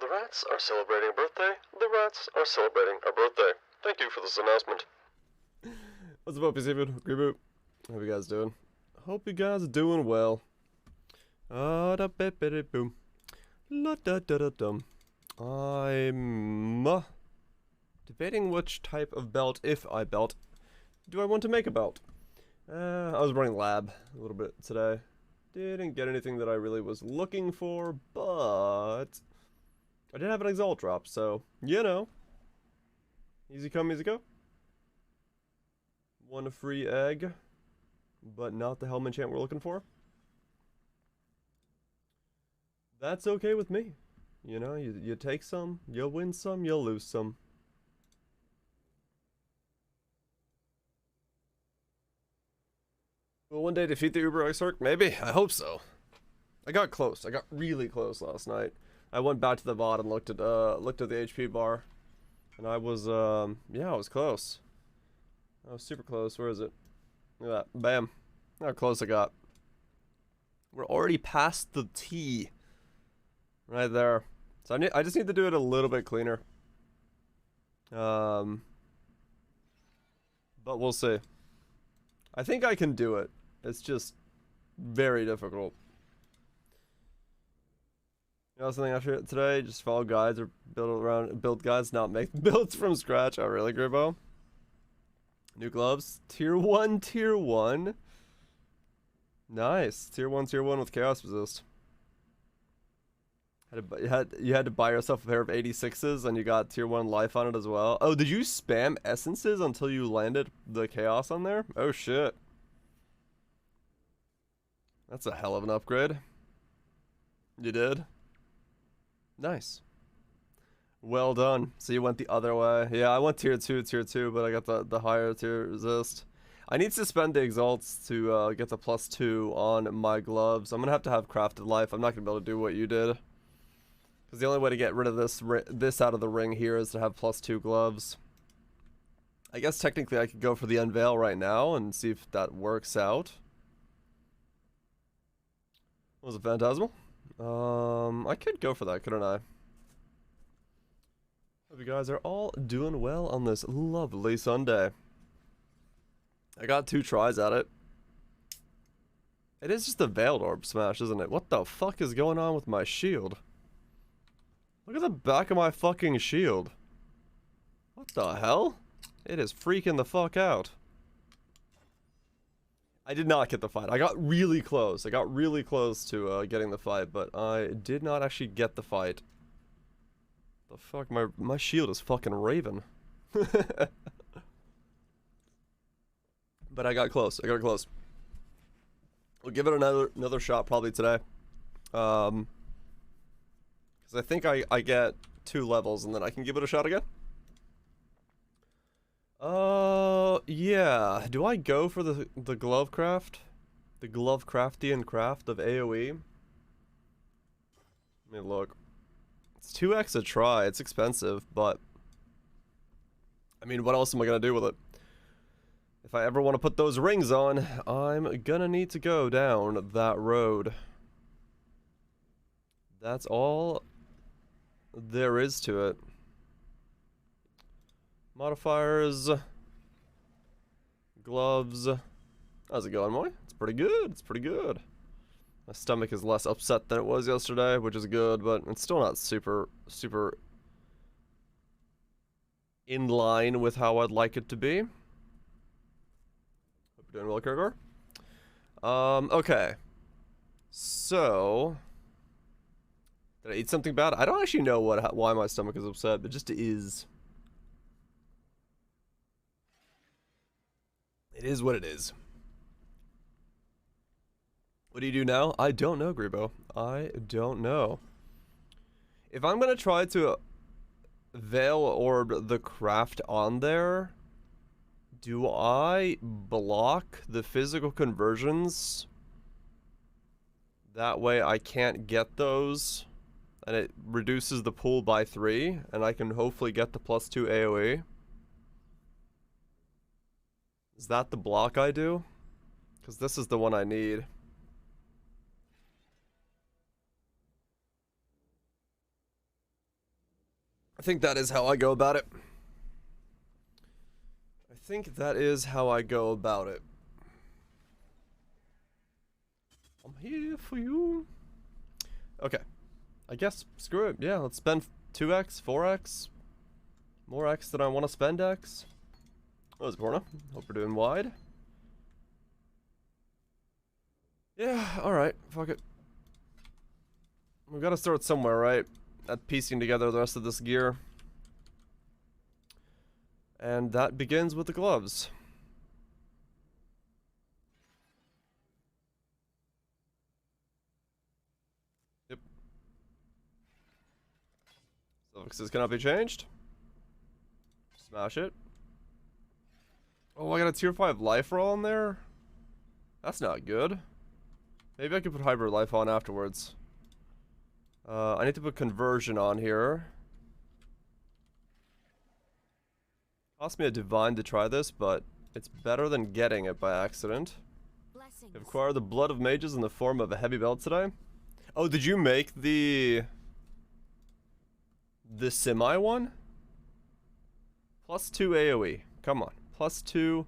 The rats are celebrating a birthday. The rats are celebrating a birthday. Thank you for this announcement. What's up, Seafood? Reboot. How you guys doing? Hope you guys are doing well. Ah da bit bit boom. La da da da dum. I'm debating which type of belt, if I belt, do I want to make a belt. I was running lab a little bit today. Didn't get anything that I really was looking for, but I did have an Exile drop, so, you know. Easy come, easy go. One free egg, but not the helm enchant we're looking for. That's okay with me. You know, you take some, you'll win some, you'll lose some. Will one day defeat the Uber Exarch? Maybe. I hope so. I got close. I got really close last night. I went back to the VOD and looked at the HP bar. And I was, yeah, I was close. I was super close. Where is it? Look at that. Bam. How close I got. We're already past the T. Right there. So I just need to do it a little bit cleaner. But we'll see. I think I can do it. It's just very difficult. You know something after today? Just follow guides or build guides, not make builds from scratch. Oh really, Gribbo? New gloves. Tier 1, tier 1. Nice. Tier 1 with chaos resist. You had to buy yourself a pair of 86s and you got tier 1 life on it as well. Oh, did you spam essences until you landed the chaos on there? Oh shit. That's a hell of an upgrade. You did? Nice. Well done. So you went the other way. Yeah, I went tier 2, but I got the higher tier resist. I need to spend the exalts to get the +2 on my gloves. I'm gonna have to have crafted life. I'm not gonna be able to do what you did. Because the only way to get rid of this out of the ring here is to have +2 gloves. I guess technically I could go for the unveil right now and see if that works out. Was it Phantasmal? I could go for that, couldn't I? Hope you guys are all doing well on this lovely Sunday. I got 2 tries at it. It is just a Veiled Orb smash, isn't it? What the fuck is going on with my shield? Look at the back of my fucking shield. What the hell? It is freaking the fuck out. I did not get the fight. I got really close. I got really close to getting the fight, but I did not actually get the fight. The fuck? My shield is fucking Raven. But I got close. We'll give it another shot probably today. Because I think I get 2 levels and then I can give it a shot again. Yeah. Do I go for the glove craft? The glove craftian craft of AoE? Let me look. It's 2x a try. It's expensive, but I mean, what else am I gonna do with it? If I ever want to put those rings on, I'm gonna need to go down that road. That's all there is to it. Modifiers. Gloves. How's it going, Moy? It's pretty good. It's pretty good. My stomach is less upset than it was yesterday, which is good, but it's still not super in line with how I'd like it to be. Hope you're doing well, Kirgor. Okay. So, did I eat something bad? I don't actually know why my stomach is upset, but just is. It is what it is. What do you do now? I don't know, Grebo. I don't know. If I'm gonna try to Veil Orb the craft on there, do I block the physical conversions? That way I can't get those, and it reduces the pool by 3, and I can hopefully get the +2 AoE. Is that the block I do? Because this is the one I need. think that is how I go about it. I think that is how I go about it. I'm here for you. Okay. I guess, screw it. Yeah, let's spend 2x, 4x. More x than I want to spend x. That was Borna. Hope we're doing wide. Yeah, alright. Fuck it. We've got to start somewhere, right? At piecing together the rest of this gear. And that begins with the gloves. Yep. Suffixes cannot be changed. Smash it. Oh, I got a tier 5 life roll in there? That's not good. Maybe I could put hybrid life on afterwards. I need to put conversion on here. Cost me a divine to try this, but it's better than getting it by accident. Blessings. I've acquired the blood of mages in the form of a heavy belt today. Oh, did you make the semi one? +2 AoE. Come on. +2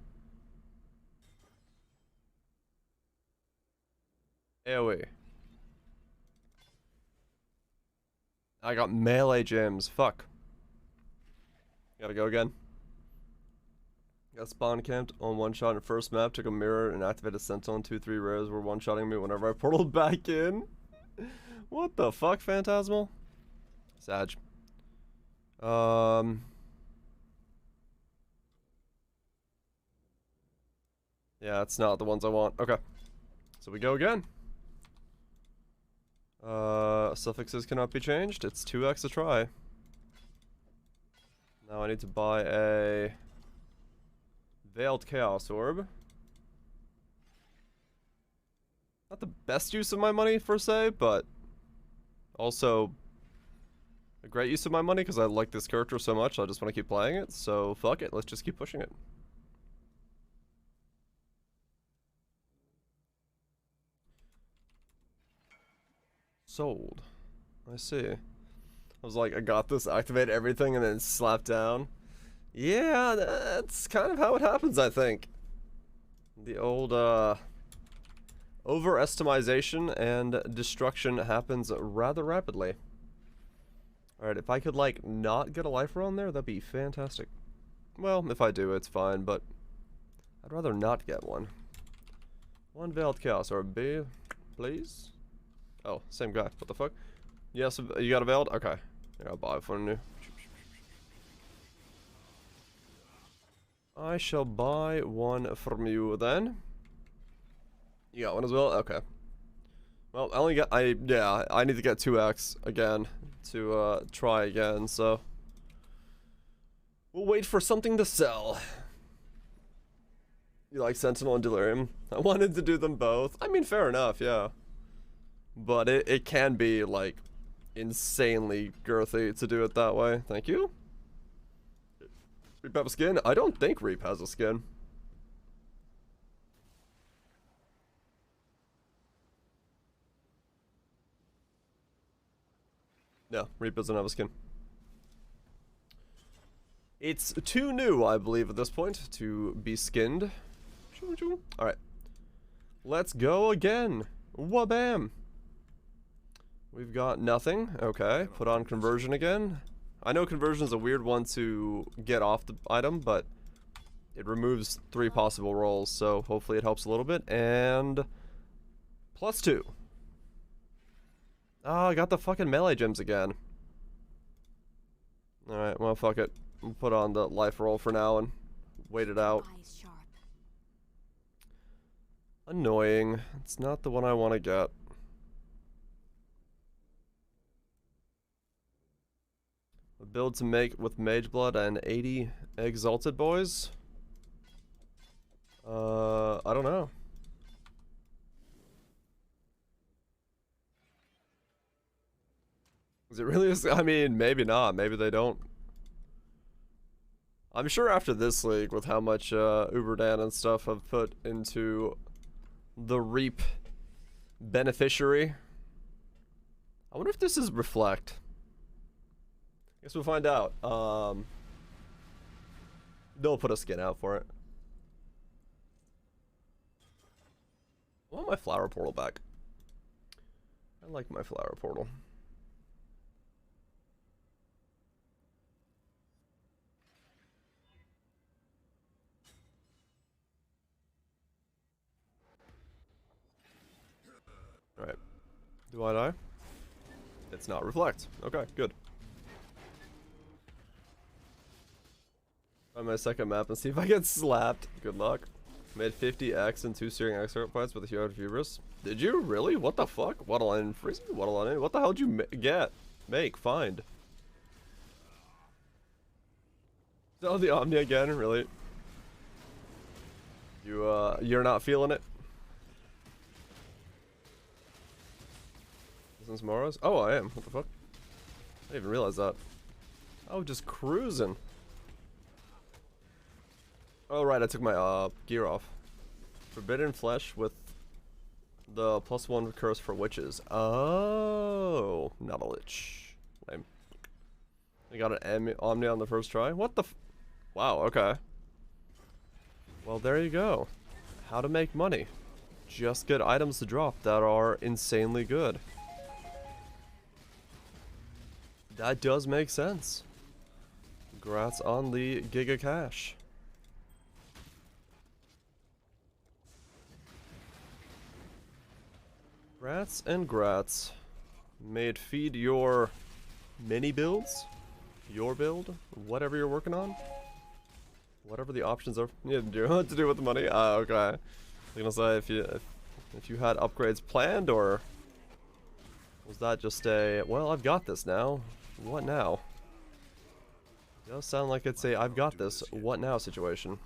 AoE. I got melee gems. Fuck. Gotta go again. Got spawn camped on one shot in first map, took a mirror and activated sentinel and 2-3 rares were one-shotting me whenever I portaled back in. What the fuck, Phantasmal? Sag. Yeah, it's not the ones I want. Okay. So we go again. Suffixes cannot be changed. It's 2x a try. Now I need to buy a Veiled Chaos Orb. Not the best use of my money, per se, but also a great use of my money because I like this character so much. I just want to keep playing it, so fuck it. Let's just keep pushing it. Sold. I see. I was like, I got this, activate everything, and then slap down. Yeah, that's kind of how it happens, I think. The old, overestimation and destruction happens rather rapidly. Alright, if I could, like, not get a life roll on there, that'd be fantastic. Well, if I do, it's fine, but I'd rather not get one. One Veiled Chaos Orb, B, please. Oh, same guy. What the fuck? Yes, you got a Veiled? Okay. Yeah, I'll buy it for you. I shall buy one from you then. You got one as well? Okay. Well, I only got, I need to get 2x again to try again, so we'll wait for something to sell. You like Sentinel and Delirium? I wanted to do them both. I mean, fair enough, yeah. But it can be, like, insanely girthy to do it that way. Thank you. Reap have a skin? I don't think Reap has a skin. No, Reap doesn't have a skin. It's too new, I believe, at this point, to be skinned. Alright. Let's go again. Wabam! We've got nothing. Okay, put on conversion again. I know conversion is a weird one to get off the item, but it removes 3 possible rolls, so hopefully it helps a little bit. And +2. Oh, I got the fucking melee gems again. Alright, well, fuck it. We'll put on the life roll for now and wait it out. Eyes sharp. Annoying. It's not the one I want to get. A build to make with Mage Blood and 80 Exalted Boys? I don't know. Is it really? I mean, maybe not. Maybe they don't. I'm sure after this league, with how much Uberdan and stuff have put into the Reap beneficiary. I wonder if this is Reflect. Guess we'll find out. They'll put a skin out for it. I want my flower portal back. I like my flower portal. Alright. Do I die? It's not reflect. Okay, good. Try my second map and see if I get slapped. Good luck. Made 50x and 2 searing extra fights with a huge hubris. Did you really? What the fuck? Waddle on freeze? Waddle on in? What the hell did you find? Oh, the Omni again? Really? You're not feeling it? Since Morrows? Oh, I am. What the fuck? I didn't even realize that. Oh, just cruising. Oh, right, I took my gear off. Forbidden flesh with the +1 curse for witches. Oh, not a lich. Lame. I got an Omni on the first try. What the wow, okay. Well, there you go. How to make money. Just get items to drop that are insanely good. That does make sense. Congrats on the Giga Cash. Grats and grats. May it feed your mini builds, your build, whatever you're working on. Whatever the options are. Yeah, do you know what to do with the money? Okay. I was gonna say if you had upgrades planned, or was that just a well, I've got this now. What now? It does sound like it's a I've got this, what now situation.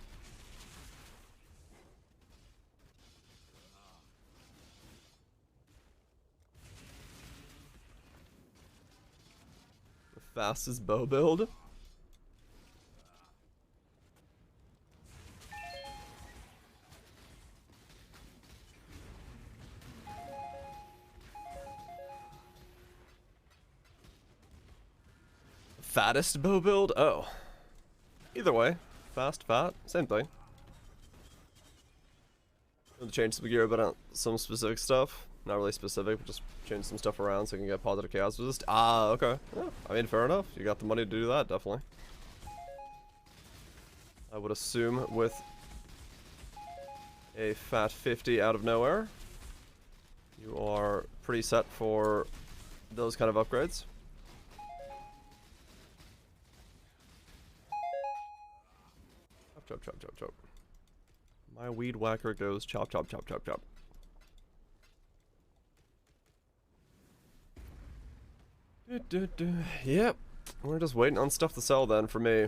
The fastest bow build? Fattest bow build? Oh. Either way. Fast, fat, same thing. I'm gonna change some gear about some specific stuff. Not really specific, but just change some stuff around so you can get positive chaos resist. Ah, okay. Yeah, I mean, fair enough. You got the money to do that, definitely. I would assume with a fat 50 out of nowhere, you are pretty set for those kind of upgrades. Chop, chop, chop, chop. My weed whacker goes chop, chop, chop, chop, chop. Yep. We're just waiting on stuff to sell then for me.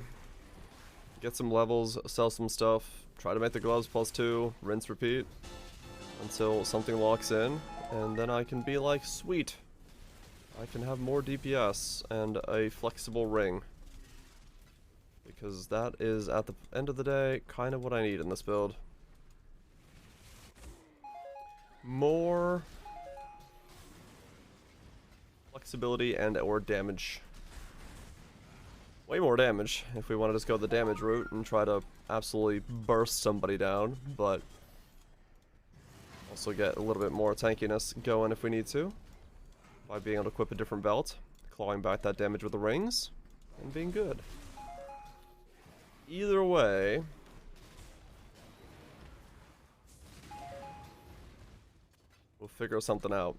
Get some levels, sell some stuff, try to make the gloves +2, rinse, repeat. Until something locks in, and then I can be like, sweet. I can have more DPS and a flexible ring. Because that is, at the end of the day, kind of what I need in this build. More flexibility and or damage. Way more damage if we want to just go the damage route and try to absolutely burst somebody down, but also get a little bit more tankiness going if we need to. By being able to equip a different belt, clawing back that damage with the rings, and being good. Either way, we'll figure something out.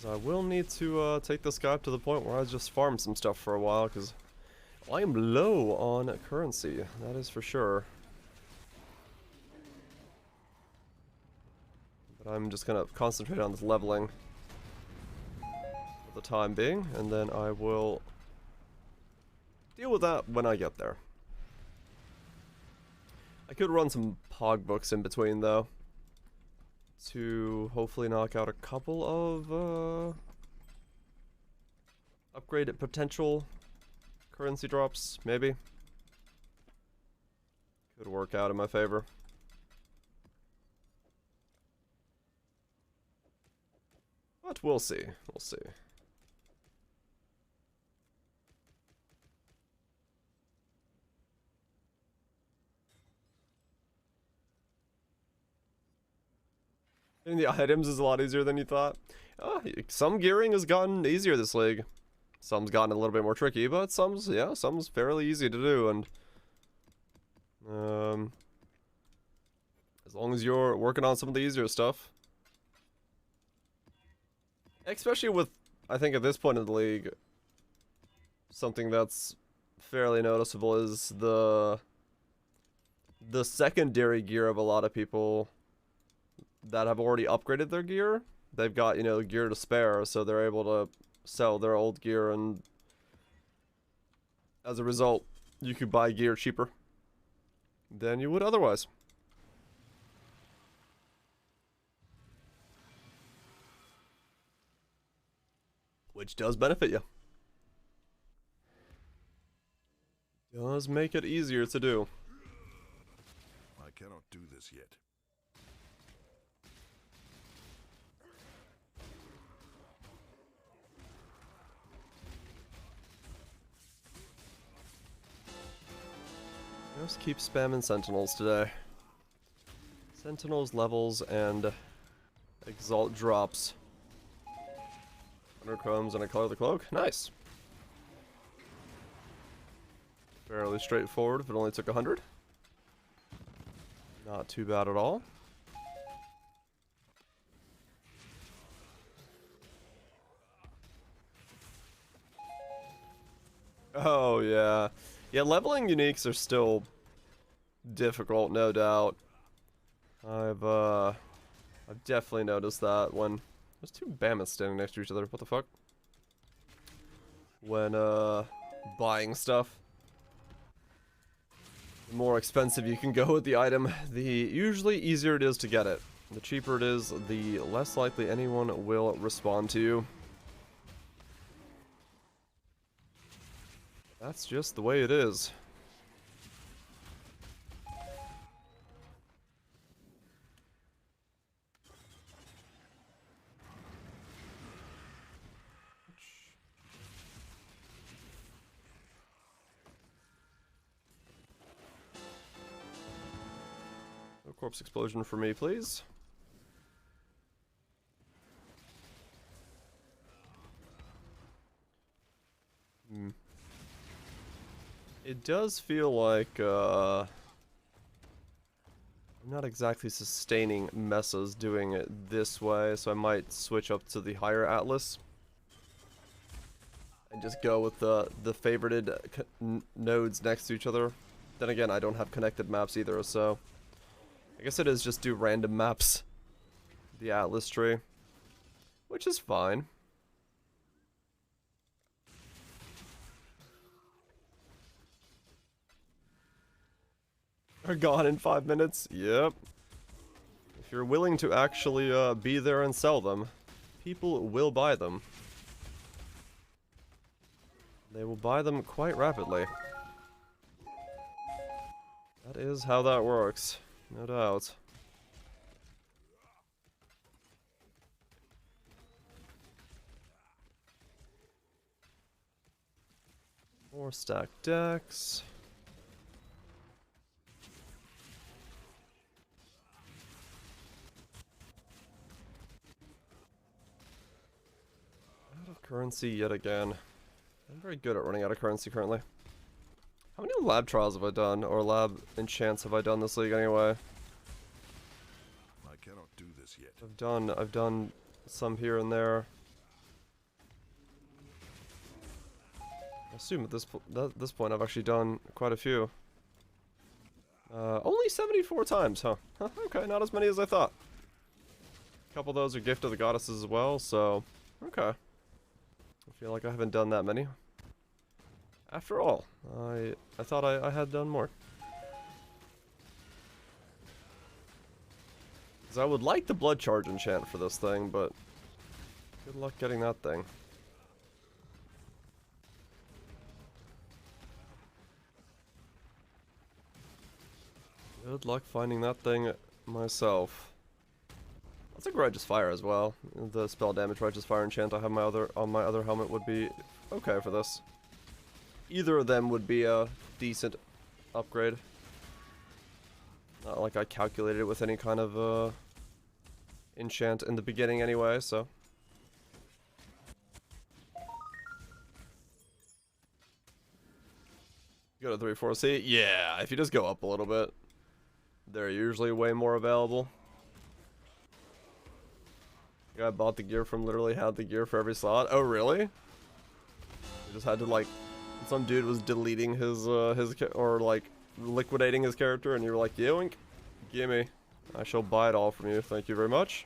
I will need to take this guy up to the point where I just farm some stuff for a while, because I am low on currency, that is for sure. But I'm just gonna concentrate on this leveling for the time being, and then I will deal with that when I get there. I could run some pog books in between though, to hopefully knock out a couple of upgraded potential currency drops, maybe. Could work out in my favor. But we'll see. We'll see. Getting the items is a lot easier than you thought. Some gearing has gotten easier this league. Some's gotten a little bit more tricky, but some's fairly easy to do, and as long as you're working on some of the easier stuff. Especially with, I think at this point in the league, something that's fairly noticeable is the secondary gear of a lot of people that have already upgraded their gear. They've got, you know, gear to spare, so they're able to sell their old gear, and as a result, you could buy gear cheaper than you would otherwise. Which does benefit you. Does make it easier to do. I cannot do this yet. Just keep spamming sentinels today. Sentinels, levels, and exalt drops. 100 chromes and a color of the cloak. Nice. Fairly straightforward if it only took 100. Not too bad at all. Oh yeah. Yeah, leveling uniques are still difficult, no doubt. I've definitely noticed that when there's two Mammoths standing next to each other. What the fuck? When buying stuff. The more expensive you can go with the item, the usually easier it is to get it. The cheaper it is, the less likely anyone will respond to you. That's just the way it is. No corpse explosion for me, please. It does feel like, I'm not exactly sustaining mesas doing it this way, so I might switch up to the higher Atlas. And just go with the favorited nodes next to each other. Then again, I don't have connected maps either, so I guess it is just do random maps. The Atlas tree. Which is fine. Are gone in 5 minutes? Yep. If you're willing to actually be there and sell them, people will buy them. They will buy them quite rapidly. That is how that works, no doubt. More stacked decks. Currency yet again. I'm very good at running out of currency currently. How many lab trials have I done, or lab enchants have I done this league anyway? I cannot do this yet. I've done some here and there. I assume at this point I've actually done quite a few. Only 74 times, huh? Okay, not as many as I thought. A couple of those are Gift of the Goddesses as well, so okay. I feel like I haven't done that many. After all, I thought I had done more. Because I would like the Blood Charge enchant for this thing, but good luck getting that thing. Good luck finding that thing myself. I think Righteous Fire as well. The spell damage Righteous Fire enchant I have my other on my other helmet would be okay for this. Either of them would be a decent upgrade. Not like I calculated it with any kind of enchant in the beginning anyway, so. Go to 3-4C? Yeah, if you just go up a little bit, they're usually way more available. The guy bought the gear from literally had the gear for every slot. Oh, really? You just had to, like, some dude was deleting his or, like, liquidating his character, and you were like, yoink, gimme. I shall buy it all from you, thank you very much.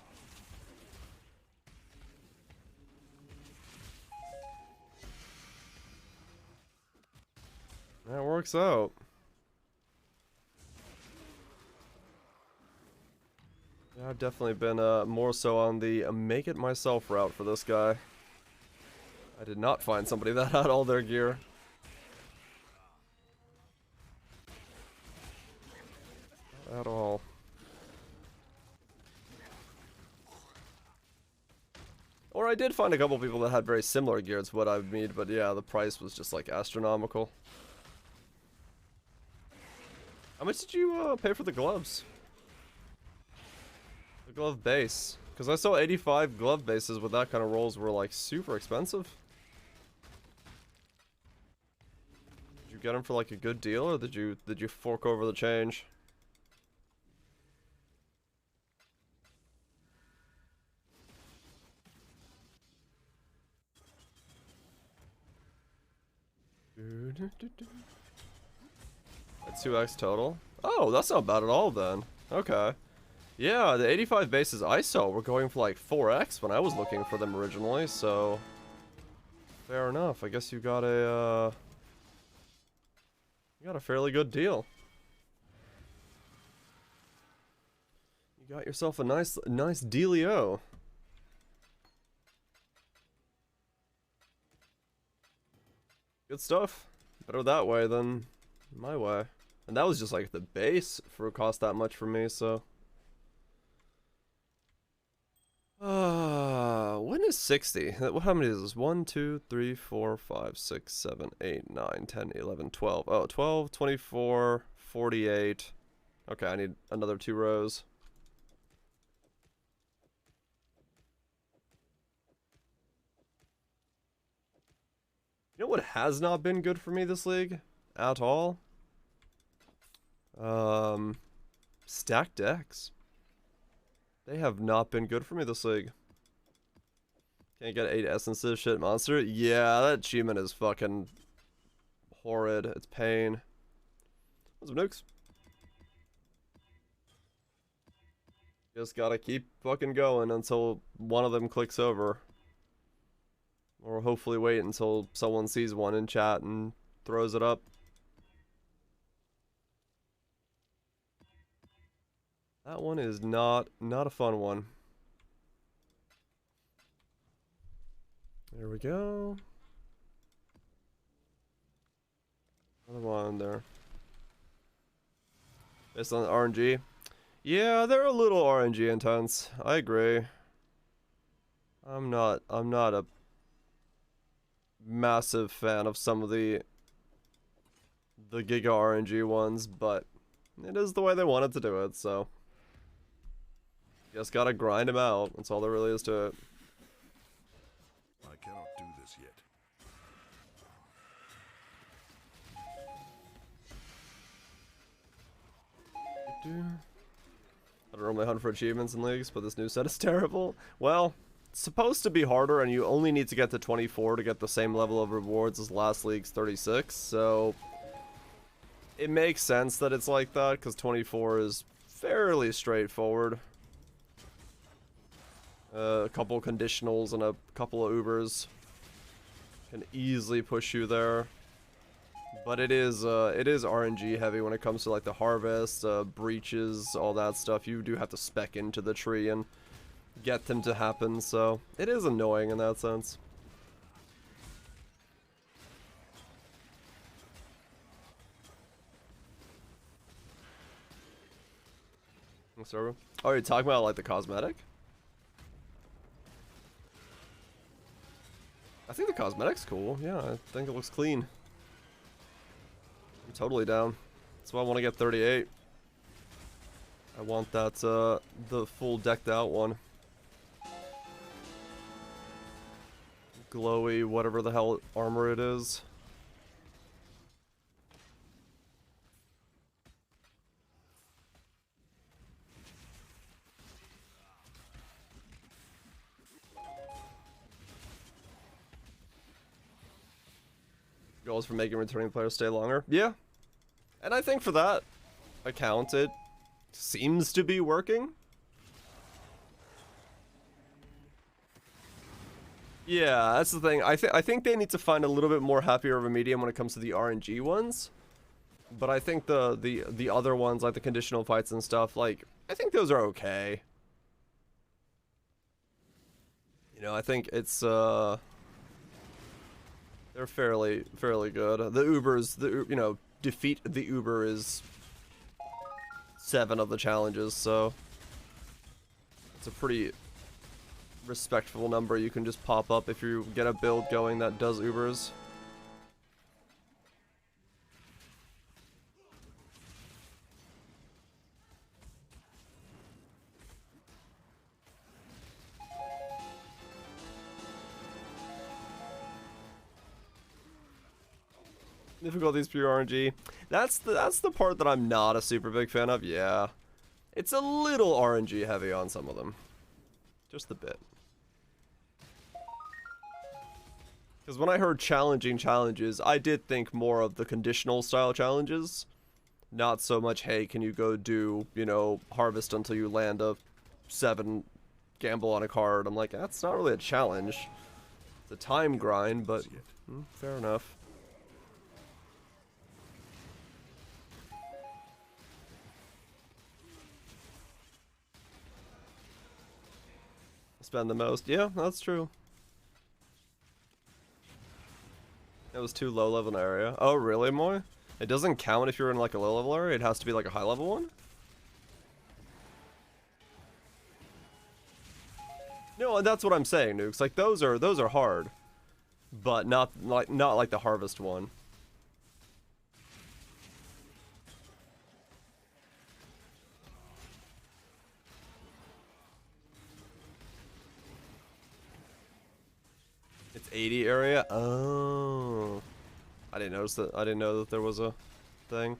That works out. Yeah, I've definitely been more so on the make it myself route for this guy. I did not find somebody that had all their gear. Not at all. Or I did find a couple people that had very similar gear to what I would need, but yeah, the price was just like astronomical. How much did you pay for the gloves? The glove base. Because I saw 85 glove bases with that kind of rolls were like super expensive. Did you get them for like a good deal, or did you fork over the change? That's 2x total. Oh, that's not bad at all then. Okay. Yeah, the 85 bases I saw were going for like 4x when I was looking for them originally, so fair enough. I guess you got a fairly good deal. You got yourself a nice dealio. Good stuff. Better that way than my way. And that was just like the base for it cost that much for me, so. When is 60? How many is this? 1, 2, 3, 4, 5, 6, 7, 8, 9, 10, 11, 12. Oh, 12, 24, 48. Okay, I need another 2 rows. You know what has not been good for me this league? At all? Stacked decks. They have not been good for me this league. Can't get 8 essences, shit monster. Yeah, that achievement is fucking horrid. It's pain. What's up, nukes? Just gotta keep fucking going until one of them clicks over. Or hopefully wait until someone sees one in chat and throws it up. That one is not a fun one. There we go. Another one there. Based on RNG. Yeah, they're a little RNG intense. I agree. I'm not a massive fan of some of the Giga RNG ones, but it is the way they wanted to do it, so just gotta grind them out. That's all there really is to it. I cannot do this yet. I don't normally hunt for achievements in leagues, but this new set is terrible. Well, it's supposed to be harder, and you only need to get to 24 to get the same level of rewards as last league's 36, so it makes sense that it's like that, because 24 is fairly straightforward. A couple conditionals and a couple of Ubers can easily push you there. But it is RNG heavy when it comes to like the harvest, breaches, all that stuff. You do have to spec into the tree and get them to happen, so it is annoying in that sense. Oh, you're talking about like the cosmetic? I think the cosmetic's cool. Yeah, I think it looks clean. I'm totally down. That's why I want to get 38. I want that, the full decked out one. Glowy, whatever the hell armor it is. Goals for making returning players stay longer. Yeah. And I think for that account, it seems to be working. Yeah, that's the thing. I think they need to find a little bit more happier of a medium when it comes to the RNG ones. But I think the other ones, like the conditional fights and stuff, like, I think those are okay. You know, I think it's, they're fairly good. The Ubers, you know, defeat the Uber is 7 of the challenges, so it's a pretty respectful number you can just pop up if you get a build going that does Ubers. Difficulties pure RNG. That's the part that I'm not a super big fan of. Yeah, it's a little RNG heavy on some of them, just a bit. Because when I heard challenging challenges, I did think more of the conditional style challenges, not so much, hey, can you go do, you know, harvest until you land a 7 gamble on a card. I'm like, that's not really a challenge. It's a time grind, but fair enough. Spend the most. Yeah, that's true. It was too low level an area. Oh, really, Moy? It doesn't count if you're in like a low level area. It has to be like a high level one? No, that's what I'm saying, Nukes. Like those are hard. But not like the harvest one. It's 80 area? Oh. I didn't notice that. I didn't know that there was a thing.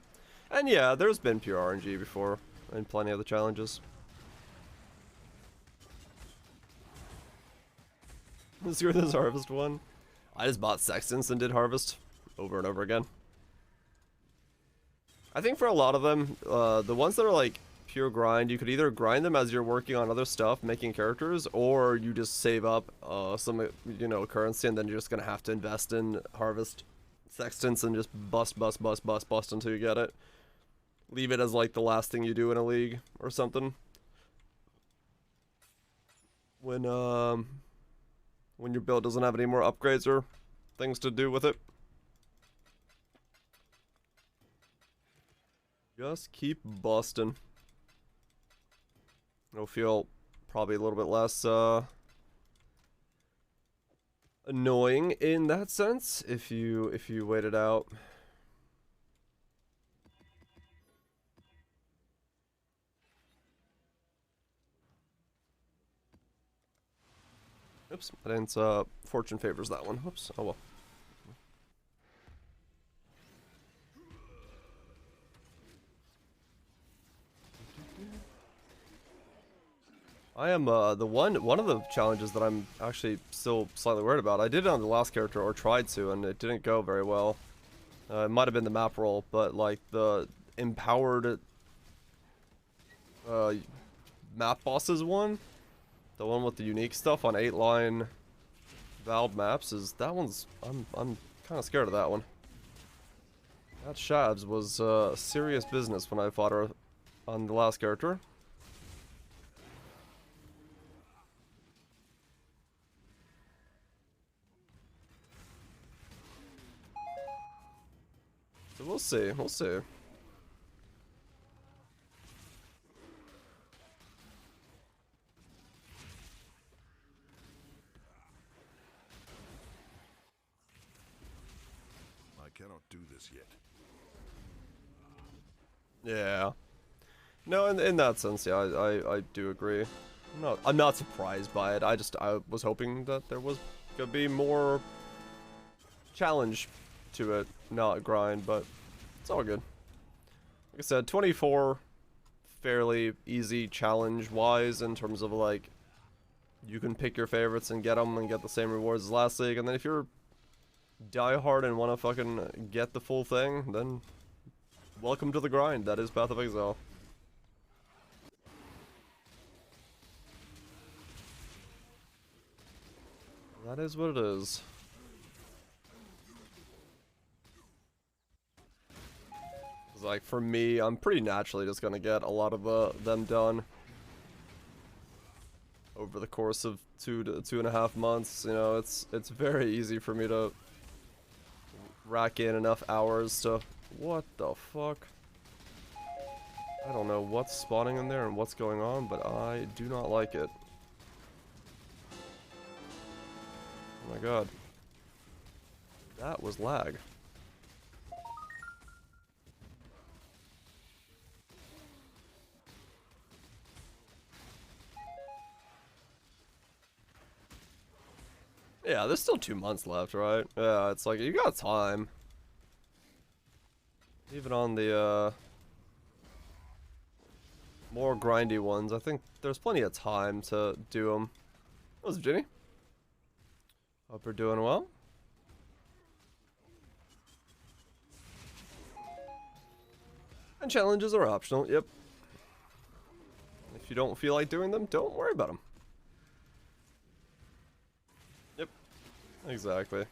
And yeah, there's been pure RNG before in plenty of the challenges. Screw this harvest one. I just bought Sextants and did harvest over and over again. I think for a lot of them, the ones that are like pure grind, you could either grind them as you're working on other stuff, making characters, or you just save up some, you know, currency, and then you're just gonna have to invest in harvest Sextants and just bust until you get it. Leave it as like the last thing you do in a league or something. When your build doesn't have any more upgrades or things to do with it. Just keep busting. It'll feel probably a little bit less annoying in that sense if you wait it out. Oops, I didn't fortune favors that one. Whoops. Oh well. I am the one of the challenges that I'm actually still slightly worried about. I did it on the last character, or tried to, and it didn't go very well. It might have been the map roll, but like the empowered map bosses one, the one with the unique stuff on 8-line valve maps, is that one's I'm kind of scared of that one. That Shabs was serious business when I fought her on the last character. So we'll see, we'll see. cannot do this yet. Yeah. No, in that sense, yeah, I do agree. I'm not surprised by it. I was hoping that there was gonna be more challenge to it, not grind, but it's all good. Like I said, 24 fairly easy challenge-wise in terms of like you can pick your favorites and get them and get the same rewards as last league, and then if you're diehard and want to fucking get the full thing, then welcome to the grind. That is Path of Exile. That is what it is. It's like, for me, I'm pretty naturally just gonna get a lot of them done over the course of 2 to 2.5 months. You know, it's very easy for me to rack in enough hours to... What the fuck? I don't know what's spawning in there and what's going on, but I do not like it. Oh my god. That was lag. Yeah, there's still 2 months left, right? Yeah, it's like, you got time. Even on the, more grindy ones, I think there's plenty of time to do them. What's up, Jenny? Hope you're doing well. And challenges are optional, yep. If you don't feel like doing them, don't worry about them. Yep, exactly.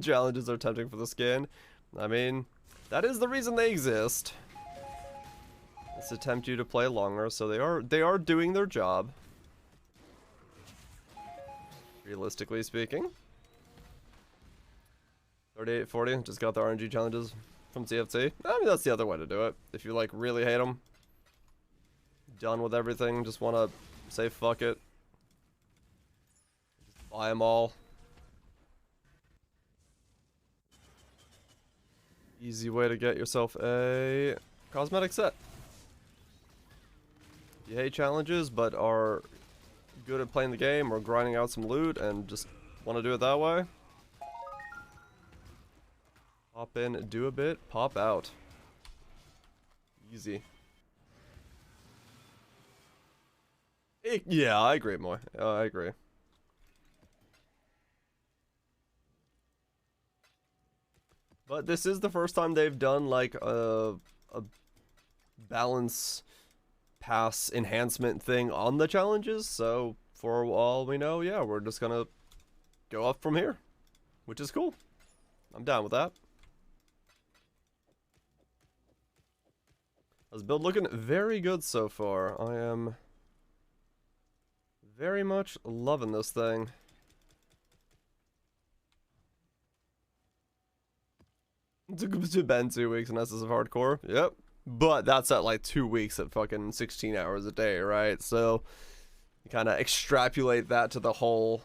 Challenges are tempting for the skin. I mean, that is the reason they exist. It's to tempt you to play longer, so they are doing their job. Realistically speaking. 3840, just got the RNG challenges from CFC. I mean, that's the other way to do it. If you like really hate them, done with everything, just want to say fuck it, just buy them all. Easy way to get yourself a cosmetic set. You hate challenges but are good at playing the game or grinding out some loot and just want to do it that way. Pop in, do a bit, pop out. Easy. Yeah, I agree, Moy. I agree. But this is the first time they've done like a balance pass enhancement thing on the challenges, so for all we know, yeah, we're just gonna go up from here, which is cool. I'm down with that. This build looking very good so far. I am very much loving this thing. It's been 2 weeks in Essence of Hardcore. Yep. But that's at like 2 weeks at fucking 16 hours a day, right? So you kind of extrapolate that to the whole.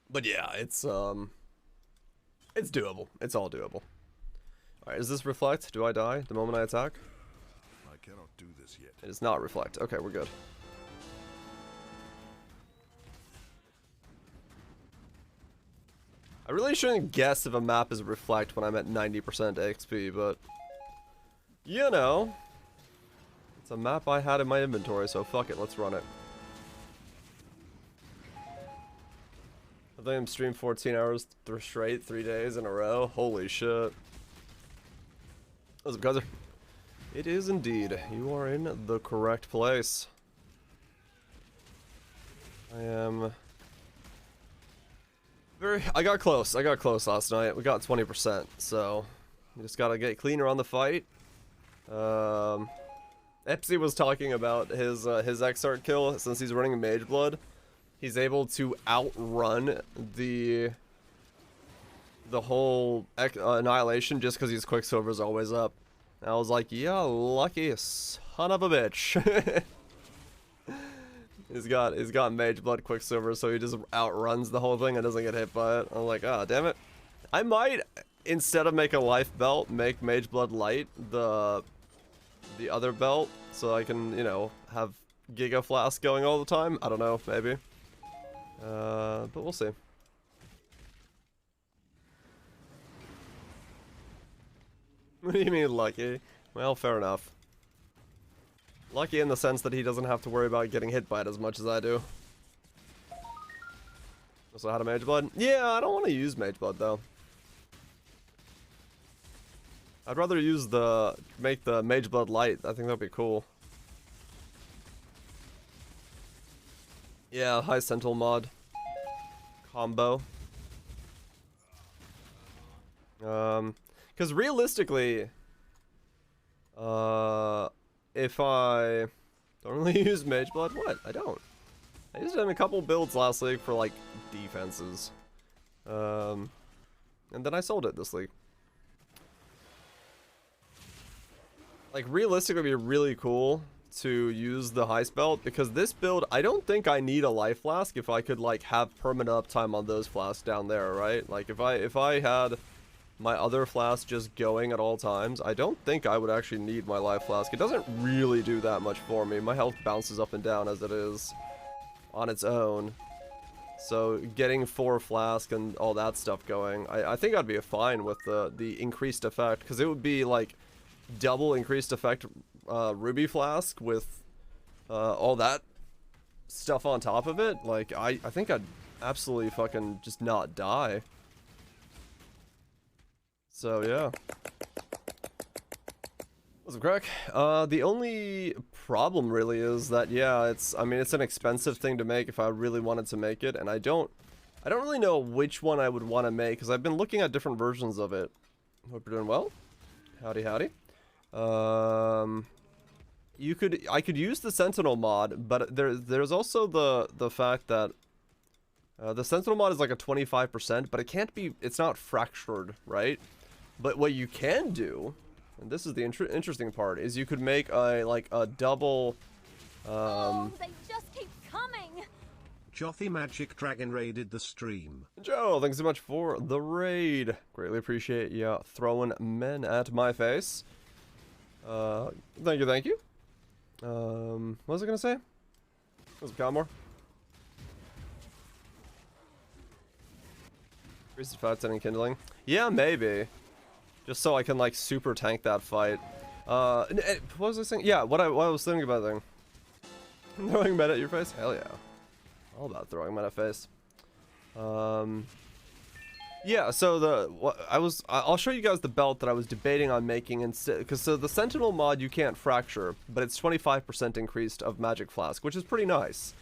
But yeah, it's doable. It's all doable. Alright, is this reflect? Do I die the moment I attack? I cannot do this yet. It is not reflect. Okay, we're good. I really shouldn't guess if a map is reflect when I'm at 90% XP, but you know, it's a map I had in my inventory, so fuck it, let's run it. I think I'm streamed 14 hours straight, 3 days in a row. Holy shit. What's up, Cuzzer? It is indeed. You are in the correct place. I am... I got close last night. We got 20%, so we just gotta get cleaner on the fight. Epsy was talking about his Exart kill. Since he's running Mage Blood, he's able to outrun the the whole annihilation just because his Quicksilver's always up. And I was like, yeah, lucky son of a bitch. He's got Mage Blood Quicksilver, so he just outruns the whole thing and doesn't get hit by it. I'm like, ah, damn it. I might, instead of make a life belt, make Mage Blood Light the other belt, so I can, you know, have Giga Flask going all the time. I don't know, maybe. But we'll see. What do you mean lucky? Well, fair enough. Lucky in the sense that he doesn't have to worry about getting hit by it as much as I do. Also had a Mage Blood? Yeah, I don't want to use Mage Blood though. I'd rather use make the Mage Blood Light. I think that'd be cool. Yeah, high Sentinel mod. Combo. Because realistically, if I don't really use Mage Blood, what? I don't. I used it in a couple builds last league for like defenses. And then I sold it this league. Like realistically, it'd be really cool to use the Heist Belt because this build, I don't think I need a life flask if I could like have permanent uptime on those flasks down there, right? Like if I had my other flask just going at all times, I don't think I would actually need my life flask. It doesn't really do that much for me. My health bounces up and down as it is on its own. So getting 4 flask and all that stuff going, I think I'd be fine with the increased effect because it would be like double increased effect ruby flask with all that stuff on top of it. Like I think I'd absolutely fucking just not die. So yeah. What's up, crack? The only problem really is that yeah, I mean it's an expensive thing to make if I really wanted to make it, and I don't really know which one I would want to make because I've been looking at different versions of it. Hope you're doing well. Howdy howdy. I could use the Sentinel mod, but there's also the fact that the Sentinel mod is like a 25%, but it's not fractured, right? But what you can do, and this is the interesting part, is you could make a double. Oh, they just keep coming. Jothy Magic Dragon raided the stream. Joe, thanks so much for the raid. Greatly appreciate you throwing men at my face. Thank you. What was I gonna say? What's up, Calmore? Increase the fat and kindling. Yeah, maybe. Just so I can like super tank that fight. What was I saying? Yeah, what I was thinking about then. Throwing meta at your face? Hell yeah. All about throwing meta face. Yeah, so I'll show you guys the belt that I was debating on making instead, because so the Sentinel mod you can't fracture, but it's 25% increased of Magic Flask, which is pretty nice.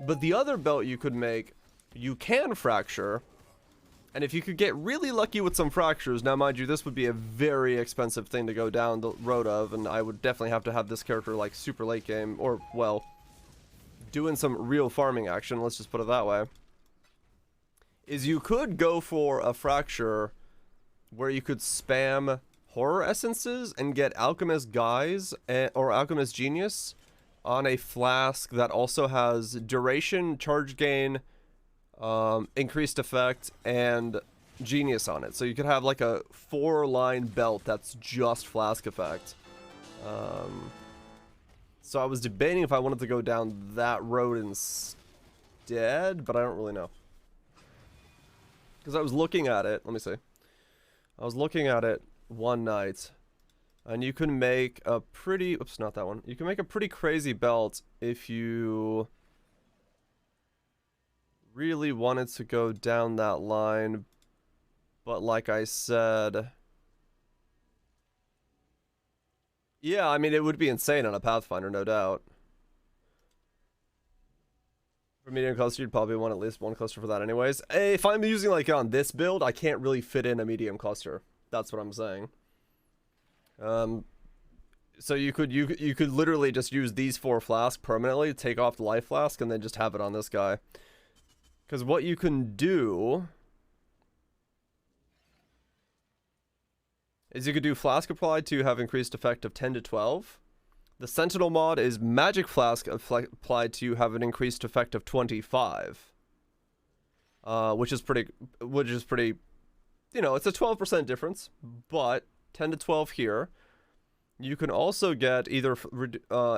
But the other belt you could make, you can fracture, and if you could get really lucky with some fractures, now mind you, this would be a very expensive thing to go down the road of, and I would definitely have to have this character like super late game, or well, doing some real farming action, let's just put it that way. Is you could go for a fracture where you could spam horror essences and get Alchemist Guise or Alchemist Genius on a flask that also has duration, charge gain, increased effect, and Genius on it. So you could have like a 4-line belt that's just flask effect. So I was debating if I wanted to go down that road instead, but I don't really know. Because I was looking at it, let me see. I was looking at it one night, and you can make a pretty, oops, not that one. You can make a pretty crazy belt if you really wanted to go down that line. But like I said, yeah, I mean, it would be insane on a Pathfinder, no doubt. For medium cluster, you'd probably want at least one cluster for that anyways. If I'm using like on this build, I can't really fit in a medium cluster. That's what I'm saying. So you could literally just use these 4 flasks permanently, take off the life flask, and then just have it on this guy. Because what you can do is you could do Flask applied to have increased effect of 10 to 12. The Sentinel mod is Magic Flask applied to have an increased effect of 25. Which is pretty, you know, it's a 12% difference, but 10 to 12 here. You can also get either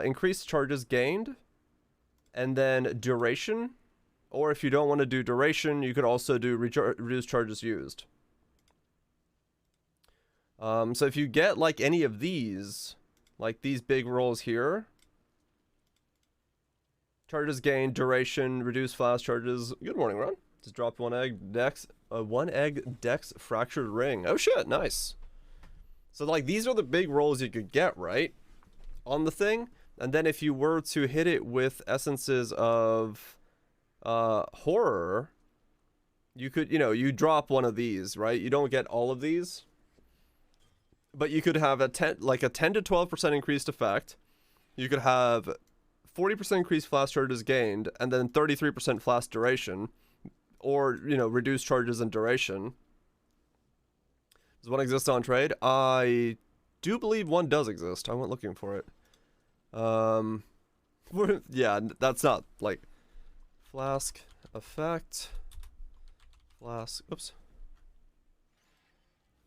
increased charges gained and then duration, or if you don't want to do duration, you could also do reduced charges used. So if you get like any of these, like these big rolls here, charges gained, duration, reduced flash charges. Good morning, Ron. Just dropped one egg, Dex, one egg, Dex, fractured ring. Oh shit, nice. So like these are the big rolls you could get, right? On the thing. And then if you were to hit it with essences of horror, you could, you know, you drop one of these, right? You don't get all of these. But you could have a 10 to 12% increased effect. You could have 40% increased flash charges gained, and then 33% flash duration. Or, you know, reduced charges and duration. Does one exist on trade? I do believe one does exist. I went looking for it. Yeah, that's not, like, Flask effect. Flask, oops.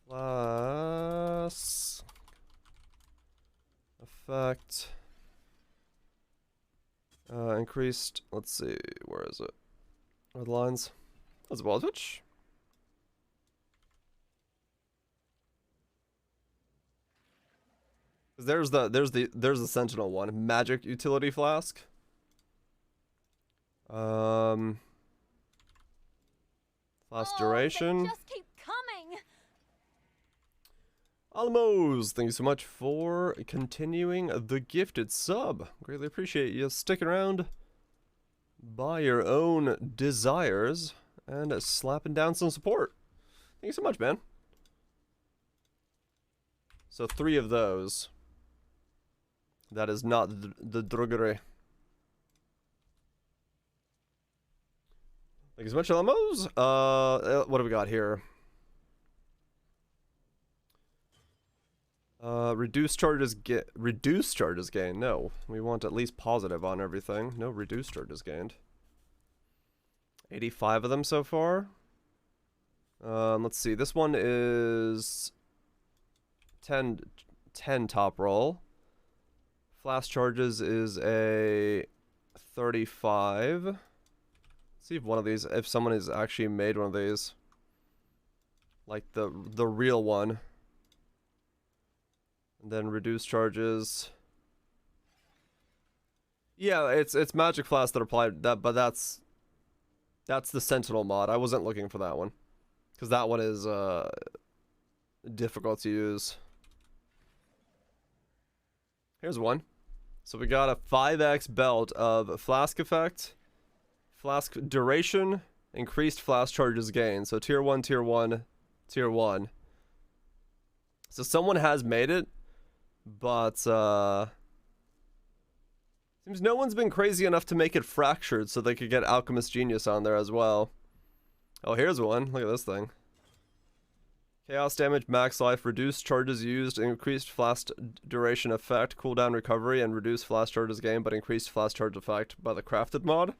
Flask effect. Increased, let's see, where is it? Where are the lines? That's a ball switch. There's the Sentinel one. Magic utility flask. Flask duration. They just keep coming. Alamos, thank you so much for continuing the gifted sub. Greatly appreciate you sticking around by your own desires and slapping down some support. Thank you so much, man. So 3 of those. That is not the druggery. Thank you so much, Alamos. What do we got here? Reduced charges gained. No, we want at least positive on everything. No reduced charges gained. 85 of them so far. Let's see. This one is 10 top roll. Flash charges is a 35. Let's see if one of these, if someone has actually made one of these, like the real one. And then reduced charges. Yeah, it's Magic Flask that applied that, but that's the Sentinel mod. I wasn't looking for that one, because that one is difficult to use. Here's one. So we got a 5x belt of Flask effect, Flask duration, increased flash charges gain. So tier 1, tier 1, tier 1. So someone has made it, but seems no one's been crazy enough to make it fractured so they could get Alchemist Genius on there as well. Oh, here's one. Look at this thing. Chaos damage, max life, reduced charges used, increased flash duration effect, cooldown recovery, and reduced flash charges gained, but increased flash charge effect by the crafted mod.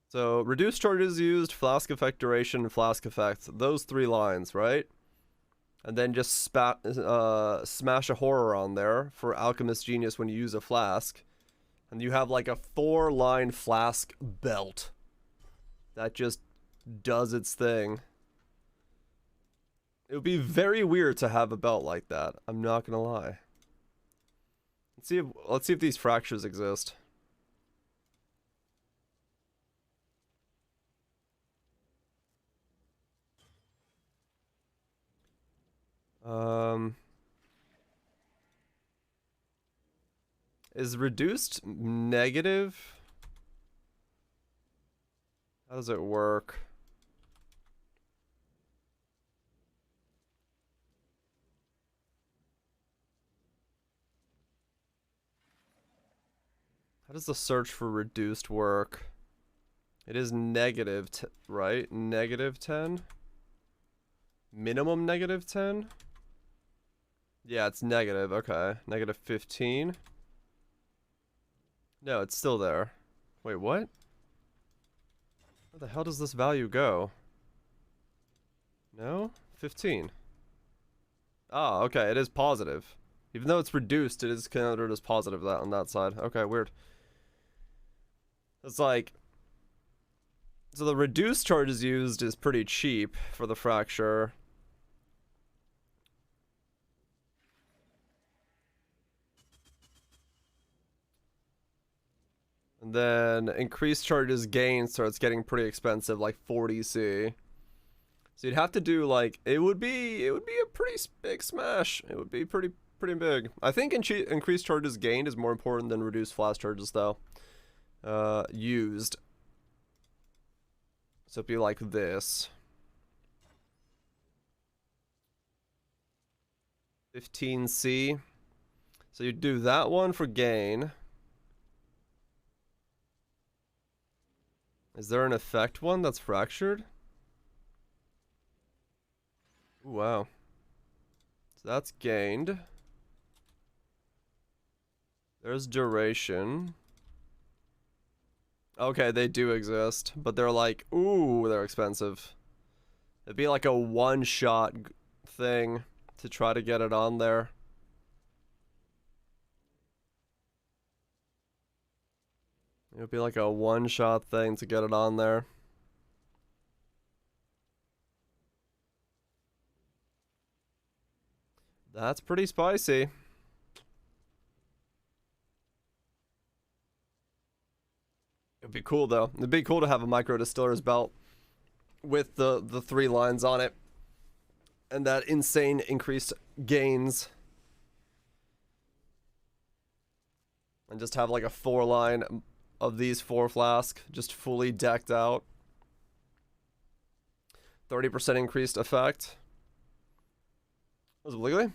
So, reduced charges used, flask effect duration, and flask effect. Those 3 lines, right? And then just smash a horror on there for Alchemist Genius when you use a flask. And you have like a 4-line flask belt that just does its thing. It would be very weird to have a belt like that. I'm not gonna lie. Let's see if these fractures exist. Is reduced negative? How does it work? How does the search for reduced work? It is negative, right? Negative 10? Minimum negative 10? Yeah, it's negative. Okay. Negative 15. No, it's still there. Wait, what? Where the hell does this value go? No? 15. Ah, okay, it is positive. Even though it's reduced, it is counted as positive that on that side. Okay, weird. It's like... So the reduced charges used is pretty cheap for the fracture. And then increased charges gain starts getting pretty expensive, like 40C. So you'd have to do like it would be a pretty big smash. It would be pretty big. I think increased charges gained is more important than reduced flash charges though. Used. So it'd be like this. 15C. So you do that one for gain. Is there an effect one that's fractured? Ooh, wow. So that's gained. There's duration. Okay, they do exist, but they're like, ooh, they're expensive. It'd be like a one-shot thing to try to get it on there. It would be like a one-shot thing to get it on there. That's pretty spicy. It'd be cool though. It'd be cool to have a micro distiller's belt with the 3 lines on it. And that insane increased gains. And just have like a 4-line of these 4 flasks just fully decked out. 30% increased effect. Was it legally?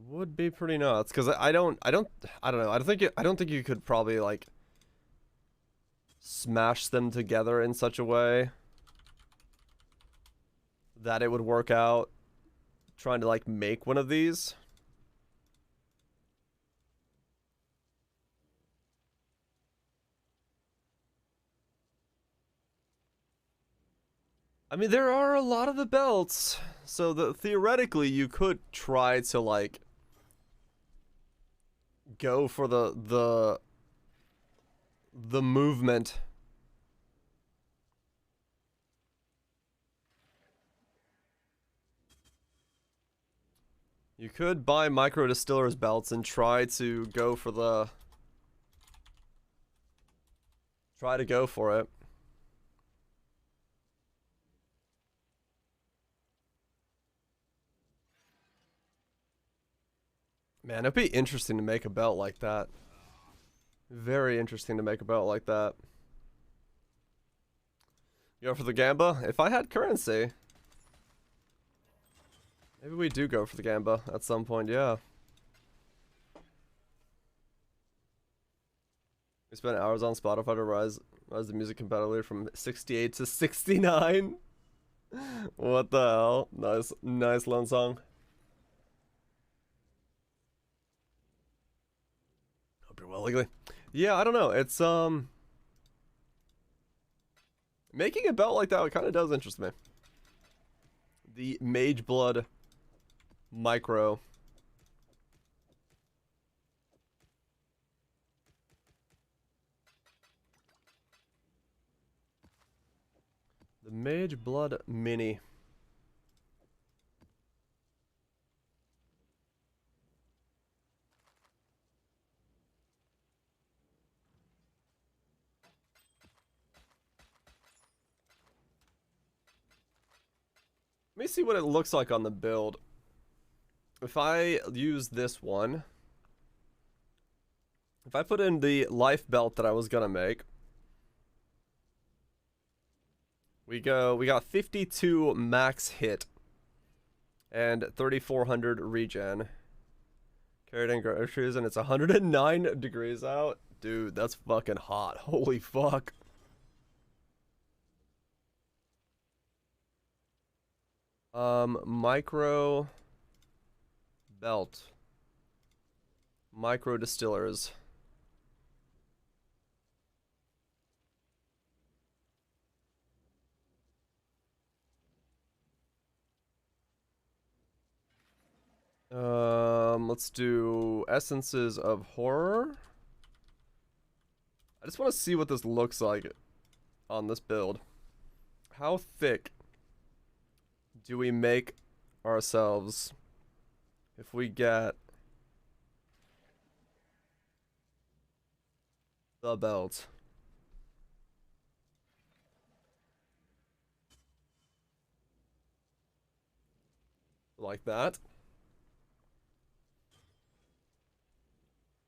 Would be pretty nuts because I don't know. I don't think you could probably like smash them together in such a way that it would work out trying to like make one of these. I mean, there are a lot of the belts, so that theoretically you could try to like go for the movement. You could buy micro distillers belts and try to go for the it. Man, it'd be interesting to make a belt like that. Very interesting to make a belt like that. Go for the Gamba? If I had currency. Maybe we do go for the Gamba at some point, yeah. We spent hours on Spotify to rise the music competitively from 68 to 69. What the hell? Nice lone song. Hope you're well, legally. Yeah, I don't know. It's making a belt like that kind of does interest me. The Mage Blood Micro. The Mage Blood Mini. Let me see what it looks like on the build. If I use this one, if I put in the life belt that I was gonna make, we got 52 max hit and 3,400 regen. Carried in groceries and it's 109 degrees out. Dude, that's fucking hot. Holy fuck. Micro belt. Micro distillers. Let's do essences of horror. I just want to see what this looks like on this build. How thick do we make ourselves if we get the belt? Like that.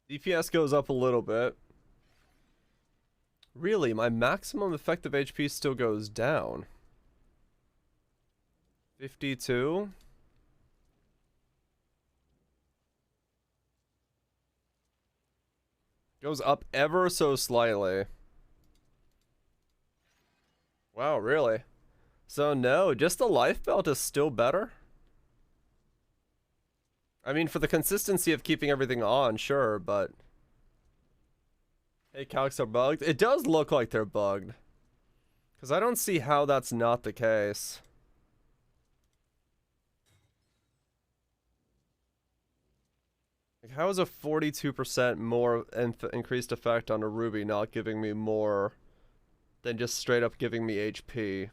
DPS goes up a little bit. Really, my maximum effective HP still goes down. 52? Goes up ever so slightly. Wow, really? So no, just the life belt is still better? I mean, for the consistency of keeping everything on, sure, but... Hey, calcs are bugged? It does look like they're bugged. Because I don't see how that's not the case. Like, how is a 42% more increased effect on a ruby not giving me more than just straight up giving me HP?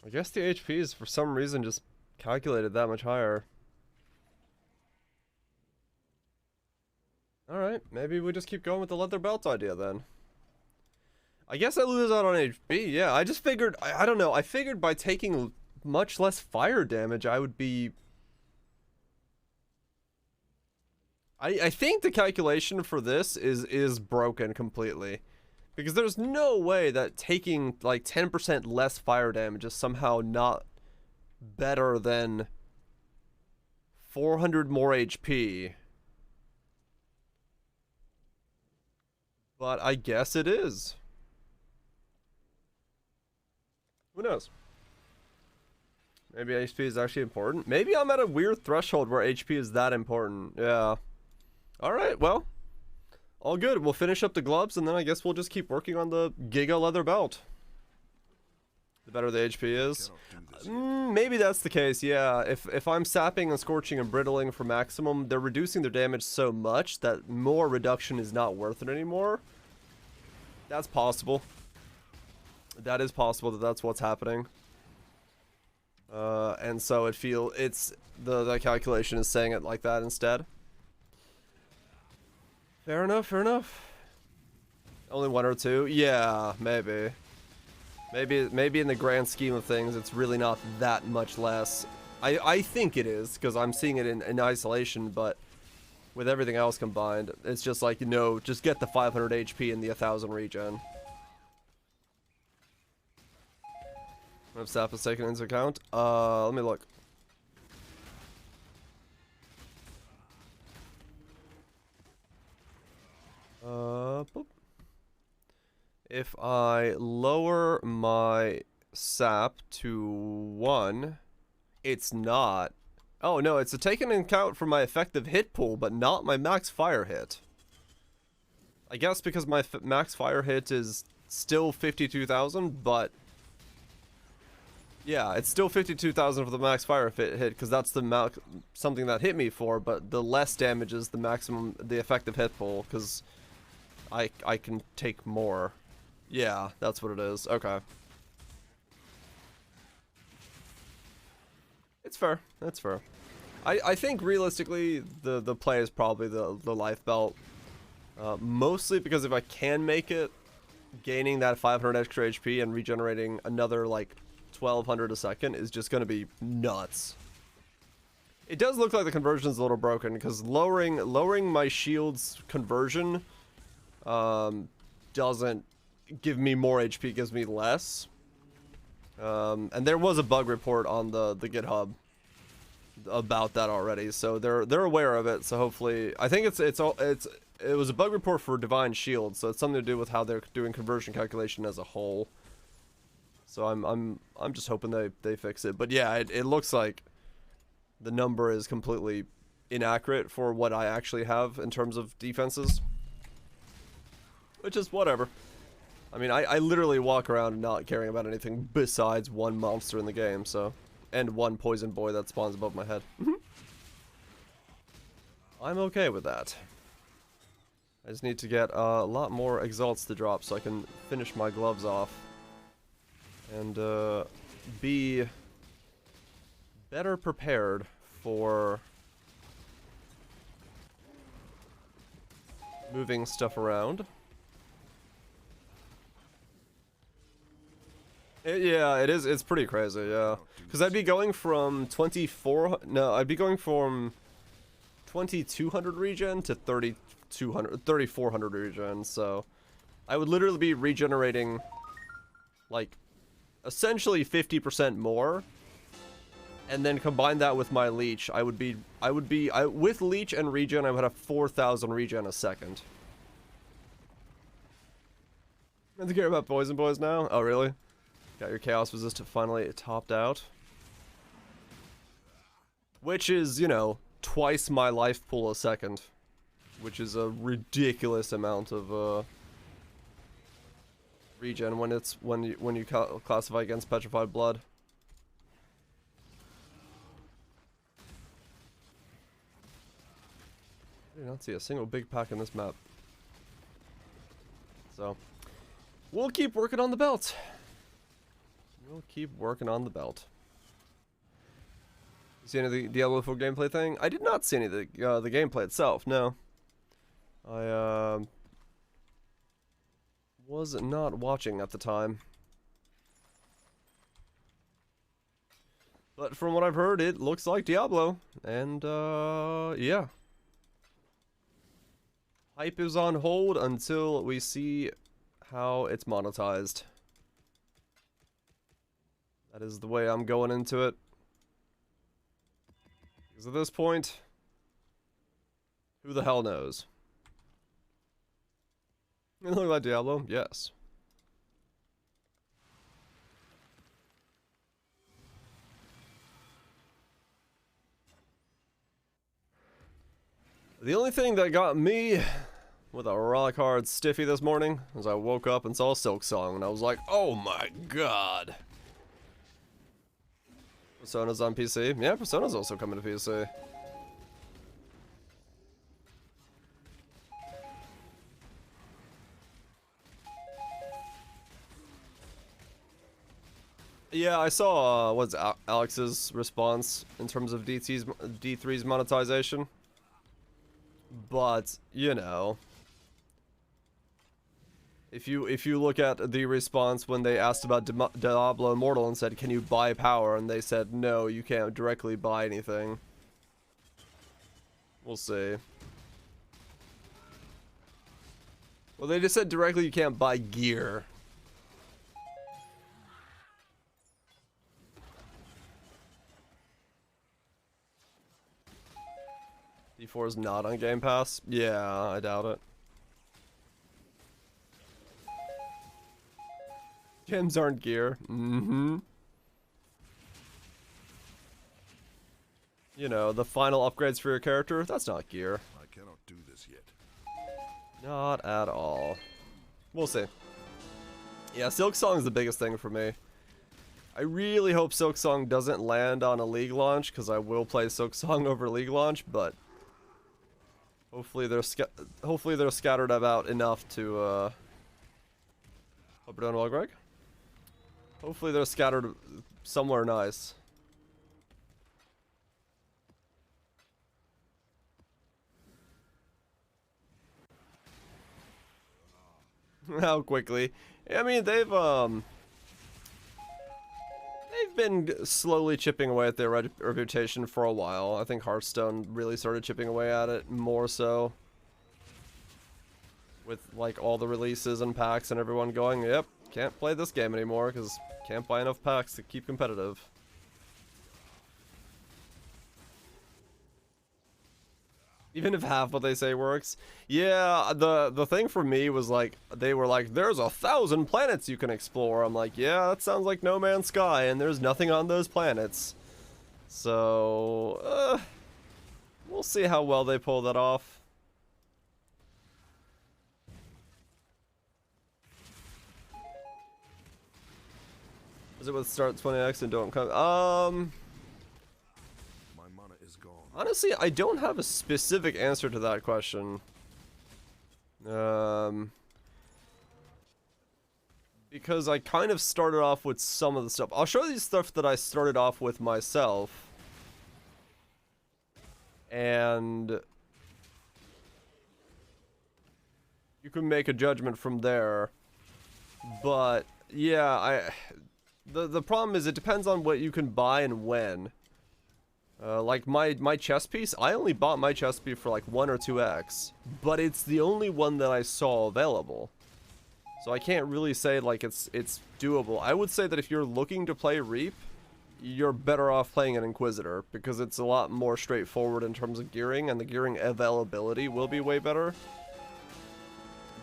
I guess the HP is for some reason just calculated that much higher. Alright, maybe we just keep going with the leather belt idea then. I guess I lose out on HP, yeah. I just figured, I don't know, I figured by taking much less fire damage I would be... I think the calculation for this is broken completely. Because there's no way that taking like 10% less fire damage is somehow not better than 400 more HP. But I guess it is. Who knows? Maybe HP is actually important. Maybe I'm at a weird threshold where HP is that important. Yeah. Alright, well. All good. We'll finish up the gloves, and then I guess we'll just keep working on the Giga leather belt. The better the HP is. Maybe that's the case, yeah. If I'm sapping and scorching and brittling for maximum, they're reducing their damage so much that more reduction is not worth it anymore. That's possible. That is possible that that's what's happening. And so the calculation is saying it like that instead. Fair enough, fair enough. Only one or two? Yeah, maybe. Maybe in the grand scheme of things, it's really not that much less. I think it is, because I'm seeing it in isolation, but with everything else combined, it's just like, you know, just get the 500 HP in the 1000 regen. If sap is taken into account, let me look. Boop. If I lower my sap to 1, it's not. Oh no, it's taken into account for my effective hit pool, but not my max fire hit. I guess because my max fire hit is still 52,000, but yeah, it's still 52,000 for the max fire hit because that's the something that hit me for, but the less damage is the maximum, the effective hit pool, because I can take more. Yeah, that's what it is. Okay. It's fair. That's fair. I think realistically the play is probably the life belt. Mostly because if I can make it, gaining that 500 extra HP and regenerating another like 1200 a second is just gonna be nuts. It does look like the conversion is a little broken because lowering my shield's conversion doesn't give me more HP, gives me less. And there was a bug report on the GitHub about that already, so they're aware of it. So hopefully, I think it was a bug report for Divine Shield, so it's something to do with how they're doing conversion calculation as a whole. So I'm just hoping they fix it. But yeah, it looks like the number is completely inaccurate for what I actually have in terms of defenses, which is whatever. I mean, I literally walk around not caring about anything besides one monster in the game, so, and one poison boy that spawns above my head. I'm okay with that. I just need to get a lot more exalts to drop so I can finish my gloves off and be better prepared for moving stuff around. Yeah, it is. It's pretty crazy, yeah. Because I'd be going from 2200 regen to 3400 regen, so I would literally be regenerating like essentially 50% more, and then combine that with my leech, I would be with leech and regen I would have 4000 regen a second. I have to care about poison boys now? Oh really? Got your chaos resistant finally topped out. Which is, you know, twice my life pool a second. Which is a ridiculous amount of regen when you classify against petrified blood. I do not see a single big pack in this map. So we'll keep working on the belt. We'll keep working on the belt. See any of the Diablo 4 gameplay thing? I did not see any of the gameplay itself, no. I was not watching at the time. But from what I've heard, it looks like Diablo. And, yeah. Hype is on hold until we see how it's monetized. That is the way I'm going into it. Because at this point, who the hell knows? You look like Diablo? Yes. The only thing that got me with a rock hard stiffy this morning was I woke up and saw Silk Song and I was like, oh my god. Persona's on PC? Yeah, Persona's also coming to PC. Yeah, I saw what's Alex's response in terms of D3's monetization. But, you know, if you look at the response when they asked about Diablo Immortal and said, can you buy power? And they said, no, you can't directly buy anything. We'll see. Well, they just said directly you can't buy gear. D4 is not on Game Pass? Yeah, I doubt it. Gems aren't gear. Mm-hmm. You know, the final upgrades for your character, that's not gear. I cannot do this yet. Not at all. We'll see. Yeah, Silk Song is the biggest thing for me. I really hope Silk Song doesn't land on a League launch, because I will play Silk Song over League launch, but hopefully they're scattered about enough to, hope you're doing well, Greg. Hopefully they're scattered somewhere nice. How quickly? I mean, they've been slowly chipping away at their reputation for a while. I think Hearthstone really started chipping away at it more so. With, like, all the releases and packs and everyone going, yep, can't play this game anymore because can't buy enough packs to keep competitive. Even if half what they say works. Yeah, the thing for me was like, they were like, there's 1,000 planets you can explore. I'm like, yeah, that sounds like No Man's Sky, and there's nothing on those planets. So, we'll see how well they pull that off. Is it with start 20x and don't come? My mana is gone. Honestly, I don't have a specific answer to that question. Because I kind of started off with some of the stuff. I'll show you stuff that I started off with myself. And you can make a judgment from there. But yeah, the problem is it depends on what you can buy and when. Like my chess piece, I only bought my chess piece for like 1 or 2x, but it's the only one that I saw available. So I can't really say like it's doable. I would say that if you're looking to play Reap, you're better off playing an Inquisitor because it's a lot more straightforward in terms of gearing, and the gearing availability will be way better.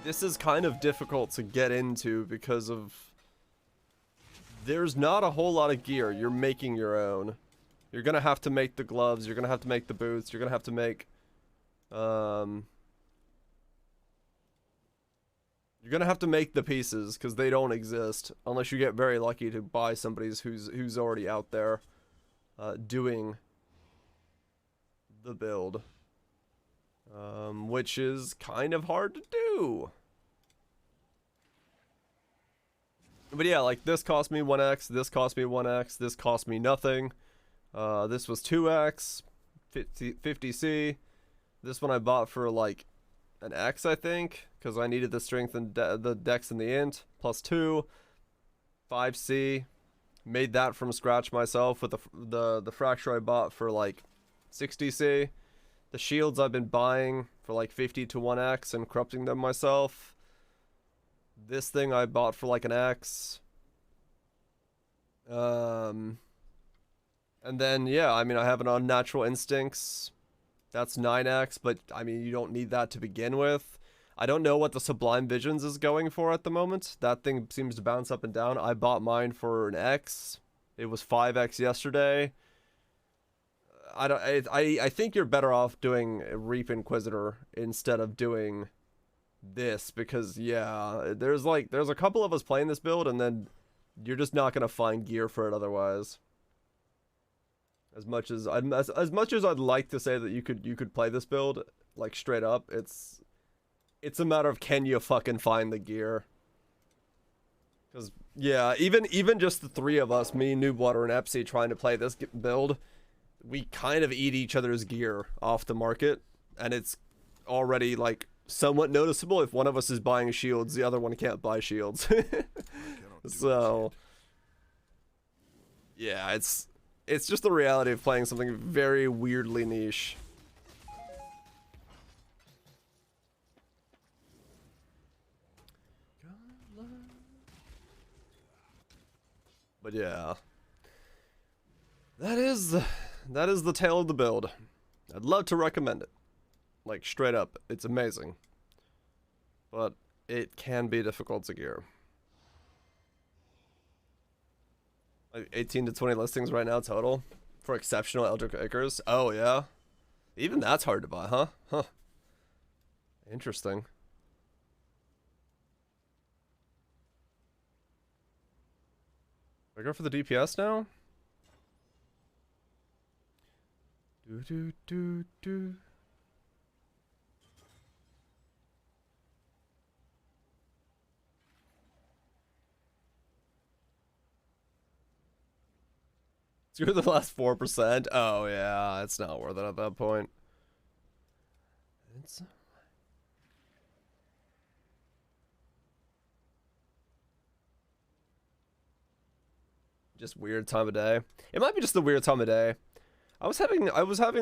This is kind of difficult to get into because of there's not a whole lot of gear. You're making your own. You're gonna have to make the gloves, you're gonna have to make the boots, you're gonna have to make, you're gonna have to make the pieces, because they don't exist, unless you get very lucky to buy somebody's who's already out there, doing the build. Which is kind of hard to do. But yeah, like, this cost me 1x, this cost me 1x, this cost me nothing. This was 2x, 50C. This one I bought for like an X, I think, because I needed the strength and the dex and the int, plus 2. 5C. Made that from scratch myself with the fracture I bought for like 60C. The shields I've been buying for like 50 to 1x and corrupting them myself. This thing I bought for like an X. And then, yeah, I mean, I have an Unnatural Instincts. That's 9x, but, I mean, you don't need that to begin with. I don't know what the Sublime Visions is going for at the moment. That thing seems to bounce up and down. I bought mine for an X. It was 5x yesterday. I think you're better off doing Reap Inquisitor instead of doing this, because, yeah, there's a couple of us playing this build, and then you're just not going to find gear for it otherwise. As much as I'd like to say that you could play this build like straight up, it's a matter of can you fucking find the gear. Because yeah, even just the three of us, me, Noobwater, and Epsy, trying to play this build, we kind of eat each other's gear off the market, and it's already like somewhat noticeable. If one of us is buying shields, the other one can't buy shields. So yeah, it's just the reality of playing something very weirdly niche. But yeah, that is the tale of the build. I'd love to recommend it, like straight up. It's amazing, but it can be difficult to gear. Like 18 to 20 listings right now total for exceptional Eldritch Acres. Oh yeah, even that's hard to buy, huh? Huh. Interesting. I go for the DPS now. Do. Screw the last 4%. Oh yeah, it's not worth it at that point. It's just weird time of day. It might be just the weird time of day. I was having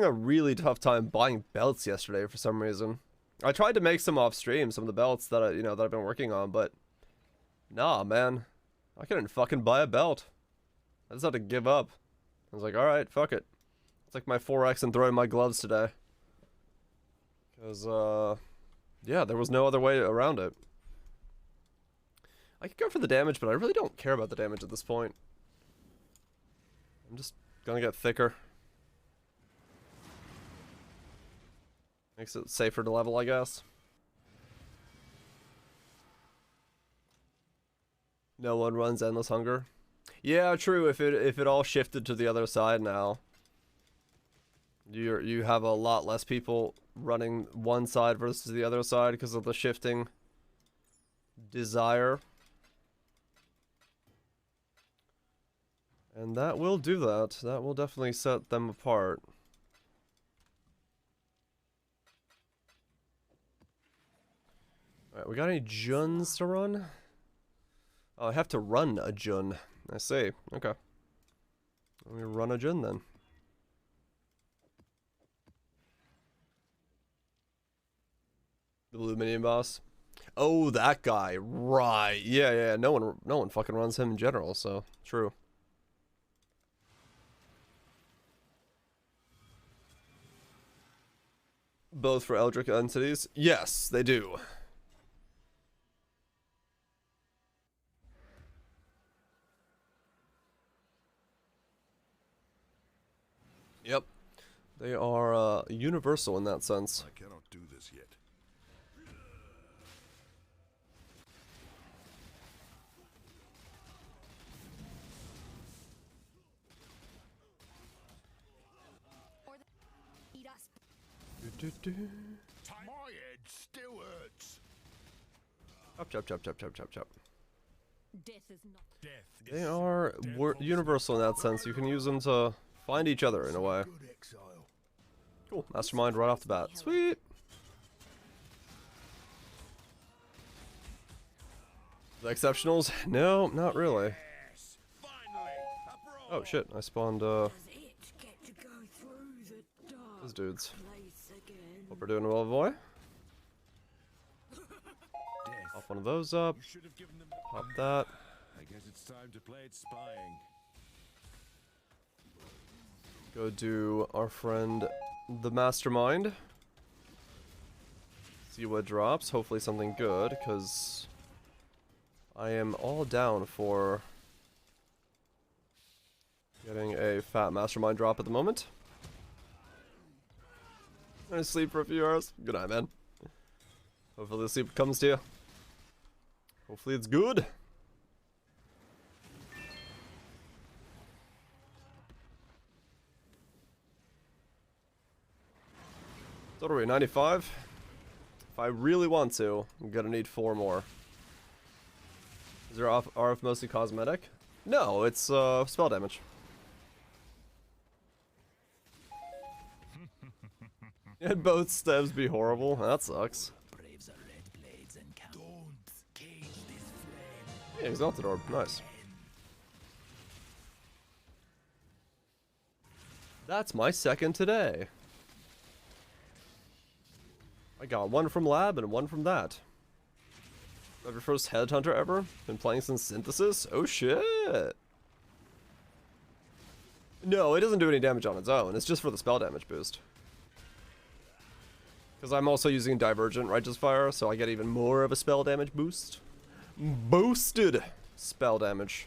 a really tough time buying belts yesterday for some reason. I tried to make some off stream, some of the belts that that I've been working on, but nah, man, I couldn't fucking buy a belt. I just had to give up. I was like, all right, fuck it. It's like my 4x and throwing my gloves today. Because, yeah, there was no other way around it. I could go for the damage, but I really don't care about the damage at this point. I'm just gonna get thicker. Makes it safer to level, I guess. No one runs Endless Hunger. Yeah, true. If it all shifted to the other side now, you have a lot less people running one side versus the other side because of the shifting desire. And that will do that. That will definitely set them apart. Alright, we got any Juns to run? Oh, I have to run a Jun. I see. Okay. Let me run a Jun then. The blue minion boss. Oh, that guy. Right. Yeah, yeah. No one fucking runs him in general, so true. Both for Eldritch entities? Yes, they do. Yep. They are universal in that sense. I cannot do this yet. My head still hurts. Chop, chop, chop, chop, chop, chop, chop. Death is not. Death They are universal in that sense. You can use them to find each other in a way. good, Exile. Cool. Mastermind right off the bat. Sweet. The exceptionals? No, not really. Yes, finally, a brawl. Oh shit, I spawned Does it get to go through the dark those dudes. place again? Hope we're doing well, boy. Death. Pop one of those up. You should have given them. Pop that. I guess it's time to play it spying. Go do our friend the Mastermind. See what drops. Hopefully something good, because I am all down for getting a fat Mastermind drop at the moment. I'm gonna sleep for a few hours. Good night, man. Hopefully the sleep comes to you. Hopefully it's good. So what are we, 95? If I really want to, I'm gonna need 4 more. Is there RF mostly cosmetic? No, it's spell damage. And both stems be horrible. That sucks. Braves are red blades and count. Don't Cage this flame. Yeah, Exalted Orb. Nice. That's my second today. I got one from lab and one from that. Have your first headhunter ever? Been playing since Synthesis? Oh shit! No, it doesn't do any damage on its own. It's just for the spell damage boost. Because I'm also using Divergent Righteous Fire, so I get even more of a spell damage boost. Boosted spell damage,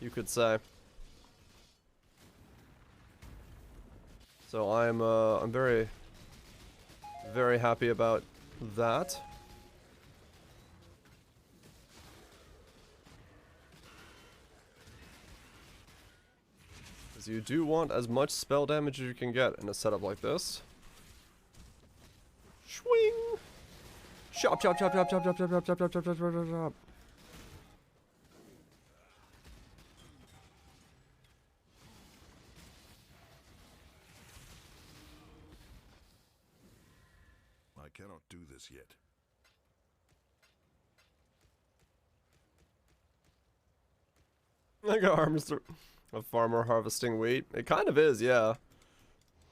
you could say. So I'm very, very happy about that. Because you do want as much spell damage as you can get in a setup like this. Swing! Chop, chop, chop, chop, chop, chop, chop, chop, chop, chop, chop, chop, chop, chop. I cannot do this yet. Like a harvester, a farmer harvesting wheat. It kind of is, yeah.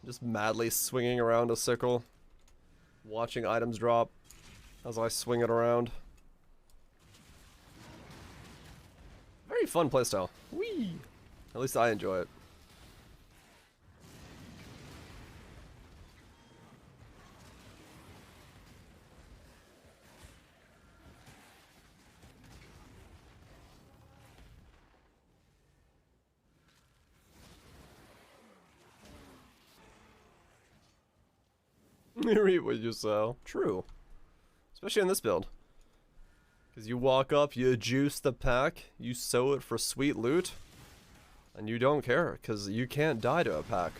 Just madly swinging around a sickle, watching items drop as I swing it around. Very fun playstyle. Whee! At least I enjoy it. You reap what you sow. True. Especially in this build. Because you walk up, you juice the pack, you sow it for sweet loot, and you don't care, because you can't die to a pack.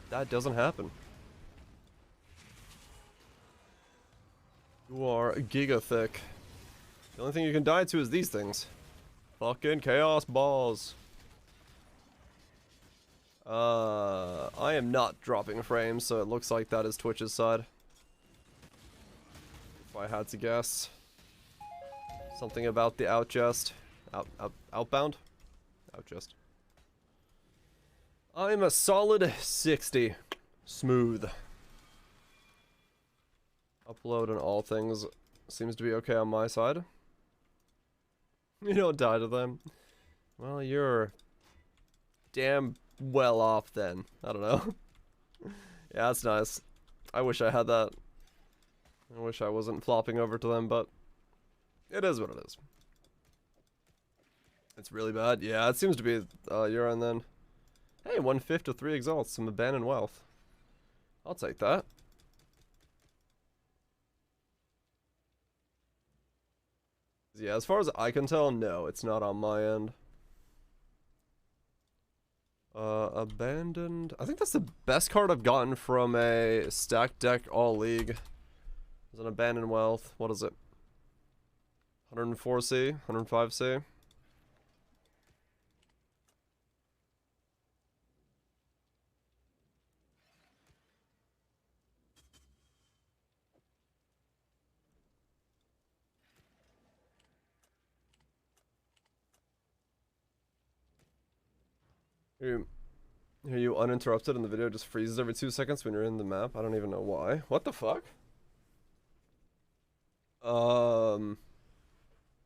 That doesn't happen. You are giga thick. The only thing you can die to is these things. Fucking chaos balls. I am not dropping frames, so it looks like that is Twitch's side. If I had to guess. Something about the outjust. Outbound? Outjust. I'm a solid 60. Smooth. Upload and all things seems to be okay on my side. You don't die to them. Well, you're damn well off then. I don't know. Yeah, that's nice. I wish I had that. I wish I wasn't flopping over to them, but it is what it is. It's really bad. Yeah, it seems to be urine then. Hey, 1/5 of 3 exalts, some abandoned wealth. I'll take that. Yeah, as far as I can tell, no, it's not on my end. Abandoned. I think that's the best card I've gotten from a stacked deck all league. It's an abandoned wealth. What is it? 104C, 105C. Are you uninterrupted and the video just freezes every 2 seconds when you're in the map? I don't even know why. What the fuck?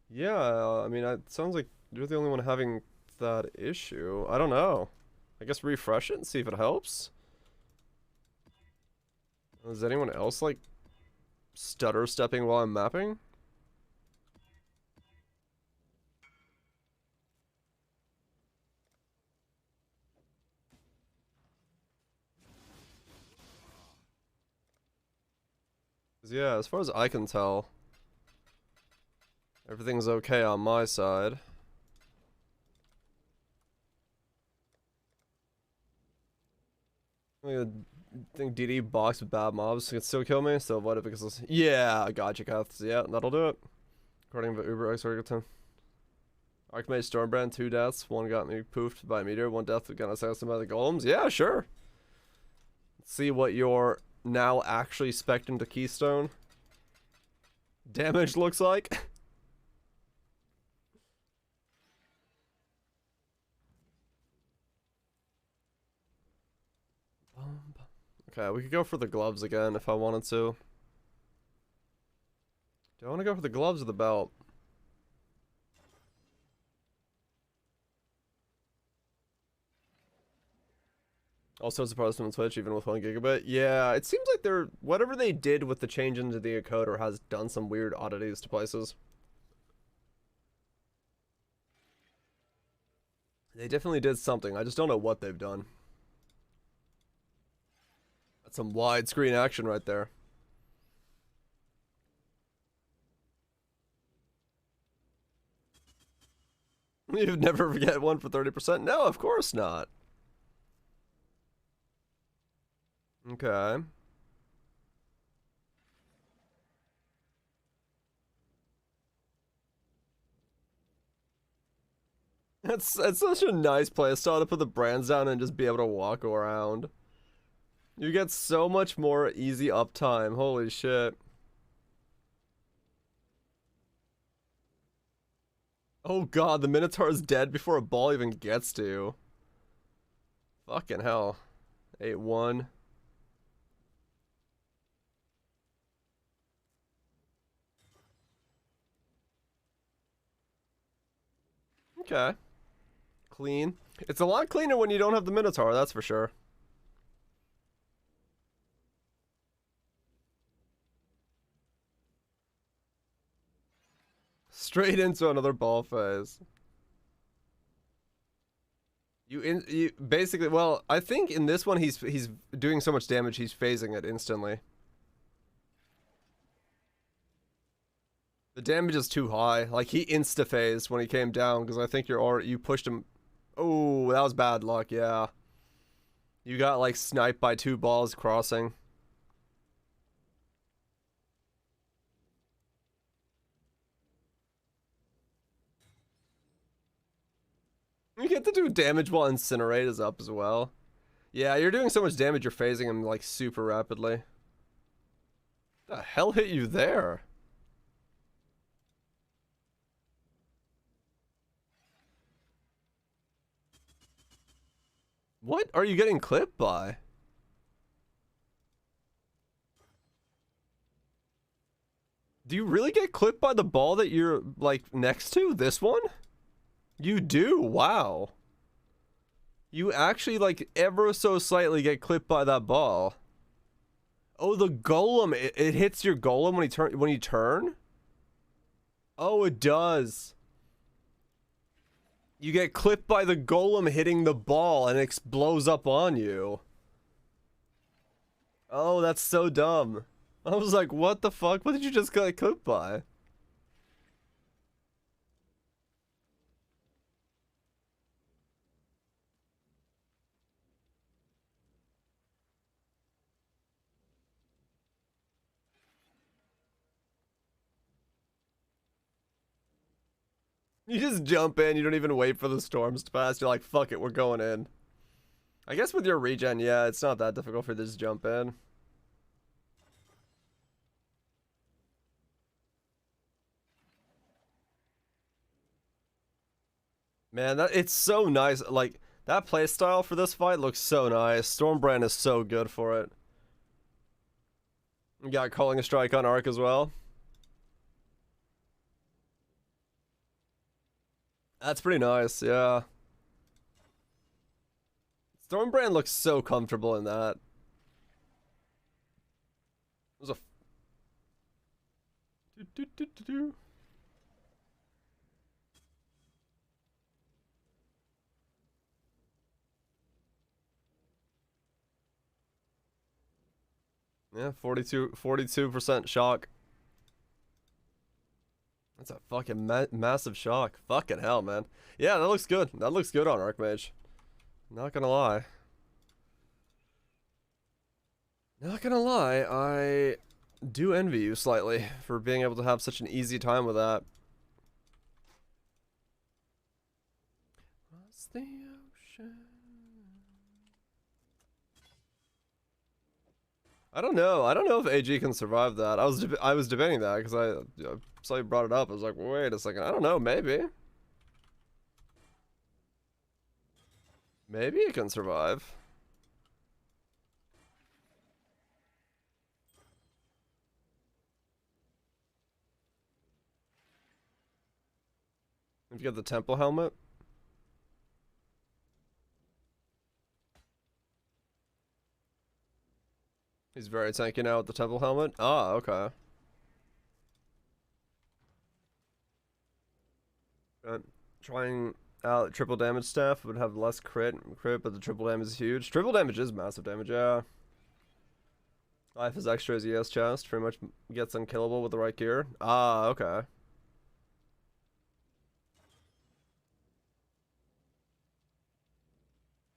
Yeah, I mean, it sounds like you're the only one having that issue. I don't know. I guess refresh it and see if it helps. Is anyone else, like, stutter stepping while I'm mapping? Yeah, as far as I can tell, everything's okay on my side. I think DD box with bad mobs can still kill me, so avoid it because yeah, gotcha, Kaths. Yeah, that'll do it. According to Uber X Architect. Archmage Stormbrand, 2 deaths. 1 got me poofed by a meteor, 1 death got assassinated by the golems. Yeah, sure. Let's see what you're now actually spec'd into Keystone damage looks like. Okay, we could go for the gloves again if I wanted to. Do I want to go for the gloves or the belt? Also surprised on Twitch, even with 1 gigabit. Yeah, it seems like they're whatever they did with the change into the encoder has done some weird oddities to places. They definitely did something. I just don't know what they've done. That's some widescreen action right there. You'd never forget 1 for 30%? No, of course not. Okay. It's such a nice playstyle to put the brands down and just be able to walk around. You get so much more easy uptime. Holy shit. Oh god, the Minotaur is dead before a ball even gets to you. Fucking hell. 8-1. Okay. Clean. It's a lot cleaner when you don't have the Minotaur, that's for sure. Straight into another ball phase. You basically, well, I think in this one he's doing so much damage he's phasing it instantly. The damage is too high. Like, he insta-phased when he came down, because I think you pushed him. Oh, that was bad luck, yeah. You got, like, sniped by 2 balls crossing. You get to do damage while Incinerate is up as well. Yeah, you're doing so much damage, you're phasing him, like, super rapidly. The hell hit you there? What are you getting clipped by? Do you really get clipped by the ball that you're, like, next to? This one? You do? Wow. You actually, like, ever so slightly get clipped by that ball. Oh, the golem. It hits your golem when you turn? Oh, it does. You get clipped by the golem hitting the ball and it blows up on you. Oh, that's so dumb. I was like, what the fuck? What did you just get clipped by? You just jump in, you don't even wait for the storms to pass, you're like, fuck it, we're going in. I guess with your regen, yeah, it's not that difficult for you to just jump in. Man, it's so nice, like, that playstyle for this fight looks so nice. Stormbrand is so good for it. You got Calling a Strike on Arc as well. That's pretty nice, yeah. Stormbrand looks so comfortable in that. There's a... Yeah, 42% shock. That's a fucking massive shock. Fucking hell, man. Yeah, that looks good. That looks good on Archmage. Not gonna lie. Not gonna lie, I do envy you slightly for being able to have such an easy time with that. Across the ocean. I don't know. I don't know if AG can survive that. I was debating that because I saw you brought it up. I was like, wait a second. I don't know. Maybe. Maybe it can survive. If you get the temple helmet. He's very tanky now with the temple helmet. Ah, okay. Trying out triple damage staff would have less crit, but the triple damage is huge. Triple damage is massive damage, yeah. Life is extra as ES chest. Pretty much gets unkillable with the right gear. Ah, okay.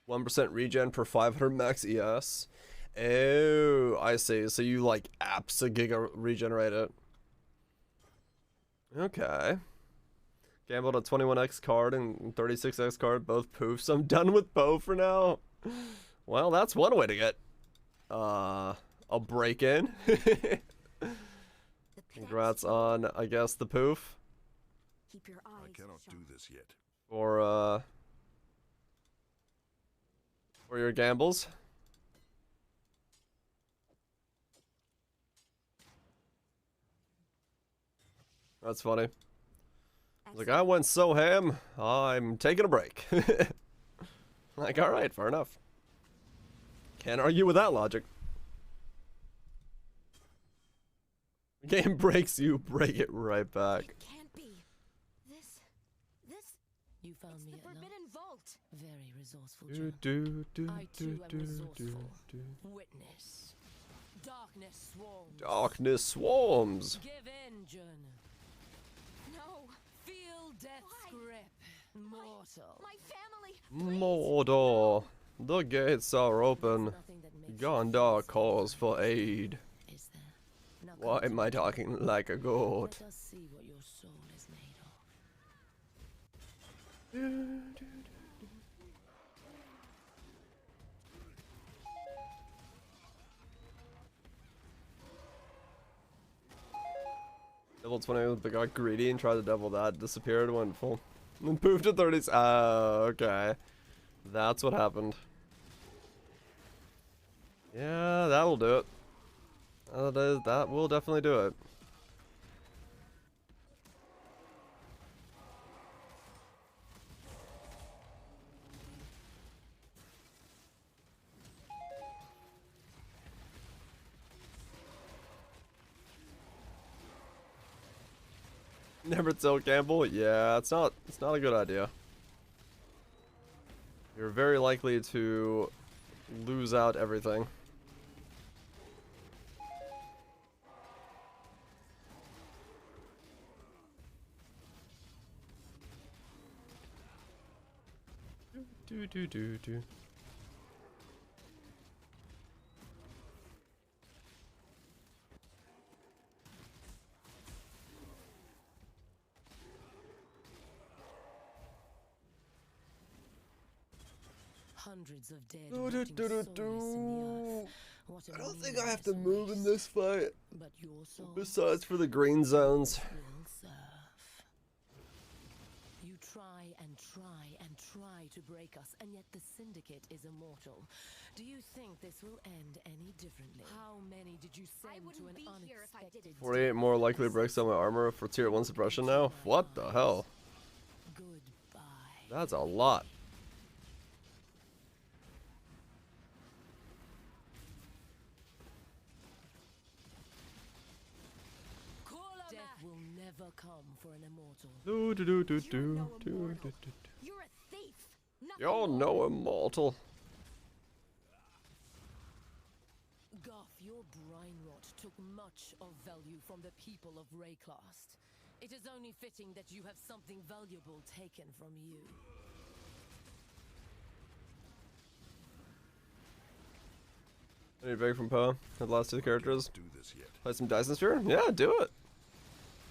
%1 regen per 500 max ES. Oh, I see. So you like giga regenerate it. Okay. Gambled a 21x card and 36x card, both poofs. I'm done with Poe for now. Well, that's one way to get a break in. Congrats on, I guess, the poof. Keep your eyes I cannot sharp. do this yet. For your gambles. That's funny. Like, I went so ham, I'm taking a break. Like, alright, fair enough. Can't argue with that logic. Game breaks you, break it right back. It can't be. This. You found It's me the at forbidden last. vault. Very resourceful, Do, Joe. do, I too am resourceful. Witness. Darkness swarms. Darkness swarms. Give in, Journal. Death's grip. Mortal. My family. Mordor. The gates are open. Nothing that makes you Gondor feel calls safe, for aid. is there? Now Why come am to I me. talking like a goat? Let us see what your soul is made of. Level 20, but got greedy and tried to double that. Disappeared, went full. And poofed to 30s. Oh, okay. That's what happened. Yeah, that'll do it. That will definitely do it. Never tell Campbell? Yeah, it's not a good idea. You're very likely to lose out everything. Do. Hundreds of dead rotting soulless in the earth. What a I don't think meaningless I have to move in waste. this fight. But your soul Besides for the green zones. will serve. You try and try and try to break us, and yet the Syndicate is immortal. Do you think this will end any differently? How many did you send to wouldn't an be here if I unexpected didn't. 48 more likely breaks on my armor for tier 1 suppression now? What the hell? Goodbye. That's a lot. Death will never come for an immortal. You're a thief. Nothing You're more. no immortal. Goff, your brine rot took much of value from the people of Rayclast. It is only fitting that you have something valuable taken from you. Any break from Poe? The last two characters? Do this yet. Play some Dyson Sphere? Yeah, do it.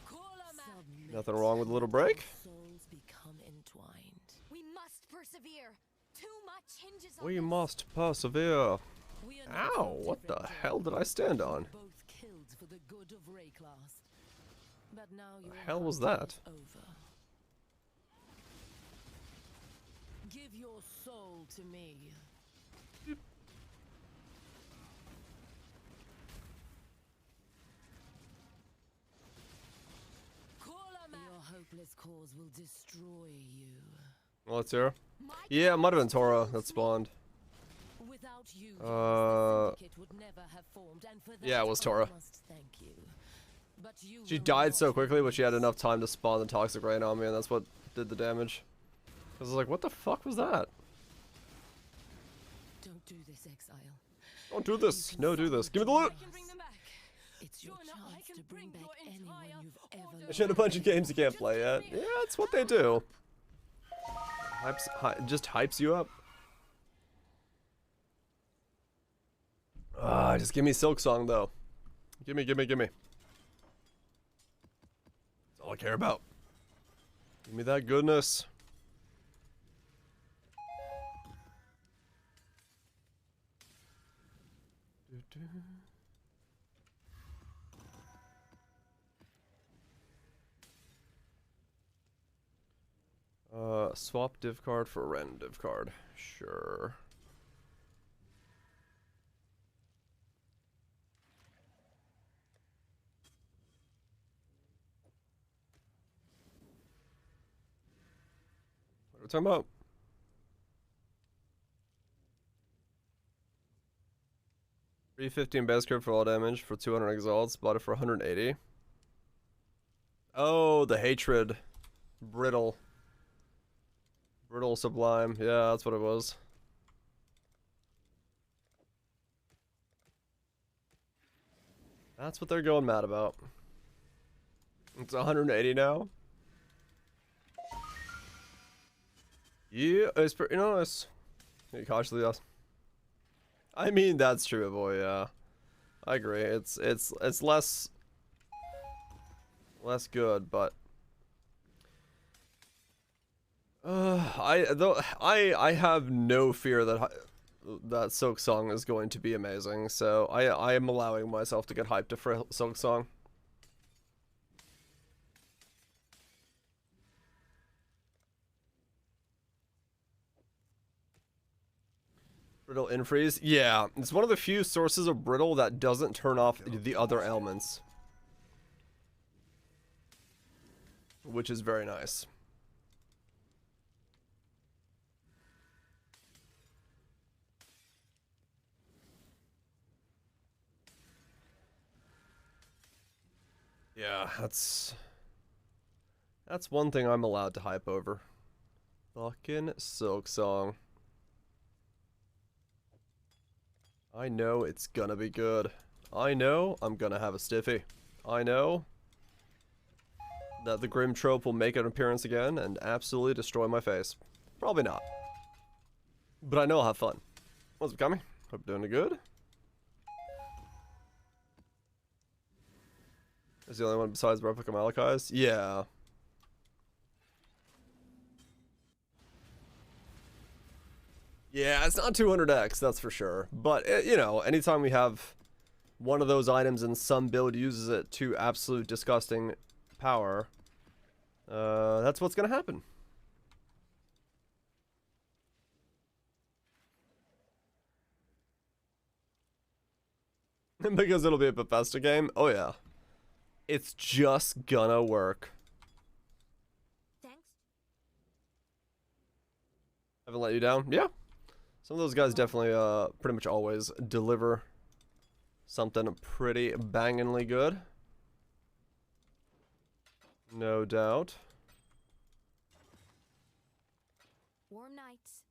Submit. Nothing wrong with a little break. Souls become entwined. We must persevere. Too much hinges on We this. must persevere. We are not Ow, so what the different, hell did I stand on? both killed for the good of Rayclast. But now your hell was hunt that? is over. Give your soul to me. Your hopeless cause will destroy you. Well, let's hear. My Yeah, it might have been power Tora serves that me. spawned. Without you, Uh, the Syndicate would never have formed, and for that yeah, it was I Tora. must thank you. But you She will died not so quickly, but she had replace- enough time to spawn the Toxic Rain on me, and that's what did the damage. I was like, what the fuck was that? Don't do this, Exile. Don't do this. No, do this. Give me the loot. I can bring them back. It's your chance to bring back anyone you've ever I should a bunch of games you can't Just play give yet. me- Yeah, that's what they do. Just hypes you up. Just give me Silk Song though. Gimme. That's all I care about. Give me that goodness. Swap div card for random div card. Sure. What are we talking about? $315 base card for all damage for 200 exalts. Bought it for 180. Oh, the hatred. Brittle Sublime. Yeah, that's what it was. That's what they're going mad about. It's 180 now. Yeah, it's pretty nice. Yeah, cautiously yes. I mean, that's true, boy. Yeah, I agree. It's less good, but I have no fear that that Silk Song is going to be amazing. So I am allowing myself to get hyped for Silk Song. Brittle infreeze? Yeah, it's one of the few sources of brittle that doesn't turn off the other ailments. Which is very nice. Yeah, that's one thing I'm allowed to hype over. Fucking Silk Song. I know it's gonna be good. I know I'm gonna have a stiffy. I know that the Grim Trope will make an appearance again and absolutely destroy my face. Probably not. But I know I'll have fun. What's it coming? Hope you're doing good. Is the only one besides Replica Malachi's? Yeah. Yeah, it's not 200x, that's for sure. But, you know, anytime we have one of those items and some build uses it to absolute disgusting power, that's what's going to happen. Because it'll be a Bethesda game? Oh, yeah. It's just gonna work. Thanks. Haven't let you down? Yeah. Some of those guys definitely pretty much always deliver something pretty bangingly good. No doubt. Warm nights.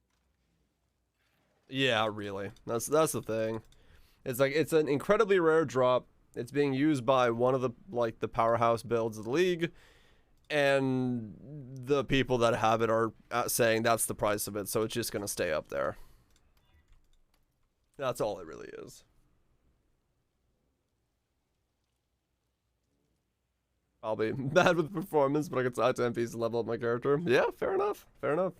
Yeah, really. That's the thing. It's like it's an incredibly rare drop. It's being used by one of the the powerhouse builds of the league, and the people that have it are saying that's the price of it, so it's just gonna stay up there. That's all it really is. I'll be bad with performance, but I can talk to MPs to level up my character. Yeah, fair enough. Fair enough.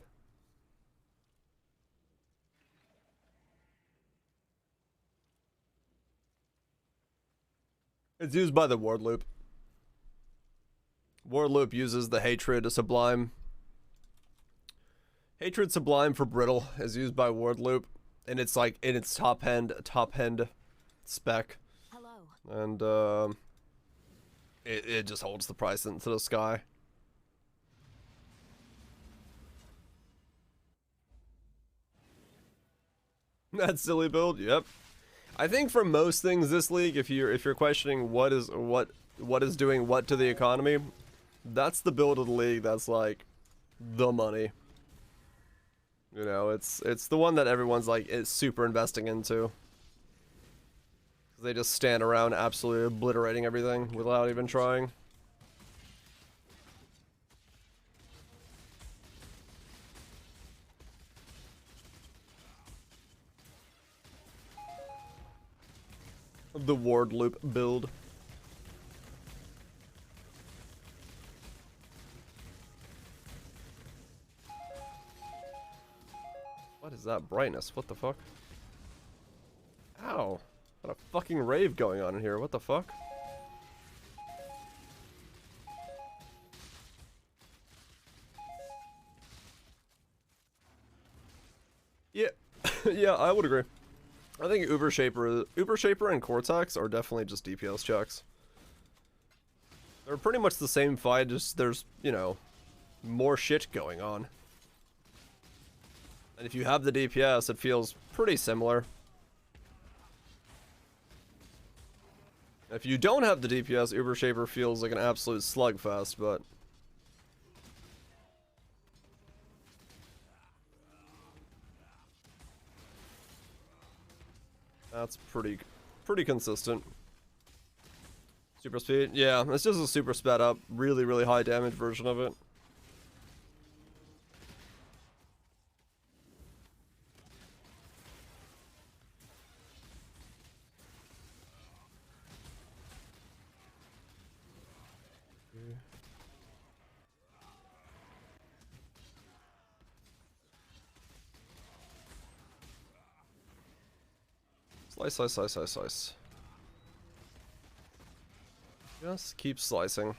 It's used by the Ward Loop. Ward Loop uses the Hatred Sublime. Hatred Sublime for Brittle is used by Ward Loop, and it's like in its top end spec. Hello. And it just holds the price into the sky. That silly build, yep. I think for most things this league, if you're questioning what is doing what to the economy, that's the build of the league that's like the money. You know, it's the one that everyone's like is super investing into. They just stand around absolutely obliterating everything without even trying. The Ward Loop build. What is that brightness? What the fuck? Ow. Got a fucking rave going on in here. What the fuck? Yeah. Yeah, I would agree. I think Uber Shaper and Cortex are definitely just DPS checks. They're pretty much the same fight, just there's, you know, more shit going on. And if you have the DPS, it feels pretty similar. If you don't have the DPS, Uber Shaper feels like an absolute slugfest, but that's pretty consistent. Super speed, yeah, it's just a super sped up, really high damage version of it. Slice, slice, slice, slice, slice. Just keep slicing.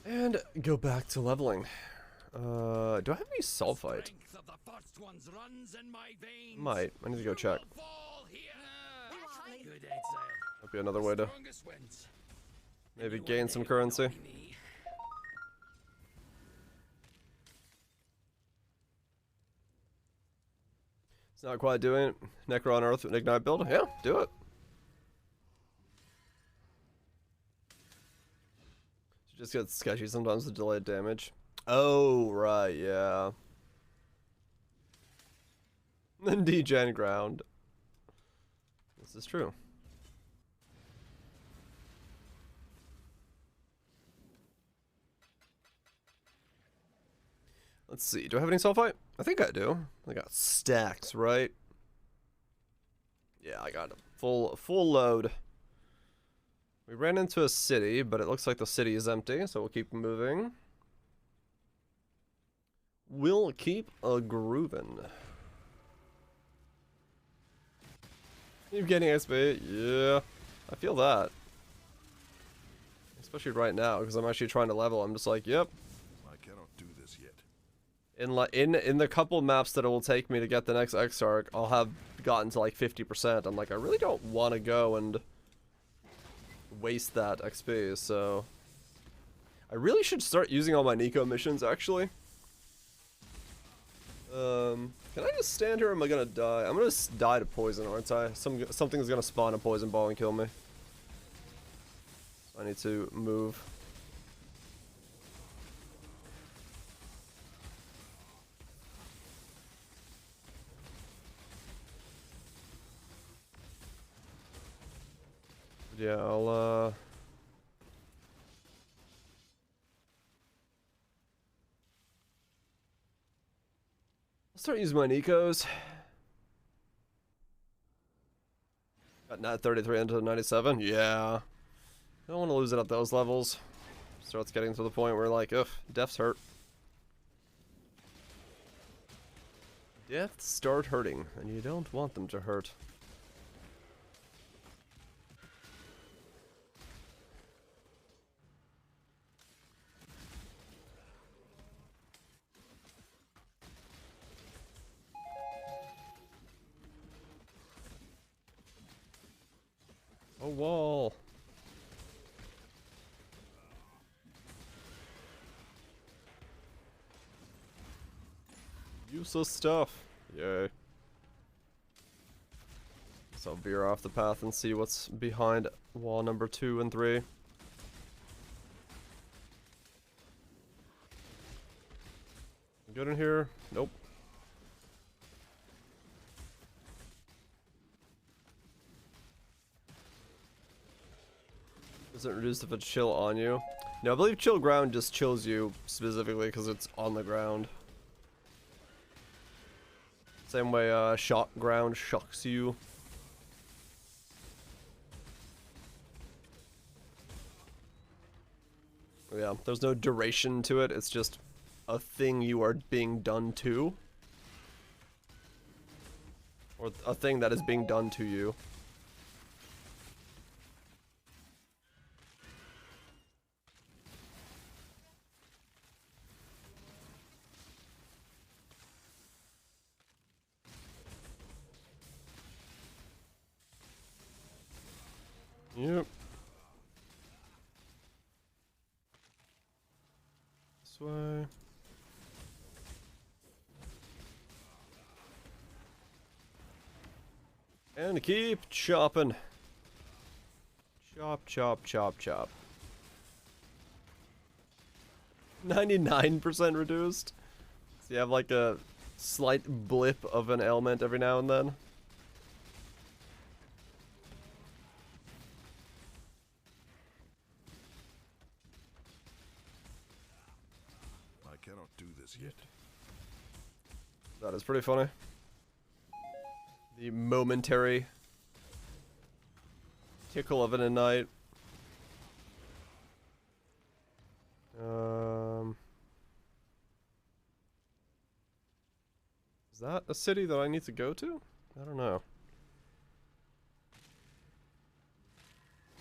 And go back to leveling. Do I have any sulfite? Might. I need to go check. Good Exile. Might be another way to maybe gain some currency. It's not quite doing it. Necro on Earth with Ignite build? Yeah, do it. It just gets sketchy sometimes with delayed damage. Oh, right, yeah. Then degen ground. This is true. Let's see. Do I have any sulfite? I think I do. I got stacks, right? Yeah, I got a full load. We ran into a city, but it looks like the city is empty, so we'll keep moving. We'll keep a groovin'. Keep getting XP. Yeah, I feel that. Especially right now, because I'm actually trying to level. I'm just like, yep. I cannot do this yet. In the couple maps that it will take me to get the next Exarch, I'll have gotten to like 50%. I'm like, I really don't want to go and waste that XP, so I really should start using all my Nico missions, actually. Can I just stand here or am I gonna die? I'm gonna die to poison, aren't I? Something's gonna spawn a poison ball and kill me. So I need to move. Yeah, I'll start using my Nikos. Got nat 33 into 97. Yeah. I don't want to lose it at those levels. Starts getting to the point where like, ugh, deaths hurt. Deaths start hurting, and you don't want them to hurt. A wall. Useless stuff. Yay. So I'll veer off the path and see what's behind wall number 2 and 3. Good in here? Nope. Doesn't reduce if it's chill on you. No, I believe chill ground just chills you specifically because it's on the ground. Same way shock ground shocks you. Yeah, there's no duration to it, it's just a thing you are being done to. Or a thing that is being done to you. Yep. This way. And keep chopping. Chop, chop, chop, chop. 99% reduced. So you have like a slight blip of an ailment every now and then. I cannot do this yet. That is pretty funny. The momentary tickle of an ignite. Is that a city that I need to go to? I don't know.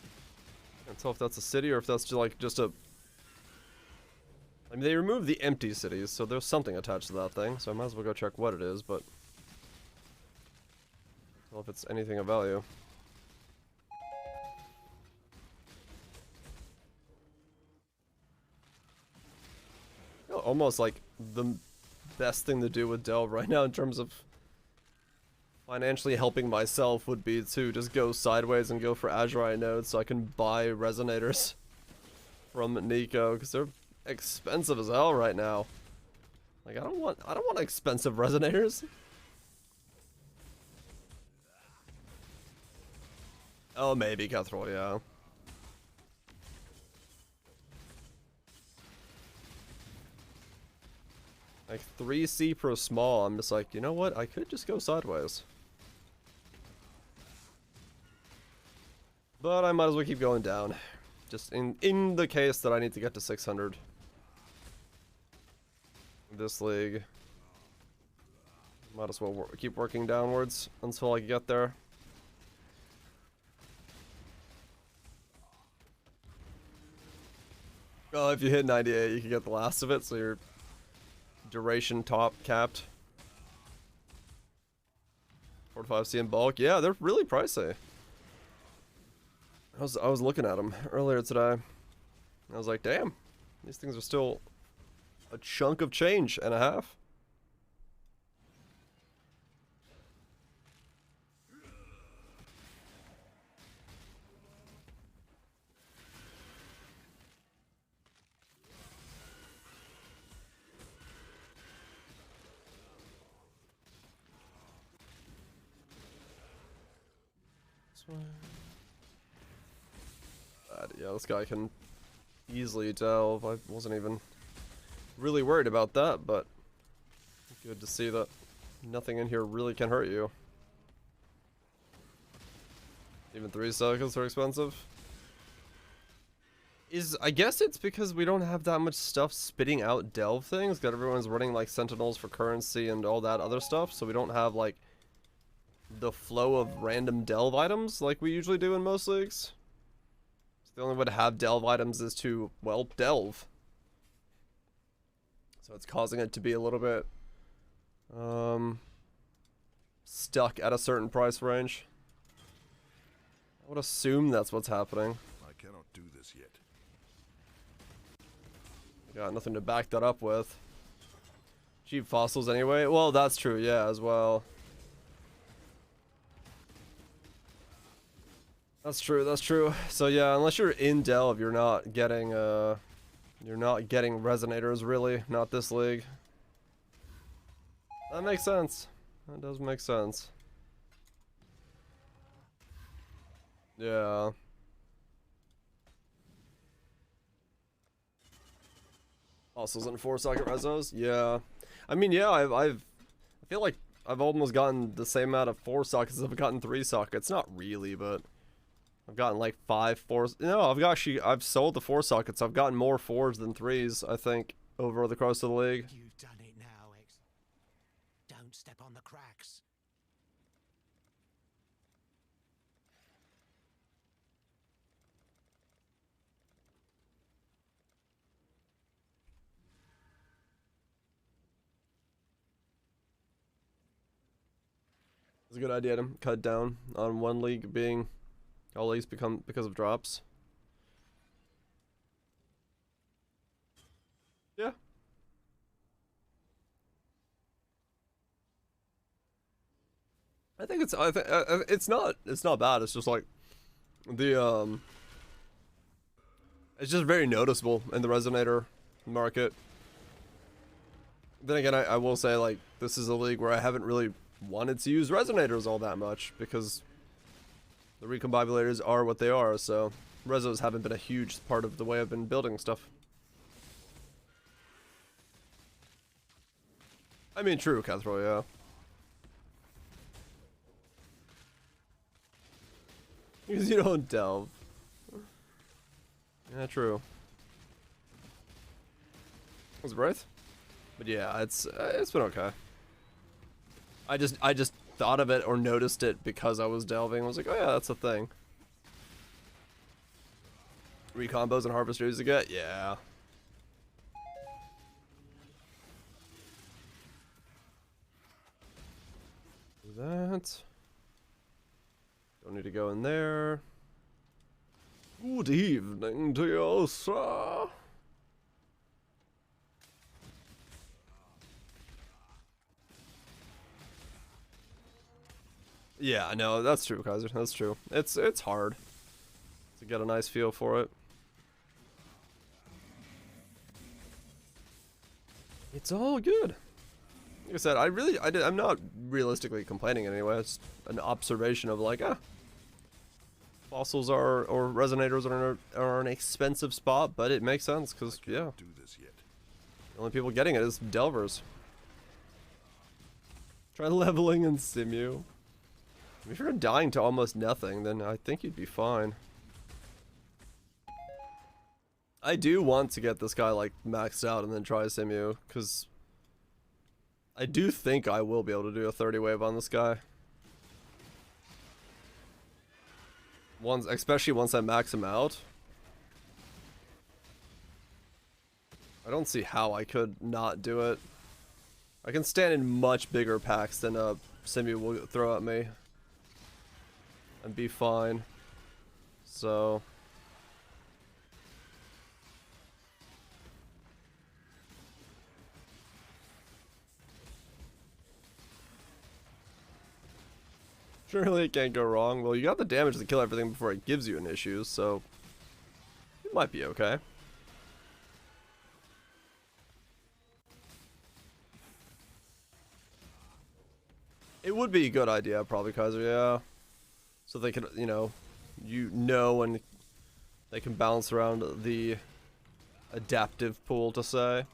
I can't tell if that's a city or if that's just like just a... I mean, they removed the empty cities, so there's something attached to that thing, so I might as well go check what it is, but... well, if it's anything of value. You know, almost like the best thing to do with Delve right now in terms of financially helping myself would be to just go sideways and go for Azurite nodes so I can buy resonators from Nico, because they're expensive as hell right now. Like I don't want expensive resonators. Oh, maybe Cutthroat, yeah. Like 3C pro small, I'm just like, you know what? I could just go sideways. But I might as well keep going down. Just in the case that I need to get to 600. This league. Might as well keep working downwards until I get there. Oh, if you hit 98, you can get the last of it, so your duration top capped. 45C in bulk. Yeah, they're really pricey. I was looking at them earlier today. I was like, damn, these things are still a chunk of change and a half. Yeah, this guy can easily delve. I wasn't even really worried about that, but good to see that nothing in here really can hurt you. Even 3 cycles are expensive. I guess it's because we don't have that much stuff spitting out delve things. Got everyone's running like sentinels for currency and all that other stuff, so we don't have like the flow of random delve items like we usually do in most leagues. The only way to have delve items is to, well, delve. So it's causing it to be a little bit stuck at a certain price range. I would assume that's what's happening. I cannot do this yet. Got nothing to back that up with. Cheap fossils anyway. Well, that's true, yeah, as well. That's true, that's true. So yeah, unless you're in delve, you're not getting resonators really, not this league. That makes sense. That does make sense. Yeah. Fossils and 4-socket resos? Yeah. I mean, yeah, I feel like I've almost gotten the same amount of 4 sockets as I've gotten 3 sockets. Not really, but I've gotten like 5 4s. No, I've sold the 4 sockets. I've gotten more 4s than 3s, I think, over the course of the league. You've done it now, Exile. Don't step on the cracks. It's a good idea to cut down on one league being all leagues become because of drops. Yeah. I think it's it's not bad. It's just like the it's just very noticeable in the resonator market. Then again, I will say, like, this is a league where I haven't really wanted to use resonators all that much because the recombibulators are what they are, so resos haven't been a huge part of the way I've been building stuff. I mean, true, Cutthroat, yeah. Because you don't delve. Yeah, true. Was it Wraith? But yeah, it's been okay. I just thought of it or noticed it because I was delving. I was like, oh yeah, that's a thing. Recombos and harvesters to get? Yeah. Do that. Don't need to go in there. Good evening to you, sir. Yeah, no, that's true, Kaiser. That's true. It's hard to get a nice feel for it. It's all good. Like I said, I'm not realistically complaining in any way. It's an observation of like, fossils or resonators are an expensive spot, but it makes sense because yeah, Do this yet. the only people getting it is delvers. Try leveling in Simu. If you're dying to almost nothing, then I think you'd be fine. I do want to get this guy like maxed out and then try Simu, because I do think I will be able to do a 30 wave on this guy. Especially once I max him out. I don't see how I could not do it. I can stand in much bigger packs than Simu will throw at me and be fine. So surely it can't go wrong. Well, you got the damage to kill everything before it gives you an issue, so it might be okay. It would be a good idea, probably, Kaiser, yeah. So they can, and they can bounce around the adaptive pool, to say.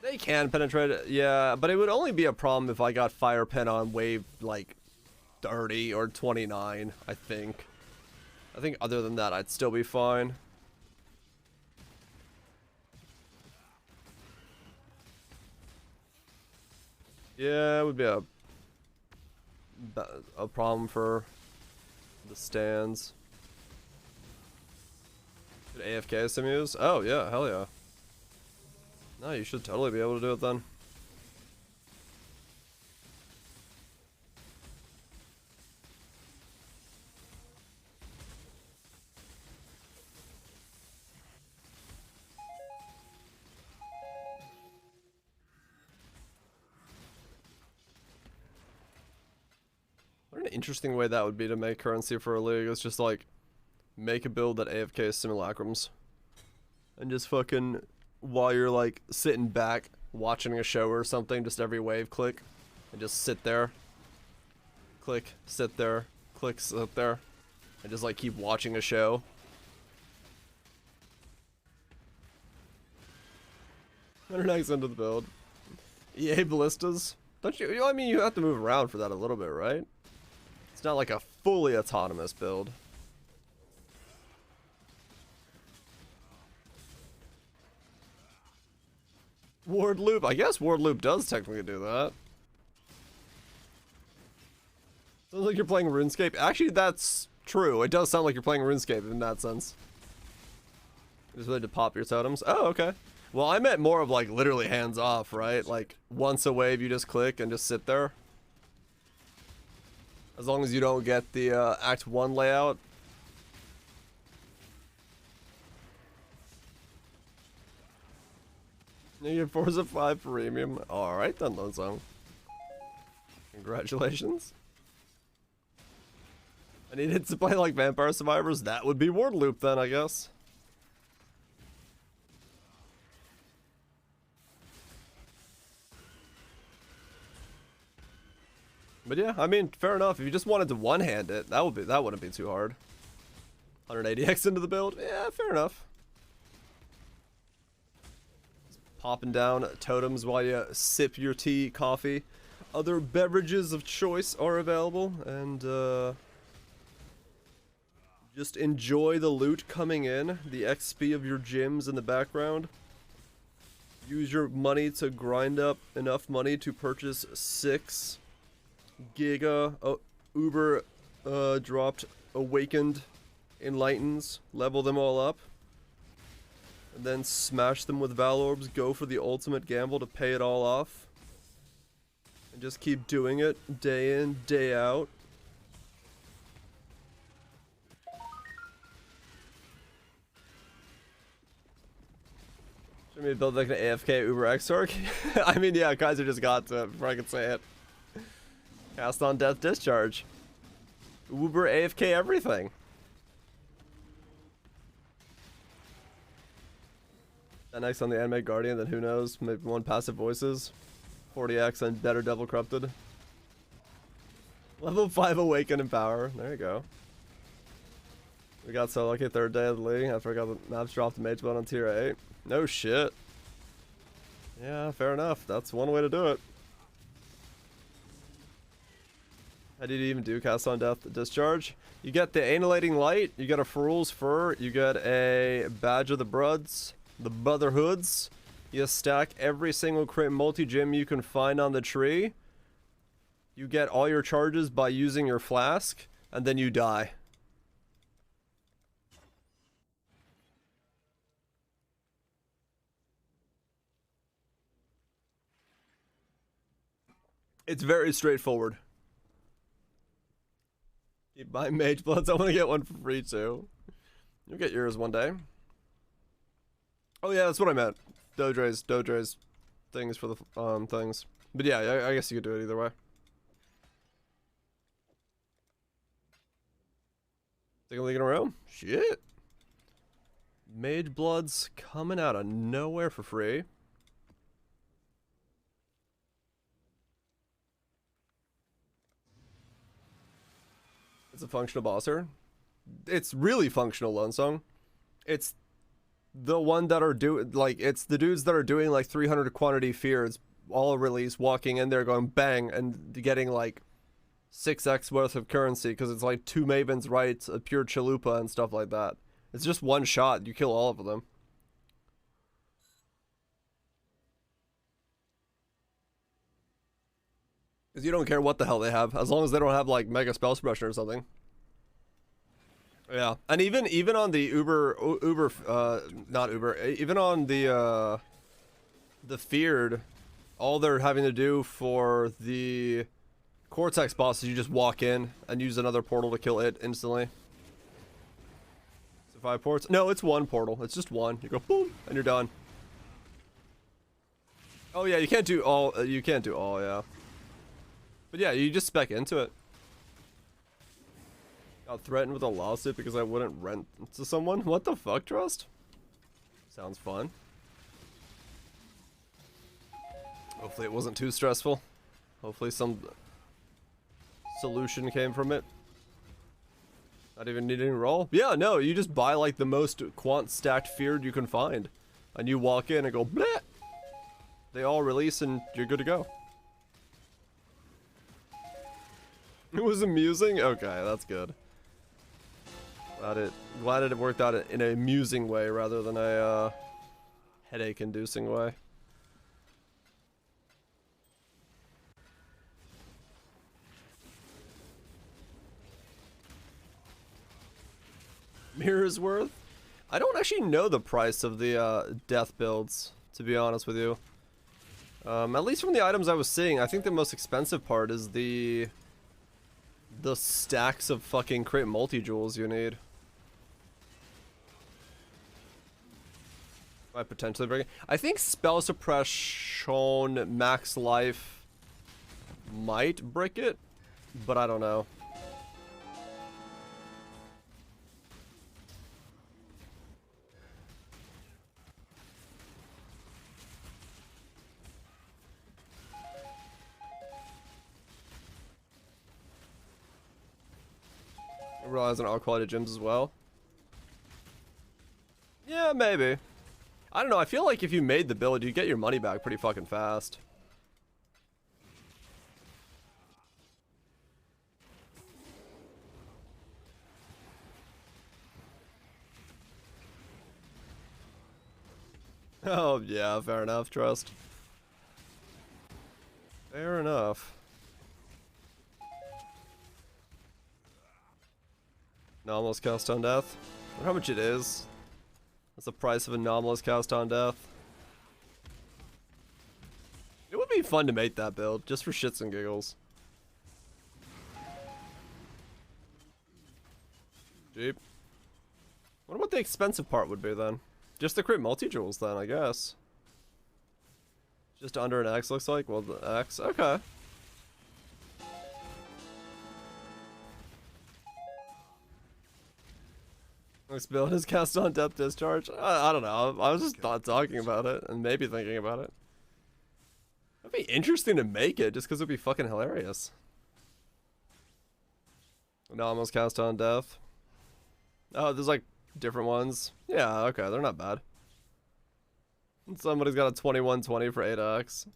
They can penetrate it, yeah, but it would only be a problem if I got Fire Pen on wave, like, 30 or 29, I think. I think other than that, I'd still be fine. Yeah, it would be a problem for the stands. Could AFK Simus? Oh yeah, hell yeah. No, you should totally be able to do it then. What an interesting way that would be to make currency for a league. It's just like, make a build that AFK simulacrums. And just fucking, while you're like sitting back, watching a show or something, just every wave click. And just sit there. Click, sit there, click, sit there. And just like keep watching a show. Next into the build. EA Ballistas? Don't you, I mean, you have to move around for that a little bit, right? It's not like a fully autonomous build. Ward Loop? I guess Ward Loop does technically do that. Sounds like you're playing RuneScape. Actually, that's true. It does sound like you're playing RuneScape in that sense. Just really to pop your totems. Oh, okay. Well, I meant more of like literally hands off, right? Like once a wave you just click and just sit there. As long as you don't get the Act 1 layout. You get Forza 5 Premium. Alright then, Lone Song. Congratulations. I needed to play like Vampire Survivors. That would be Ward Loop then, I guess. But yeah, I mean, fair enough. If you just wanted to one-hand it, that wouldn't be too hard. 180x into the build, yeah, fair enough. Just popping down totems while you sip your tea, coffee. Other beverages of choice are available, and just enjoy the loot coming in, the XP of your gyms in the background. use your money to grind up enough money to purchase 6 Giga Uber dropped Awakened Enlightens, level them all up, and then smash them with Val Orbs, go for the ultimate gamble to pay it all off, and just keep doing it day in, day out. Should we build like an AFK Uber Exarch? I mean, yeah, Kaiser just got to it before I could say it. Cast on Death Discharge. Uber AFK everything. 10x on the Anime Guardian, then who knows? Maybe 1 passive voices. 40x on Better Devil Corrupted. Level 5 Awaken and Power. There you go. We got so lucky 3rd day of the league after I got the maps dropped to Mage Blood on tier 8. No shit. Yeah, fair enough. That's one way to do it. How did you even do Cast on Death Discharge? You get the Annihilating Light, you get a Fool's Fur, you get a Badge of the Broods, the Brotherhoods. You stack every single crit multi-gem you can find on the tree. You get all your charges by using your flask, and then you die. It's very straightforward. Keep buying Mage Bloods. I want to get one for free too. You'll get yours one day. Oh yeah, that's what I meant. Dodre's things for the things. But yeah, I guess you could do it either way. Second league in a row? Shit. Mage Bloods coming out of nowhere for free. It's a functional bosser. It's really functional, Lone Song. It's the one that are doing, like, it's the dudes that are doing like 300 quantity fears all release, walking in there going bang and getting like 6x worth of currency because it's like 2 Maven's Rights, a pure chalupa and stuff like that. It's just one shot, you kill all of them. Because you don't care what the hell they have, as long as they don't have like Mega Spell Suppression or something. Yeah, and even on the even on the feared, all they're having to do for the Cortex boss is you just walk in and use another portal to kill it instantly. So 5 ports? No, it's 1 portal. It's just 1. You go boom and you're done. Oh yeah, you can't do all. You can't do all. Yeah. But yeah, you just spec into it. Got threatened with a lawsuit because I wouldn't rent to someone? What the fuck, Trust? Sounds fun. Hopefully it wasn't too stressful. Hopefully some solution came from it. Not even needing to roll. Yeah, no, you just buy like the most quant stacked feared you can find. And you walk in and go bleh! They all release and you're good to go. It was amusing? Okay, that's good. Glad it worked out in an amusing way rather than a headache-inducing way. Mirror's worth? I don't actually know the price of the death builds, to be honest with you. At least from the items I was seeing, I think the most expensive part is the stacks of fucking crit multi-jewels you need. I potentially bring it. I think Spell Suppression Max Life might brick it, but I don't know. I realize on all quality gyms as well. Yeah, maybe. I don't know, I feel like if you made the build, you get your money back pretty fucking fast. Oh, yeah, fair enough, trust. Fair enough. Anomalous cast on death. I wonder how much it is. What's the price of anomalous cast on death? It would be fun to make that build, just for shits and giggles. Jeep. Wonder what the expensive part would be then. Just the crit multi-jewels then, I guess. Just under an X looks like? Well, the X, okay. Next build is cast on depth discharge. I don't know. I was just talking about it and maybe thinking about it. It'd be interesting to make it just because it'd be fucking hilarious. Anomalous cast on death. Oh, there's like different ones. Yeah, okay, they're not bad. Somebody's got a 2120 for 8x.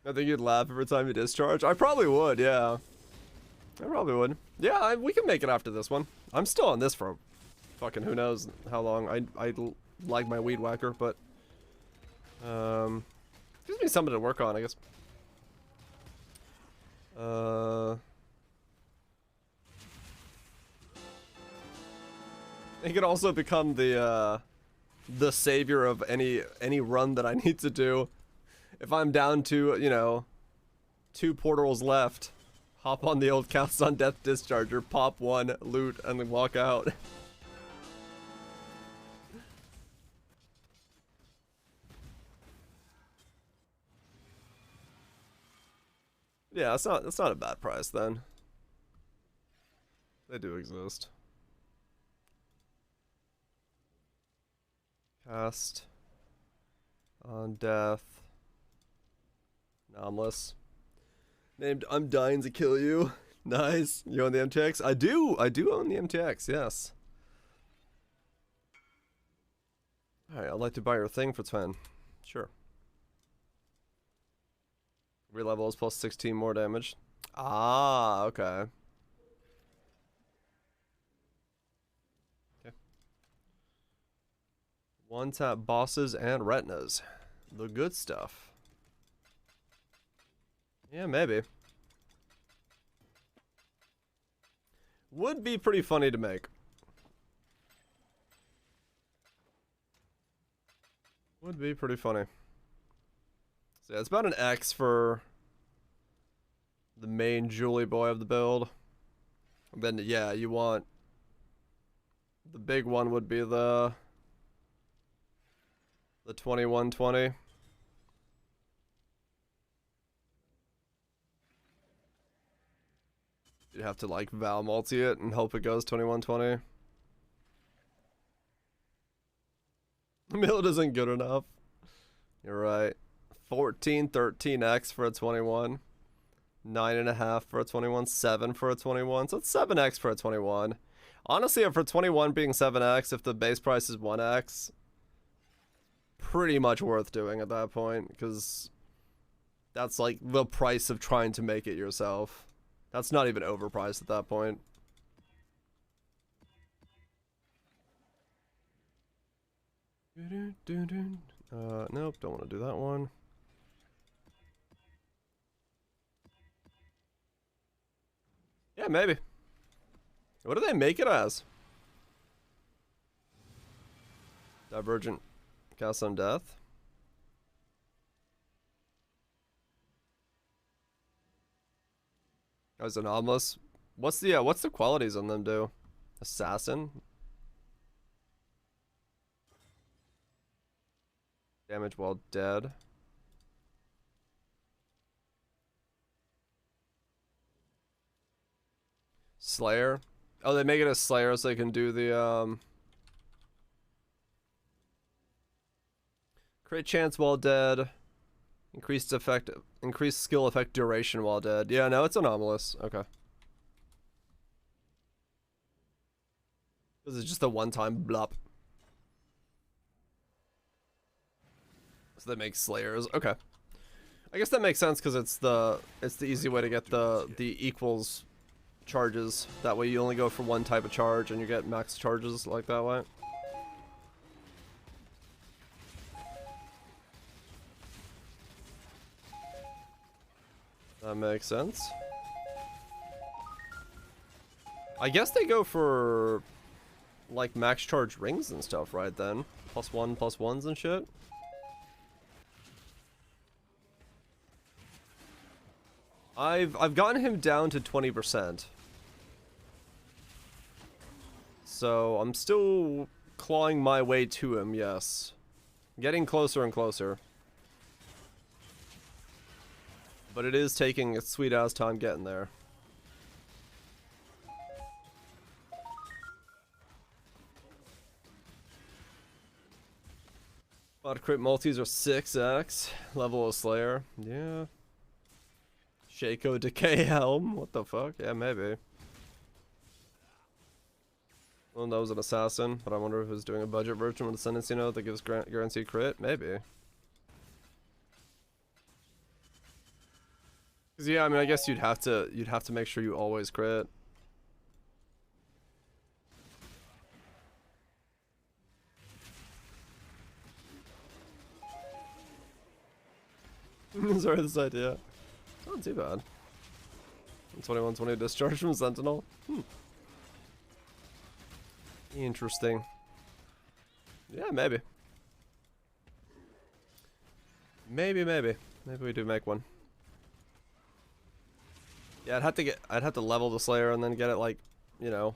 I think you'd laugh every time you discharge. I probably would, yeah. I probably would. Yeah, we can make it after this one. I'm still on this for fucking who knows how long. I like my weed whacker, but gives me something to work on, I guess. It could also become the savior of any run that I need to do. If I'm down to, you know, 2 portals left, hop on the old cast on death discharger, pop 1, loot, and then walk out. Yeah, that's not a bad price then. They do exist. Cast on death. Anomalous. Named I'm dying to kill you. Nice. You own the MTX? I do own the MTX, yes. Alright, I'd like to buy your thing for 10. Sure. Re-level is plus 16 more damage. Ah, okay. Okay. One tap bosses and retinas. The good stuff. Yeah, maybe. Would be pretty funny to make. Would be pretty funny. So yeah, it's about an X for the main Julie boy of the build. And then yeah, you want the big one would be the 2120. You'd have to like Val multi it and hope it goes 2120. Build isn't good enough. You're right. 14, 13x for a 21. 9.5 for a 21. 7 for a 21. So it's 7x for a 21. Honestly, for 21 being 7x, if the base price is 1x, pretty much worth doing at that point, because that's like the price of trying to make it yourself. That's not even overpriced at that point. Nope, don't want to do that one. Yeah, maybe. What do they make it as? Divergent cast on death. Oh, it's anomalous. What's the qualities on them do? Assassin? Damage while dead. Slayer? Oh, they make it a Slayer so they can do the crit chance while dead. Increased skill effect duration while dead. Yeah, no, it's anomalous. Okay. This is just a one-time blop. So they make Slayers. Okay. I guess that makes sense because it's the easy way to get the equals charges. That way you only go for one type of charge and you get max charges like that way. That makes sense. I guess they go for like max charge rings and stuff, right then? +1, +1s and shit. I've gotten him down to 20%. So I'm still clawing my way to him, yes. Getting closer and closer. But it is taking a sweet ass time getting there. But crit multis are 6x. Level of Slayer. Yeah. Shaco Decay Helm. What the fuck? Yeah, maybe. Well, that was an assassin, but I wonder if it was doing a budget version with Ascendancy node that gives guaranteed crit. Maybe. Cause yeah, I mean, I guess you'd have to make sure you always crit. Sorry, this idea. Not too bad. 2120 discharge from Sentinel. Interesting. Yeah, maybe. Maybe we do make one. Yeah, I'd have to level the Slayer and then get it like, you know,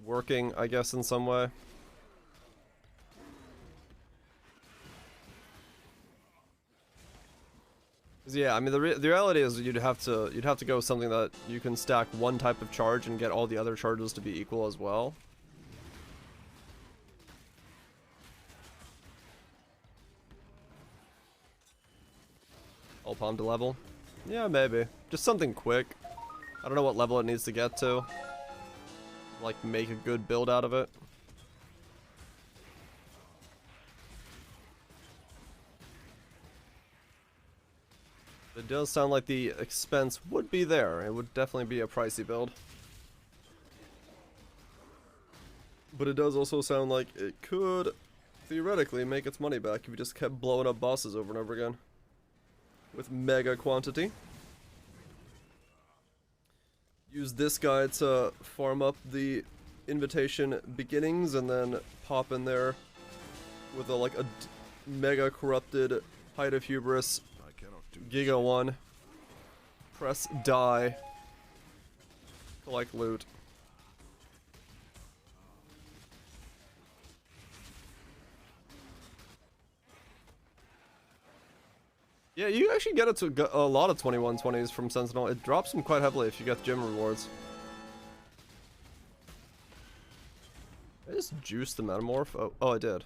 working, I guess, in some way. Yeah, I mean the reality is you'd have to go with something that you can stack one type of charge and get all the other charges to be equal as well. All palm to level. Yeah, maybe. Just something quick. I don't know what level it needs to get to. Like make a good build out of it. It does sound like the expense would be there. It would definitely be a pricey build. But it does also sound like it could theoretically make its money back if you just kept blowing up bosses over and over again. With mega quantity. Use this guy to farm up the invitation beginnings and then pop in there with a mega corrupted Height of Hubris Giga 1. Press die. Collect loot. Yeah, you actually get it to a lot of 2120s from Sentinel. It drops them quite heavily if you get the gem rewards. I just juiced the Metamorph. Oh, I did.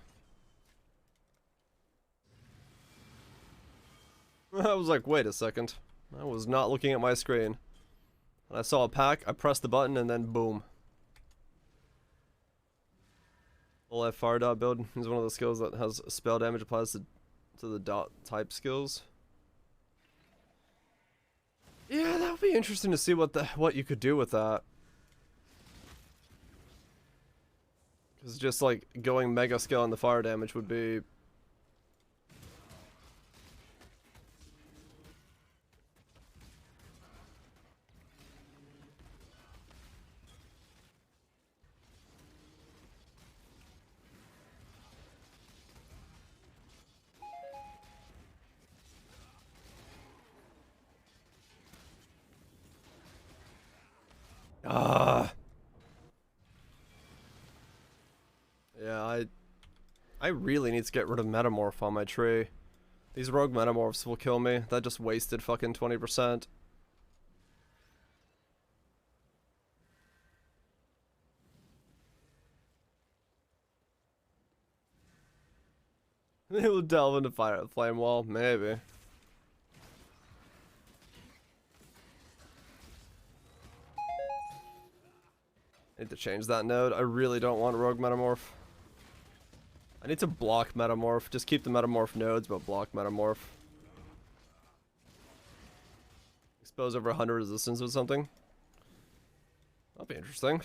I was like, wait a second. I was not looking at my screen. And I saw a pack, I pressed the button, and then boom. Full F fire dot build is one of the skills that has spell damage applies to the dot type skills. Yeah, that would be interesting to see what you could do with that. Because just like going mega scale on the fire damage would be... Yeah, I really need to get rid of Metamorph on my tree. These rogue Metamorphs will kill me. That just wasted fucking 20%. They will delve into flame wall, maybe. Need to change that node. I really don't want rogue Metamorph. I need to block Metamorph. Just keep the Metamorph nodes, but block Metamorph. Expose over 100 resistance with something. That'll be interesting.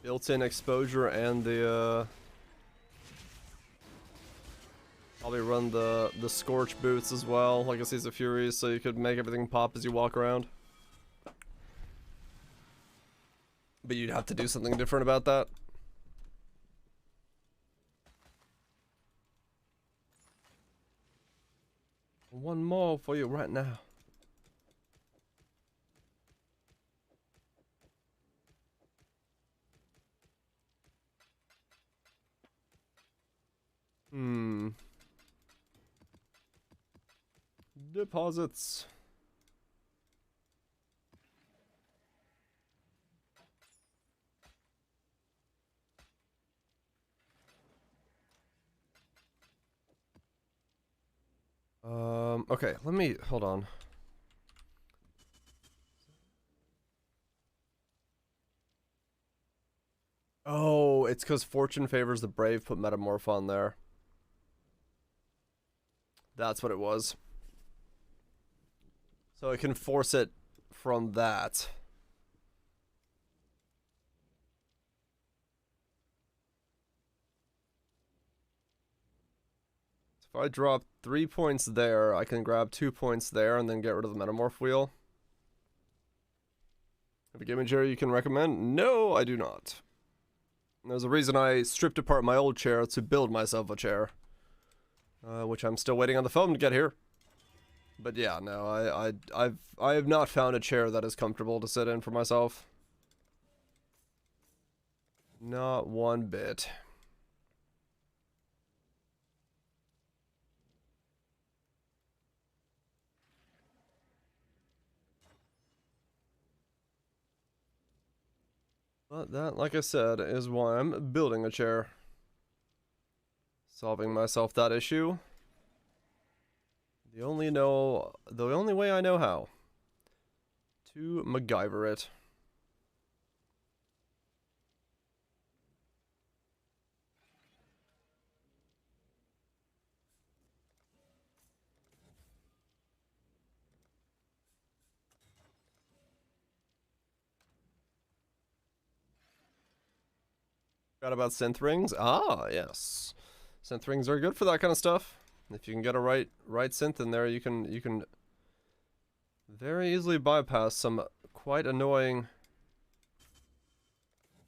Built-in exposure and the probably run the scorch boots as well, like a Seas of Furies, so you could make everything pop as you walk around. But you'd have to do something different about that. One more for you right now. Deposits. Okay, let me, hold on. Oh, it's because Fortune favors the brave, put Metamorph on there. That's what it was. So it can force it from that. So if I drop 3 points there, I can grab 2 points there and then get rid of the Metamorph wheel. Have a gaming chair you can recommend? No, I do not. There's a reason I stripped apart my old chair to build myself a chair. Which I'm still waiting on the phone to get here. But yeah, no, I have not found a chair that is comfortable to sit in for myself. Not one bit. But that, like I said, is why I'm building a chair. Solving myself that issue. The only way I know how. To MacGyver it. Forgot about synth rings. Ah, yes. Synth rings are good for that kind of stuff. If you can get a right synth in there, you can very easily bypass some quite annoying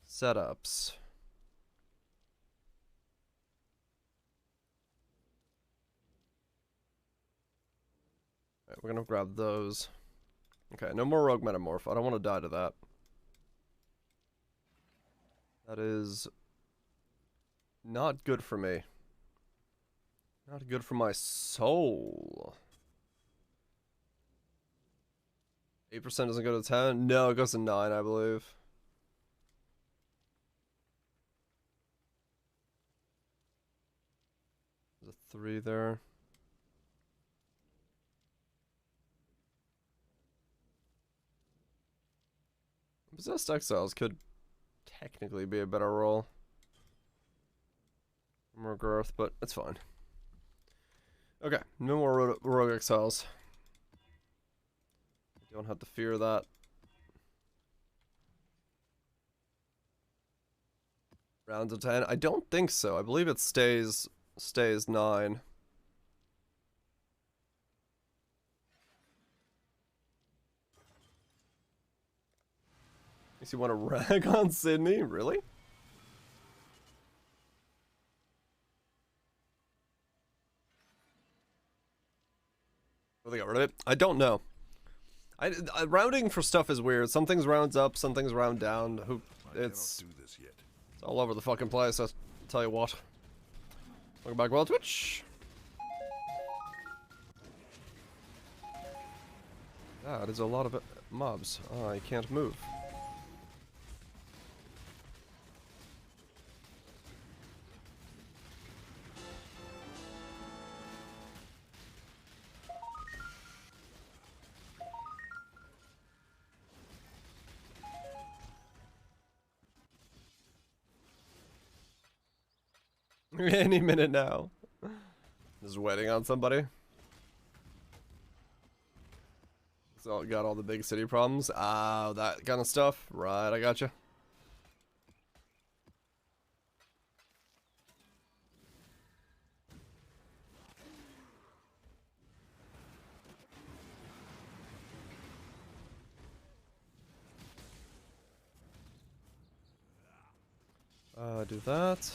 setups. Alright, we're gonna grab those. Okay, no more rogue metamorph. I don't want to die to that. That is not good for me. Not good for my soul. 8% doesn't go to 10? No, it goes to 9, I believe. There's a 3 there. Possessed Exiles could technically be a better roll. More growth, but it's fine. Okay, no more rogue exiles. I don't have to fear that. Rounds of 10? I don't think so. I believe it stays 9. Makes you want to rag on Sydney? Really? Oh, they got rid of it? I don't know. Rounding for stuff is weird. Some things rounds up, some things round down. It's all over the fucking place, I'll tell you what. Welcome back, well, Twitch. That is a lot of mobs. I can't move. Any minute now. Just waiting on somebody. So got all the big city problems. Ah, that kind of stuff. Right, I gotcha. Do that.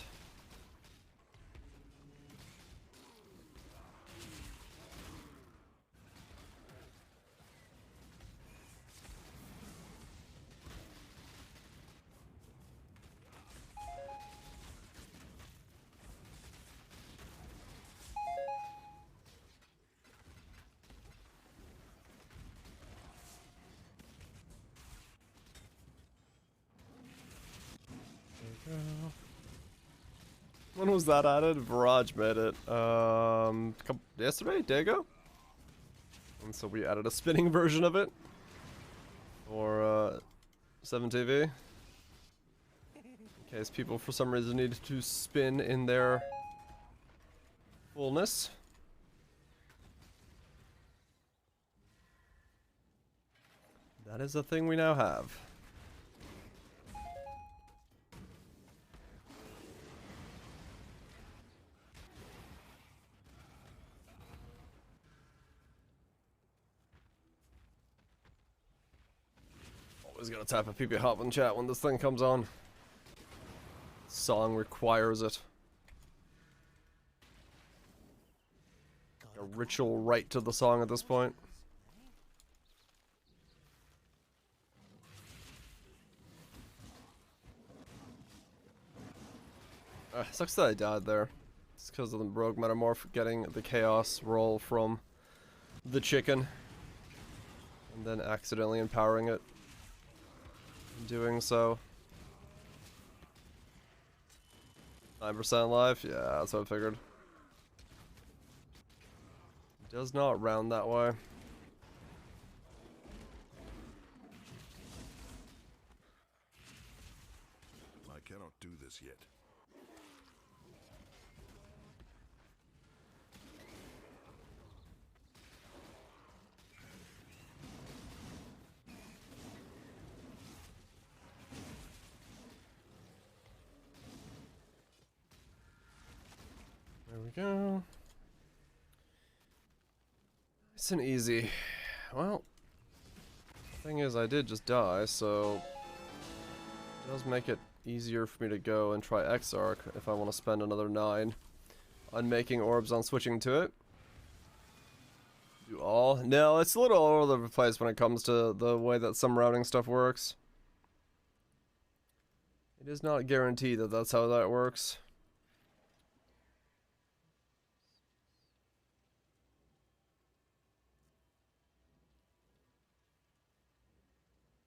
When was that added? Viraj made it. Yesterday? Day ago? And so we added a spinning version of it. For 7TV. In case people for some reason need to spin in their fullness. That is a thing we now have. Always gotta tap a PP hop in chat when this thing comes on. Song requires it. A ritual right to the song at this point. Sucks that I died there. It's because of the Rogue Metamorph getting the Chaos roll from the chicken. And then accidentally empowering it. In doing so. 9% life? Yeah, that's what I figured. It does not round that way. I cannot do this yet. There we go. It's an easy. Well, the thing is, I did just die, so it does make it easier for me to go and try Exarch if I want to spend another 9 on making orbs on switching to it. Do all? No, it's a little all over the place when it comes to the way that some routing stuff works. It is not guaranteed that that's how that works.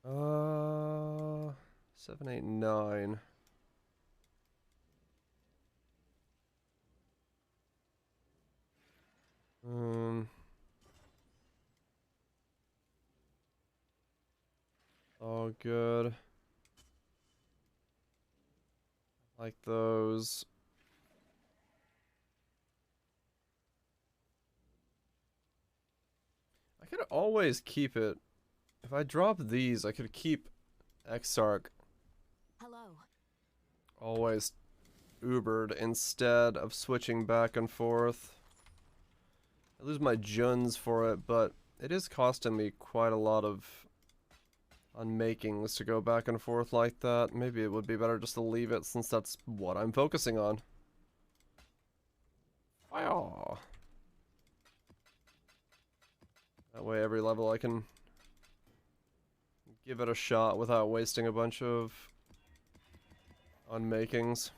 Uh, 7, 8, 9. All good. Like those. I could always keep it. If I drop these, I could keep Exarch Hello. always Ubered instead of switching back and forth. I lose my Juns for it, but it is costing me quite a lot of unmakings to go back and forth like that. Maybe it would be better just to leave it since that's what I'm focusing on. Wow. That way every level I can give it a shot without wasting a bunch of unmakings.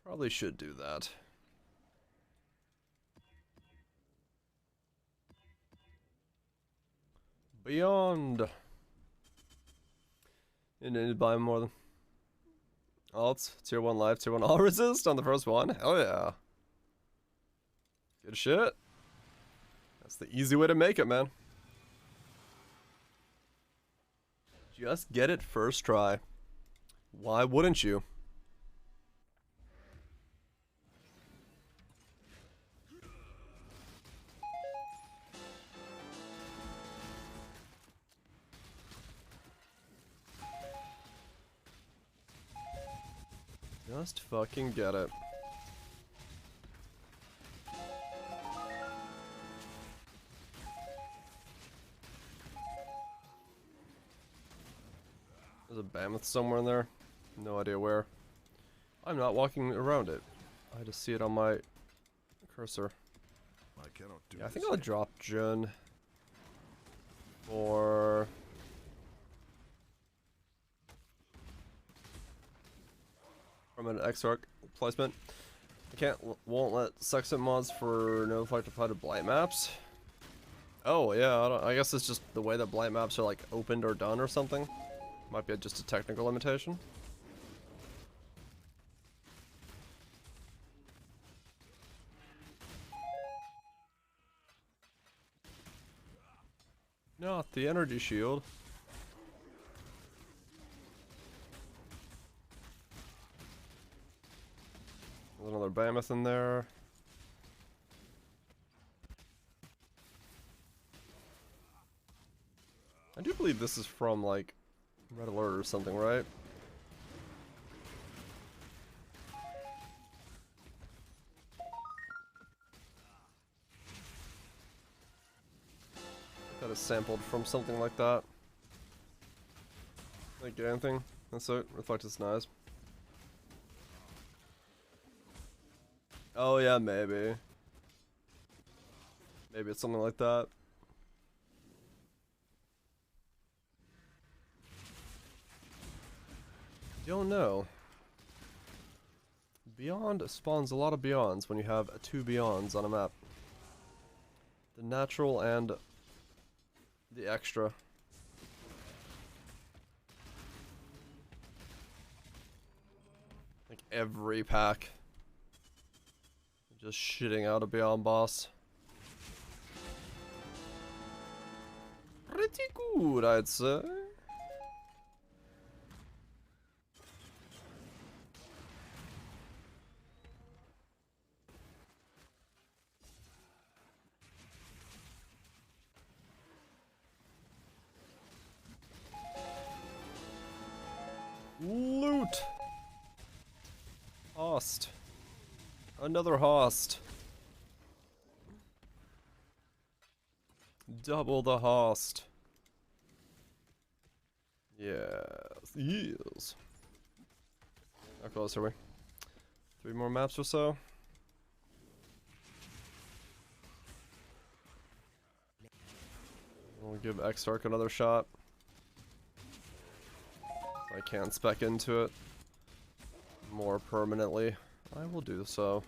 Probably should do that. Beyond. You need to buy more than alts, tier 1 life, tier 1 all resist on the first one. Hell yeah. Good shit. That's the easy way to make it, man. Just get it first try. Why wouldn't you? Just fucking get it. There's a mammoth somewhere in there. No idea where. I'm not walking around it. I just see it on my cursor. I cannot do Yeah, I this think I'll yet. drop Jun for from an X-Arc placement. I won't let Sextant mods for no flight apply to blight maps. Oh yeah, I guess it's just the way that blight maps are like opened or done or something. Might be just a technical limitation. Not the energy shield. There's another mammoth in there. I do believe this is from like Red Alert or something, right? That is sampled from something like that. Like get anything? That's it. Reflect is nice. Oh yeah, maybe. Maybe it's something like that. Don't know. Beyond spawns a lot of Beyonds when you have 2 Beyonds on a map. The natural and the extra. Like every pack. Just shitting out a Beyond boss. Pretty good, I'd say. Loot! Host. Another host. Double the host. Yes. Yes. How close are we? 3 more maps or so? We'll give X-Arc another shot. I can spec into it more permanently. I will do so.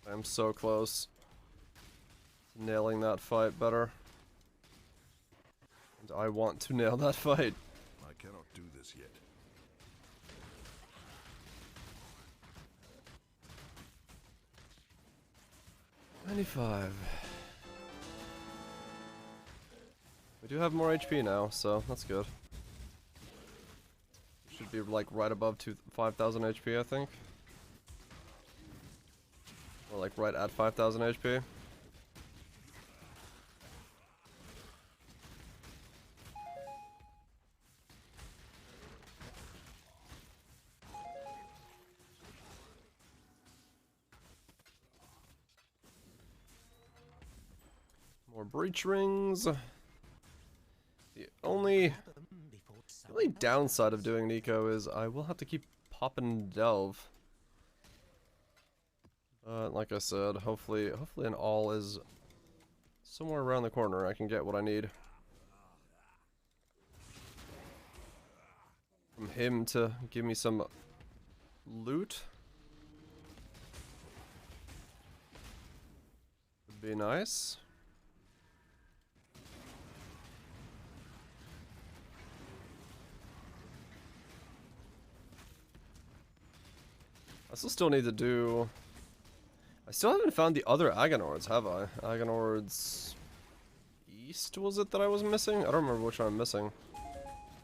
I'm so close to nailing that fight better. And I want to nail that fight. I cannot do this yet. $95. We do have more HP now, so that's good. Should be like right above 5,000 HP, I think. Or like right at 5,000 HP. More breach rings. The only downside of doing Nico is I will have to keep popping Delve. Like I said, hopefully an all is somewhere around the corner. I can get what I need from him to give me some loot. Would be nice. I still need to do... I still haven't found the other Agonords, have I? Agonords... East, was it that I was missing? I don't remember which one I'm missing.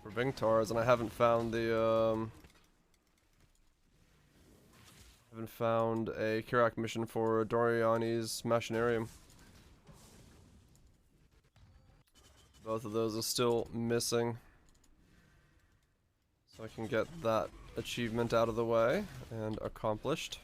For Vingtars, and I haven't found the, haven't found a Kirak mission for Doriani's Machinarium. Both of those are still missing. So I can get that achievement out of the way and accomplished.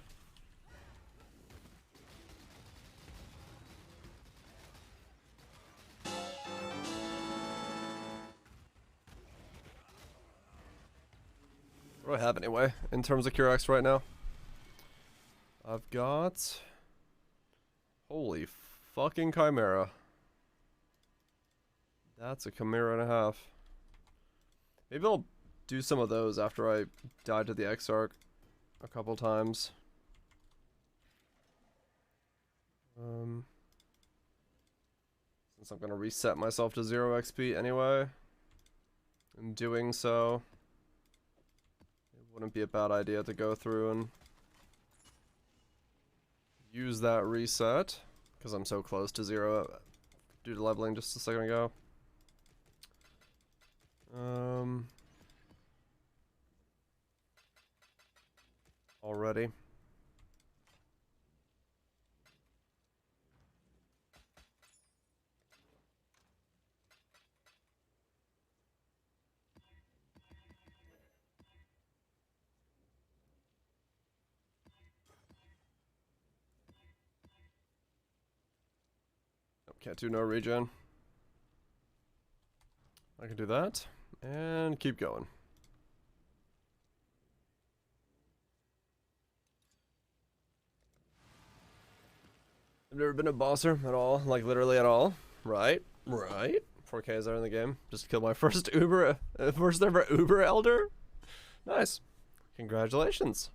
What do I have anyway in terms of Cure X right now? I've got... Holy fucking Chimera. That's a Chimera and a half. Maybe I'll do some of those after I die to the Exarch a couple times. Since I'm gonna reset myself to 0 XP anyway. In doing so, it wouldn't be a bad idea to go through and use that reset, because I'm so close to 0 due to leveling just a second ago. Already. Can't do no regen. I can do that and keep going. I've never been a bosser at all, like literally at all. Right, right. 4Ks are in the game. Just killed my first ever Uber Elder. Nice. Congratulations.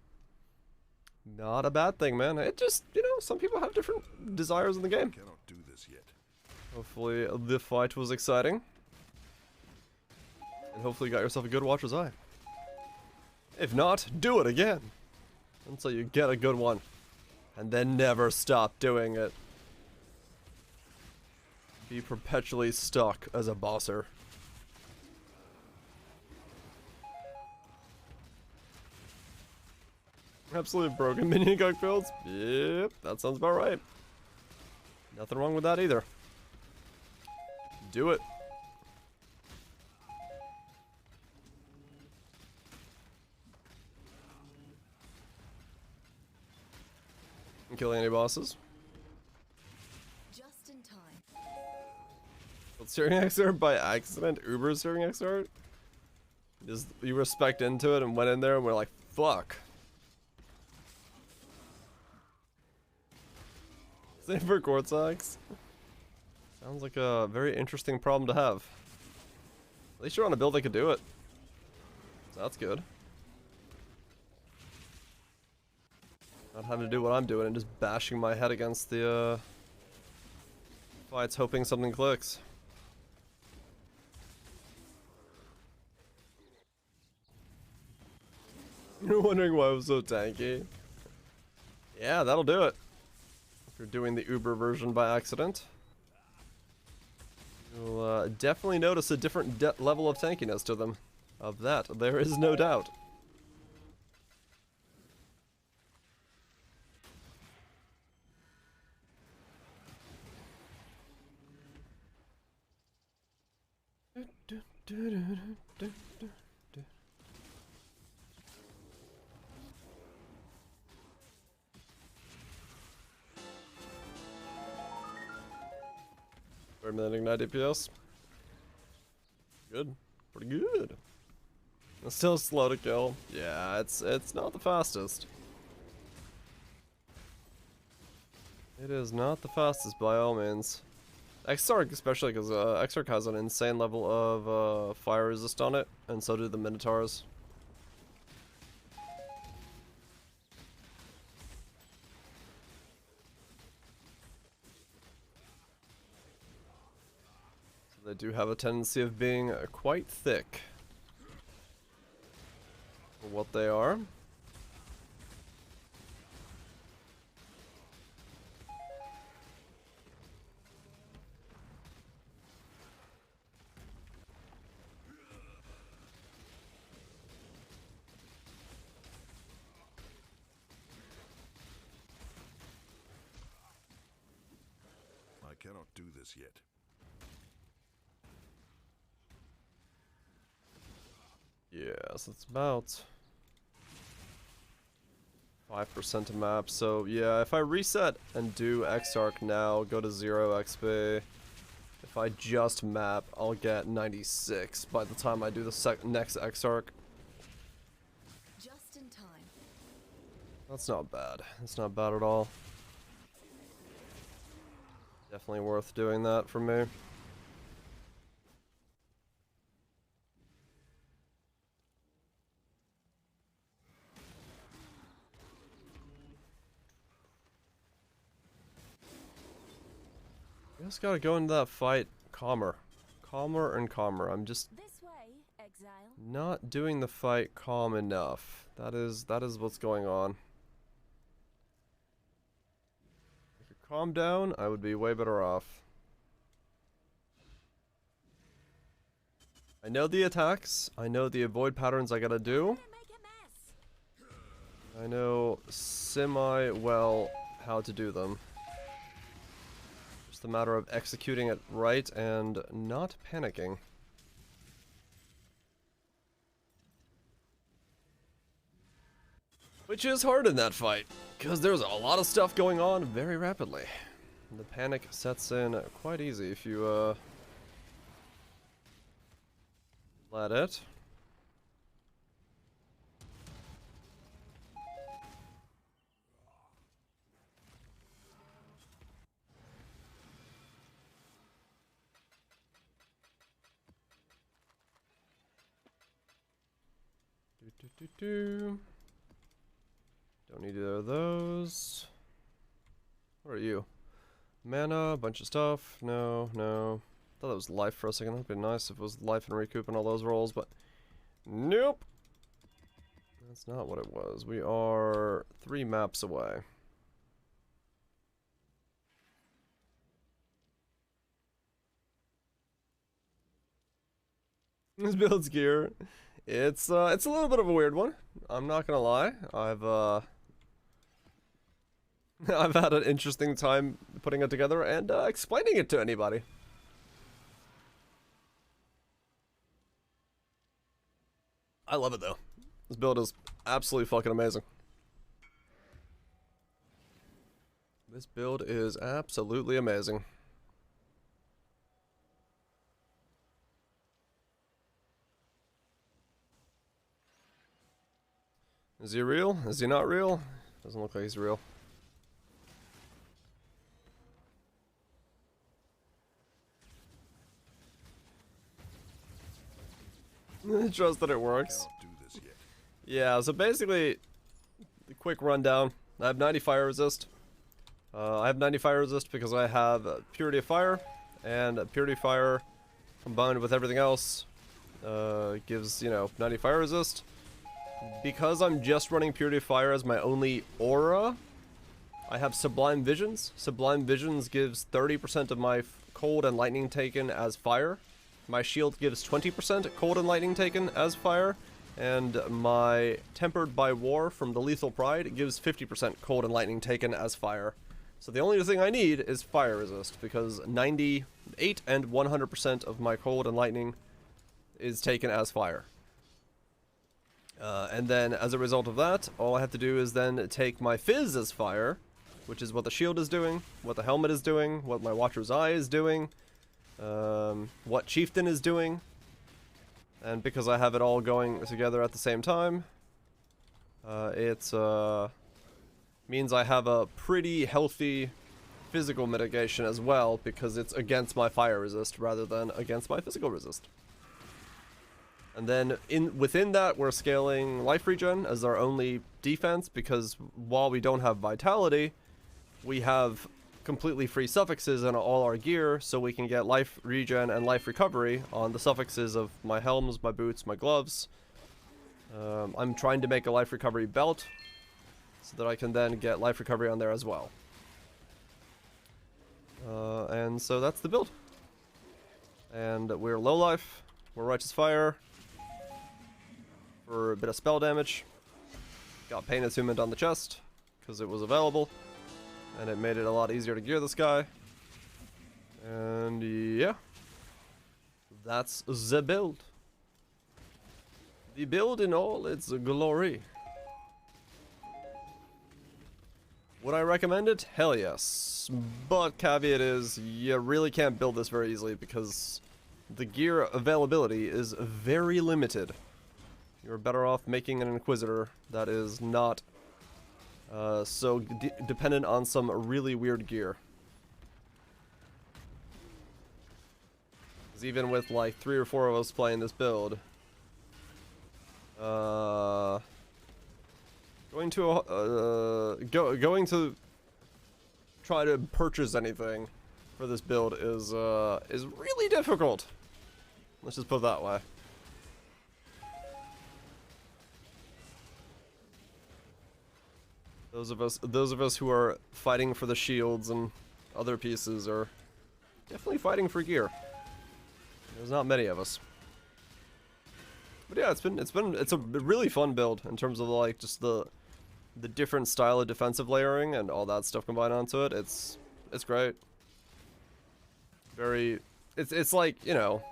Not a bad thing, man. It just, you know, some people have different desires in the game. Cannot do this yet. Hopefully the fight was exciting. And hopefully you got yourself a good Watcher's Eye. If not, do it again. Until you get a good one. And then never stop doing it. Be perpetually stuck as a bosser. Absolutely broken minion cook builds? Yep, that sounds about right. Nothing wrong with that either. Do it. Kill any bosses. Just in time. Killed Searing Exarch by accident. Uber Searing Exarch. Just you respect into it and went in there and we're like, fuck. Same for Cortex. Sounds like a very interesting problem to have. At least you're on a build that could do it. So that's good. Not having to do what I'm doing and just bashing my head against the fights hoping something clicks. You're wondering why I was so tanky? Yeah, that'll do it. If you're doing the Uber version by accident, you'll definitely notice a different level of tankiness to them. Of that, there is no doubt. Per minute ignite DPS. Good. Pretty good. It's still slow to kill. Yeah, it's not the fastest. It is not the fastest by all means. Exarch especially, because Exarch has an insane level of fire resist on it, and so do the Minotaurs. So they do have a tendency of being quite thick for what they are. I cannot do this yet. guess it's about 5% of map. So yeah, if I reset and do Exarch now, go to 0 XP. If I just map, I'll get 96 by the time I do the next Exarch. Just in time. That's not bad. That's not bad at all. Definitely worth doing that for me. Just gotta go into that fight calmer. Calmer and calmer. I'm just This way, Exile. not doing the fight calm enough. That is what's going on. If you calm down, I would be way better off. I know the attacks. I know the avoid patterns I gotta do. I know semi-well how to do them. Just a matter of executing it right and not panicking. Which is hard in that fight, because there's a lot of stuff going on very rapidly. The panic sets in quite easy if you, let it. Don't need either of those. What are you? Mana, a bunch of stuff. No, no. Thought that was life for a second. That'd be nice if it was life and recoup and all those rolls, but nope. That's not what it was. We are 3 maps away. This build's gear. It's a little bit of a weird one. I'm not gonna lie. I've had an interesting time putting it together and explaining it to anybody. I love it though. This build is absolutely fucking amazing. This build is absolutely amazing. Is he real? Is he not real? Doesn't look like he's real. Trust that it works. Cannot do this yet. Yeah, so basically, the quick rundown. I have 90 fire resist. I have 90 fire resist because I have Purity of Fire, and Purity of Fire combined with everything else gives, you know, 90 fire resist. Because I'm just running Purity of Fire as my only aura, I have Sublime Visions. Sublime Visions gives 30% of my cold and lightning taken as fire. My shield gives 20% cold and lightning taken as fire. And my Tempered by War from the Lethal Pride gives 50% cold and lightning taken as fire. So the only thing I need is fire resist, because 98 and 100% of my cold and lightning is taken as fire. And then, as a result of that, all I have to do is then take my Fizz as fire, which is what the shield is doing, what the helmet is doing, what my Watcher's Eye is doing, what Chieftain is doing. And because I have it all going together at the same time, it means I have a pretty healthy physical mitigation as well, because it's against my fire resist rather than against my physical resist. And then within that, we're scaling life regen as our only defense, because while we don't have vitality, we have completely free suffixes in all our gear, so we can get life regen and life recovery on the suffixes of my helms, my boots, my gloves. I'm trying to make a life recovery belt so that I can then get life recovery on there as well. And so that's the build. And we're low life, we're righteous fire for a bit of spell damage. Got Pain Attunement on the chest because it was available, and it made it a lot easier to gear this guy. And yeah, that's the build. The build in all its glory. Would I recommend it? Hell yes. But caveat is, you really can't build this very easily because the gear availability is very limited. You're better off making an Inquisitor that is not so dependent on some really weird gear. Because even with like 3 or 4 of us playing this build, going to try to purchase anything for this build is really difficult. Let's just put it that way. Those of us who are fighting for the shields and other pieces are definitely fighting for gear. There's not many of us. But yeah, it's a really fun build in terms of like just the different style of defensive layering and all that stuff combined onto it. It's great. Very it's like, you know,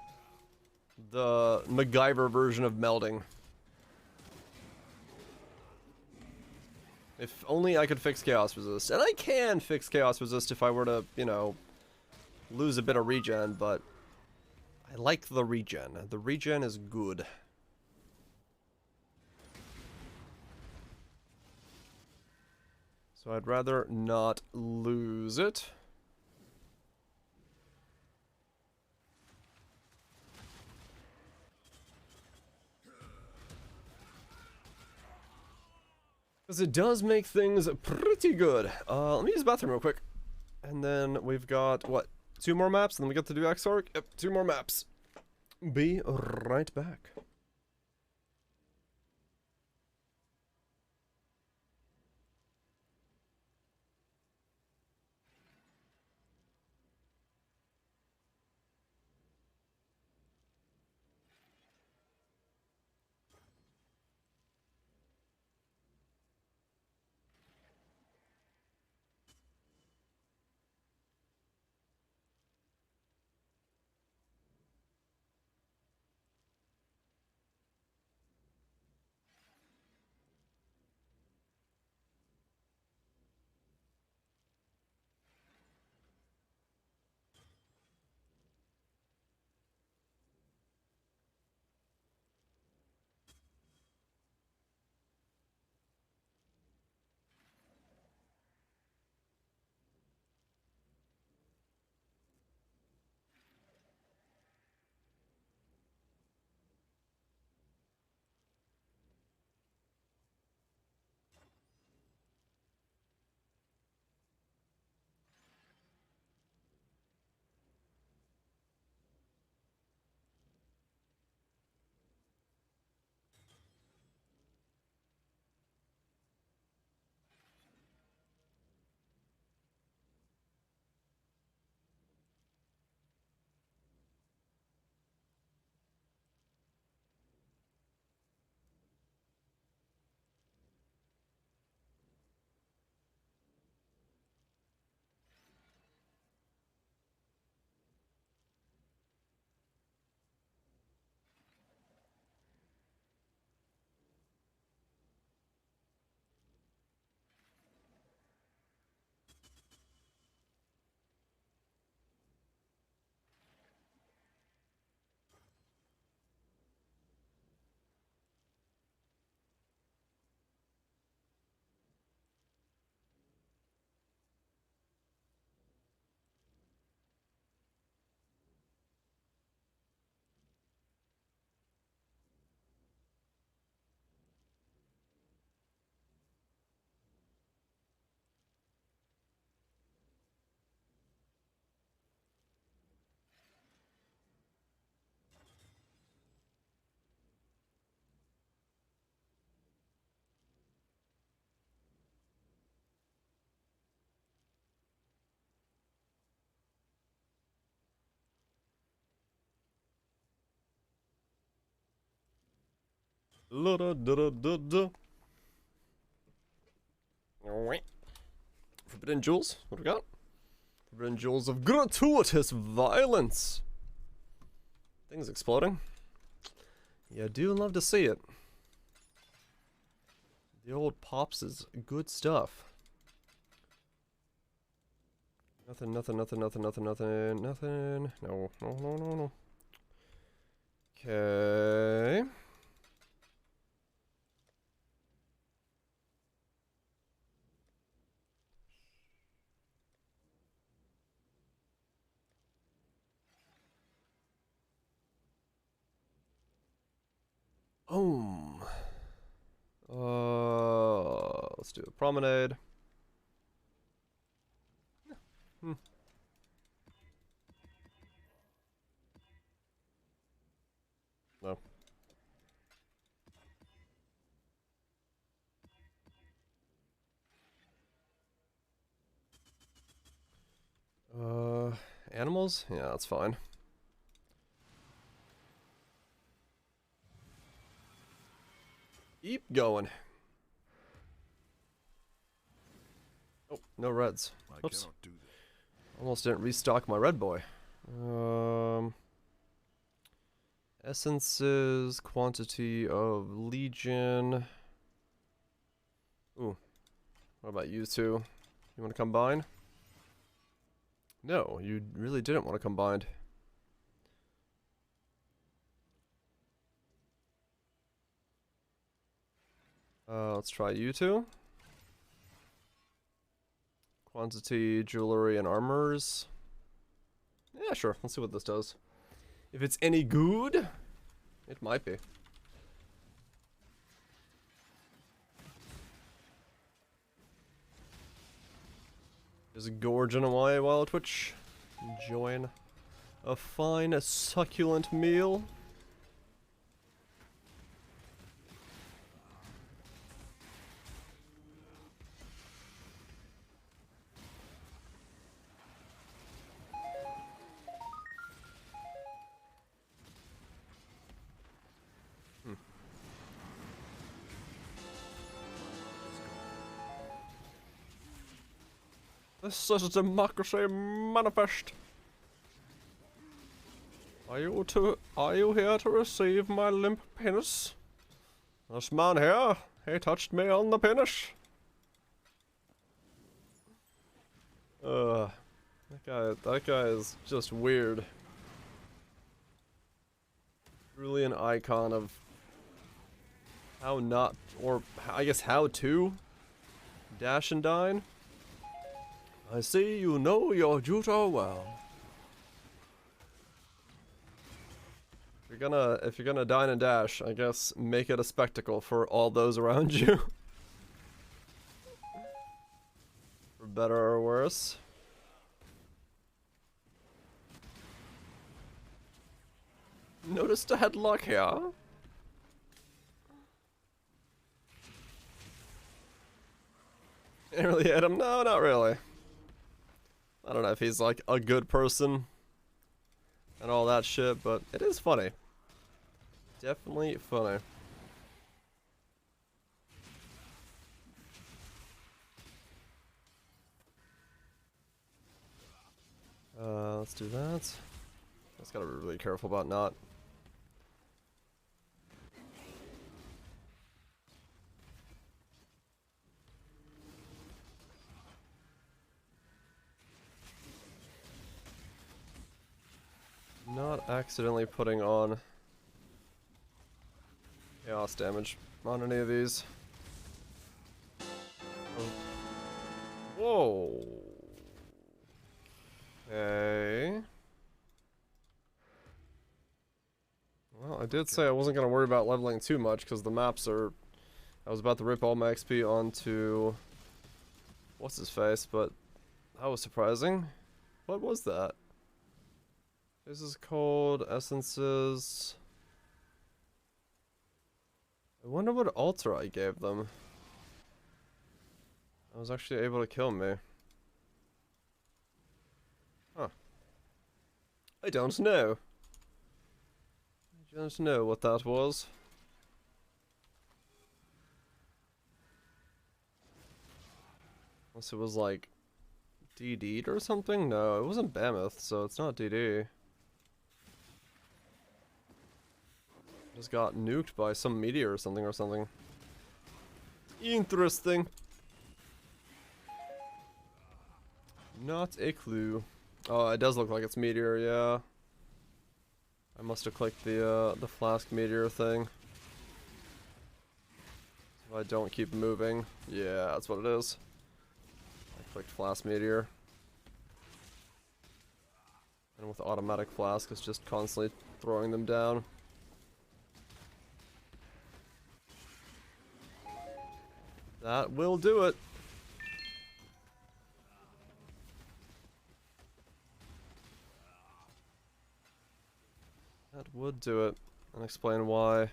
the MacGyver version of melding. If only I could fix Chaos Resist. And I can fix Chaos Resist if I were to, you know, lose a bit of regen, but I like the regen. The regen is good. So I'd rather not lose it. Because it does make things pretty good. Let me use the bathroom real quick. And then we've got, what, 2 more maps? And then we get to do Exarch? Yep, 2 more maps. Be right back. La da da da da da. Forbidden Jewels. What do we got? Forbidden Jewels of gratuitous violence. Things exploding. You do love to see it. The old Pops is good stuff. Nothing. No. Okay. Let's do a promenade. No. Animals? Yeah, that's fine. Keep going. Oh, no reds. I Oops. cannot do that. Almost didn't restock my red boy. Essences, quantity of Legion. Ooh. What about you two? You want to combine? No, you really didn't want to combine. Let's try you two. Quantity, jewelry, and armors. Yeah, sure. Let's see what this does. If it's any good, it might be. Just gorging away while Twitch enjoying a fine, succulent meal. This is a democracy manifest. Are you here to receive my limp penis? This man here, he touched me on the penis. That guy is just weird. Really an icon of how not, or I guess how to dash and dine. I see you know your judo well. If you're gonna dine and dash, I guess make it a spectacle for all those around you. For better or worse. Noticed a headlock here? Didn't really hit him? No, not really. I don't know if he's like a good person and all that shit, but it is funny. Definitely funny. Let's do that. Just gotta be really careful about not. Not accidentally putting on chaos damage on any of these. Oh. Whoa. Okay. Well, I did say I wasn't going to worry about leveling too much because the maps are... I was about to rip all my XP onto... What's his face, but that was surprising. What was that? This is called Essences. I wonder what altar I gave them. I was actually able to kill me. Huh. I don't know. I don't know what that was. Unless it was like DD'd or something? No, it wasn't Mammoth, so it's not DD. Just got nuked by some meteor or something. Interesting. Not a clue. Oh, it does look like it's meteor, yeah. I must have clicked the flask meteor thing. If I don't keep moving. Yeah, that's what it is. I clicked flask meteor. And with automatic flask, it's just constantly throwing them down. That will do it. That would do it. And explain why.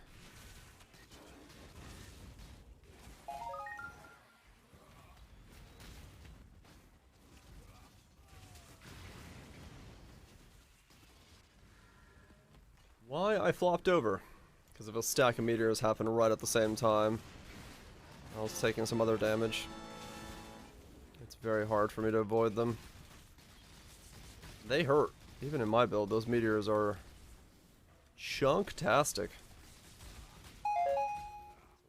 Why I flopped over. Because of a stack of meteors happened right at the same time. I was taking some other damage. It's very hard for me to avoid them. They hurt. Even in my build, those meteors are chunk-tastic.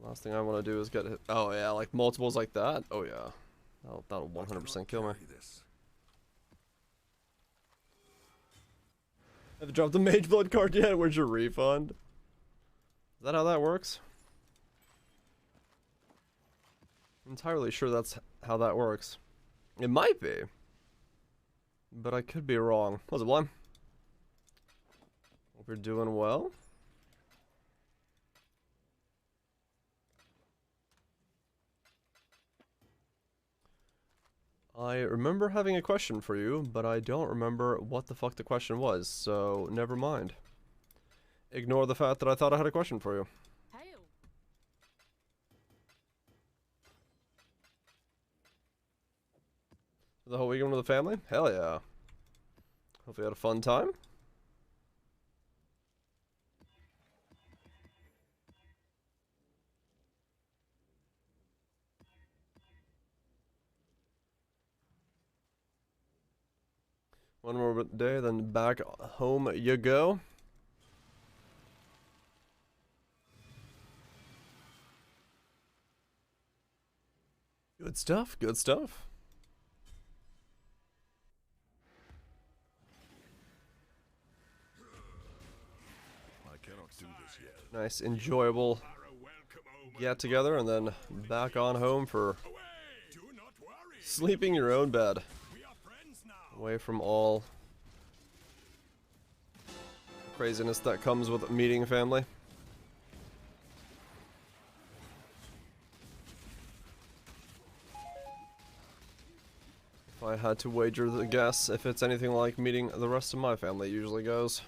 Last thing I want to do is get hit. Oh yeah, like multiples like that? Oh yeah. That'll 100% kill me. Haven't dropped the Mage Blood card yet? Where's your refund? Is that how that works? I'm entirely sure that's how that works. It might be. But I could be wrong. What's it, Blime? Hope you're doing well. I remember having a question for you, but I don't remember what the fuck the question was, so never mind. Ignore the fact that I thought I had a question for you. Hail. The whole weekend with the family? Hell yeah. Hope you had a fun time. One more day, then back home you go. Good stuff, good stuff. I cannot do this yet. Nice, enjoyable get together, and then back on home for sleeping your own bed. Away from all craziness that comes with meeting family. If I had to wager the guess if it's anything like meeting the rest of my family usually goes.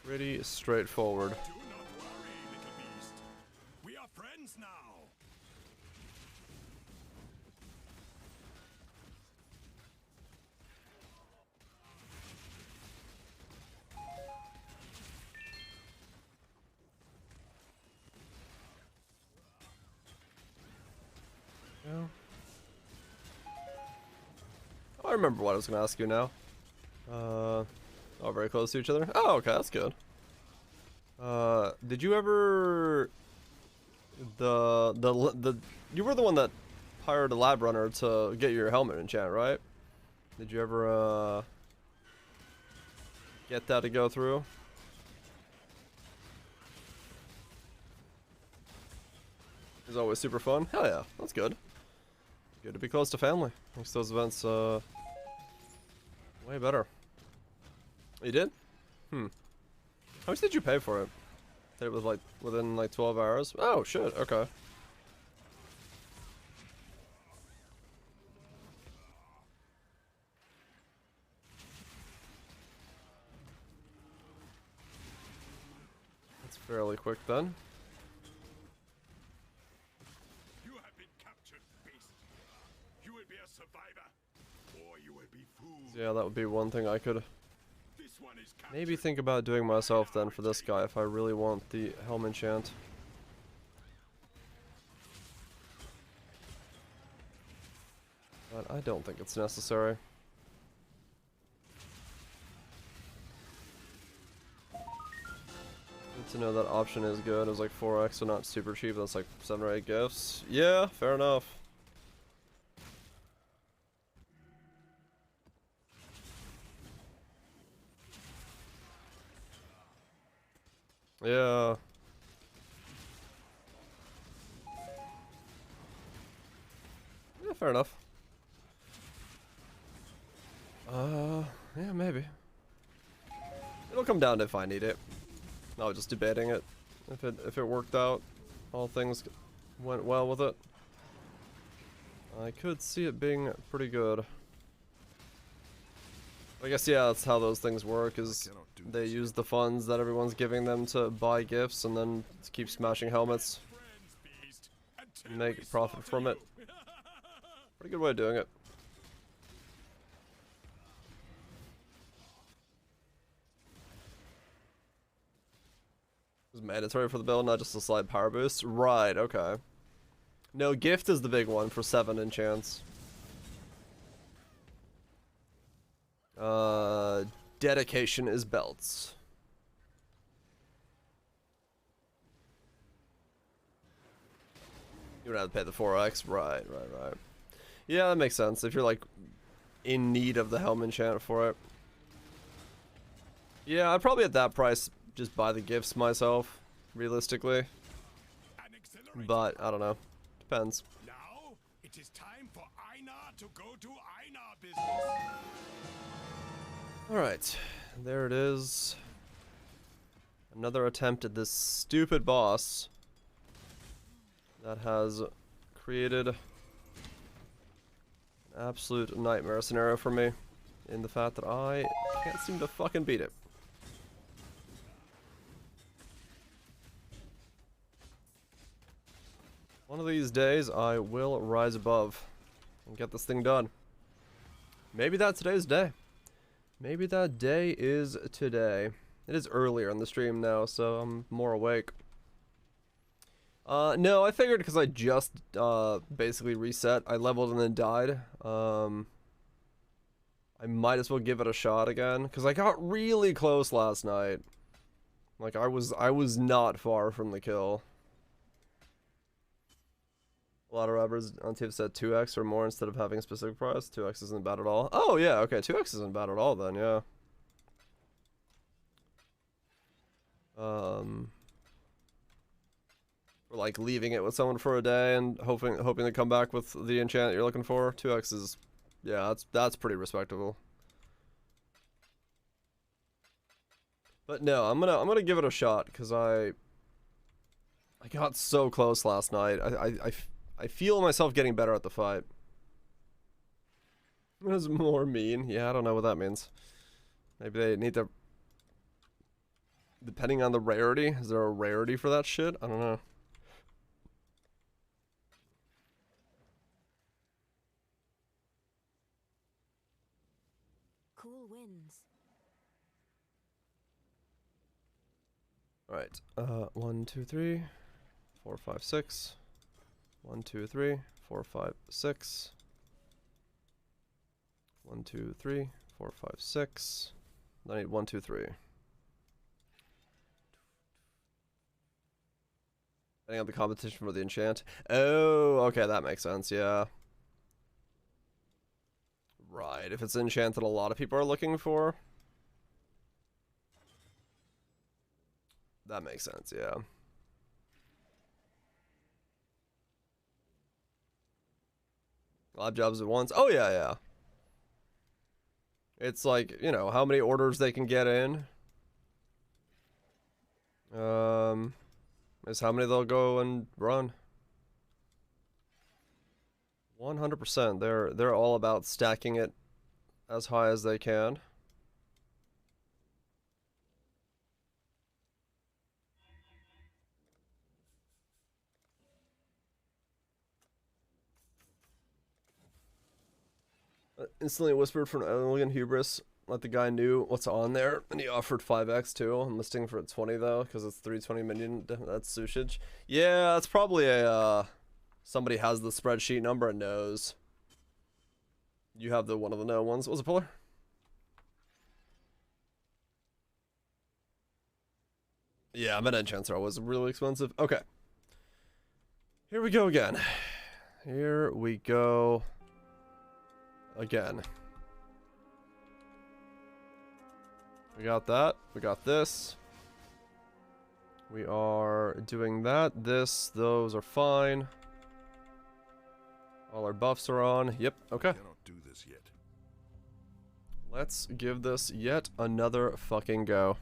Pretty straightforward. Do not worry, little beast. We are friends now. Yeah. I remember what I was going to ask you now. Oh, very close to each other? Oh, okay, that's good. Did you ever... You were the one that hired a lab runner to get your helmet enchant, right? Did you ever, get that to go through? It's always super fun. Hell yeah, that's good. Good to be close to family. Makes those events, way better. You did? How much did you pay for it? It was like within like 12 hours? Oh shit, okay. That's fairly quick then. You have been captured, beast. You will be a survivor, or you will be fooled. Yeah, that would be one thing I could This one is captured. maybe think about doing myself then for this guy if I really want the helm enchant. But I don't think it's necessary. to know that option is good. It was like 4x, so not super cheap. That's like 7 or 8 gifts. Yeah, fair enough. Yeah. Yeah, fair enough. Yeah, maybe. It'll come down to if I need it. I was just debating it. If it worked out, all things went well with it. I could see it being pretty good. I guess, yeah, that's how those things work, is they use the funds that everyone's giving them to buy gifts and then keep smashing helmets and make a profit from it. Pretty good way of doing it. It was mandatory for the build, not just a slight power boost? Right, okay. No, gift is the big one for 7 enchants. Dedication is belts. You would have to pay the 4x. Right. Yeah, that makes sense. If you're like in need of the helm enchant for it. Yeah, I'd probably at that price just buy the gifts myself, realistically. But I don't know. Depends. Now it is time for Einar to go to Einar business. Alright, there it is. Another attempt at this stupid boss that has created an absolute nightmare scenario for me in the fact that I can't seem to fucking beat it. One of these days I will rise above and get this thing done. Maybe that's today's day. Maybe that day is today. It is earlier in the stream now, so I'm more awake. No, I figured because I just basically reset. I leveled and then died. I might as well give it a shot again because I got really close last night. Like I was not far from the kill. A lot of rappers on TIF said 2x or more instead of having a specific price. 2x isn't bad at all. Oh yeah, okay, 2x isn't bad at all then, yeah. Or like leaving it with someone for a day and hoping to come back with the enchant you're looking for. 2x is, yeah, that's pretty respectable. But no, I'm gonna give it a shot because I got so close last night. I feel myself getting better at the fight. What does more mean? Yeah, I don't know what that means. Maybe they need to... Depending on the rarity. Is there a rarity for that shit? I don't know. Cool wins. Alright. 1, 2, 3, 4, 5, 6. 1, 2, 3, 4, 5, 6. 1, 2, 3, 4, 5, 6. I need 1, 2, 3. Depending on the competition for the enchant. Oh, okay, that makes sense, yeah. Right, if it's an enchant that a lot of people are looking for. That makes sense, yeah. Lab jobs at once. Oh, yeah. It's like, you know, how many orders they can get in. Is how many they'll go and run. 100%. They're all about stacking it as high as they can. Instantly whispered from Elegant Hubris, like the guy knew what's on there, and he offered 5x too. I'm listing for 20 though, because it's 320 million. That's sushage. Yeah, it's probably a somebody has the spreadsheet number and knows. You have the one of the known ones. What was it, Puller? Yeah, Meta Enchanter was really expensive. Okay. Here we go again. Here we go again. We got that. We got this. We are doing that. This. Those are fine. All our buffs are on. Yep. Okay. Cannot do this yet. Let's give this yet another fucking go.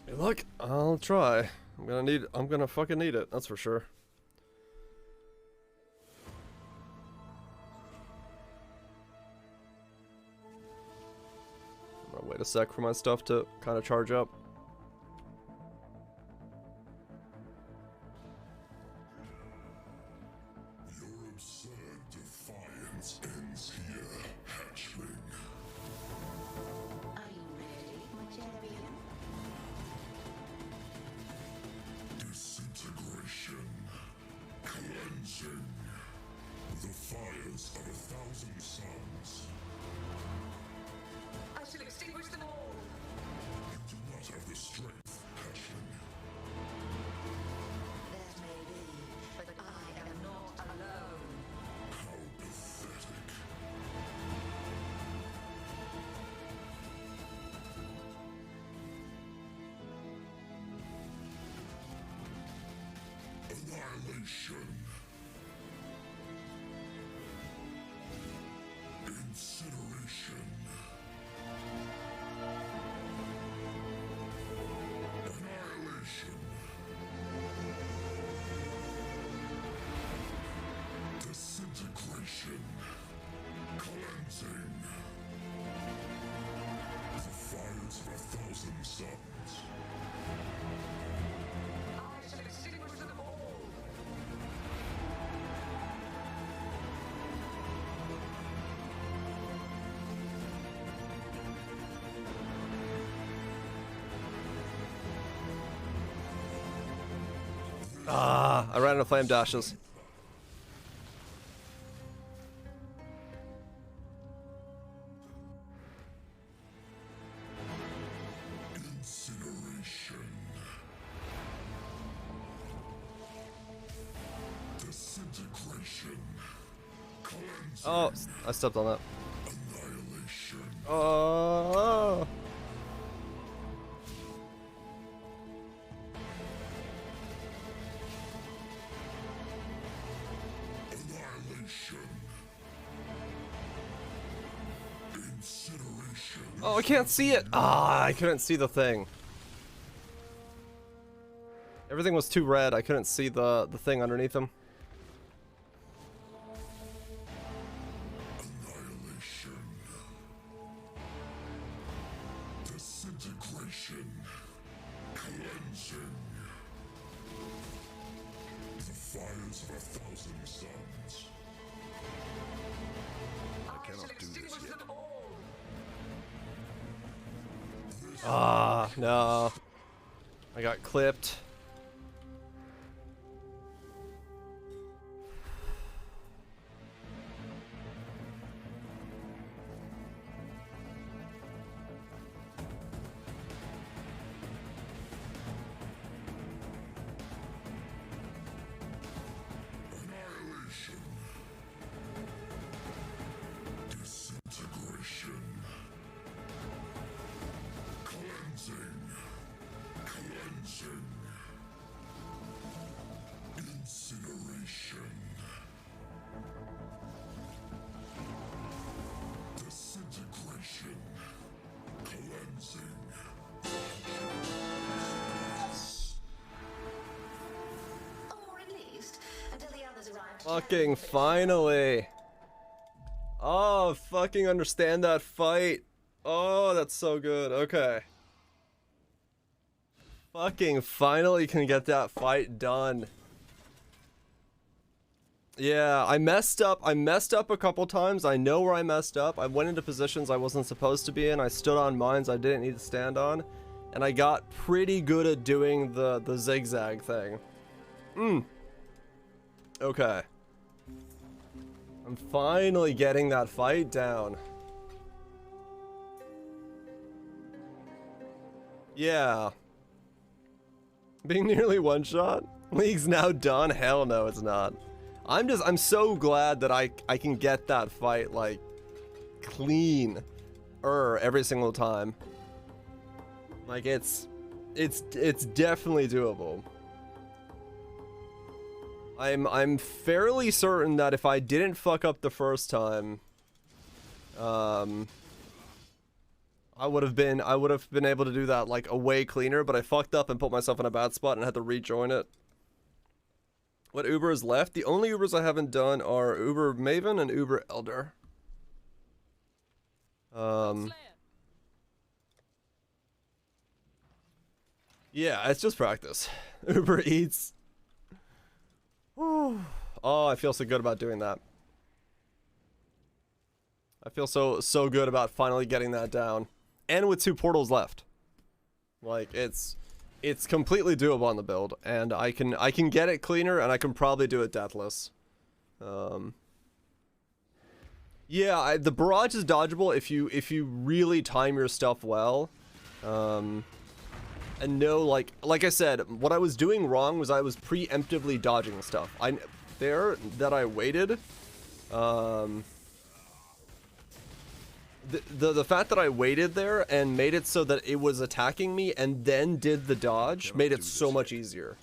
Hey, look, I'll try. I'm gonna fucking need it, that's for sure. I'm gonna wait a sec for my stuff to kind of charge up. Your absurd defiance ends here, hatchling. Are you ready, my champion? Disintegration. Cleansing. The fires of 1,000 suns. I shall extinguish them all. You do not have the strength, hatchling. That may be, but I am not alone. How pathetic. Annihilation. Incineration. Annihilation. Disintegration. Cleansing. The fires of 1,000 suns. I shall extinguish them all. Ah, I ran out of flame dashes. Incineration. Disintegration. Cleansing. Oh, I stepped on that. Annihilation. Oh. Annihilation. Incineration. Oh, I can't see it. Ah, I couldn't see the thing. Everything was too red. I couldn't see the thing underneath him. Annihilation. Disintegration. Cleansing. The fires of 1,000 suns. I cannot do this yet. Ah, no. I got clipped. Annihilation. Disintegration. Cleansing. Cleansing. Incineration. Disintegration. Cleansing. Or at least until the others arrive. Fucking finally. Oh, fucking understand that fight. Oh, that's so good. Okay. Fucking finally can get that fight done. Yeah, I messed up. I messed up a couple times. I know where I messed up. I went into positions I wasn't supposed to be in. I stood on mines I didn't need to stand on. And I got pretty good at doing the zigzag thing. Okay. I'm finally getting that fight down. Yeah. Being nearly one shot? League's now done? Hell no, it's not. I'm so glad that I can get that fight, like, clean every single time. Like, it's definitely doable. I'm fairly certain that if I didn't fuck up the first time, I would have been able to do that like a way cleaner, but I fucked up and put myself in a bad spot and had to rejoin it. What Uber is left? The only Ubers I haven't done are Uber Maven and Uber Elder. Yeah, it's just practice. Uber Eats. Oh, I feel so good about doing that. I feel so good about finally getting that down. And with 2 portals left. Like, it's completely doable on the build, and I can get it cleaner, and I can probably do it deathless. Yeah, the barrage is dodgeable if you really time your stuff well. And no, like I said, what I was doing wrong was I was preemptively dodging stuff. I waited. The fact that I waited there and made it so that it was attacking me and then did the dodge made it so much easier.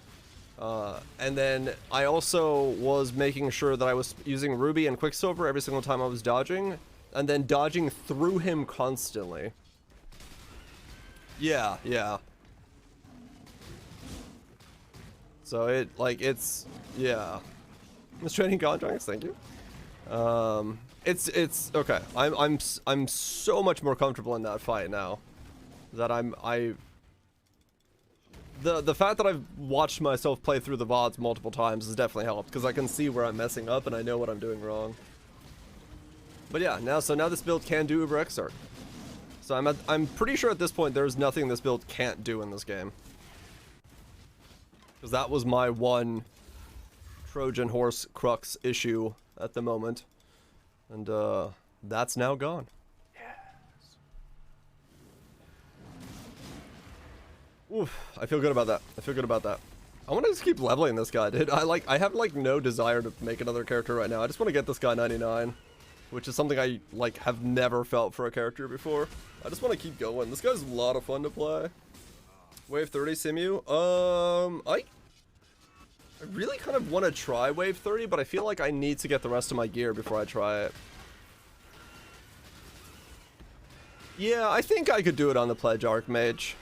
And then I also was making sure that I was using Ruby and Quicksilver every single time I was dodging, and then dodging through him constantly. Yeah. So yeah. It's training contracts, thank you. It's okay. I'm so much more comfortable in that fight now. That the fact that I've watched myself play through the VODs multiple times has definitely helped, because I can see where I'm messing up and I know what I'm doing wrong. But yeah, now this build can do Uber Exarch. So I'm pretty sure at this point there's nothing this build can't do in this game. Because that was my one Trojan horse crux issue at the moment. And that's now gone. Yes. Oof, I feel good about that. I want to just keep leveling this guy, dude. I have like no desire to make another character right now. I just want to get this guy 99, which is something I like have never felt for a character before. I just want to keep going. This guy's a lot of fun to play. Wave 30 Simu. I really kind of want to try Wave 30, but I feel like I need to get the rest of my gear before I try it. Yeah, I think I could do it on the Pledge Archmage.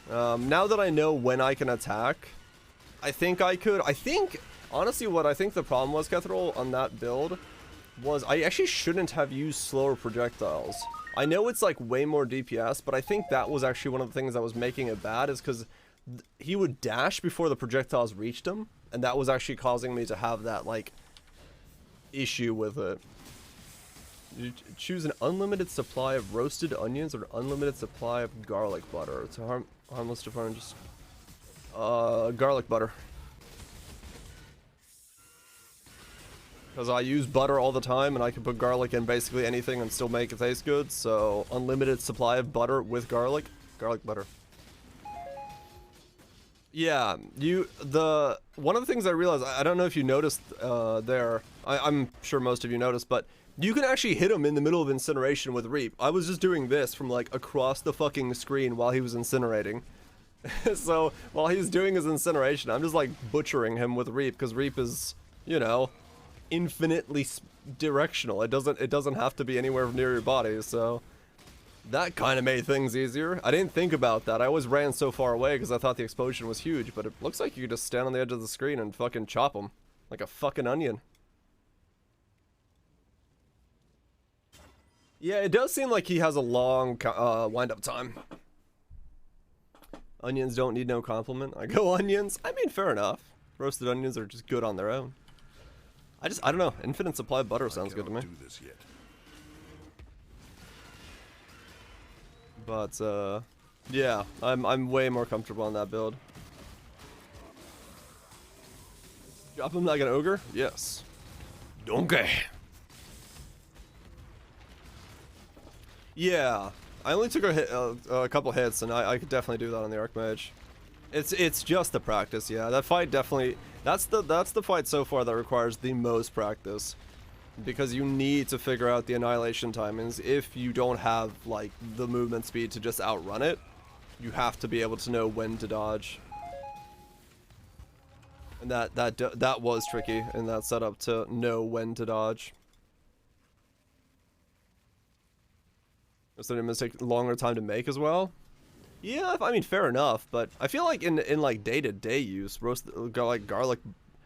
Now that I know when I can attack, I think I could. Honestly, what I think the problem was, Kethril, on that build, was I actually shouldn't have used slower projectiles. I know it's like way more DPS, but I think that was actually one of the things that was making it bad, is because he would dash before the projectiles reached him, and that was actually causing me to have that like issue with it. You choose an unlimited supply of roasted onions or an unlimited supply of garlic butter. It's harmless to find, just garlic butter. Because I use butter all the time, and I can put garlic in basically anything and still make it taste good. So unlimited supply of butter with garlic butter. Yeah, one of the things I realized, I don't know if you noticed there, I'm sure most of you noticed, but you can actually hit him in the middle of incineration with Reap. I was just doing this from like across the fucking screen while he was incinerating. So while he's doing his incineration, I'm just like butchering him with Reap, because Reap is, you know, infinitely directional. It doesn't have to be anywhere near your body, so that kind of made things easier. I didn't think about that. I always ran so far away because I thought the explosion was huge, but it looks like you could just stand on the edge of the screen and fucking chop him like a fucking onion. Yeah, it does seem like he has a long wind-up time. Onions don't need no compliment. I go onions. I mean, fair enough. Roasted onions are just good on their own. I don't know. Infinite supply of butter sounds good to me. Do this yet. But yeah, I'm way more comfortable on that build. Drop him like an ogre? Yes. Donkey. Yeah, I only took a couple hits, and I could definitely do that on the Archmage. It's just the practice, yeah. That fight definitely, that's the fight so far that requires the most practice, because you need to figure out the annihilation timings. If you don't have like the movement speed to just outrun it, you have to be able to know when to dodge. And that was tricky in that setup, to know when to dodge. So it must take longer time to make as well. Yeah, I mean, fair enough, but I feel like in like day-to-day use, like garlic,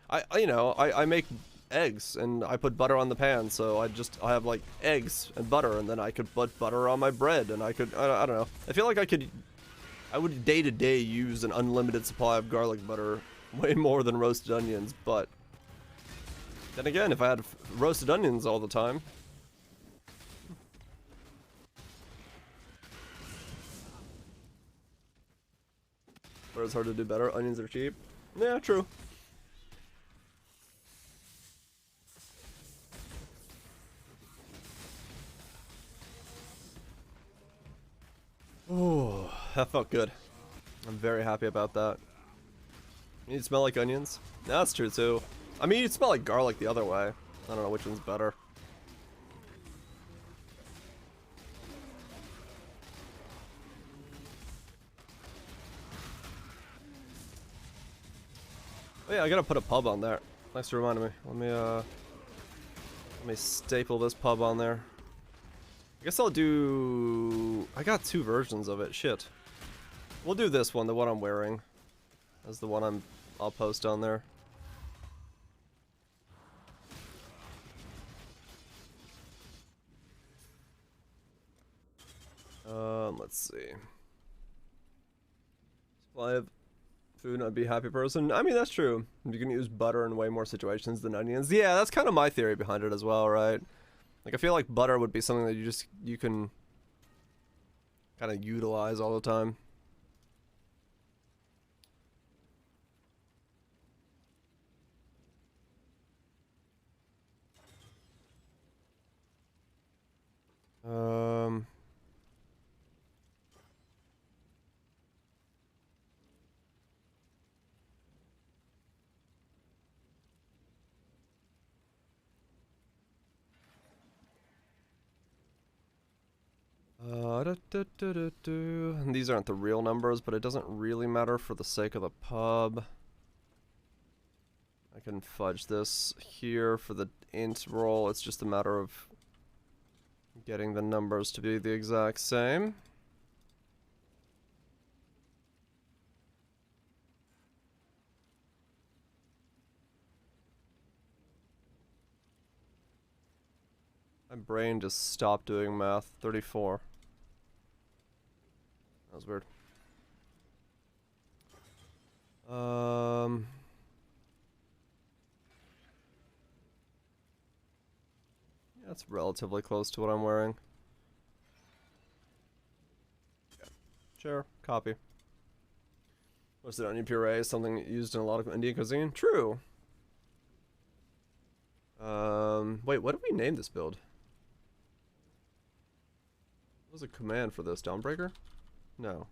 I make eggs and I put butter on the pan, so I have like eggs and butter, and then I could put butter on my bread, and I don't know. I feel like I would day-to-day use an unlimited supply of garlic butter way more than roasted onions, but then again, if I had roasted onions all the time. But it's hard to do better. Onions are cheap. Yeah, true. Oh, that felt good. I'm very happy about that. You smell like onions? That's true too. I mean, you smell like garlic the other way. I don't know which one's better. Oh yeah, I gotta put a pub on there. Thanks for reminding me. Let me staple this pub on there. I guess I'll do... I got two versions of it. Shit. We'll do this one, the one I'm wearing. That's the one I'll post on there. Let's see. Supply of food, I'd be a happy person. I mean, that's true. You can use butter in way more situations than onions. Yeah, that's kind of my theory behind it as well, right? Like, I feel like butter would be something that you can kind of utilize all the time. And these aren't the real numbers, but it doesn't really matter for the sake of the pub. I can fudge this here for the int roll. It's just a matter of getting the numbers to be the exact same. My brain just stopped doing math. 34. That was weird. Yeah, that's relatively close to what I'm wearing. Yeah. Sure, copy. Roasted onion puree is something used in a lot of Indian cuisine. True. Wait, what did we name this build? What was a command for this? Dawnbreaker? No.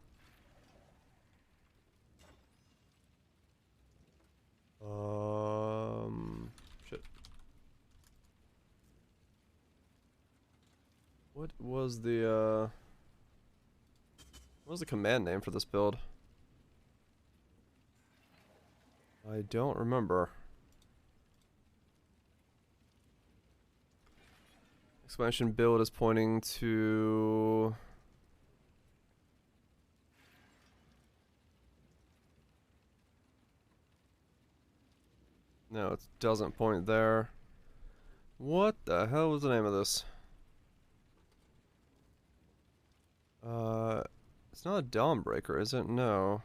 Shit. What was the command name for this build? I don't remember. Expansion build is pointing to... No, it doesn't point there. What the hell was the name of this? It's not a Dawnbreaker, is it? No.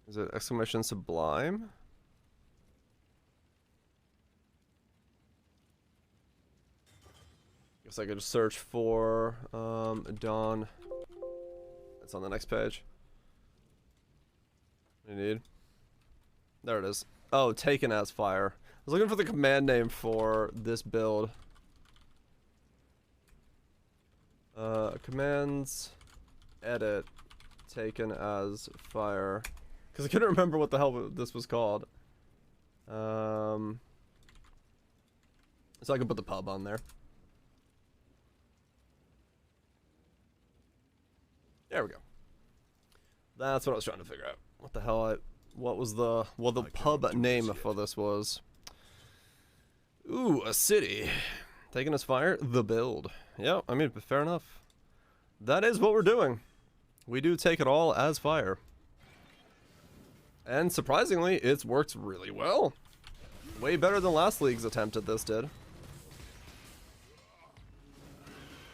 Is it exclamation sublime? Guess I could just search for Dawn. It's on the next page. What do you need? There it is. Oh, taken as fire. I was looking for the command name for this build. Commands, edit, taken as fire. Because I couldn't remember what the hell this was called. So I can put the pub on there. There we go. That's what I was trying to figure out. What the hell what was the pub name for this was? Ooh, a city. Taking as fire, the build. Yeah, I mean, fair enough. That is what we're doing. We do take it all as fire. And surprisingly, it's worked really well. Way better than last league's attempt at this did.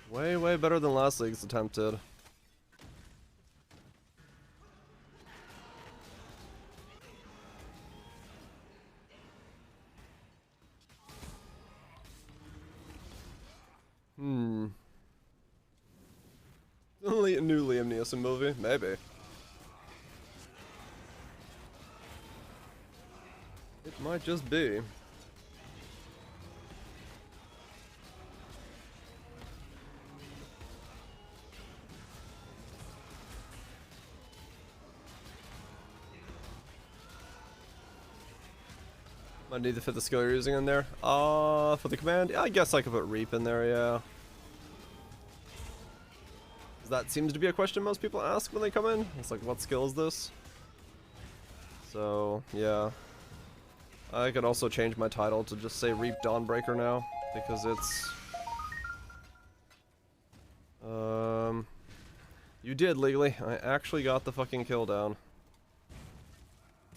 Way, way better than last league's attempt did. A new Liam Neeson movie? Maybe. It might just be. Might need to fit the skill you're using in there. For the command? Yeah, I guess I could put Reap in there, yeah. That seems to be a question most people ask when they come in. It's like, what skill is this? So, yeah. I could also change my title to just say Reap Dawnbreaker now, because it's... You did, legally. I actually got the fucking kill down.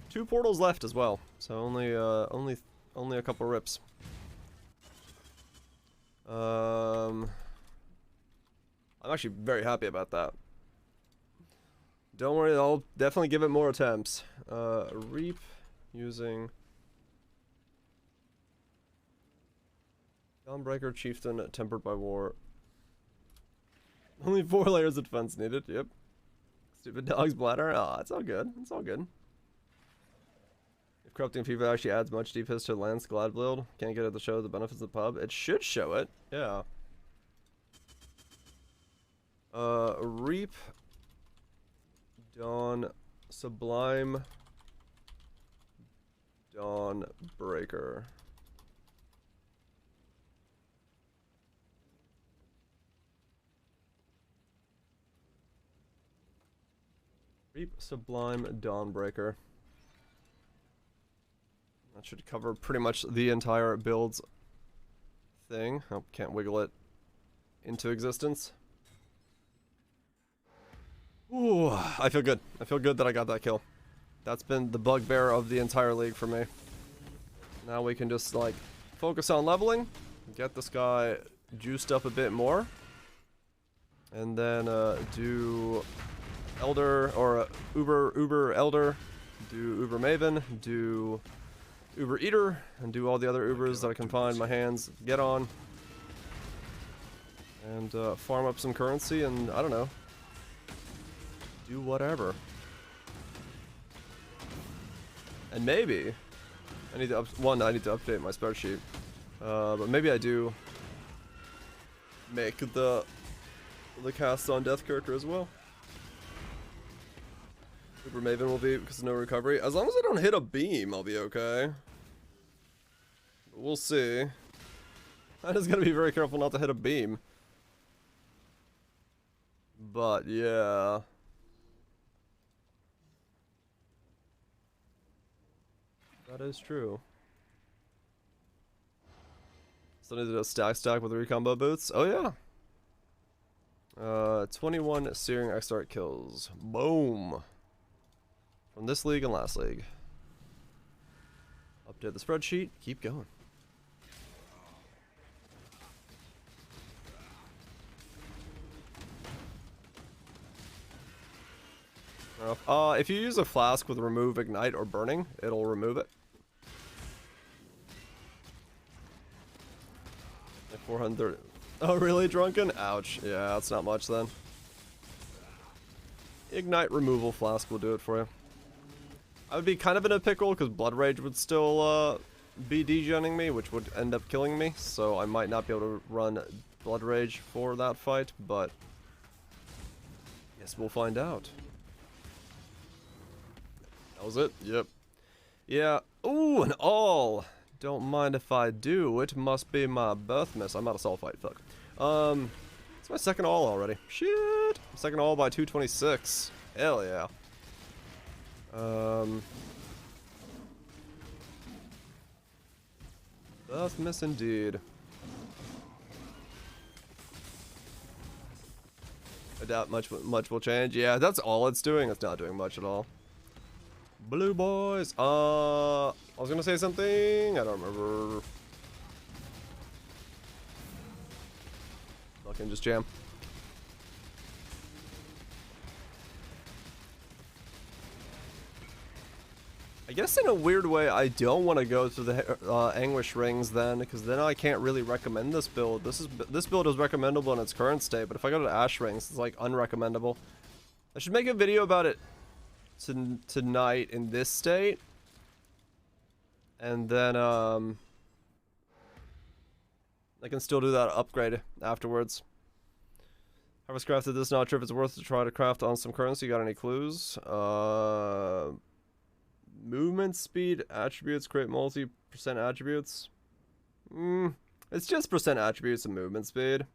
2 portals left as well, so only a couple rips. I'm actually very happy about that. Don't worry, I'll definitely give it more attempts. Reap using Dawnbreaker, Chieftain, Tempered by War. Only 4 layers of defense needed, yep. Stupid dog's bladder. Ah, it's all good. It's all good. If Corrupting Fever actually adds much DPS to Lance Glad build, can't get it to show the benefits of the pub. It should show it, yeah. Reap, Dawn, Sublime, Dawnbreaker. Reap, Sublime, Dawnbreaker. That should cover pretty much the entire build's thing. Oh, can't wiggle it into existence. Ooh, I feel good. I feel good that I got that kill. That's been the bugbear of the entire league for me. Now we can just, like, focus on leveling, get this guy juiced up a bit more, and then do Elder, or Uber Elder, do Uber Maven, do Uber Eater, and do all the other Ubers that I can find my hands get on, and farm up some currency, and I don't know. Do whatever. And maybe I need to I need to update my spreadsheet. But maybe I do make the cast on death character as well. Uber Maven will be because of no recovery. As long as I don't hit a beam, I'll be okay. We'll see. I just gotta be very careful not to hit a beam. But yeah. That is true. So I need to do a stack with recombo boots. Oh yeah. 21 Searing Extart kills. Boom. From this league and last league. Update the spreadsheet. Keep going. If you use a flask with remove, ignite, or burning, it'll remove it. 430. Oh, really, Drunken? Ouch. Yeah, that's not much then. Ignite removal flask will do it for you. I would be kind of in a pickle because Blood Rage would still be degenning me, which would end up killing me. So I might not be able to run Blood Rage for that fight, but guess we'll find out. That was it? Yep. Yeah. Ooh, an all! Don't mind if I do. It must be my birth miss. I'm out of sulfite, fuck. It's my second all already. Shit! Second all by 226. Hell yeah. Birth miss indeed. I doubt much will change. Yeah, that's all it's doing. It's not doing much at all. Blue boys. I was gonna say something. I don't remember. Fucking just jam. I guess in a weird way, I don't want to go through the Anguish rings then, because then I can't really recommend this build. This build is recommendable in its current state, but if I go to Ash rings, it's like unrecommendable. I should make a video about it tonight in this state, and then I can still do that upgrade afterwards. Harvest crafted this, not sure if it's worth to try to craft on some currency. Got any clues? Movement speed, attributes, create multi, percent attributes. It's just percent attributes and movement speed.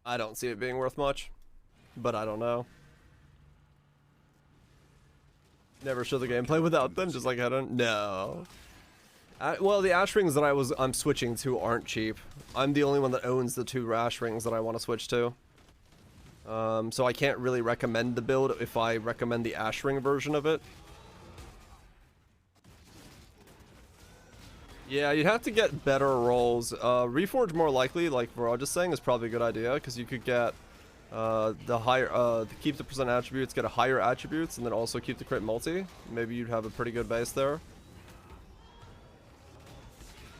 I don't see it being worth much, but I don't know. Never show the gameplay without them, just like I don't know. Well, the ash rings that I'm switching to aren't cheap. I'm the only one that owns the 2 ash rings that I want to switch to. So I can't really recommend the build if I recommend the ash ring version of it. Yeah, you'd have to get better rolls. Reforge more likely, like we're all just saying, is probably a good idea, because you could get the higher, keep the percent attributes, get a higher attributes, and then also keep the crit multi. Maybe you'd have a pretty good base there.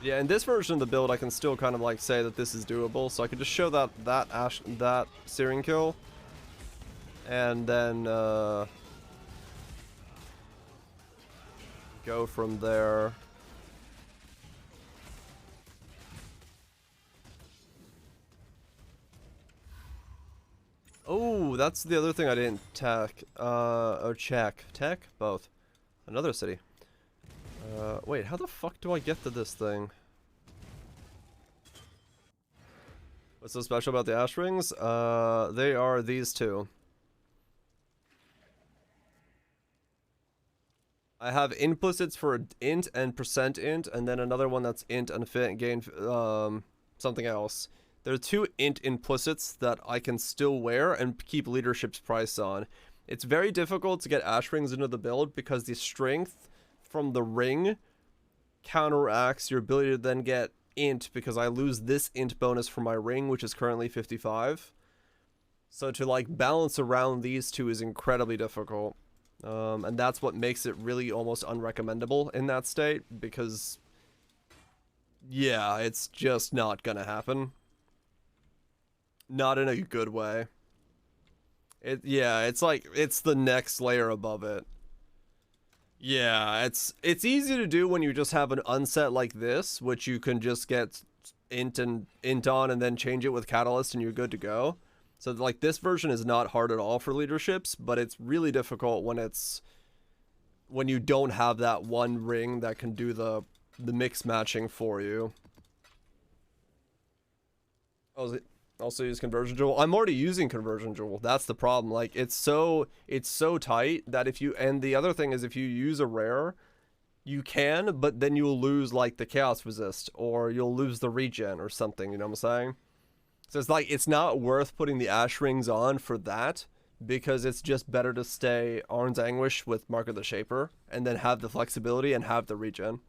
Yeah, in this version of the build, I can still kind of like say that this is doable, so I could just show that searing kill, and then go from there. Oh, that's the other thing I didn't check. Tech? Both. Another city. Wait, how the fuck do I get to this thing? What's so special about the ash rings? They are these 2. I have implicits for int and percent int, and then another one that's int and fit and gain something else. There are 2 int implicits that I can still wear and keep leadership's price on. It's very difficult to get ash rings into the build because the strength from the ring counteracts your ability to then get int, because I lose this int bonus for my ring, which is currently 55. So to like balance around these 2 is incredibly difficult. And that's what makes it really almost unrecommendable in that state, because yeah, it's just not gonna happen. Not in a good way. It's like, it's the next layer above it. Yeah, it's easy to do when you just have an unset like this, which you can just get int on and then change it with catalyst and you're good to go. So like this version is not hard at all for leaderships, but it's really difficult when you don't have that one ring that can do the mix matching for you. Also use conversion jewel. I'm already using conversion jewel. That's the problem. Like it's so tight that and the other thing is, if you use a rare, you can, but then you'll lose like the chaos resist, or you'll lose the regen or something, you know what I'm saying? So it's like, it's not worth putting the ash rings on for that, because it's just better to stay Arn's Anguish with Mark of the Shaper and then have the flexibility and have the regen.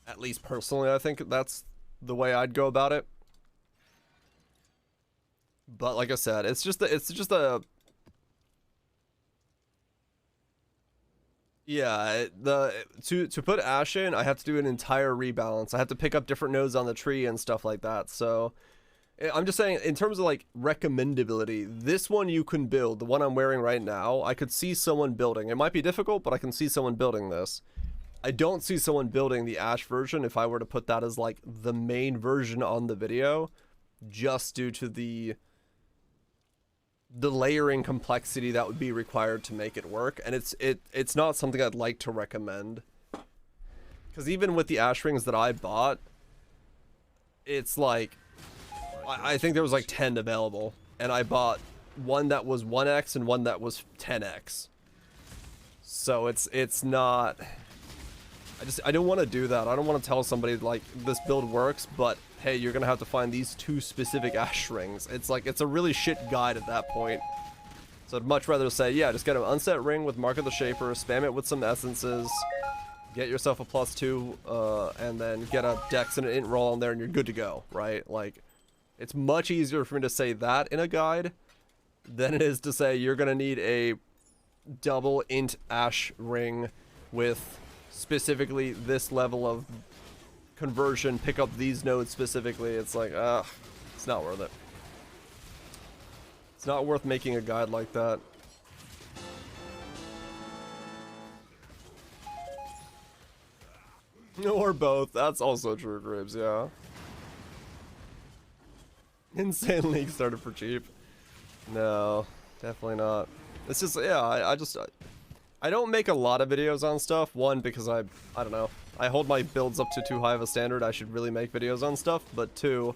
At least personally, I think that's the way I'd go about it. But like I said, it's just a yeah, to put Ash in, I have to do an entire rebalance. I have to pick up different nodes on the tree and stuff like that. So I'm just saying, in terms of like recommendability, this one you can build. The one I'm wearing right now, I could see someone building. It might be difficult, but I can see someone building this. I don't see someone building the Ash version if I were to put that as like the main version on the video, just due to the layering complexity that would be required to make it work, and it's not something I'd like to recommend. Because even with the Ash rings that I bought, it's like I think there was like 10 available, and I bought one that was 1x and one that was 10x. So it's not. I don't want to do that. I don't want to tell somebody like this build works, but hey, you're gonna have to find these 2 specific Ash rings. It's like it's a really shit guide at that point. So I'd much rather say, yeah, just get an unset ring with Mark of the Shaper, spam it with some essences, get yourself a +2, and then get a dex and an int roll on there, and you're good to go, right? Like, it's much easier for me to say that in a guide than it is to say you're gonna need a double int Ash ring with specifically this level of conversion, pick up these nodes specifically. It's like, it's not worth it. It's not worth making a guide like that. Or both. That's also true, Gribs, yeah. Insane League started for cheap. No, definitely not. It's just, yeah, I don't make a lot of videos on stuff. One, because I don't know. I hold my builds up to too high of a standard. I should really make videos on stuff. But two,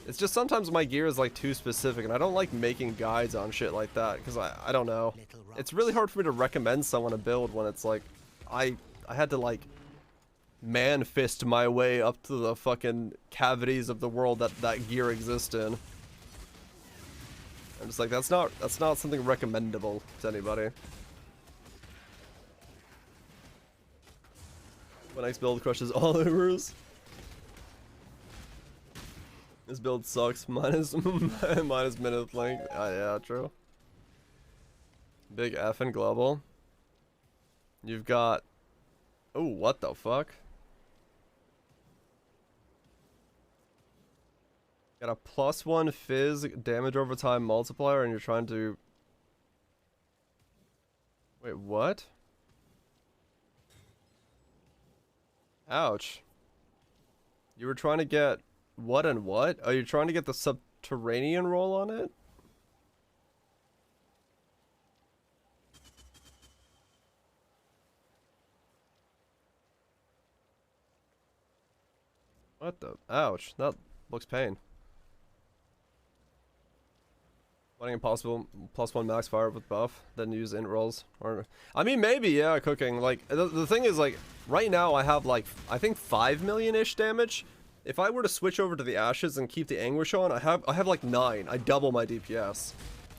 it's just sometimes my gear is like too specific, and I don't like making guides on shit like that, because I don't know. It's really hard for me to recommend someone a build when it's like, I had to like man fist my way up to the fucking cavities of the world that gear exists in. I'm just like, that's not something recommendable to anybody. My next build crushes all overs. This build sucks. Minus minute length. Yeah, true. Big F and global. You've got. Oh, what the fuck? Got a +1 fizz damage over time multiplier, and you're trying to. Wait, what? Ouch. You were trying to get what and what? Oh, you're trying to get the subterranean roll on it? What the? Ouch. That looks pain. Wanting impossible +1 max fire with buff, then use int rolls. Or, I mean, maybe, yeah, cooking. Like, the thing is, like, right now I have, like, I think 5 million-ish damage. If I were to switch over to the Ashes and keep the Anguish on, I have like 9. I double my DPS.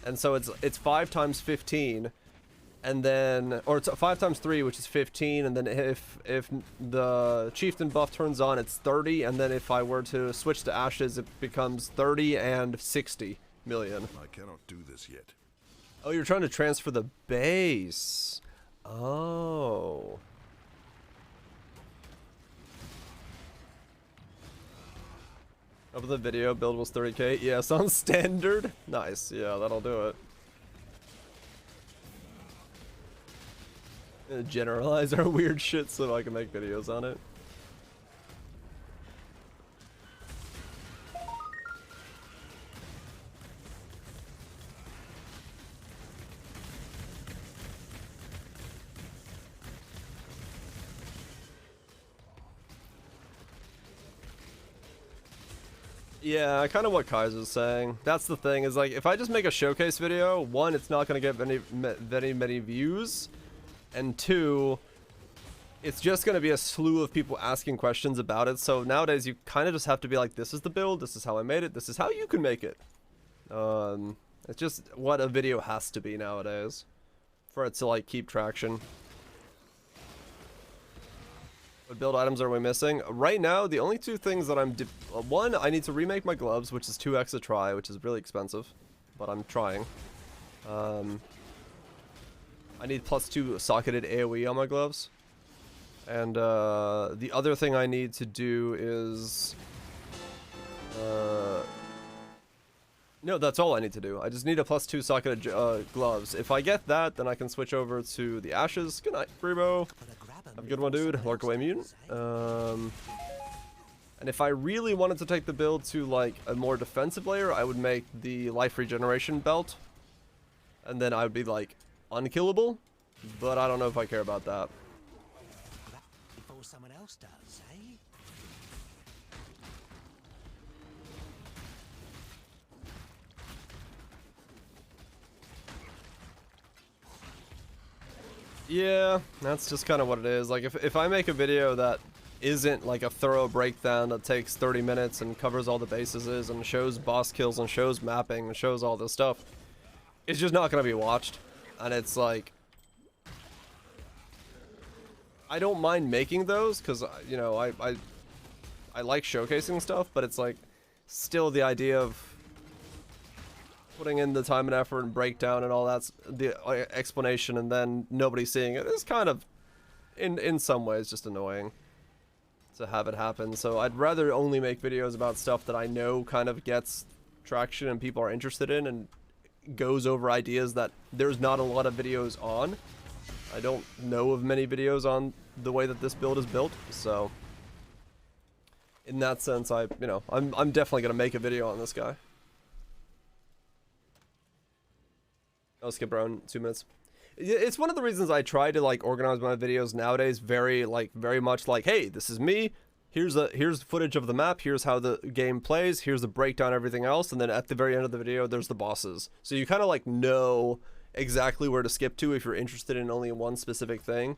And so it's 5 times 15. And then, or it's 5 times 3, which is 15. And then if the Chieftain buff turns on, it's 30. And then if I were to switch to Ashes, it becomes 30 and 60 million. I cannot do this yet. Oh, you're trying to transfer the base. Oh. Of the video, build was 30k. Yes, on standard. Nice. Yeah, that'll do it. Gonna generalize our weird shit so I can make videos on it. Yeah, kind of what Kaiser's saying. That's the thing, is like, if I just make a showcase video, one, it's not going to get many views, and two, it's just going to be a slew of people asking questions about it. So nowadays, you kind of just have to be like, this is the build, this is how I made it, this is how you can make it. It's just what a video has to be nowadays for it to, like, keep traction. What build items are we missing? Right now, the only two things that I'm... one, I need to remake my gloves, which is 2x a try, which is really expensive. But I'm trying. I need +2 socketed AoE on my gloves. And the other thing I need to do is... no, that's all I need to do. I just need a +2 socketed gloves. If I get that, then I can switch over to the Ashes. Good night, Freebo. For a grabber Have a good one, dude. Lurk away mutant. And if I really wanted to take the build to like a more defensive layer, I would make the life regeneration belt. And then I would be like unkillable. But I don't know if I care about that. Before someone else does, eh? Yeah, that's just kind of what it is. Like, if I make a video that isn't like a thorough breakdown that takes 30 minutes and covers all the bases and shows boss kills and shows mapping and shows all this stuff, it's just not going to be watched. And it's like, I don't mind making those because, you know, I like showcasing stuff, but it's like still the idea of putting in the time and effort and breakdown and all that's the explanation and then nobody seeing it is kind of in some ways just annoying to have it happen. So I'd rather only make videos about stuff that I know kind of gets traction and people are interested in and goes over ideas that there's not a lot of videos on. I don't know of many videos on the way that this build is built, so in that sense I'm definitely gonna make a video on this guy. I'll skip around 2 minutes. It's one of the reasons I try to like organize my videos nowadays very much like, hey, this is me. Here's footage of the map. Here's how the game plays. Here's the breakdown, everything else, and then at the very end of the video, there's the bosses. So you kind of like know exactly where to skip to if you're interested in only one specific thing.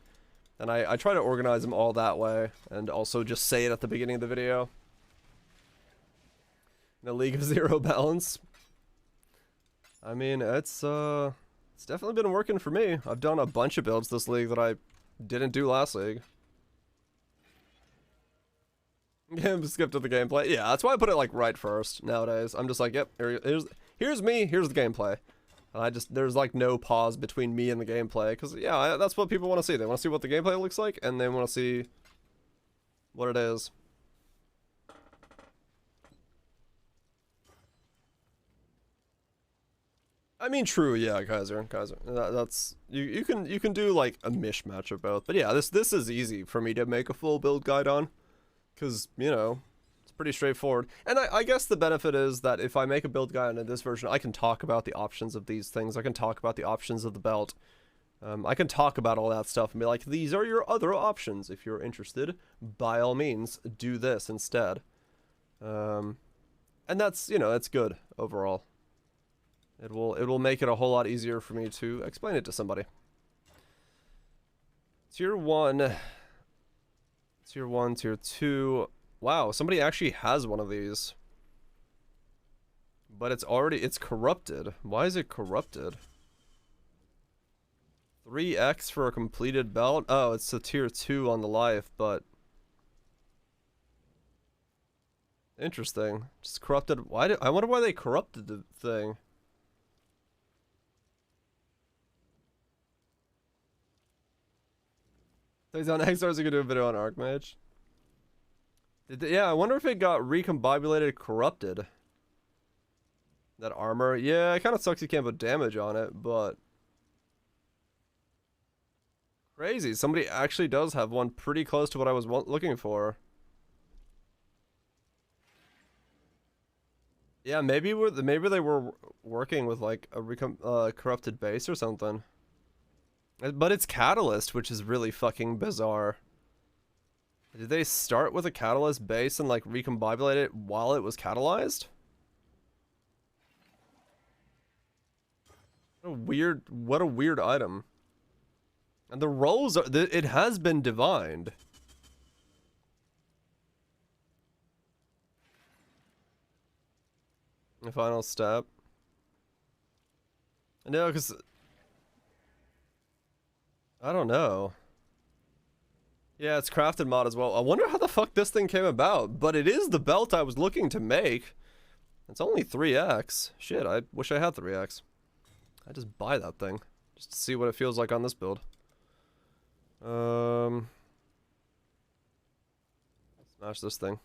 And I try to organize them all that way, and also just say it at the beginning of the video. The League of Zero balance. I mean, it's definitely been working for me. I've done a bunch of builds this league that I didn't do last league. Skip to the gameplay. Yeah, that's why I put it like right first nowadays. I'm just like, yep, here's me, here's the gameplay. And there's like no pause between me and the gameplay, because yeah, that's what people want to see. They want to see what the gameplay looks like, and they want to see what it is. I mean, true, yeah, Kaiser. That's you can do like a mishmash of both, but yeah, this is easy for me to make a full build guide on, because you know it's pretty straightforward. And I guess the benefit is that if I make a build guide in this version, I can talk about the options of these things. I can talk about the options of the belt. I can talk about all that stuff and be like, these are your other options. If you're interested, by all means, do this instead. And that's, you know, it's good overall. It will make it a whole lot easier for me to explain it to somebody. Tier 1. Tier 1, Tier 2. Wow, somebody actually has one of these. But it's corrupted. Why is it corrupted? 3x for a completed belt? Oh, it's a Tier 2 on the life, but... Interesting. Just corrupted. I wonder why they corrupted the thing. He's on X-Stars, you could do a video on Archmage. Yeah, I wonder if it got recombobulated corrupted. That armor. Yeah, it kind of sucks you can't put damage on it, but... Crazy. Somebody actually does have one pretty close to what I was looking for. Yeah, maybe they were working with like a corrupted base or something. But it's Catalyst, which is really fucking bizarre. Did they start with a Catalyst base and like recombobulate it while it was catalyzed? What a weird item. And the rolls are, it has been divined. The final step. No, because I don't know. Yeah, it's crafted mod as well. I wonder how the fuck this thing came about, but it is the belt I was looking to make. It's only 3x. Shit, I wish I had 3x. I just buy that thing just to see what it feels like on this build. Smash this thing.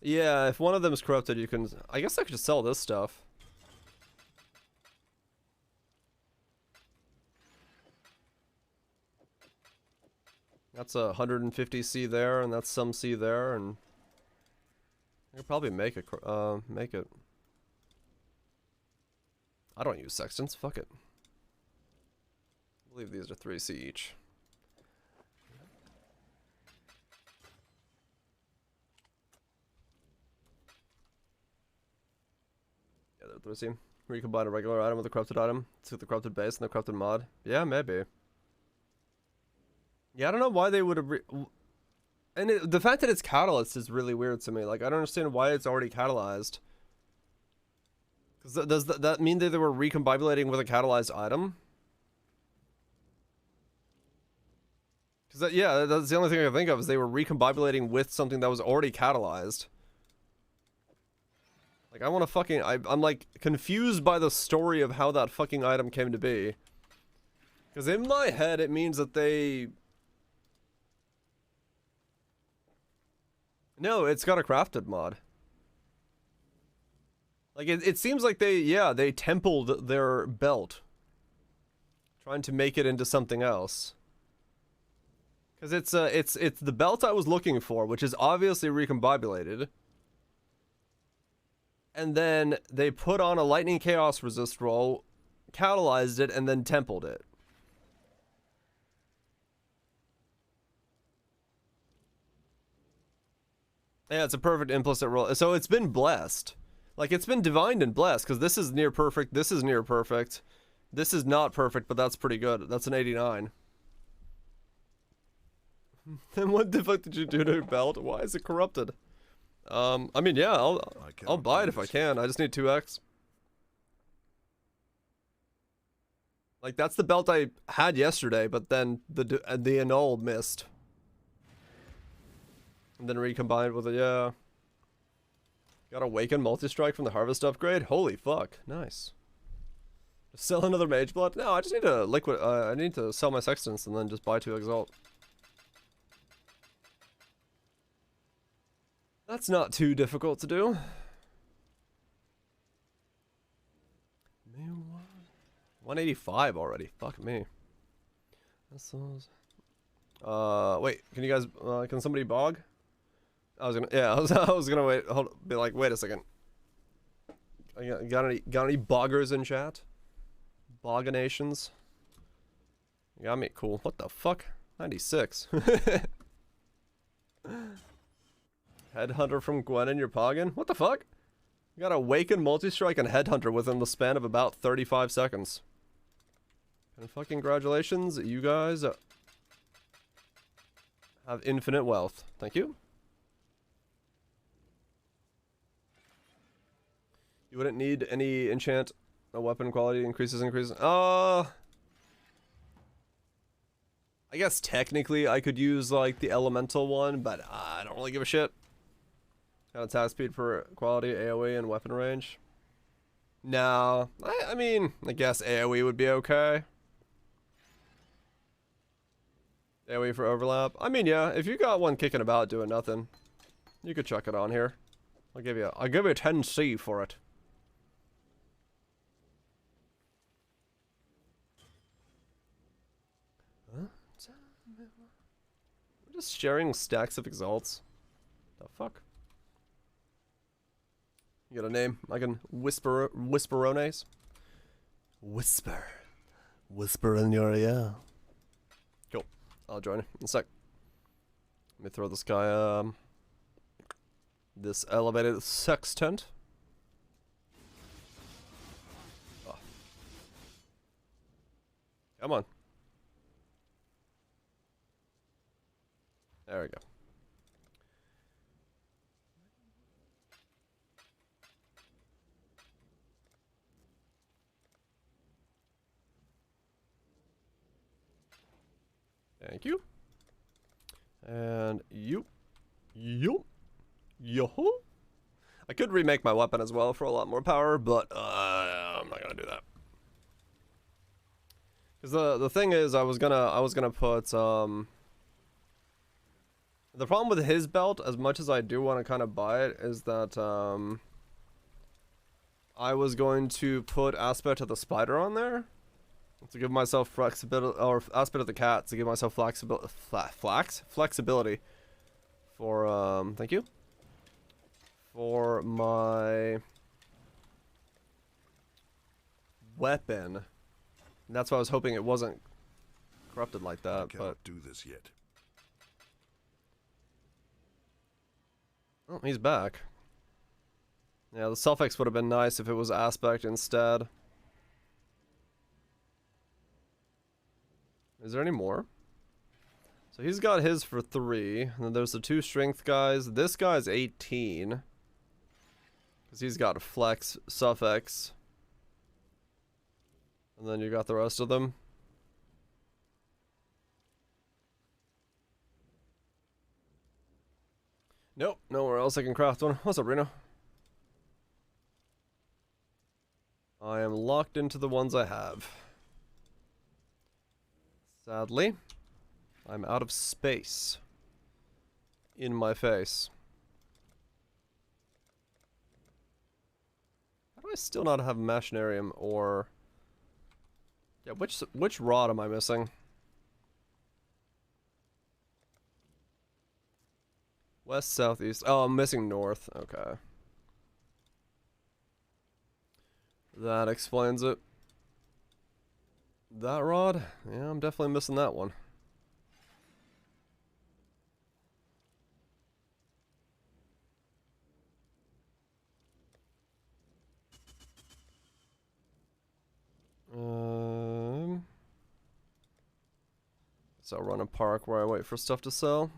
Yeah, if one of them is corrupted, you can... I guess I could just sell this stuff. That's a 150 C there, and that's some C there, and I could probably make it. Make it. I don't use sextants. Fuck it. I believe these are 3C each. Yeah, they're 3C. Recombine a regular item with a corrupted item to the corrupted base and the corrupted mod. Yeah, maybe. Yeah, I don't know why they would have. And the fact that it's catalyst is really weird to me. Like, I don't understand why it's already catalyzed. Because does that mean that they were recombobulating with a catalyzed item? Because yeah, that's the only thing I can think of is they were recombobulating with something that was already catalyzed. Like, I want to fucking... I'm like confused by the story of how that fucking item came to be. Because in my head, it means that they... No, it's got a crafted mod. Like, it seems like they templed their belt. Trying to make it into something else. Because it's the belt I was looking for, which is obviously recombobulated. And then they put on a lightning chaos resist roll, catalyzed it, and then templed it. Yeah, it's a perfect implicit roll. So it's been blessed. Like, it's been divined and blessed, because this is near perfect, this is near perfect. This is not perfect, but that's pretty good. That's an 89. Then what the fuck did you do to your belt? Why is it corrupted? I mean, yeah, I'll buy it if I can. I just need 2x. Like, that's the belt I had yesterday, but then the annul missed. And then recombined with it, yeah. Got Awaken multi-strike from the Harvest upgrade? Holy fuck, nice. Sell another Mage Blood? No, I just need to I need to sell my Sextants and then just buy 2 Exalt. That's not too difficult to do. 185 already. Fuck me. Wait. Can you guys? Can somebody bog? I was gonna wait. Be like, wait a second. Got any boggers in chat? Bogginations. You got me. Cool. What the fuck? 96. Headhunter from Gwen and your Poggin? What the fuck? You got Awaken, Multi-Strike, and Headhunter within the span of about 35 seconds. And fucking congratulations, you guys have infinite wealth. Thank you. You wouldn't need any enchant, no weapon quality increases. I guess technically I could use like the elemental one, but I don't really give a shit. Got attack speed for quality, AoE, and weapon range. No, I mean, I guess AoE would be okay. AoE for overlap. I mean, yeah, if you got one kicking about doing nothing, you could chuck it on here. I'll give you a 10C for it. Huh? We're just sharing stacks of exalts. The fuck? You got a name? I can whisperones. Whisper in your ear. Cool. I'll join in a sec. Let me throw this guy this elevated sextant. Oh. Come on. There we go. Thank you. And you. Yo-ho. I could remake my weapon as well for a lot more power, but I'm not gonna do that. Because the thing is, I was gonna put the problem with his belt, as much as I do want to kind of buy it, is that I was going to put Aspect of the Spider on there. To give myself flexibility, or aspect of the cat, to give myself flexibility for, thank you, for my weapon. And that's why I was hoping it wasn't corrupted like that, I but... cannot do this yet. Oh, he's back. Yeah, the suffix would have been nice if it was aspect instead. Is there any more? So he's got his for 3. And then there's the 2 strength guys. This guy's 18. Because he's got a flex suffix. And then you got the rest of them. Nope, nowhere else I can craft one. What's up, Reno? I am locked into the ones I have. Sadly, I'm out of space in my face. How do I still not have Machinarium or... Yeah, which rod am I missing? West, southeast. Oh, I'm missing north. Okay. That explains it. That rod? Yeah, I'm definitely missing that one. So I'll run a park where I wait for stuff to sell.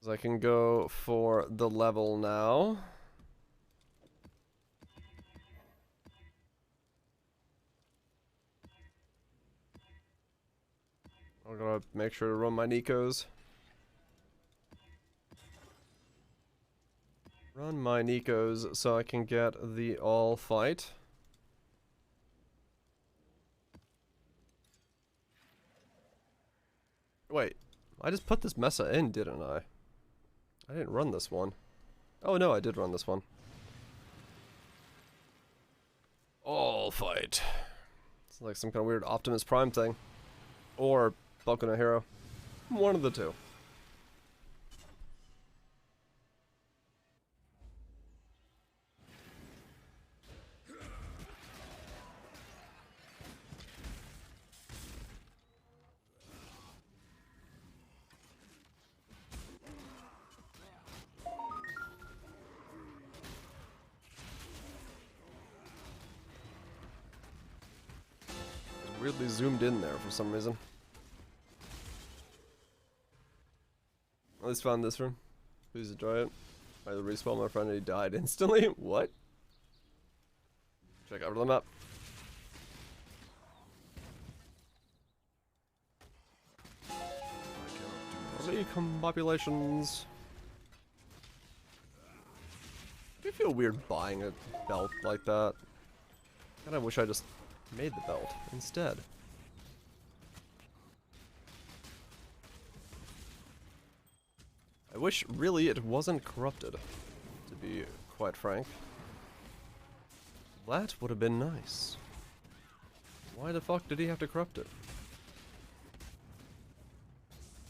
So I can go for the level now. I'm gonna make sure to run my Nikos. Run my Nikos so I can get the all fight. Wait, I just put this Mesa in, didn't I? I didn't run this one. Oh no, I did run this one. All fight. It's like some kind of weird Optimus Prime thing. Or Boku no Hero. One of the two. Weirdly zoomed in there for some reason. At least found this room. Please enjoy it. I respawned my friend and he died instantly. What? Check out the map. Populations. Do you feel weird buying a belt like that? Kinda wish I just made the belt instead. I wish really it wasn't corrupted, to be quite frank. That would have been nice. Why the fuck did he have to corrupt it?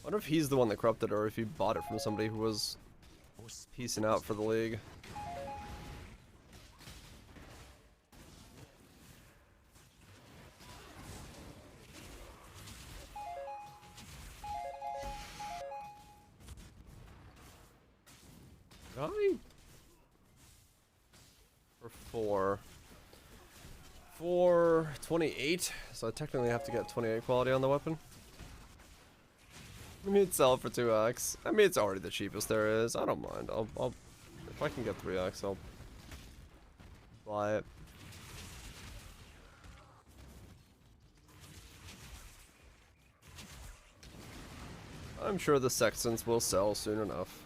I wonder if he's the one that corrupted or if he bought it from somebody who was piecing out for the league. For 28, so I technically have to get 28 quality on the weapon. I mean, sell it for 2x. I mean, it's already the cheapest there is. I don't mind. I'll if I can get 3x, I'll buy it. I'm sure the Sextants will sell soon enough.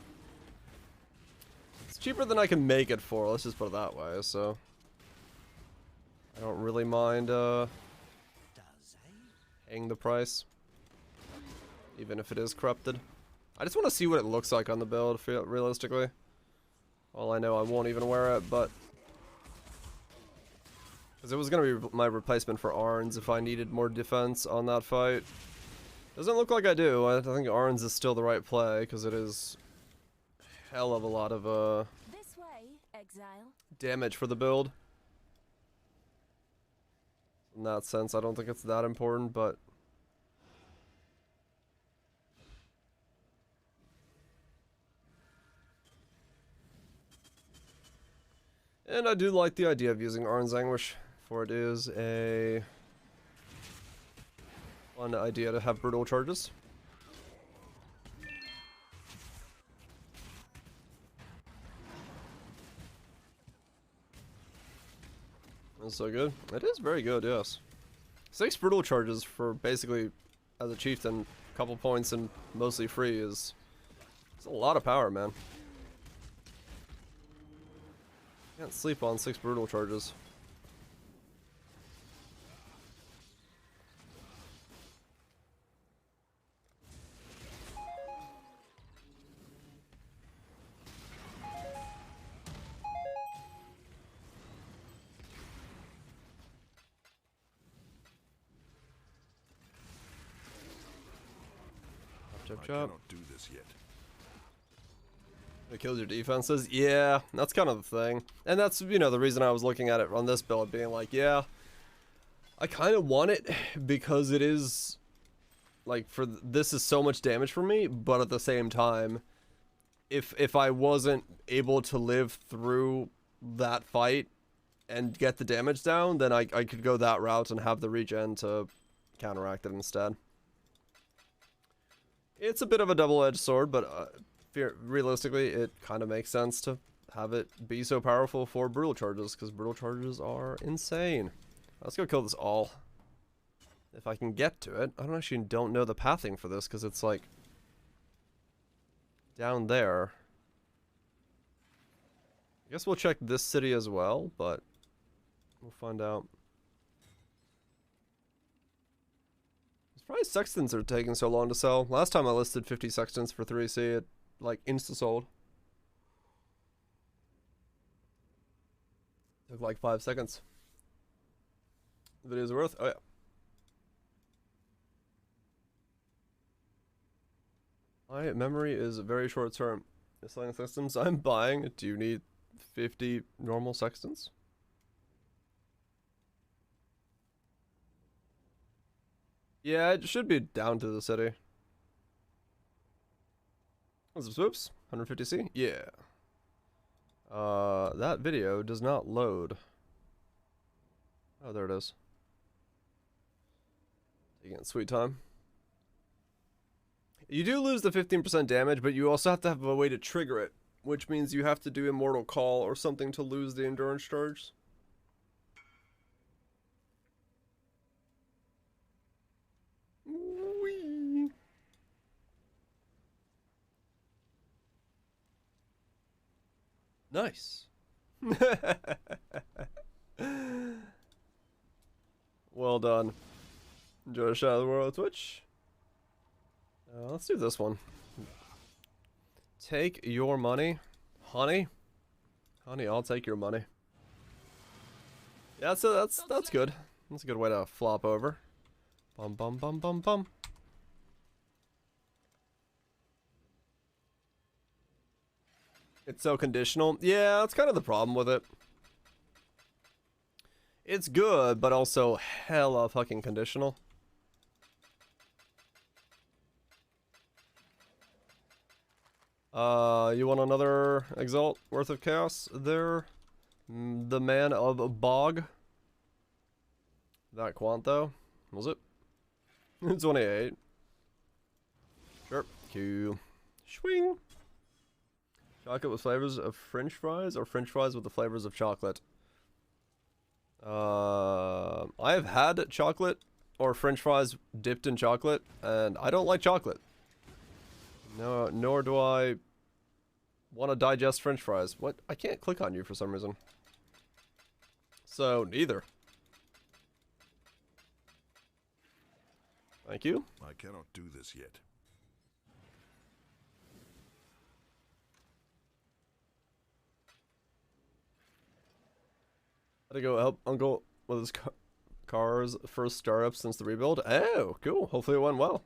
It's cheaper than I can make it for, let's just put it that way, so I don't really mind paying the price, even if it is corrupted. I just want to see what it looks like on the build, realistically. Well, I know I won't even wear it, but Because it was going to be my replacement for Arns if I needed more defense on that fight. Doesn't look like I do. I think Arns is still the right play, because it is hell of a lot of This way, Exile. damage for the build. In that sense, I don't think it's that important, but... And I do like the idea of using Arn's Anguish, for it is a fun idea to have brutal charges. That's so good. It is very good, yes. 6 brutal charges for basically, as a chieftain, a couple points and mostly free is... It's a lot of power, man. Can't sleep on 6 brutal charges. Chop, I chop. cannot do this yet. It kills your defenses? Yeah, that's kind of the thing. And that's, you know, the reason I was looking at it on this build, being like, yeah, I kind of want it because it is, like, this is so much damage for me, but at the same time, if I wasn't able to live through that fight and get the damage down, then I could go that route and have the regen to counteract it instead. It's a bit of a double-edged sword, but realistically, it kind of makes sense to have it be so powerful for brutal charges, because brutal charges are insane. Let's go kill this all. If I can get to it. I don't know the pathing for this, because it's like down there. I guess we'll check this city as well, but we'll find out. Probably sextants are taking so long to sell. Last time I listed 50 sextants for 3C, it like insta-sold. Took like 5 seconds. The video's worth? Oh yeah. My memory is very short term. You're selling sextants I'm buying. Do you need 50 normal sextants? Yeah, it should be down to the city. What's up, Swoops? 150C? Yeah. That video does not load. Oh, there it is. Taking sweet time. You do lose the 15% damage, but you also have to have a way to trigger it, which means you have to do Immortal Call or something to lose the endurance charge. Whee. Nice. Well done. Enjoy a shot of the world Twitch. Let's do this one. Take your money, honey. Honey, I'll take your money. Yeah, so that's good. That's a good way to flop over. Bum bum bum bum bum. It's so conditional. Yeah, that's kind of the problem with it. It's good, but also hella fucking conditional. You want another Exalt worth of chaos there? The man of Bog. That quant though? Was it? 28. Sure. Cool. Swing. Chocolate with flavors of French fries or French fries with the flavors of chocolate? I have had chocolate or French fries dipped in chocolate, and I don't like chocolate. No, nor do I want to digest French fries. What? I can't click on you for some reason. So, neither. Thank you. I cannot do this yet. Gotta go help Uncle with his car's first startup since the rebuild. Oh, cool. Hopefully it went well.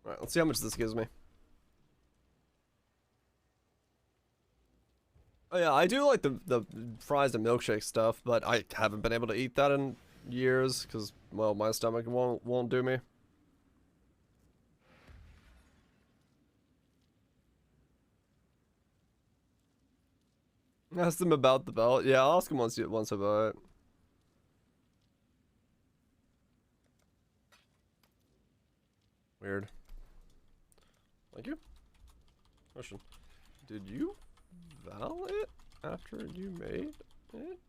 Alright, let's see how much this gives me. Oh yeah, I do like the fries and milkshake stuff, but I haven't been able to eat that in years because, well, my stomach won't do me. Ask them about the belt. Yeah, I'll ask him once about it. Weird. Thank you. Question. Did you val it after you made it?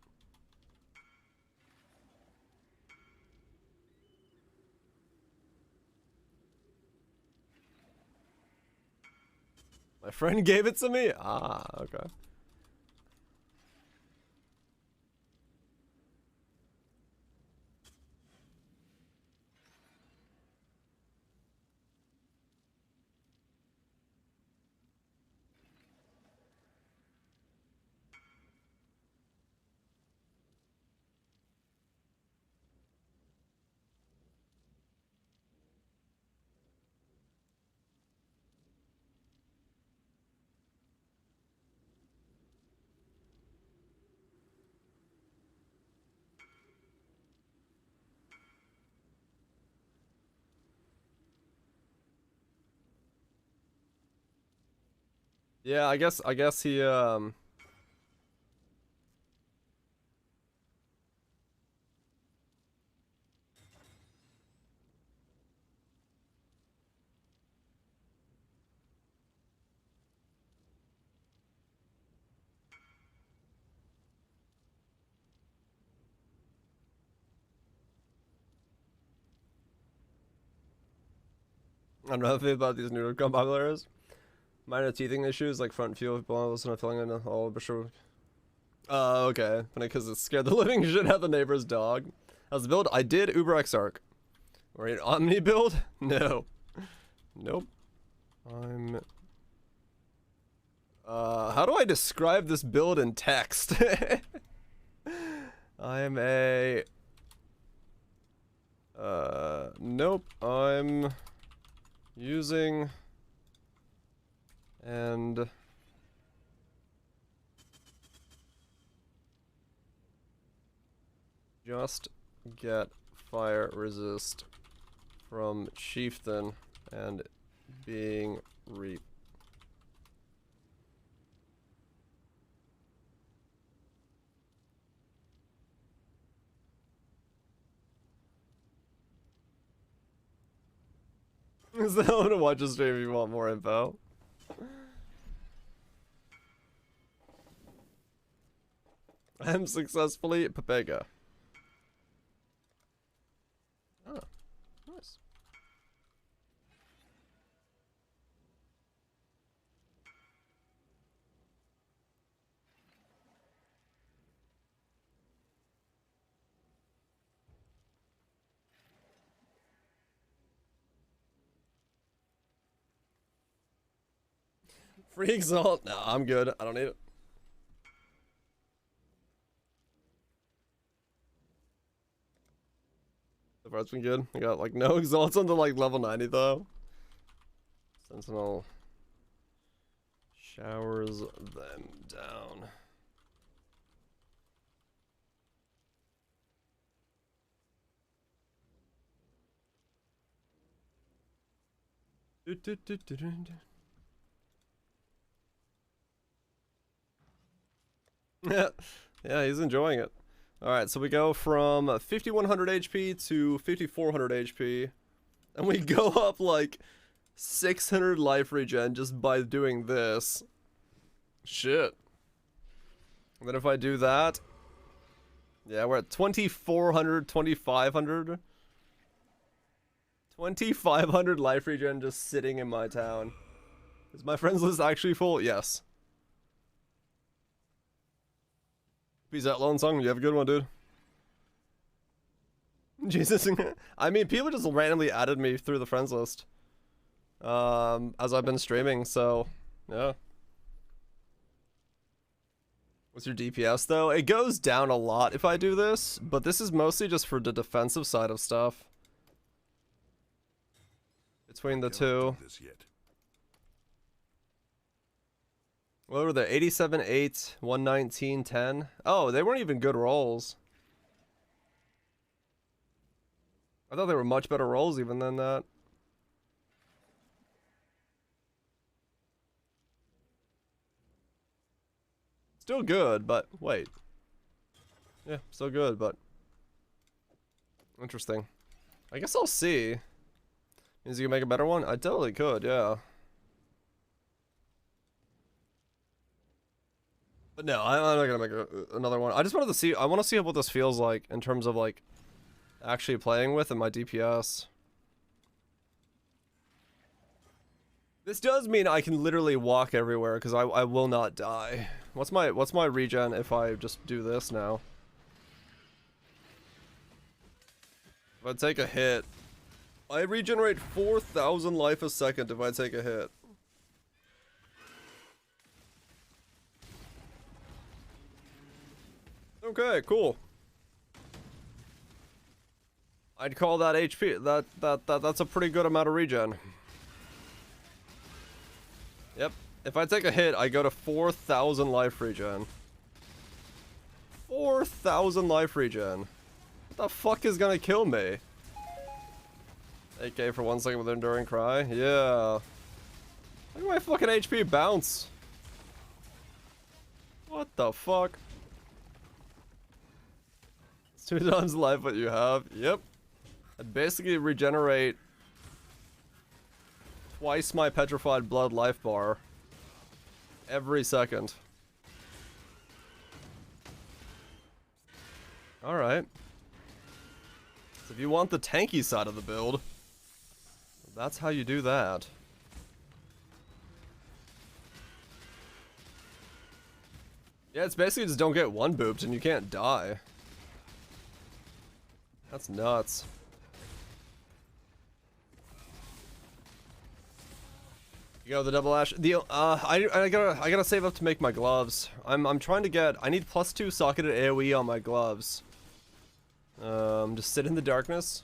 My friend gave it to me? Ah, okay. Yeah, I guess he I don't know if about these newer compilers. Minor teething issues like front fuel balls and filling in all but sure. Okay. Because it scared the living shit out of the neighbor's dog. How's the build? I did Uber X Arc. Or an Omni build? No. Nope. I'm how do I describe this build in text? I'm a nope. I'm using and just get fire resist from Chieftain and being reap. So I'm gonna watch a stream if you want more info. I'm successfully Pepega. Oh, nice. Free Exalt? No, I'm good. I don't need it. So far it's been good. I got like no Exalts on the like level 90 though. Sentinel showers them down. Yeah, yeah, he's enjoying it. Alright, so we go from 5100 HP to 5400 HP. And we go up like 600 life regen just by doing this. Shit. And then if I do that... Yeah, we're at 2400, 2500. 2500 life regen just sitting in my town. Is my friends list actually full? Yes. Peace out, Lone Song. You have a good one, dude. Jesus. I mean, people just randomly added me through the friends list. As I've been streaming, so, yeah. What's your DPS though? It goes down a lot if I do this, but this is mostly just for the defensive side of stuff. Between the two. What were they? 87, 8, 119, 10. Oh, they weren't even good rolls. I thought they were much better rolls even than that. Still good, but wait. Yeah, still good, but interesting. I guess I'll see. Means you can make a better one? I totally could, yeah. But no, I'm not gonna make another one. I just wanted to see. I want to see what this feels like in terms of like actually playing with and my DPS. This does mean I can literally walk everywhere because I will not die. What's my regen if I just do this now? If I take a hit, I regenerate 4,000 life a second if I take a hit. Okay, cool. I'd call that HP. That's a pretty good amount of regen. Yep. If I take a hit, I go to 4,000 life regen. 4,000 life regen. What the fuck is gonna kill me? AK for 1 second with enduring cry. Yeah. Look at my fucking HP bounce. What the fuck? It's 2 times the life what you have. Yep. I'd basically regenerate twice my petrified blood life bar every second. Alright. So if you want the tanky side of the build, that's how you do that. Yeah, it's basically just don't get one booped and you can't die. That's nuts. You go the double ash. The I gotta save up to make my gloves. I'm trying to get. I need +2 socketed AOE on my gloves. Just sit in the darkness.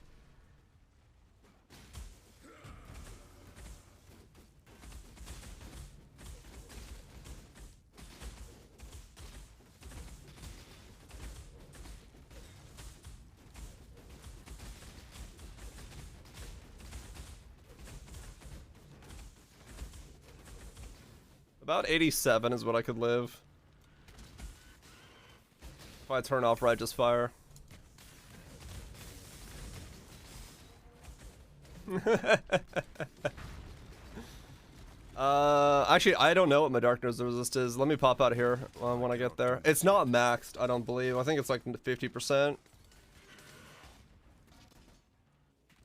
About 87 is what I could live. If I turn off Righteous Fire. Actually, I don't know what my darkness resist is. Let me pop out of here when I get there. It's not maxed, I don't believe. I think it's like 50%.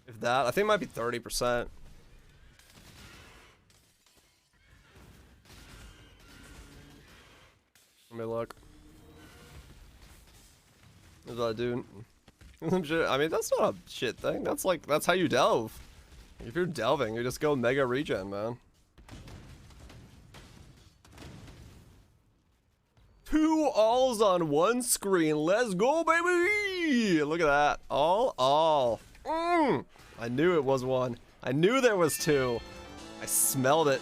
If that, I think it might be 30%. Let me look. What did I do? I mean, that's not a shit thing. That's like, that's how you delve. If you're delving, you just go mega regen, man. 2 alls on 1 screen. Let's go, baby! Look at that. All. I knew it was 1. I knew there was 2. I smelled it.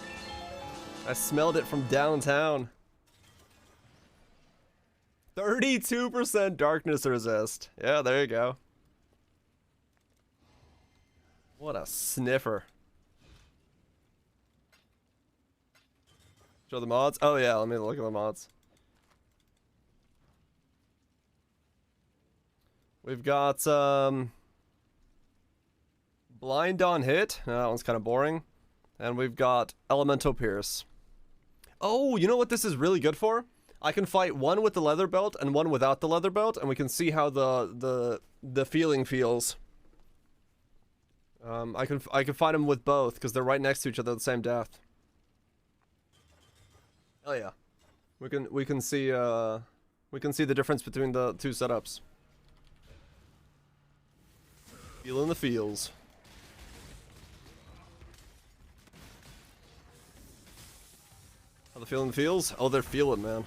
I smelled it from downtown. 32% darkness resist. Yeah, there you go. What a sniffer. Show the mods? Oh yeah, let me look at the mods. We've got Blind on Hit. That one's kind of boring. And we've got Elemental Pierce. Oh, you know what this is really good for? I can fight one with the leather belt and one without the leather belt, and we can see how the feeling feels. I can fight them with both because they're right next to each other, the same death. Oh yeah, we can see the difference between the 2 setups. Feeling the feels. How the feeling feels? Oh, they're feeling, man.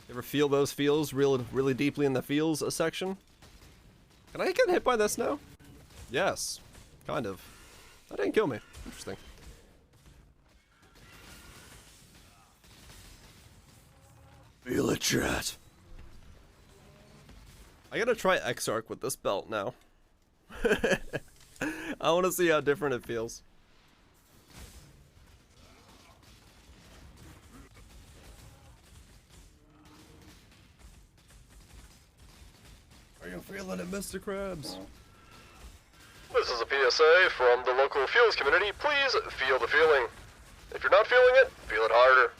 You ever feel those feels really deeply in the feels section? Can I get hit by this now? Yes. Kind of. That didn't kill me. Interesting. Feel it, chat. I gotta try Exarch with this belt now. I want to see how different it feels. Are you feeling it, Mr. Krabs? This is a PSA from the local Feels community. Please feel the feeling. If you're not feeling it, feel it harder.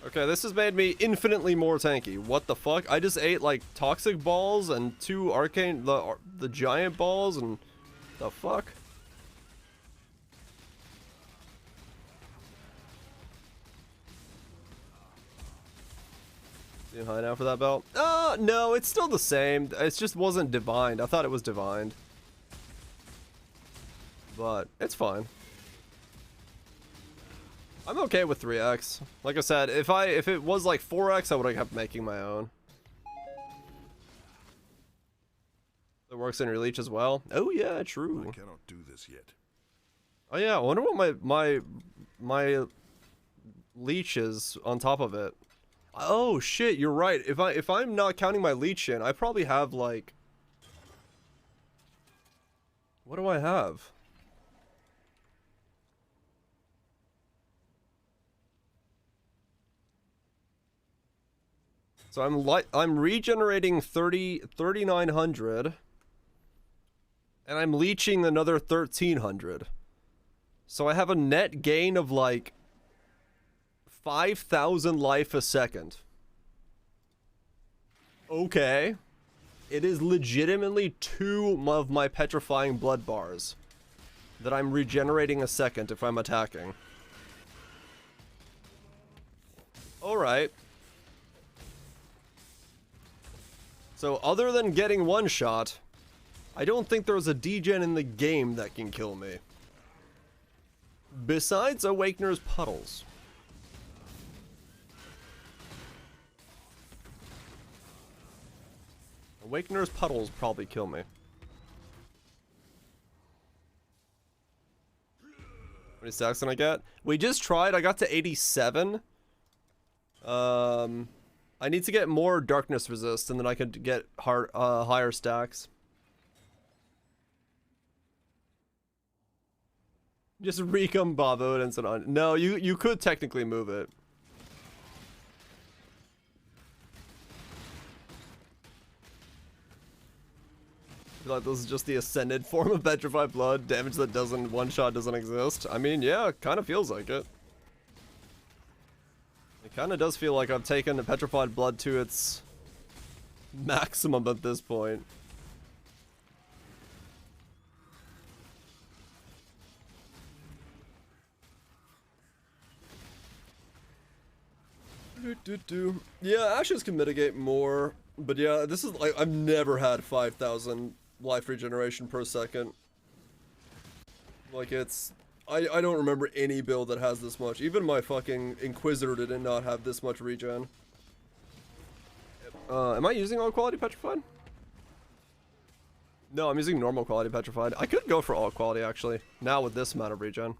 Okay, this has made me infinitely more tanky. What the fuck? I just ate like toxic balls and 2 arcane the giant balls and the fuck? Too high now for that belt? No, it's still the same. It just wasn't divined. I thought it was divined. But it's fine. I'm okay with 3x. Like I said, if it was like 4x, I would have kept making my own. It works in your leech as well. Oh yeah, true. I cannot do this yet. Oh yeah, I wonder what my leech is on top of it. Oh shit, you're right. If I'm not counting my leech in, I probably have like, what do I have? So I'm regenerating 3,900 and I'm leeching another 1,300. So I have a net gain of like 5,000 life a second. Okay. It is legitimately 2 of my petrifying blood bars that I'm regenerating a second if I'm attacking. Alright. So other than getting one shot, I don't think there's a degen in the game that can kill me. Besides Awakener's Puddles. Awakener's Puddles probably kill me. How many stacks can I get? We just tried, I got to 87. I need to get more darkness resist and then I could get higher stacks. Just recom Bob Odin's and on. No, you could technically move it. I feel like this is just the ascended form of petrified blood. Damage that doesn't one-shot doesn't exist. I mean, yeah, it kind of feels like it. It kind of does feel like I've taken the petrified blood to its maximum at this point. Yeah, ashes can mitigate more, but yeah, this is like, I've never had 5,000 life regeneration per second. Like it's, I don't remember any build that has this much. Even my fucking Inquisitor did not have this much regen. Am I using all quality petrified? No, I'm using normal quality petrified. I could go for all quality actually, now with this amount of regen.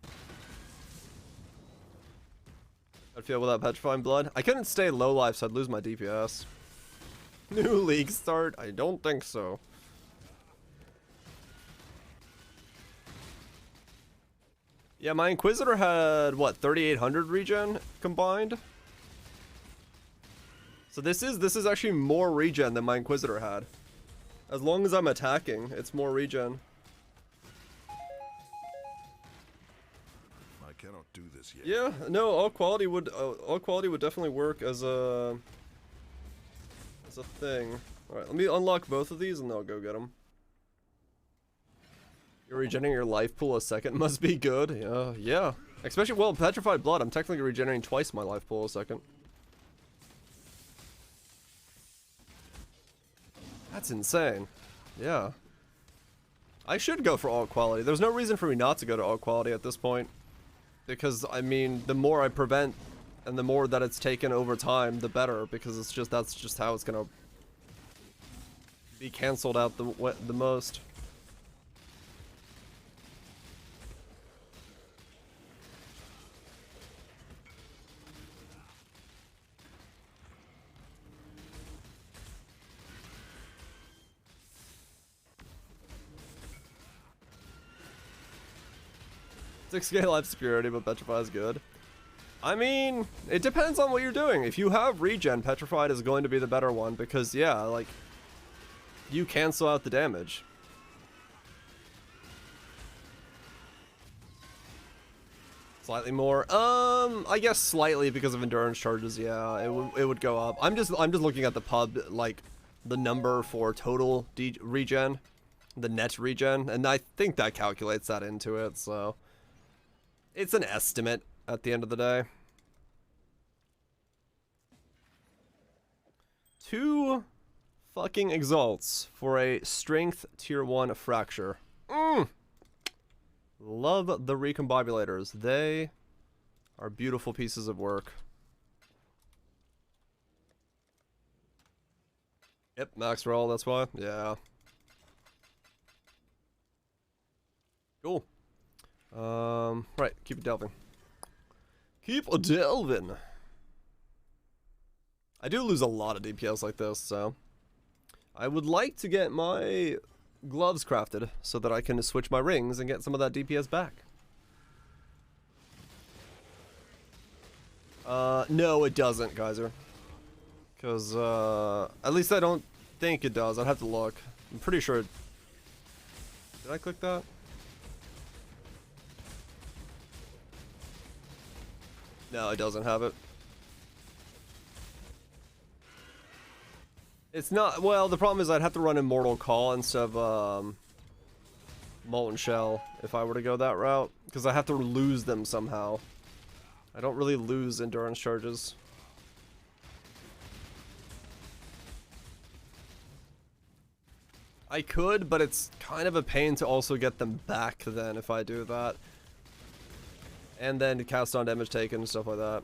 I'd feel without petrifying blood. I couldn't stay low life, so I'd lose my DPS. New league start? I don't think so. Yeah, my Inquisitor had, what, 3,800 regen combined? So this is actually more regen than my Inquisitor had. As long as I'm attacking, it's more regen. I cannot do this yet. Yeah, no, all quality would definitely work as a thing. All right, let me unlock both of these and then I'll go get them. You're regenerating your life pool a second must be good. Yeah. Especially, well, petrified blood, I'm technically regenerating twice my life pool a second. That's insane. Yeah. I should go for all quality. There's no reason for me not to go to all quality at this point. Because, I mean, the more I prevent And the more that it's taken over time, the better, because that's just how it's gonna be canceled out the most. K life security, but Petrify is good. I mean, it depends on what you're doing. If you have regen, Petrified is going to be the better one because, yeah, like, you cancel out the damage. Slightly more. I guess slightly because of endurance charges. Yeah, it would go up. I'm just looking at the pub, like, the number for total regen, the net regen, and I think that calculates that into it. So it's an estimate at the end of the day. 2 fucking exalts for a strength tier 1 fracture. Love the recombibulators. They are beautiful pieces of work. Yep, max roll, that's why. Yeah. Cool. Right, keep delving. Keep delving. I do lose a lot of DPS like this, so I would like to get my gloves crafted so that I can switch my rings and get some of that DPS back. No, it doesn't, Geyser. Because, at least I don't think it does. I'd have to look. I'm pretty sure it... Did I click that? No, it doesn't have it. It's not, well, the problem is I'd have to run Immortal Call instead of, Molten Shell if I were to go that route, because I have to lose them somehow. I don't really lose endurance charges. I could, but it's kind of a pain to also get them back then if I do that. And then cast on damage taken and stuff like that.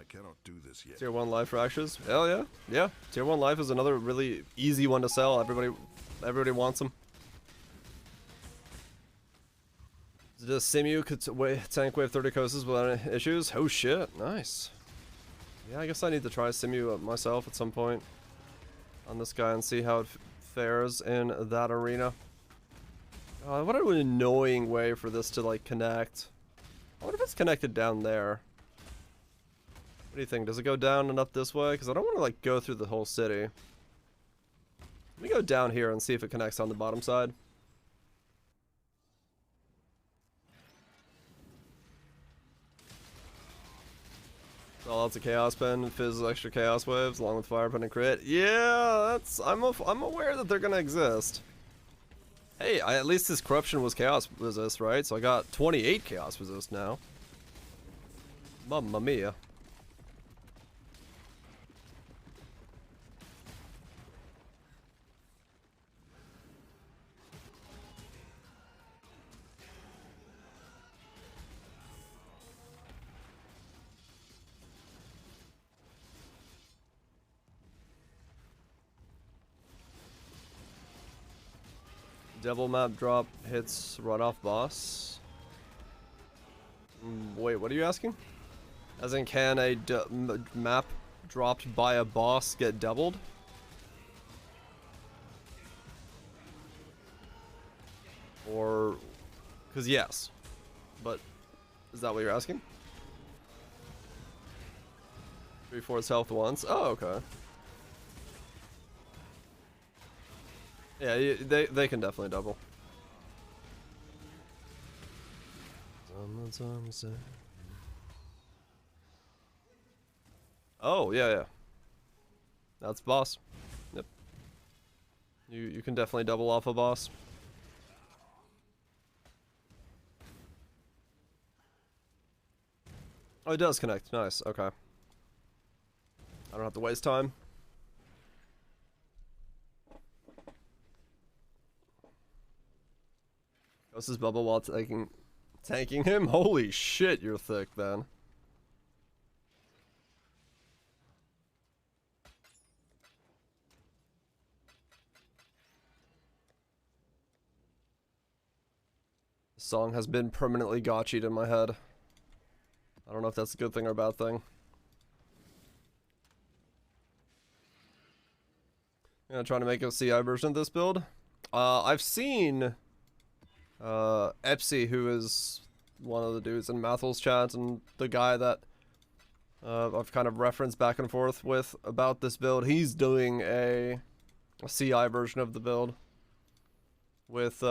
Cannot do this yet. Tier 1 life fractures. Hell yeah. Yeah. Tier 1 life is another really easy one to sell. Everybody wants them. Does Simu could tank wave 30 coasters without any issues? Oh shit. Nice. Yeah, I guess I need to try Simu myself at some point on this guy and see how it fares in that arena. What an annoying way for this to like connect. I wonder if it's connected down there. What do you think? Does it go down and up this way? Because I don't want to like go through the whole city. Let me go down here and see if it connects on the bottom side. Oh, lots of chaos pen, fizz extra chaos waves along with fire pen and crit. Yeah, that's I'm aware that they're gonna exist. Hey, at least this corruption was chaos resist, right? So I got 28 chaos resist now. Mamma mia. Devil map drop hits run off boss. Wait, what are you asking? As in, can a map dropped by a boss get doubled? Or, because yes, but is that what you're asking? 3/4 health once. Oh, okay. Yeah, they can definitely double. Oh, yeah. That's boss. Yep. You can definitely double off a boss. Oh, it does connect. Nice. Okay. I don't have to waste time. This is bubble while taking Tanking him? Holy shit, you're thick then. The song has been permanently gotchied in my head. I don't know if that's a good thing or a bad thing. I'm gonna try to make a CI version of this build. I've seen Epsy, who is one of the dudes in Mathel's chat, and the guy that I've kind of referenced back and forth with about this build. He's doing a CI version of the build with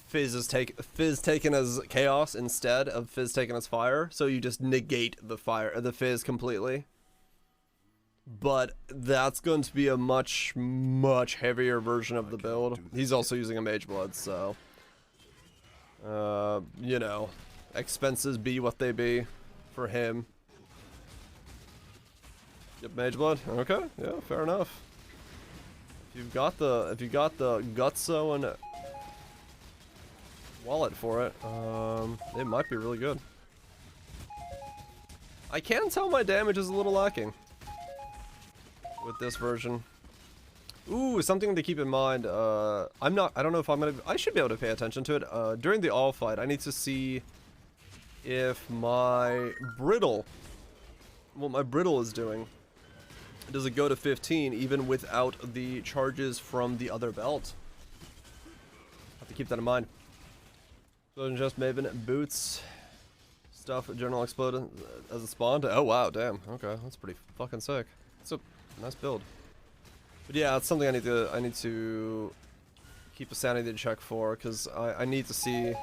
Fizz taken as chaos instead of Fizz taken as fire, so you just negate the Fizz completely. But that's going to be a much heavier version of the build. He's also using a Mage Blood, so you know, expenses be what they be for him. Yep, Mage Blood. Okay, yeah, fair enough. If you got the Gutso and wallet for it, it might be really good. I can tell my damage is a little lacking with this version. Ooh, something to keep in mind. I don't know if I should be able to pay attention to it. During the all fight, I need to see if my brittle, what my brittle is doing. Does it go to 15 even without the charges from the other belt? Have to keep that in mind. So just Maven boots stuff general explode as a spawn. Oh wow, damn. Okay, that's pretty fucking sick. It's a nice build. But yeah, it's something I need to keep a sanity check for, because I need to see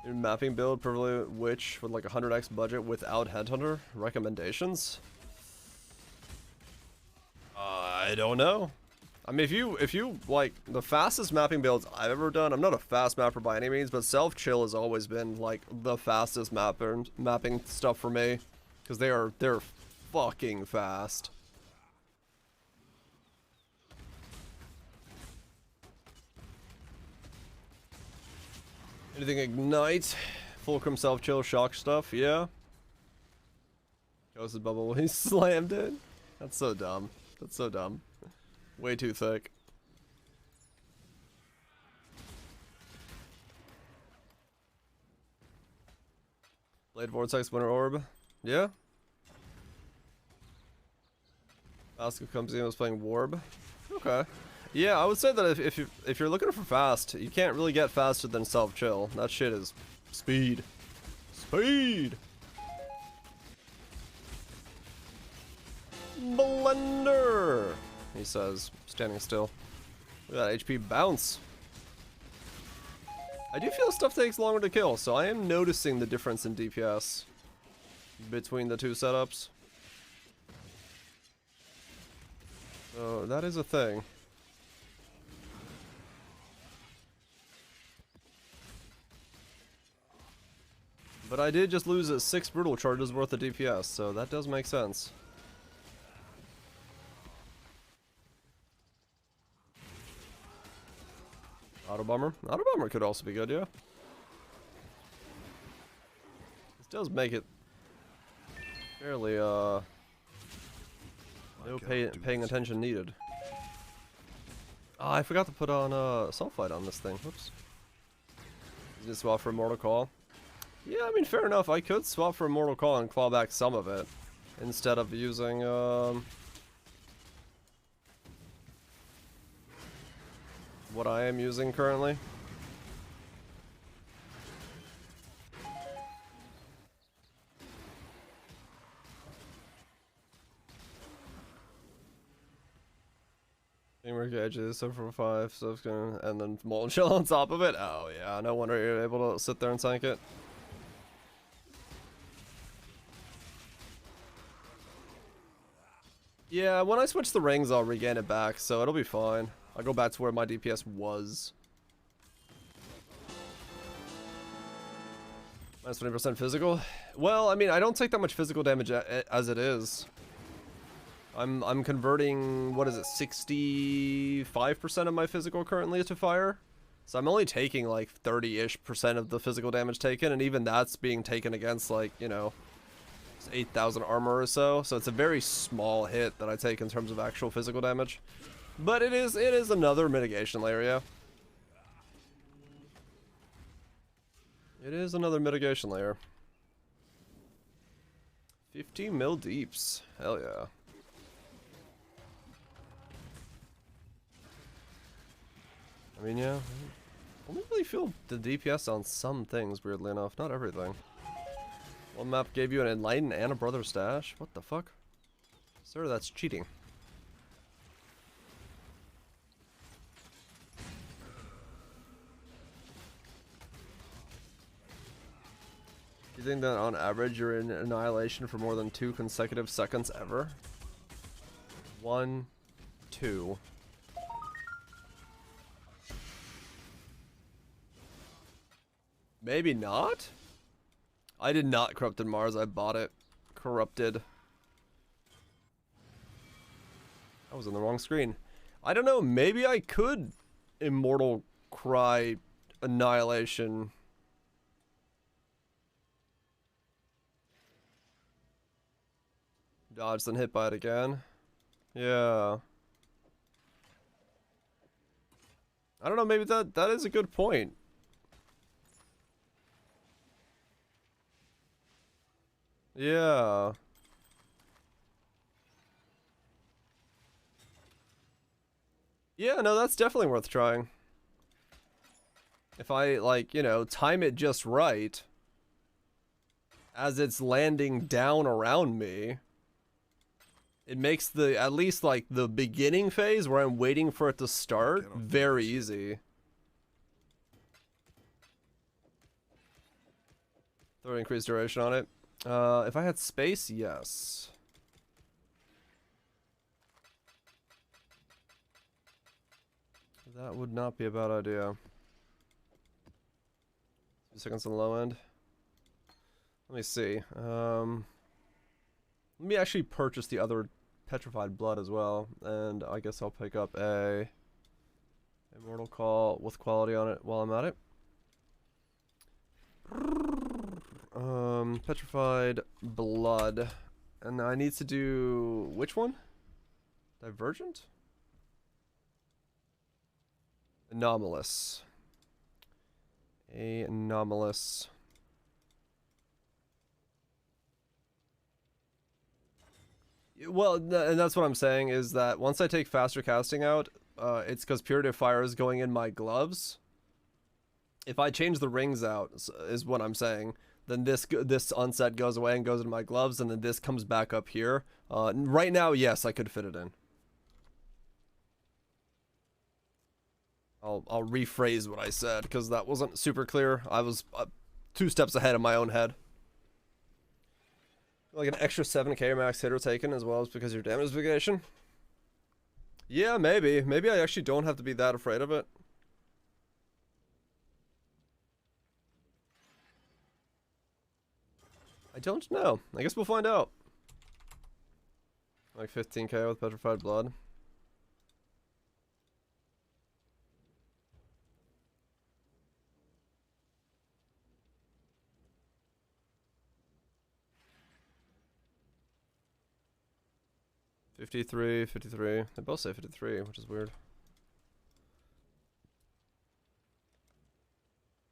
your mapping build, preferably which with like 100x budget without Headhunter. Recommendations? I don't know. I mean, if you like the fastest mapping builds I've ever done, I'm not a fast mapper by any means, but Self Chill has always been like the fastest mapping stuff for me, because they're fucking fast. Anything Ignite, Fulcrum, Self Chill, Shock stuff, yeah. Ghosted Bubble, he slammed it. That's so dumb. That's so dumb. Way too thick. Blade Vortex, Winter Orb. Yeah. Vasco comes in and was playing Warb. Okay. Yeah, I would say that if you're looking for fast, you can't really get faster than Self Chill. That shit is speed. Speed. Blender, he says, standing still. Look at that HP bounce. I do feel stuff takes longer to kill, so I am noticing the difference in DPS between the two setups. So that is a thing. But I did just lose 6 brutal charges worth of DPS, so that does make sense. Auto Bomber. Auto Bomber could also be good, yeah. This does make it fairly, no paying attention needed. Oh, I forgot to put on, Sulfite on this thing. Whoops. You just swap for Immortal Call. Yeah, I mean, fair enough. I could swap for Immortal Call and claw back some of it, instead of using, what I am using currently. Teamwork edges, so for 5, so it's gonna, and then Molten Shell on top of it. Oh yeah, no wonder you're able to sit there and tank it. Yeah, when I switch the rings, I'll regain it back, so it'll be fine. I'll go back to where my DPS was. Minus 20% physical. Well, I mean, I don't take that much physical damage as it is. I'm converting, what is it, 65% of my physical currently to fire. So I'm only taking like 30-ish% of the physical damage taken, and even that's being taken against like, you know, 8,000 armor or so. So it's a very small hit that I take in terms of actual physical damage. But it is another mitigation layer, yeah. It is another mitigation layer. 15 mil deeps. Hell yeah. I mean, yeah. I only really feel the DPS on some things, weirdly enough. Not everything. One map gave you an Enlighten and a Brother Stash? What the fuck? Sir, that's cheating. Do you think that on average you're in Annihilation for more than 2 consecutive seconds ever? 1, 2. Maybe not? I did not Corrupted Mars, I bought it. Corrupted. I was on the wrong screen. I don't know, maybe I could Immortal Cry Annihilation. Dodged and hit by it again. Yeah. I don't know, maybe that is a good point. Yeah. Yeah, no, that's definitely worth trying. If I, like, you know, time it just right as it's landing down around me, it makes the, at least, like, the beginning phase where I'm waiting for it to start very easy. Throw increased duration on it. If I had space, yes. That would not be a bad idea. 2 seconds on the low end. Let me see. Let me actually purchase the other Petrified Blood as well, and I guess I'll pick up a Immortal Call with quality on it while I'm at it. Petrified Blood. And I need to do which one? Divergent? Anomalous. Anomalous. Well, and that's what I'm saying is that once I take faster casting out, it's because Purity of Fire is going in my gloves. If I change the rings out, is what I'm saying, then this onset goes away and goes in my gloves, and then this comes back up here. Right now, yes, I could fit it in. I'll rephrase what I said, because that wasn't super clear. I was 2 steps ahead of my own head. Like an extra 7k max hitter taken as well as because of your damage mitigation? Yeah, maybe. Maybe I actually don't have to be that afraid of it. I don't know. I guess we'll find out. Like 15k with Petrified Blood. $53, $53. They both say 53, which is weird.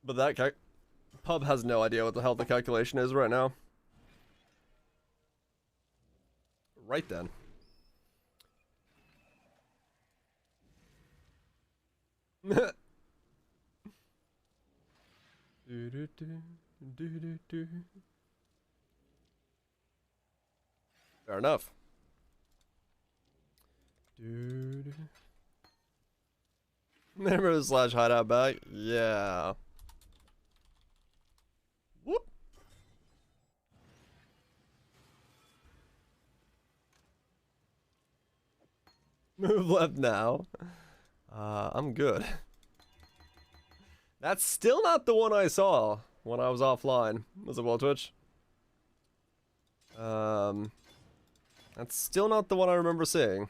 But that pub has no idea what the hell the calculation is right now. Right then. Fair enough. Dude. Remember the slash hideout back? Yeah. Whoop. Move left now. I'm good. That's still not the one I saw when I was offline. Was it Wall Twitch? That's That's still not the one I remember seeing.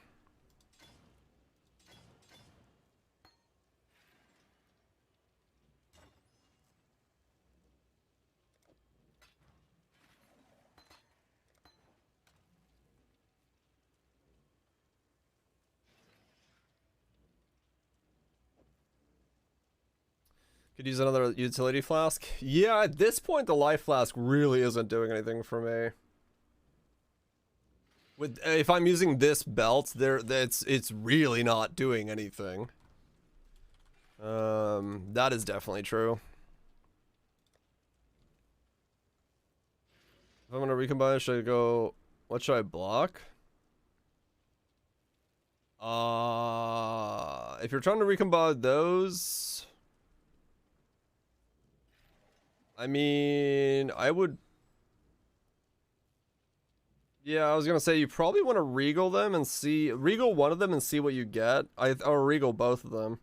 Could use another utility flask. Yeah, at this point the life flask really isn't doing anything for me. With if I'm using this belt, it's really not doing anything. That is definitely true. If I'm gonna recombine, should I go? What should I block? If you're trying to recombine those, I mean, I would. Yeah, I was gonna say you probably want to regal them and see regal one of them and see what you get. Or regal both of them,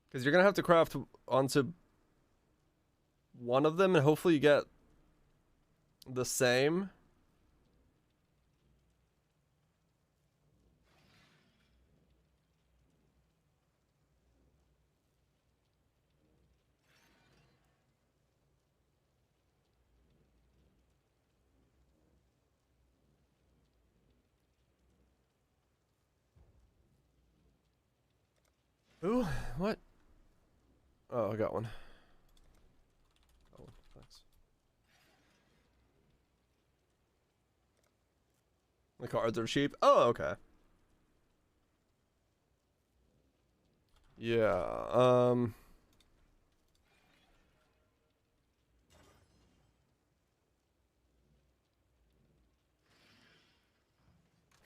because you're gonna have to craft onto one of them and hopefully you get the same. Ooh, what? Oh, I got one. Oh, thanks. The cards are cheap. Oh, okay. Yeah,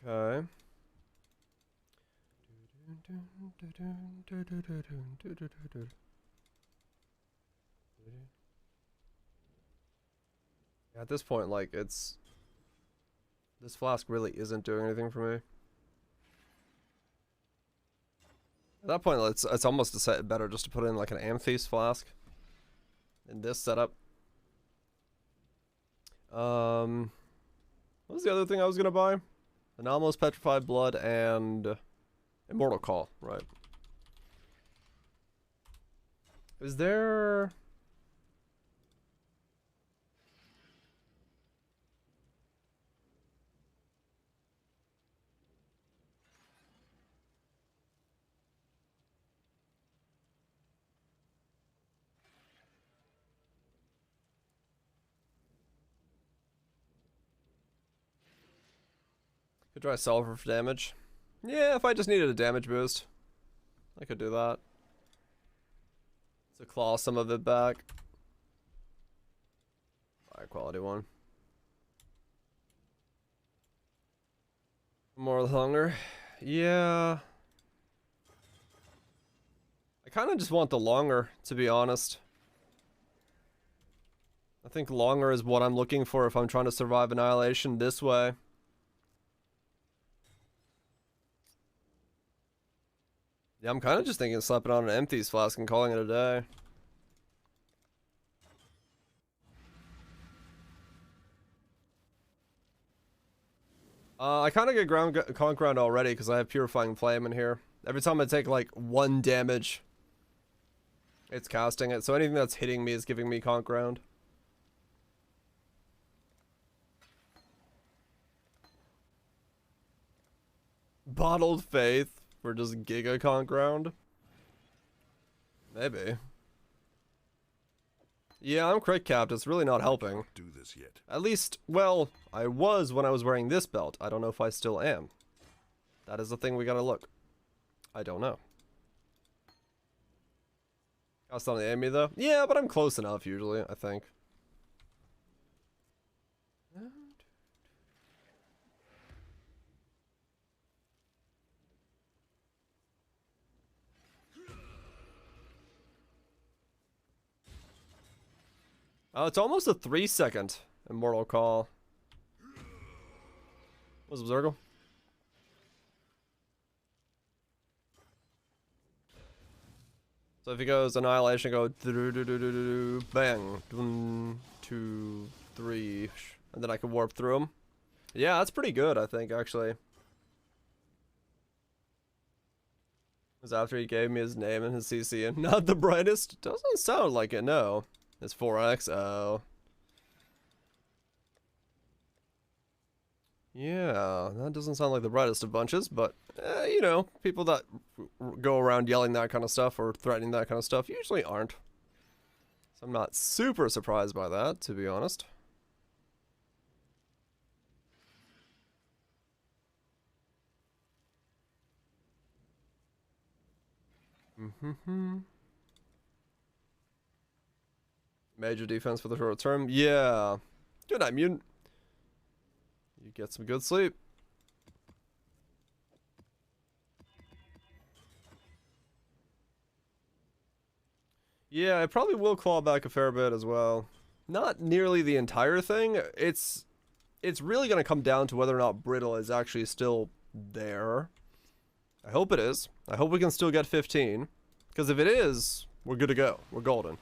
okay. At this point, like, this flask really isn't doing anything for me. At that point, it's almost better just to put in like an Amethyst flask in this setup. What was the other thing I was gonna buy? Anomalous Petrified Blood and Immortal Call, right? Is there? Could try Sulfur for damage. Yeah, if I just needed a damage boost, I could do that. To claw some of it back. High quality one. More hunger. Yeah. I kind of just want the longer, to be honest. I think longer is what I'm looking for if I'm trying to survive Annihilation this way. Yeah, I'm kind of just thinking of slapping on an Empties flask and calling it a day. I kind of get conk ground already because I have Purifying Flame in here. Every time I take like 1 damage, it's casting it. So anything that's hitting me is giving me conk ground. Bottled Faith for just giga conk ground? Maybe. Yeah, I'm crit capped. It's really not helping. Do this yet. At least, well, I was when I was wearing this belt. I don't know if I still am. That is the thing we gotta look. I don't know. Cost on the enemy though? Yeah, but I'm close enough usually, I think. Oh, it's almost a 3-second Immortal Call. What's up, Zergle? So if he goes Annihilation, go bang, 1, 2, 3, and then I can warp through him. Yeah, that's pretty good, I think, actually. It was after he gave me his name and his CC, and not the brightest. Doesn't sound like it, no. It's 4x, oh. Yeah, that doesn't sound like the brightest of bunches, but, you know, people that go around yelling that kind of stuff or threatening that kind of stuff usually aren't. So I'm not super surprised by that, to be honest. Major defense for the short term. Yeah. Good night, mutant. You get some good sleep. Yeah, I probably will claw back a fair bit as well. Not nearly the entire thing. It's really going to come down to whether or not Brittle is actually still there. I hope it is. I hope we can still get 15. Because if it is, we're good to go. We're golden.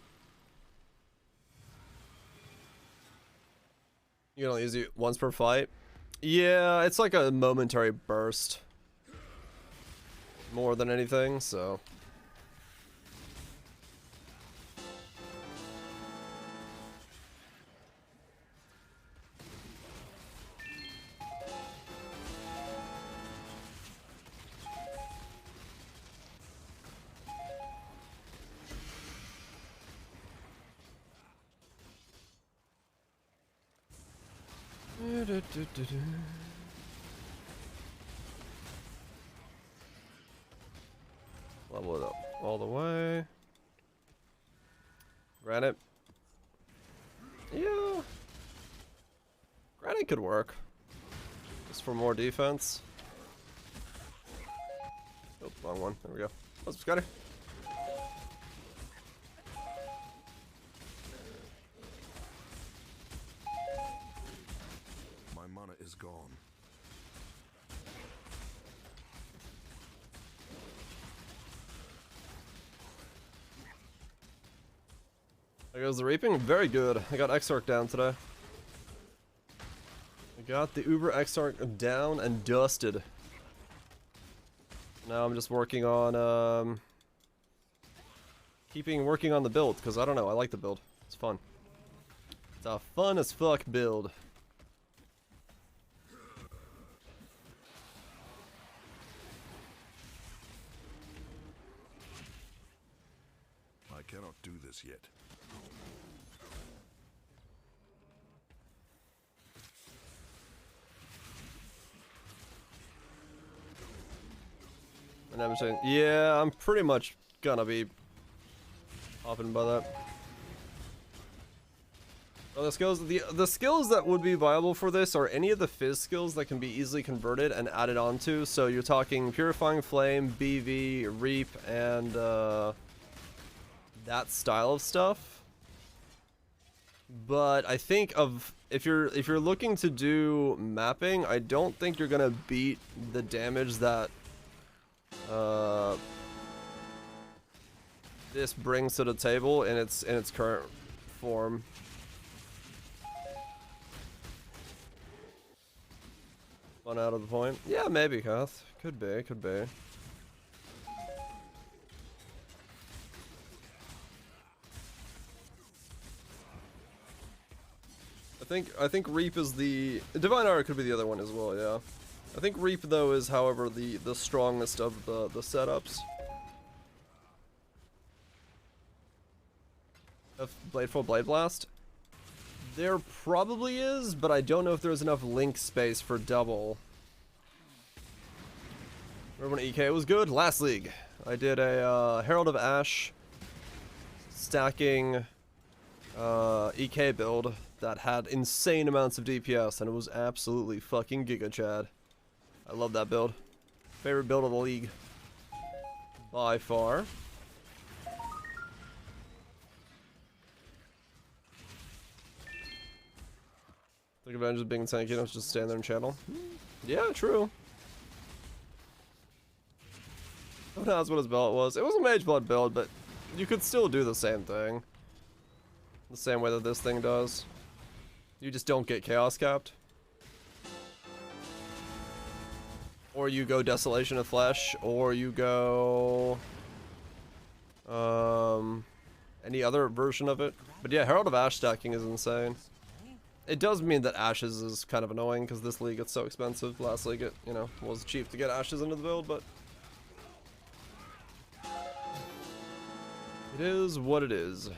You can only use it once per fight. Yeah, it's like a momentary burst. More than anything, so... Level it up all the way. Granite. Yeah. Granite could work. Just for more defense. Oh, wrong one. There we go. What's up, Scotty? My mana is gone. There goes the reaping. Very good. I got Exarch down today. I got the Uber Exarch down and dusted. Now I'm just working on working on the build, because I don't know, I like the build. It's fun. It's a fun as fuck build. I cannot do this yet. And I'm saying, yeah, I'm pretty much gonna be hopping by that. Well, the skills that would be viable for this are any of the fizz skills that can be easily converted and added onto. So you're talking Purifying Flame, BV, Reap, and that style of stuff. But I think if you're looking to do mapping, I don't think you're gonna beat the damage that this brings to the table in its current form. Fun out of the point. Yeah, maybe, Kath. Could be, could be. I think Reap is the Divine Art could be the other one as well, yeah. I think Reap though is however the strongest of the setups. Of Bladeful Blade Blast? There probably is, but I don't know if there's enough link space for double. Remember when EK was good? Last league. I did a Herald of Ash stacking EK build that had insane amounts of DPS, and it was absolutely fucking Giga Chad. I love that build. Favorite build of the league. By far. Take advantage of being tanky, don't just stand there and channel. Yeah, true. Who knows what his build was? It was a Mage Blood build, but you could still do the same thing. The same way that this thing does. You just don't get Chaos capped. Or you go Desolation of Flesh, or you go any other version of it. But yeah, Herald of Ash stacking is insane. It does mean that Ashes is kind of annoying because this league gets so expensive. Last league it, you know, was cheap to get Ashes into the build, but it is what it is.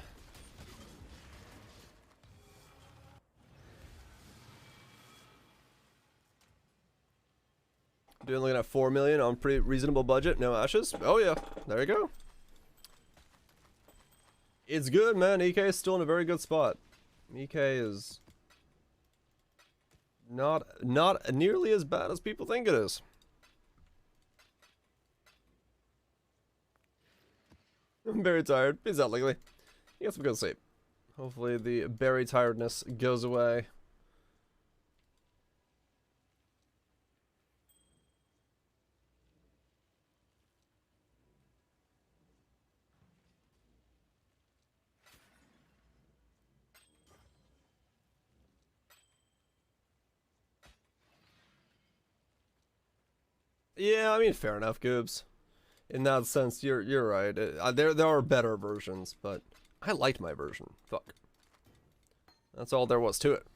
Doing looking at 4 million on pretty reasonable budget, no Ashes. Oh yeah, there you go. It's good, man. EK is still in a very good spot. EK is not nearly as bad as people think it is. I'm very tired. Peace out, Legally. You got some good sleep. Hopefully the berry tiredness goes away. Yeah, I mean, fair enough, Goobs. In that sense, you're right. There are better versions, but I liked my version. Fuck. That's all there was to it.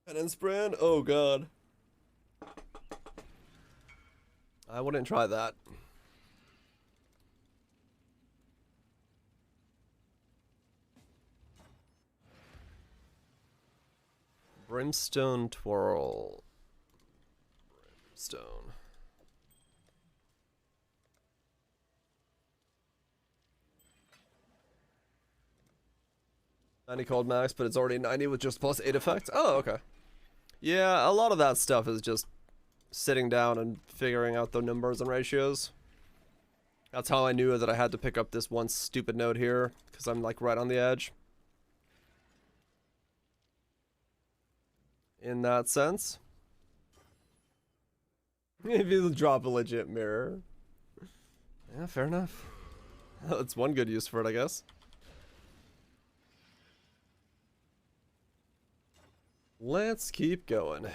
Penance brand? Oh god. I wouldn't try that. Brimstone Twirl. Brimstone. $90 cold max, but it's already 90 with just +8 effects. Oh, okay. Yeah, a lot of that stuff is just sitting down and figuring out the numbers and ratios. That's how I knew that I had to pick up this one stupid node here, because I'm like right on the edge. In that sense. If you drop a legit mirror. Yeah, fair enough. That's one good use for it, I guess. Let's keep going.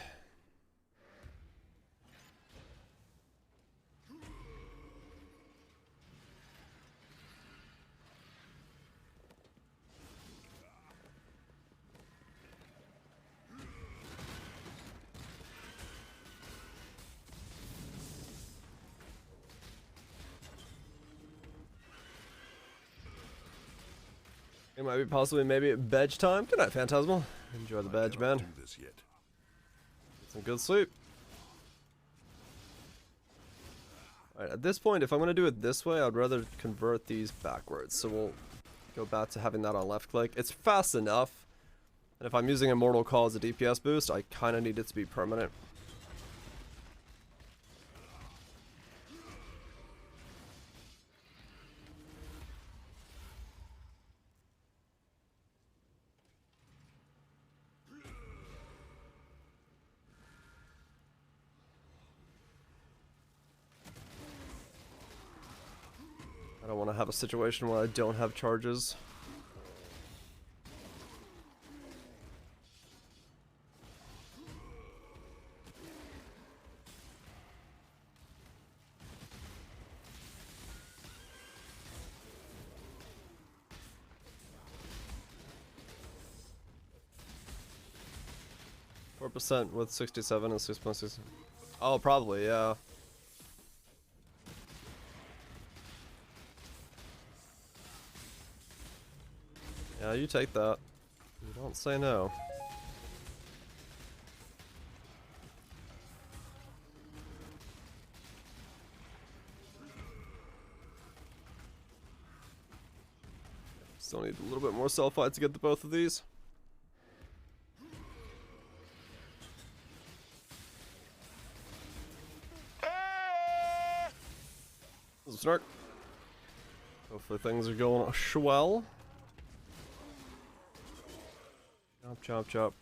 It might be possibly maybe badge time. Good night, Phantasmal. Enjoy the badge, man. Get some good sleep. Alright, at this point, if I'm going to do it this way, I'd rather convert these backwards. So we'll go back to having that on left click. It's fast enough. And if I'm using Immortal Call as a DPS boost, I kind of need it to be permanent. I don't want to have a situation where I don't have charges. % with 67 and 6.6. Oh, probably, yeah. Yeah, you take that. You don't say no. Still need a little bit more sulfide to get the both of these. Snark. Hopefully things are going swell. Chop, chop, chop.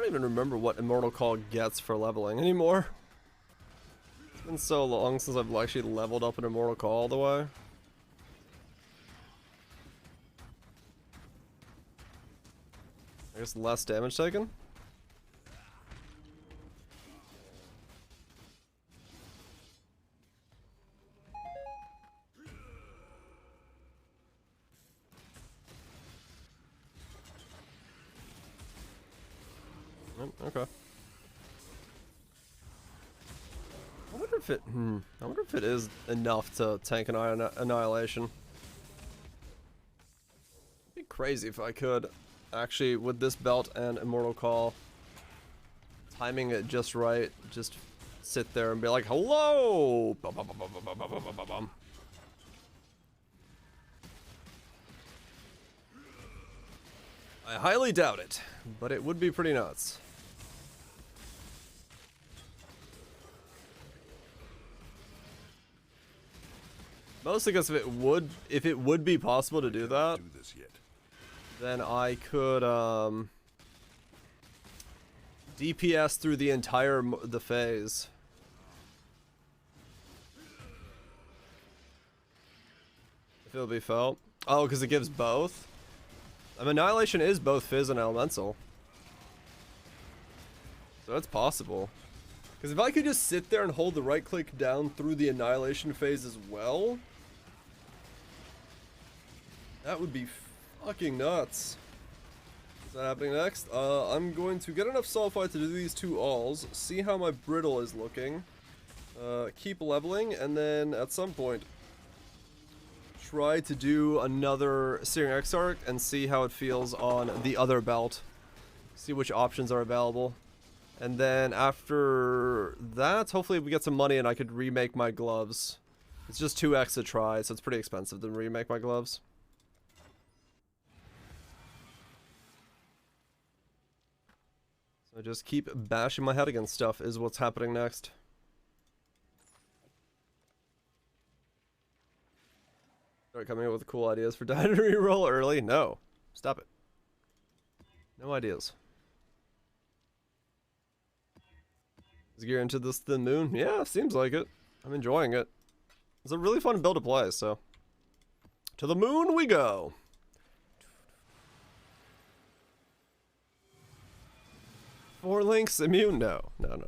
don't even remember what Immortal Call gets for leveling anymore. It's been so long since I've actually leveled up an Immortal Call all the way. I guess less damage taken? Okay. I wonder if it is enough to tank an annihilation. It'd be crazy if I could actually, with this belt and Immortal Call, timing it just right, just sit there and be like, hello! Bum, bum, bum, bum, bum, bum, bum, bum, bum. I highly doubt it, but it would be pretty nuts. Mostly because if it would be possible to do that, then I could DPS through the entire the phase. If it'll be felt. Oh, because it gives both. Annihilation is both Fizz and Elemental. So that's possible. Because if I could just sit there and hold the right click down through the Annihilation phase as well, that would be fucking nuts. Is that happening next? I'm going to get enough Sulfite to do these 2 alls, see how my Brittle is looking, keep leveling, and then at some point try to do another Searing Exarch and see how it feels on the other belt. See which options are available. And then after that, hopefully we get some money and I could remake my gloves. It's just 2x to try, so it's pretty expensive to remake my gloves. So just keep bashing my head against stuff is what's happening next. Start coming up with cool ideas for dying to reroll early? No. Stop it. No ideas. Is gear into this thin moon? Yeah, seems like it. I'm enjoying it. It's a really fun build to play, so. To the moon we go! 4 links immune? No. No.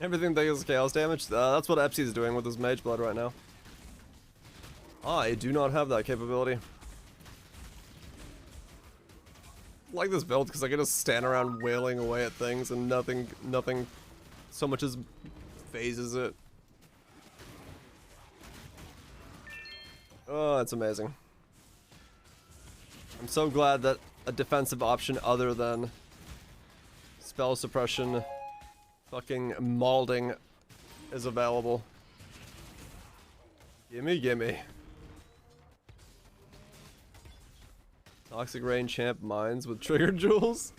Everything that is chaos damage? That's what Epsi is doing with his Mage Blood right now. I do not have that capability. I like this build because I can just stand around wailing away at things and nothing so much as phases it. Oh, it's amazing. I'm so glad that a defensive option other than spell suppression, fucking maulding, is available. Gimme. Toxic Rain Champ mines with trigger jewels.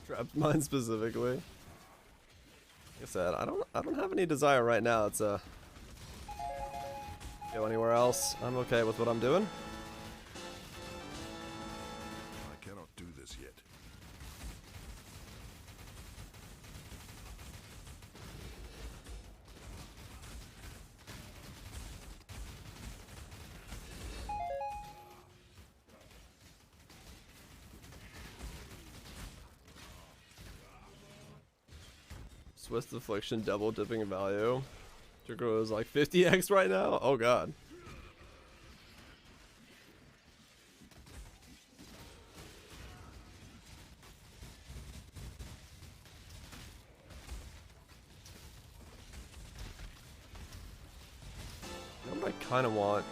Trapped mine specifically. Like I said, I don't have any desire right now to go anywhere else. I'm okay with what I'm doing. I cannot do this yet. Swiss Affliction double dipping value. Trigger is like 50x right now? Oh god. You know what I kind of want?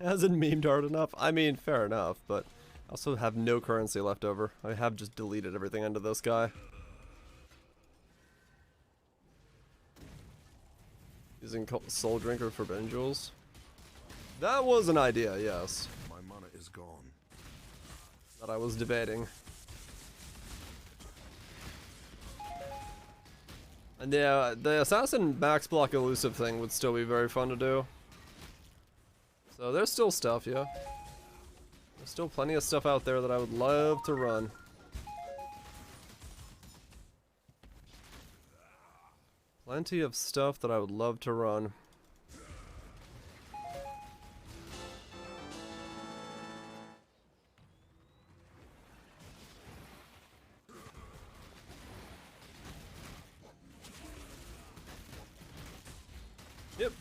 Hasn't memed hard enough? I mean, fair enough, but I also have no currency left over. I have just deleted everything into this guy. Using Soul Drinker for Ben Jewels. That was an idea, yes. My mana is gone. That I was debating. And yeah, the Assassin max block elusive thing would still be very fun to do. So there's still stuff, yeah. There's still plenty of stuff out there that I would love to run. Plenty of stuff that I would love to run. Yep.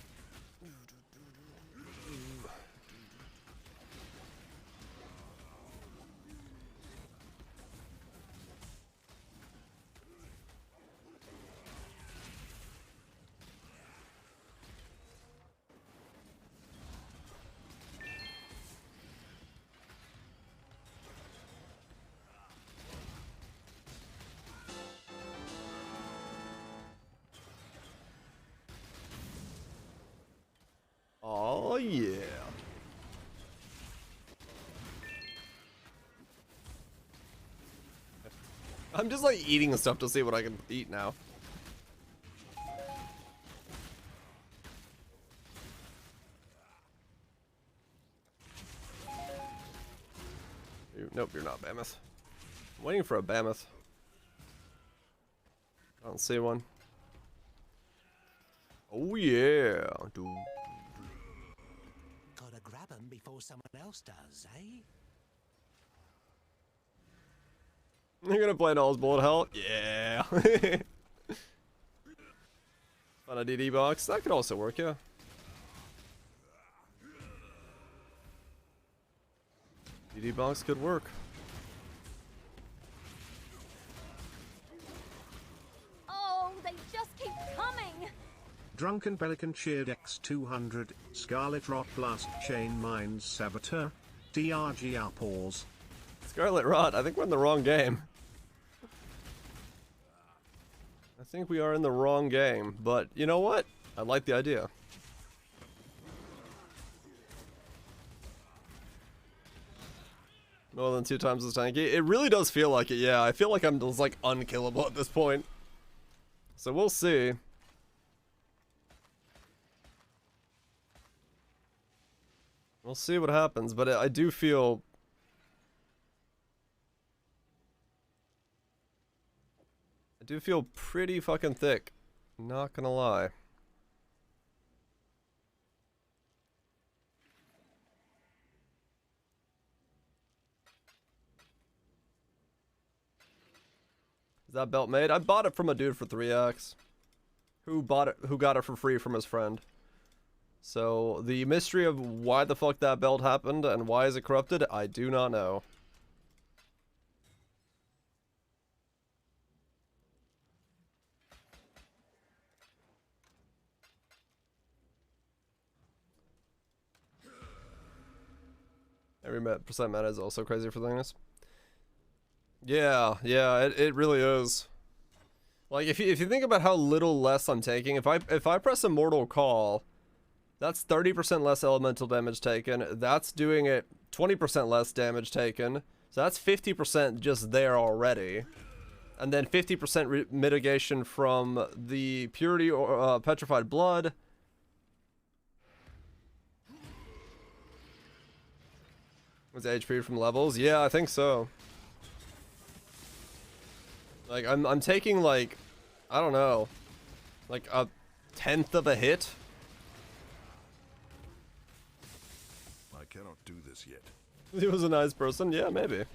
Oh yeah. I'm just like eating stuff to see what I can eat now. Nope, you're not Mammoth. I'm waiting for a Mammoth. I don't see one. Oh yeah. Dude. Gotta grab 'em before someone else does, eh? You're gonna play Null's Bullet Hell? Yeah. On a DD box? That could also work, yeah. DD box could work. Oh, they just keep coming! Drunken Pelican cheered X200, Scarlet Rot Blast Chain Mines Saboteur, DRG Outpaws. Scarlet Rot, I think we're in the wrong game. I think we are in the wrong game, but you know what? I like the idea. More than 2 times as tanky. It really does feel like it, yeah. I feel like I'm just like unkillable at this point. So we'll see. We'll see what happens, but I do feel... I do feel pretty fucking thick. Not gonna lie. Is that belt made? I bought it from a dude for 3x. Who got it for free from his friend. So, the mystery of why the fuck that belt happened and why is it corrupted, I do not know. Every percent meta is also crazy for things. Yeah, it really is. Like if you think about how little less I'm taking, if I press Immortal Call, that's 30% less elemental damage taken. That's doing it 20% less damage taken. So that's 50% just there already. And then 50% mitigation from the purity or petrified blood. Was HP from levels? Yeah, I think so. Like I'm taking like, I don't know, like a 1/10 of a hit. I cannot do this yet. He was a nice person, yeah, maybe.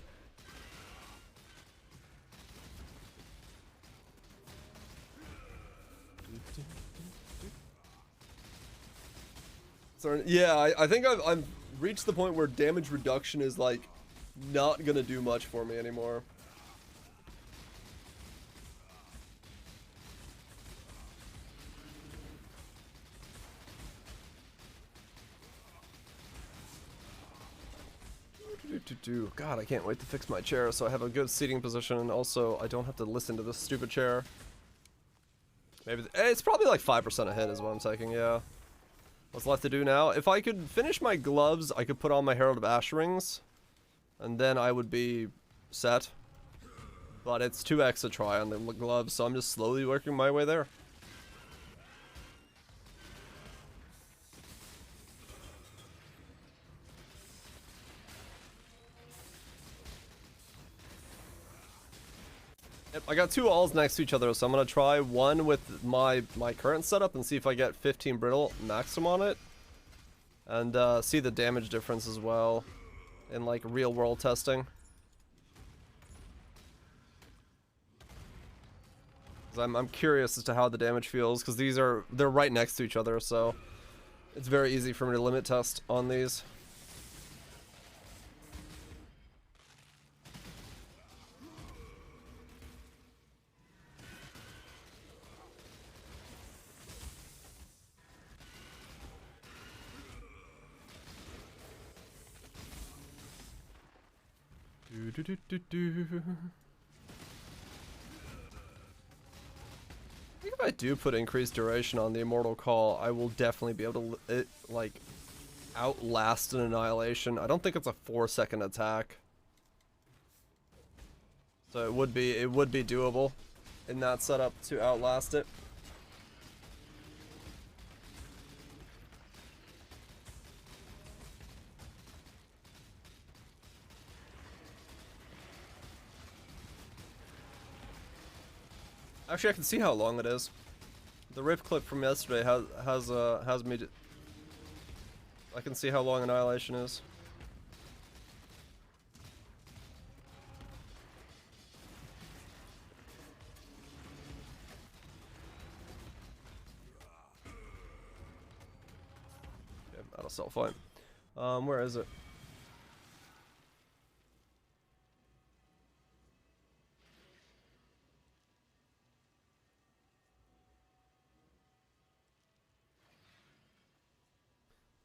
So yeah, I think I've reached the point where damage reduction is like not gonna do much for me anymore. God, I can't wait to fix my chair so I have a good seating position, and also I don't have to listen to this stupid chair. Maybe it's probably like 5% a hit is what I'm taking, yeah. What's left to do now? If I could finish my gloves, I could put on my Herald of Ash rings, and then I would be set. But it's 2x to try on the gloves, so I'm just slowly working my way there. Yep, I got 2 alls next to each other, so I'm gonna try one with my current setup and see if I get 15 brittle maximum on it, and see the damage difference as well in like real world testing. I'm curious as to how the damage feels, because they're right next to each other, so it's very easy for me to limit test on these. I think if I do put increased duration on the Immortal Call, I will definitely be able to like outlast an Annihilation. I don't think it's a 4-second attack, so it would be doable in that setup to outlast it. Actually, I can see how long it is. The rip clip from yesterday has me. I can see how long Annihilation is. Okay, that'll sell fine. Where is it?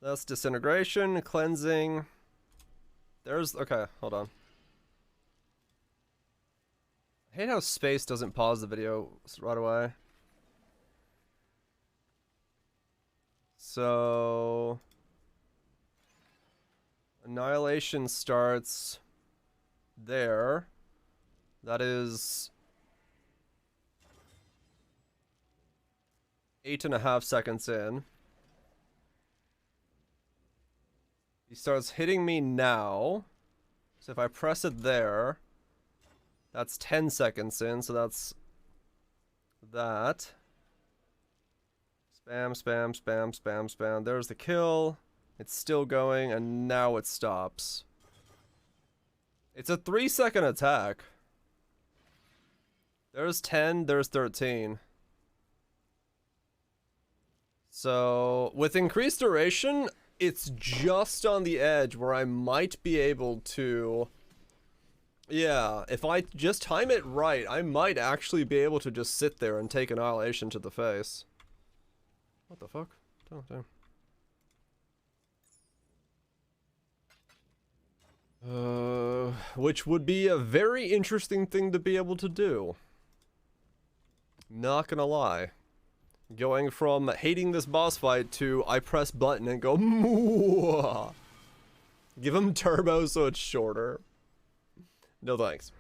That's disintegration, cleansing. There's, okay, hold on. I hate how space doesn't pause the video right away. So Annihilation starts there. That is 8.5 seconds in. He starts hitting me now. So if I press it there, that's 10 seconds in, so that's that. Spam, spam, spam, spam, spam. There's the kill. It's still going, and now it stops. It's a 3-second attack. There's 10, there's 13. So, with increased duration, it's just on the edge where I might be able to... Yeah, if I just time it right, I might actually be able to just sit there and take Annihilation to the face. What the fuck? Oh, damn. Which would be a very interesting thing to be able to do. Not gonna lie. Going from hating this boss fight to I press button and go Mwah! Give him turbo so it's shorter. No thanks.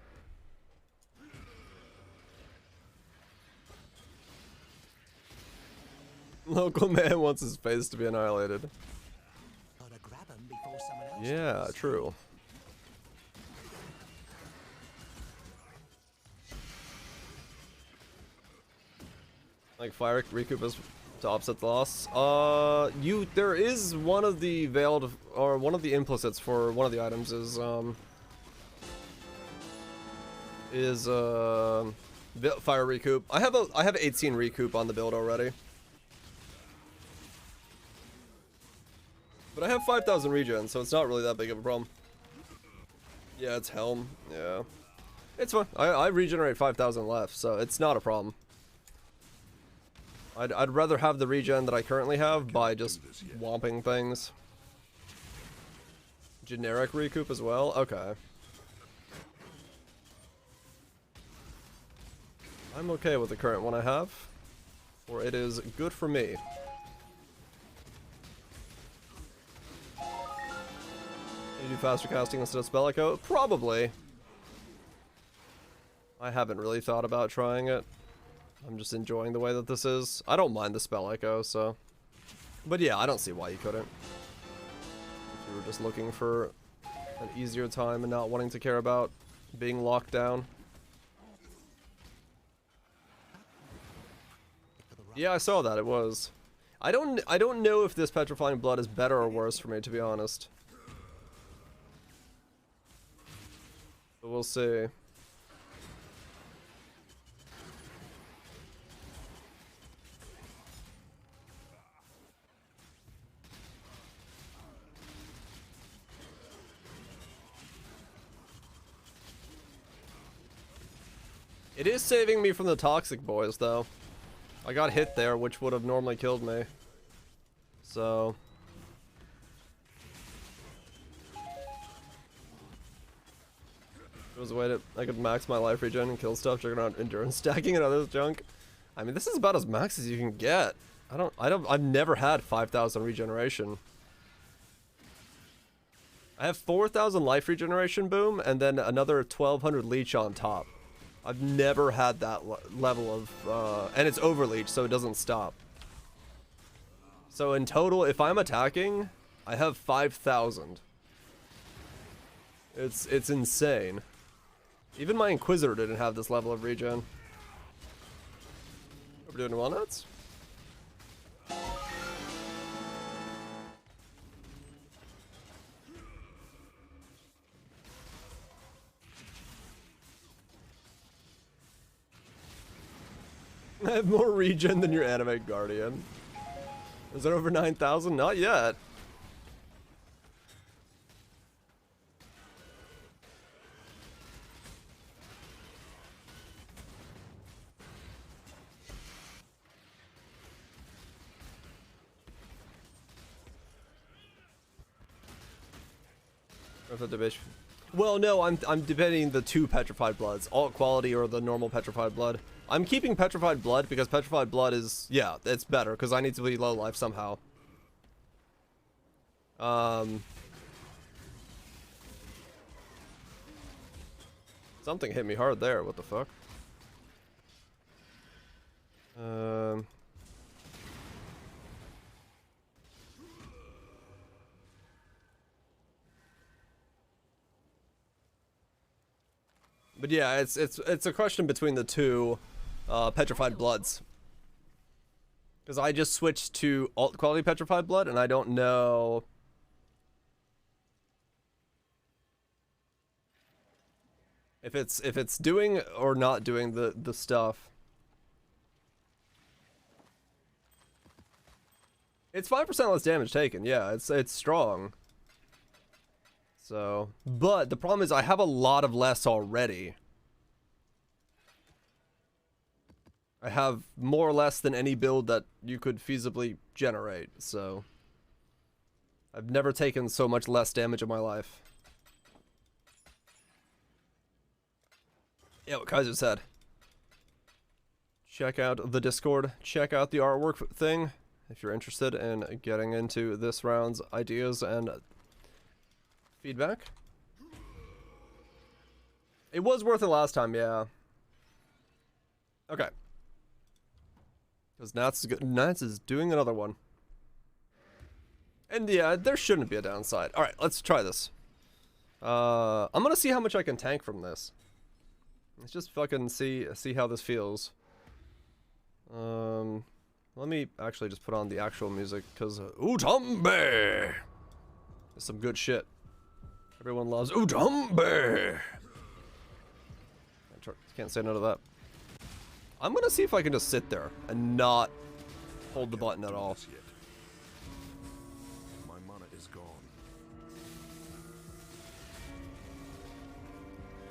Local man wants his face to be annihilated. Gotta grab 'em before someone else Yeah, does. true. Like fire recoup is to offset the loss. There is one of the veiled, or one of the implicits for one of the items is fire recoup. I have 18 recoup on the build already, but I have 5,000 regen, so it's not really that big of a problem. Yeah, it's Helm. Yeah, it's fine. I regenerate 5,000 left, so it's not a problem. I'd rather have the regen that I currently have by just whomping things. Generic recoup as well? Okay. I'm okay with the current one I have, for it is good for me. Can you do faster casting instead of spell echo? Probably. I haven't really thought about trying it. I'm just enjoying the way that this is. I don't mind the spell echo, so. But yeah, I don't see why you couldn't. If you were just looking for an easier time and not wanting to care about being locked down. Yeah, I saw that. It was. I don't know if this Petrifying Blood is better or worse for me, to be honest. But we'll see. It is saving me from the toxic boys, though. I got hit there, which would have normally killed me. So. There was a way that I could max my life regen and kill stuff, checking out endurance stacking and other junk. I mean, this is about as max as you can get. I've never had 5,000 regeneration. I have 4,000 life regeneration, boom, and then another 1,200 leech on top. I've never had that level of, and it's overleech, so it doesn't stop. So in total, if I'm attacking, I have 5,000. It's insane. Even my Inquisitor didn't have this level of regen. We're doing walnuts? I have more regen than your anime guardian. Is it over 9,000? Not yet. Well, no, I'm debating the two Petrified Bloods, alt quality or the normal Petrified Blood. I'm keeping Petrified Blood because Petrified Blood is, yeah, it's better because I need to be low life somehow. Something hit me hard there. What the fuck? But yeah, it's a question between the two Petrified Bloods. Because I just switched to alt quality Petrified Blood, and I don't know if it's doing or not doing the stuff. It's 5% less damage taken. Yeah, it's strong. So, but the problem is I have a lot of less already. I have more or less than any build that you could feasibly generate, so I've never taken so much less damage in my life. Yeah, what Kaiser said. Check out the Discord, check out the artwork thing if you're interested in getting into this round's ideas and feedback. It was worth it last time, yeah. Okay. Because Nats is doing another one. And yeah, there shouldn't be a downside. Alright, let's try this. I'm gonna see how much I can tank from this. Let's just fucking see how this feels. Let me actually just put on the actual music, because Utambe! It's some good shit. Everyone loves Utambe! Can't say no to that. I'm gonna see if I can just sit there and not hold the button at all. My mana is gone.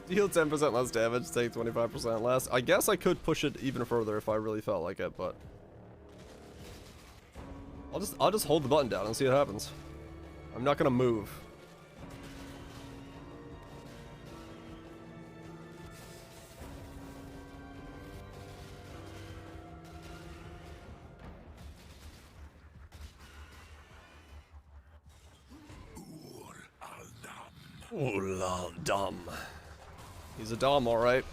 Deal 10% less damage, take 25% less. I guess I could push it even further if I really felt like it, but I'll just hold the button down and see what happens. I'm not gonna move. Ooh la dumb. He's a dom, alright.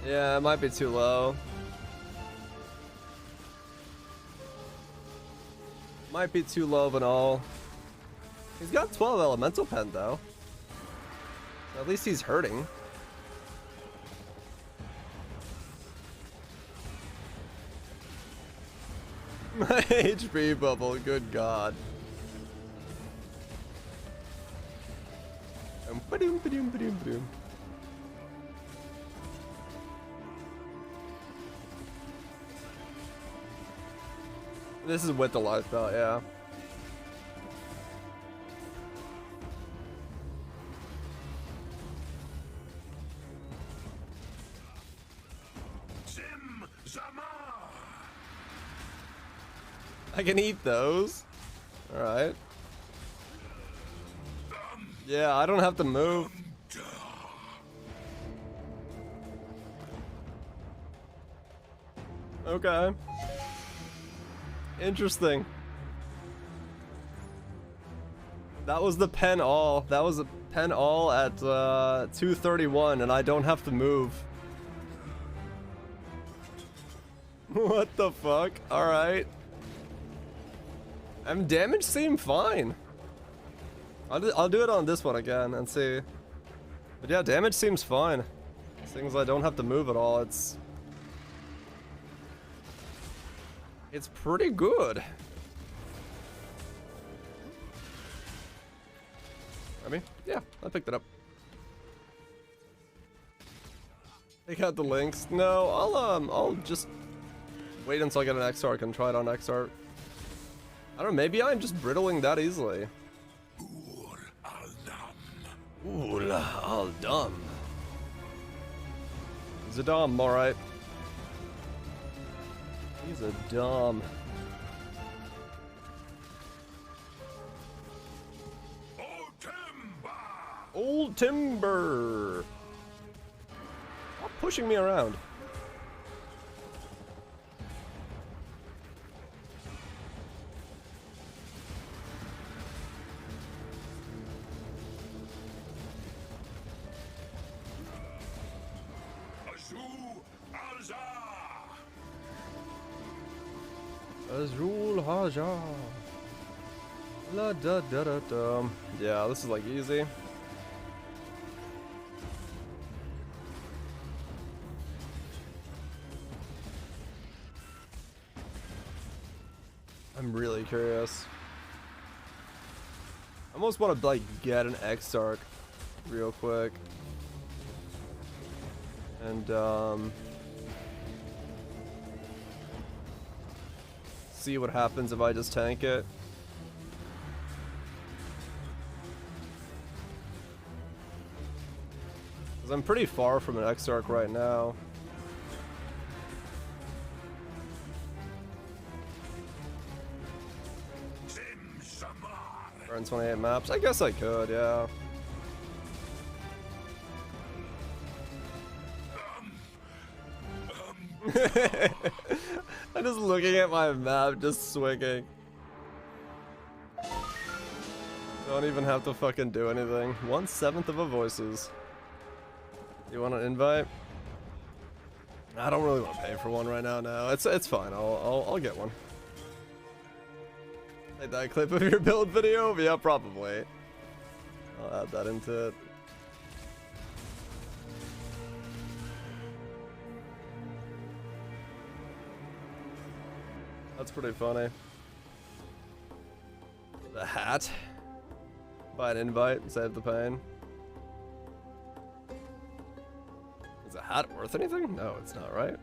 Yeah, it might be too low. Might be too low of an all. He's got 12 elemental pen though. At least he's hurting. My HP bubble, good god. This is with the life belt, yeah. I can eat those. Alright. Yeah, I don't have to move. Okay. Interesting. That was the pen all. That was a pen all at 231 and I don't have to move. What the fuck? Alright. Damage seemed fine. I'll do it on this one again and see. But yeah, damage seems fine. Things I don't have to move at all. It's pretty good. I mean, yeah, I picked it up. Take out the links. No, I'll just wait until I get an X-Arc and try it on X-Arc. I don't know, maybe I'm just brittling that easily. Ooh, all dumb. He's a dom, alright. He's a dom. Old timber. Stop pushing me around. Azul Haja. La da da da da. Yeah, this is like easy. I'm really curious. I almost want to like get an X-Arc real quick. And see what happens if I just tank it. Cause I'm pretty far from an X-Arc right now. Burn 28 maps. I guess I could, yeah. I'm just looking at my map, just swinging. Don't even have to fucking do anything. 1/7 of a voices. You want an invite? I don't really want to pay for one right now. No, it's fine. I'll get one. Like that clip of your build video? Yeah, probably. I'll add that into it. That's pretty funny. The hat. Buy an invite and save the pain. Is a hat worth anything? No, it's not, right?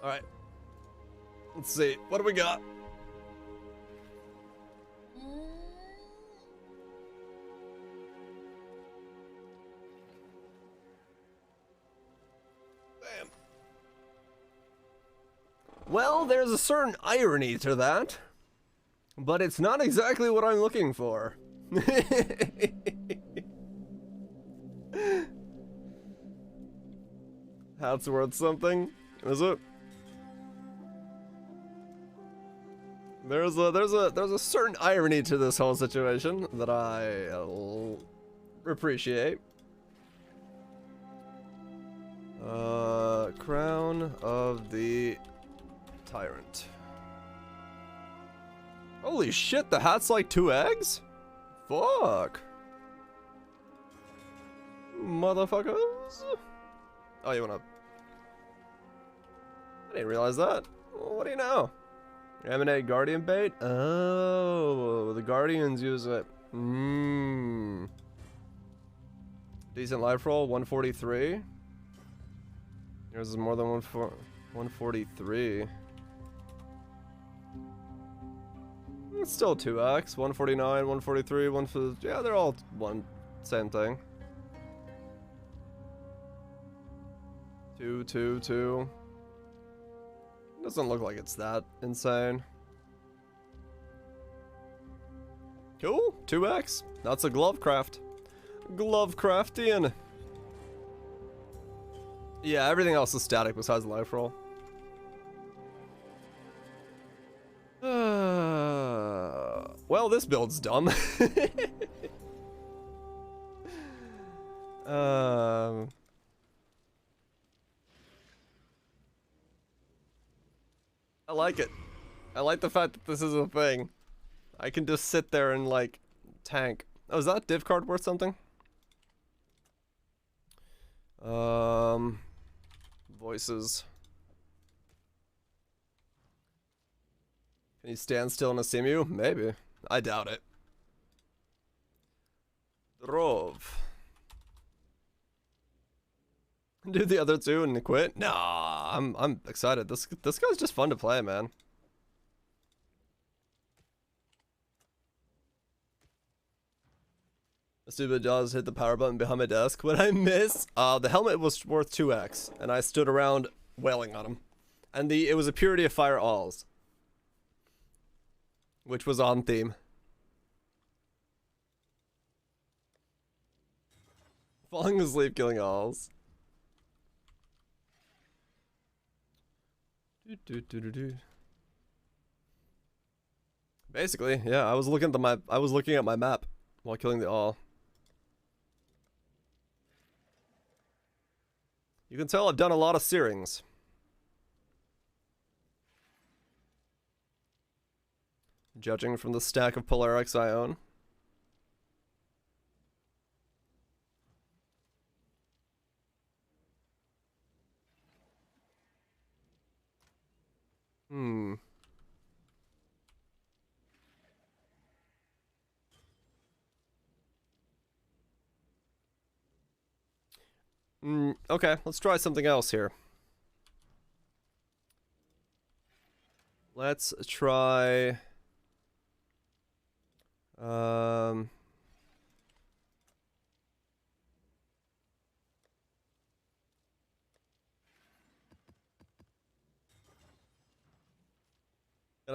Alright. Let's see. What do we got? Well, there's a certain irony to that, but it's not exactly what I'm looking for. That's worth something, is it? There's a certain irony to this whole situation that I appreciate. Crown of the Tyrant. Holy shit, the hat's like 2 eggs? Fuck. Motherfuckers. Oh, you wanna... I didn't realize that. Well, what do you know? Emanate Guardian bait? Oh, the Guardians use it. Mmm. Decent life roll, 143. Yours is more than 143. It's still 2x, 149, 143, 150. Yeah, they're all same thing. 2, 2, 2. Doesn't look like it's that insane. Cool, 2x. That's a glove craft. Glove crafting. Yeah, everything else is static besides the life roll. Well, this build's dumb. I like it. I like the fact that this is a thing. I can just sit there and, like, tank. Oh, is that div card worth something? Voices. Can you stand still in a simu? Maybe. I doubt it. Drov. Do the other two and quit? Nah, I'm excited. This guy's just fun to play, man. Stupid does hit the power button behind my desk. What I miss? The helmet was worth 2x, and I stood around wailing on him. And it was a Purity of Fire alls, which was on theme. Falling asleep, killing alls. Basically, yeah, I was looking at my map while killing the all. You can tell I've done a lot of searings. Judging from the stack of Polarics I own. Okay, let's try something else here. Let's try... Gonna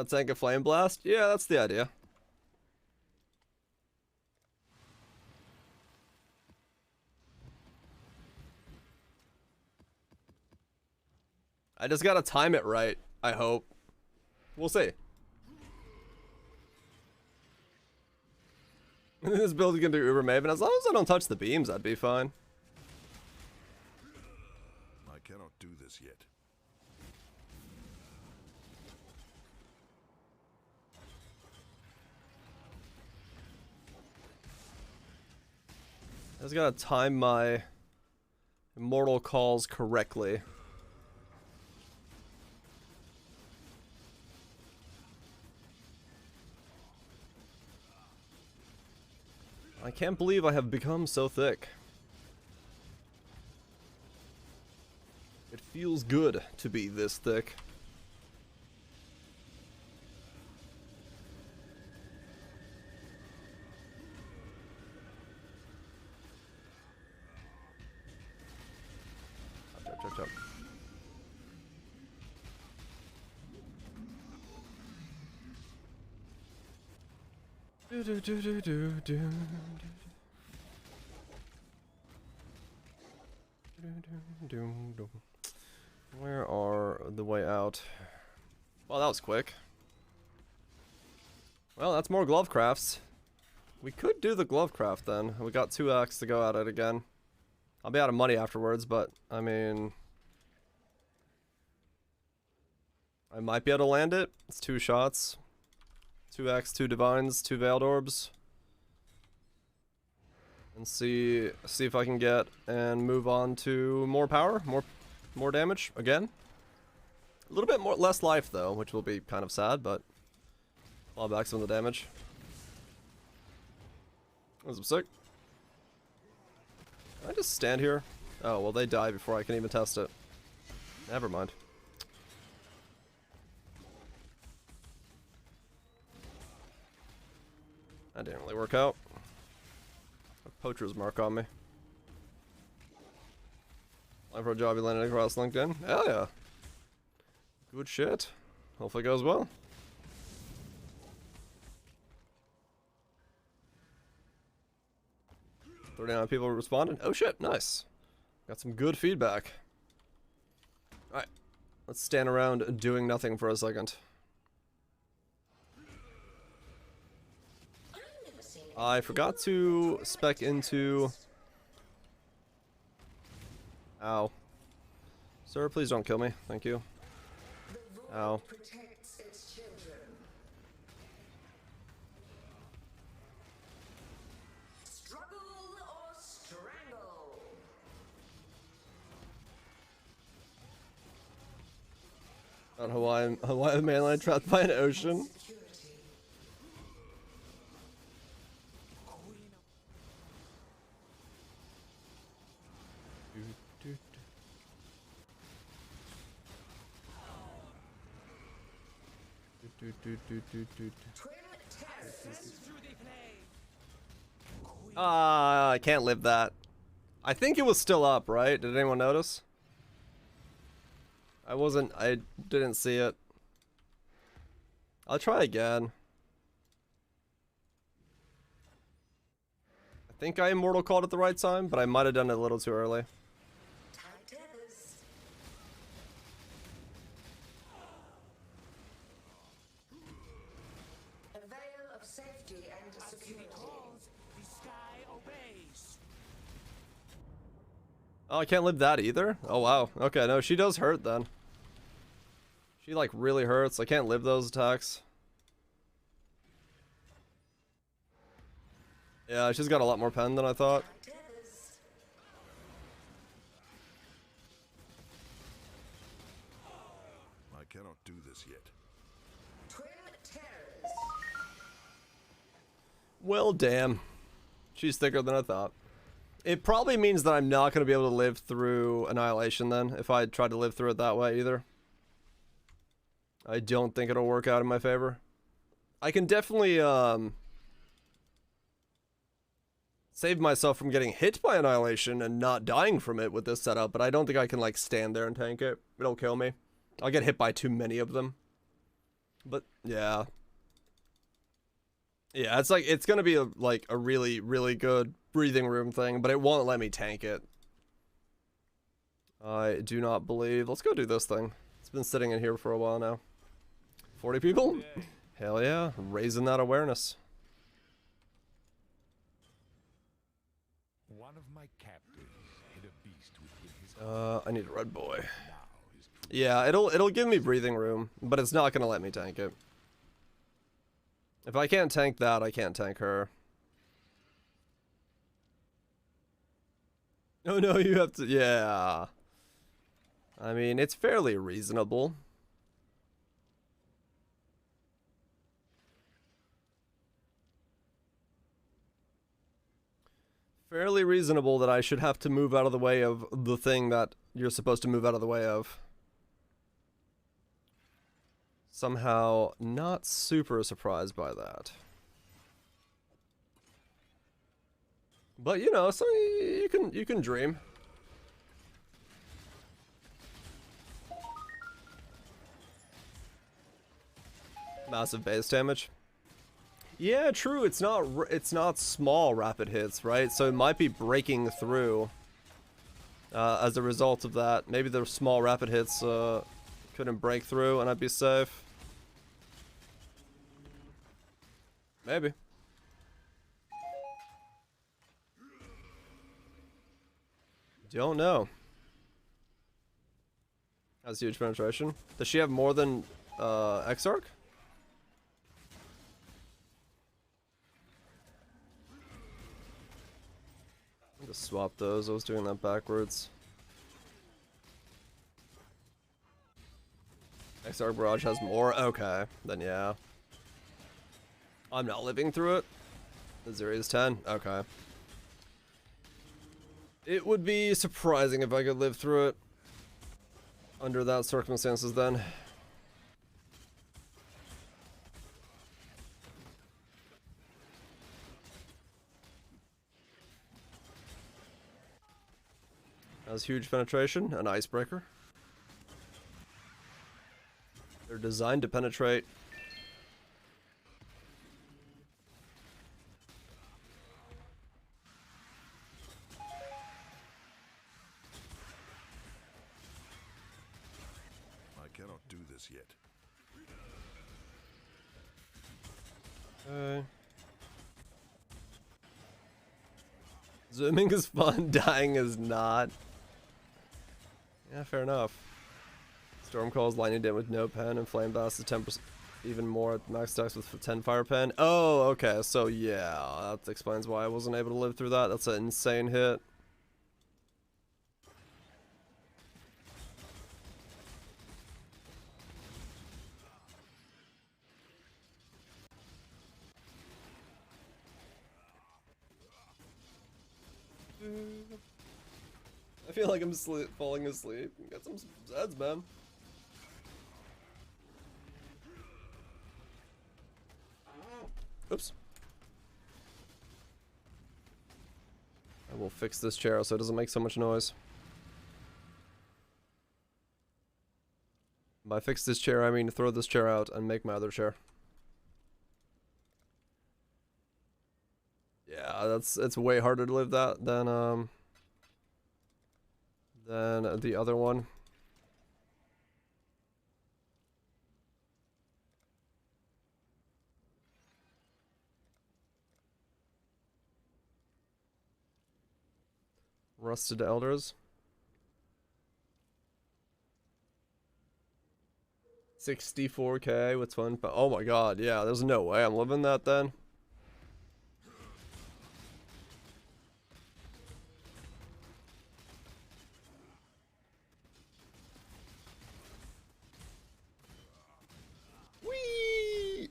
tank a flame blast? Yeah, that's the idea. I just gotta time it right, I hope. We'll see. This build is gonna do Uber Maven. As long as I don't touch the beams, I'd be fine. I cannot do this yet. I just gotta time my immortal calls correctly. I can't believe I have become so thick. It feels good to be this thick. Chop, chop, chop. Do, do, do, do, do, do, do. Where are the way out? Well, that was quick. Well, that's more glove crafts. We could do the glove craft then. We got 2x to go at it again. I'll be out of money afterwards, but I mean, I might be able to land it. It's 2 shots. 2x, 2 divines, 2 veiled orbs. And see if I can get and move on to more power, more damage again. A little bit less life though, which will be kind of sad, but claw back some of the damage. That was sick. Can I just stand here? Oh, well they die before I can even test it. Never mind. That didn't really work out. A poacher's mark on me. Live for a job you landed across LinkedIn? Hell yeah. Good shit. Hopefully it goes well. 39 people responded. Oh shit, nice. Got some good feedback. Alright. Let's stand around doing nothing for a second. I forgot to spec into... Ow. Sir, please don't kill me. Thank you. Ow. On Hawaiian mainland trapped by an ocean. I can't live that. I think it was still up, right? Did anyone notice? I didn't see it. I'll try again. I think I immortal called at the right time, but I might have done it a little too early. Oh, I can't live that either? Oh, wow. Okay, no, she does hurt then. She, like, really hurts. I can't live those attacks. Yeah, she's got a lot more pen than I thought. I cannot do this yet. Well, damn. She's thicker than I thought. It probably means that I'm not going to be able to live through Annihilation then, if I tried to live through it that way either. I don't think it'll work out in my favor. I can definitely, save myself from getting hit by Annihilation and not dying from it with this setup, but I don't think I can, like, stand there and tank it. It'll kill me. I'll get hit by too many of them. But, yeah. Yeah, it's like, it's gonna be like a really, really good breathing room thing, but it won't let me tank it. I do not believe. Let's go do this thing. It's been sitting in here for a while now. 40 people? Hell yeah, raising that awareness. One of my captors hit a beast within his I need a red boy. Yeah, it'll give me breathing room, but it's not gonna let me tank it. If I can't tank that, I can't tank her. Oh no, you have to, yeah. I mean, it's fairly reasonable. Fairly reasonable that I should have to move out of the way of the thing that you're supposed to move out of the way of. Somehow not super surprised by that. But you know, so you can dream. Massive base damage. Yeah, true. It's not small rapid hits, right? So it might be breaking through as a result of that. Maybe the small rapid hits couldn't break through and I'd be safe. Maybe. Don't know. That's huge penetration. Does she have more than Exarch? I'll just swap those. I was doing that backwards. Exarch Barrage has more? Okay, then yeah. I'm not living through it. The Zeri is 10? Okay. It would be surprising if I could live through it under that circumstances then. Has huge penetration, an icebreaker. They're designed to penetrate. I cannot do this yet. Okay. Zooming is fun, dying is not. Yeah, fair enough. Storm Calls, Lightning Dent with no pen, and Flame Blast is 10%, even more at max stacks with 10 fire pen. Oh, okay, so yeah, that explains why I wasn't able to live through that. That's an insane hit. I feel like I'm falling asleep. Got some Zeds, man. Oops. I will fix this chair so it doesn't make so much noise. By fix this chair, I mean throw this chair out and make my other chair. Yeah, it's way harder to live that than the other one. Rusted Elders. 64k with fun. Oh my god, yeah, there's no way I'm living that then. Whee!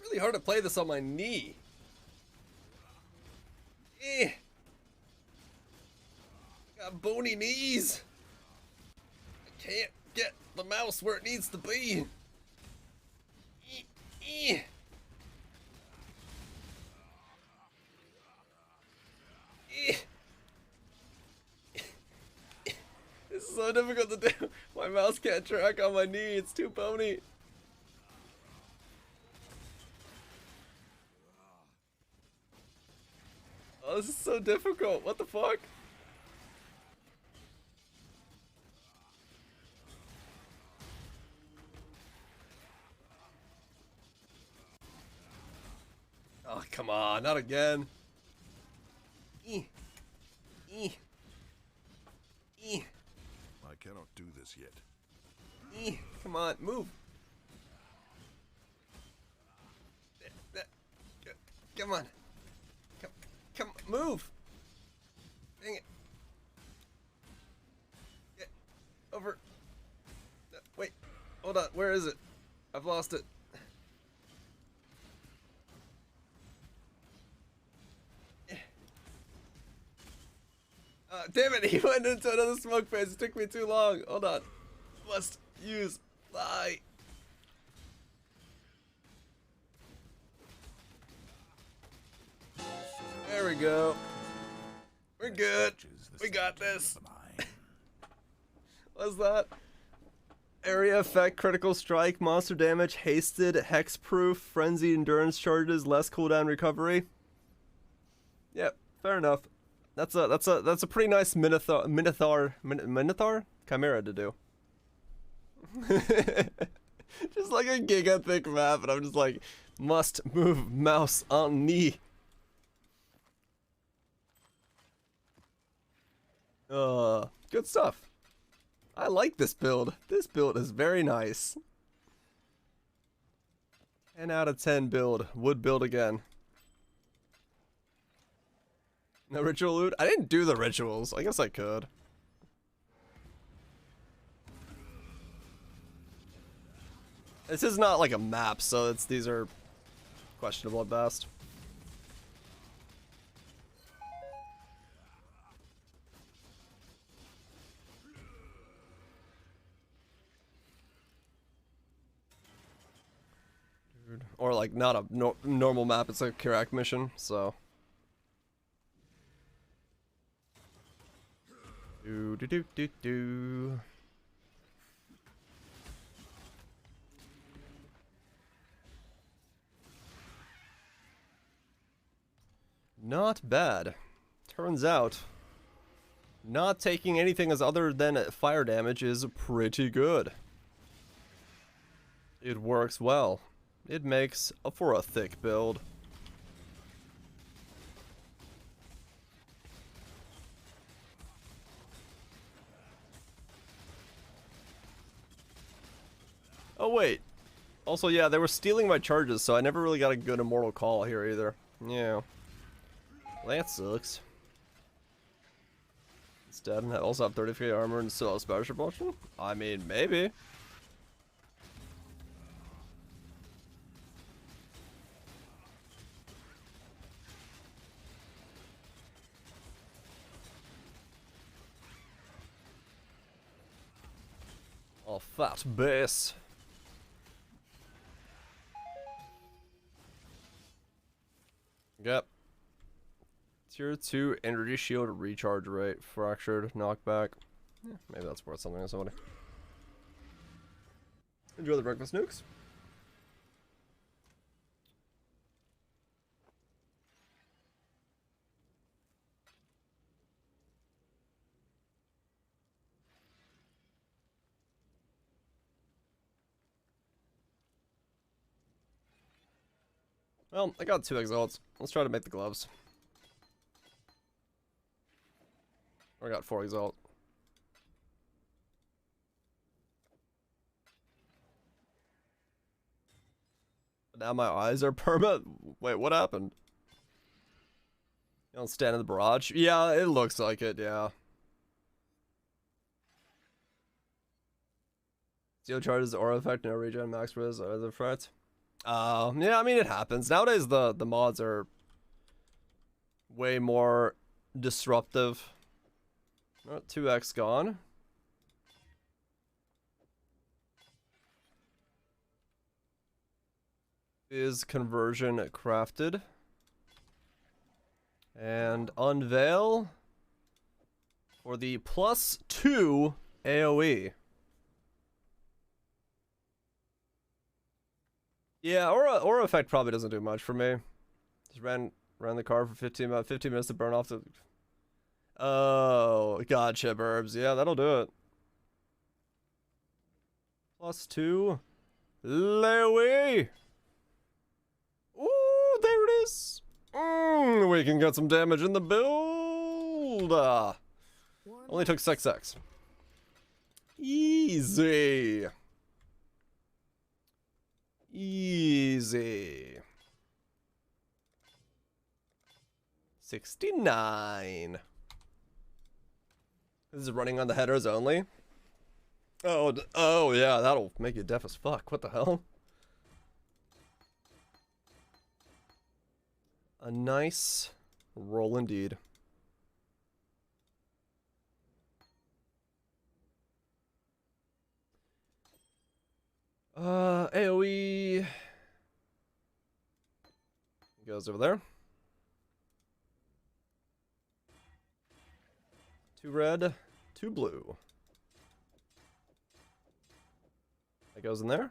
Really hard to play this on my knee. Eh. Got bony knees. I can't get the mouse where it needs to be. Eh. Eh. This is so difficult to do. My mouse can't track on my knee. It's too bony. Oh, this is so difficult. What the fuck? Oh, come on. Not again. I cannot do this yet. Come on, move. Come on. Move! Dang it. Get over. Wait. Hold on. Where is it? I've lost it. Damn it, he went into another smoke phase. It took me too long. Hold on. Must use fly. There we go. We're good. We got this. What's that? Area effect, critical strike, monster damage, hasted, hexproof, frenzied endurance charges, less cooldown recovery. Yep, fair enough. That's a pretty nice Minotaur Chimera to do. Just like a giga thick map, and I'm just like, must move mouse on knee. Good stuff. I like this build. This build is very nice. 10 out of 10 build. Would build again. No ritual loot? I didn't do the rituals. I guess I could. This is not like a map, so these are questionable at best. Dude. Or like not a normal map, it's a Kirak mission, so. Do. Not bad. Turns out, not taking anything as other than fire damage is pretty good. It works well. It makes for a thick build. Oh wait. Also, yeah, they were stealing my charges, so I never really got a good immortal call here either. Yeah. Well, that sucks. Instead, I also have 30k armor and still have special propulsion? I mean, maybe. Oh, fat base. Yep. Tier 2 energy shield recharge rate, fractured, knockback. Yeah, maybe that's worth something to somebody. Enjoy the breakfast nukes. Well, I got 2 exalts. Let's try to make the gloves. I got 4 exalt. Now my eyes are perma. Wait, what happened? You don't stand in the barrage? Yeah, it looks like it, yeah. Steel charges, aura effect, no regen, max res, other threats. Yeah, I mean, it happens. Nowadays, the mods are way more disruptive. Oh, 2x gone. Is conversion crafted. And unveil for the +2 AoE. Yeah, aura effect probably doesn't do much for me. Just ran the car for 15 minutes to burn off the... Oh, gotcha, Burbs. Yeah, that'll do it. +2. Lewy! Ooh, there it is! We can get some damage in the build! Only took 6x. Easy. Easy. 69. This is running on the headers only. Oh yeah, that'll make you deaf as fuck. What the hell? A nice roll indeed. AoE goes over there. 2 red, 2 blue. That goes in there.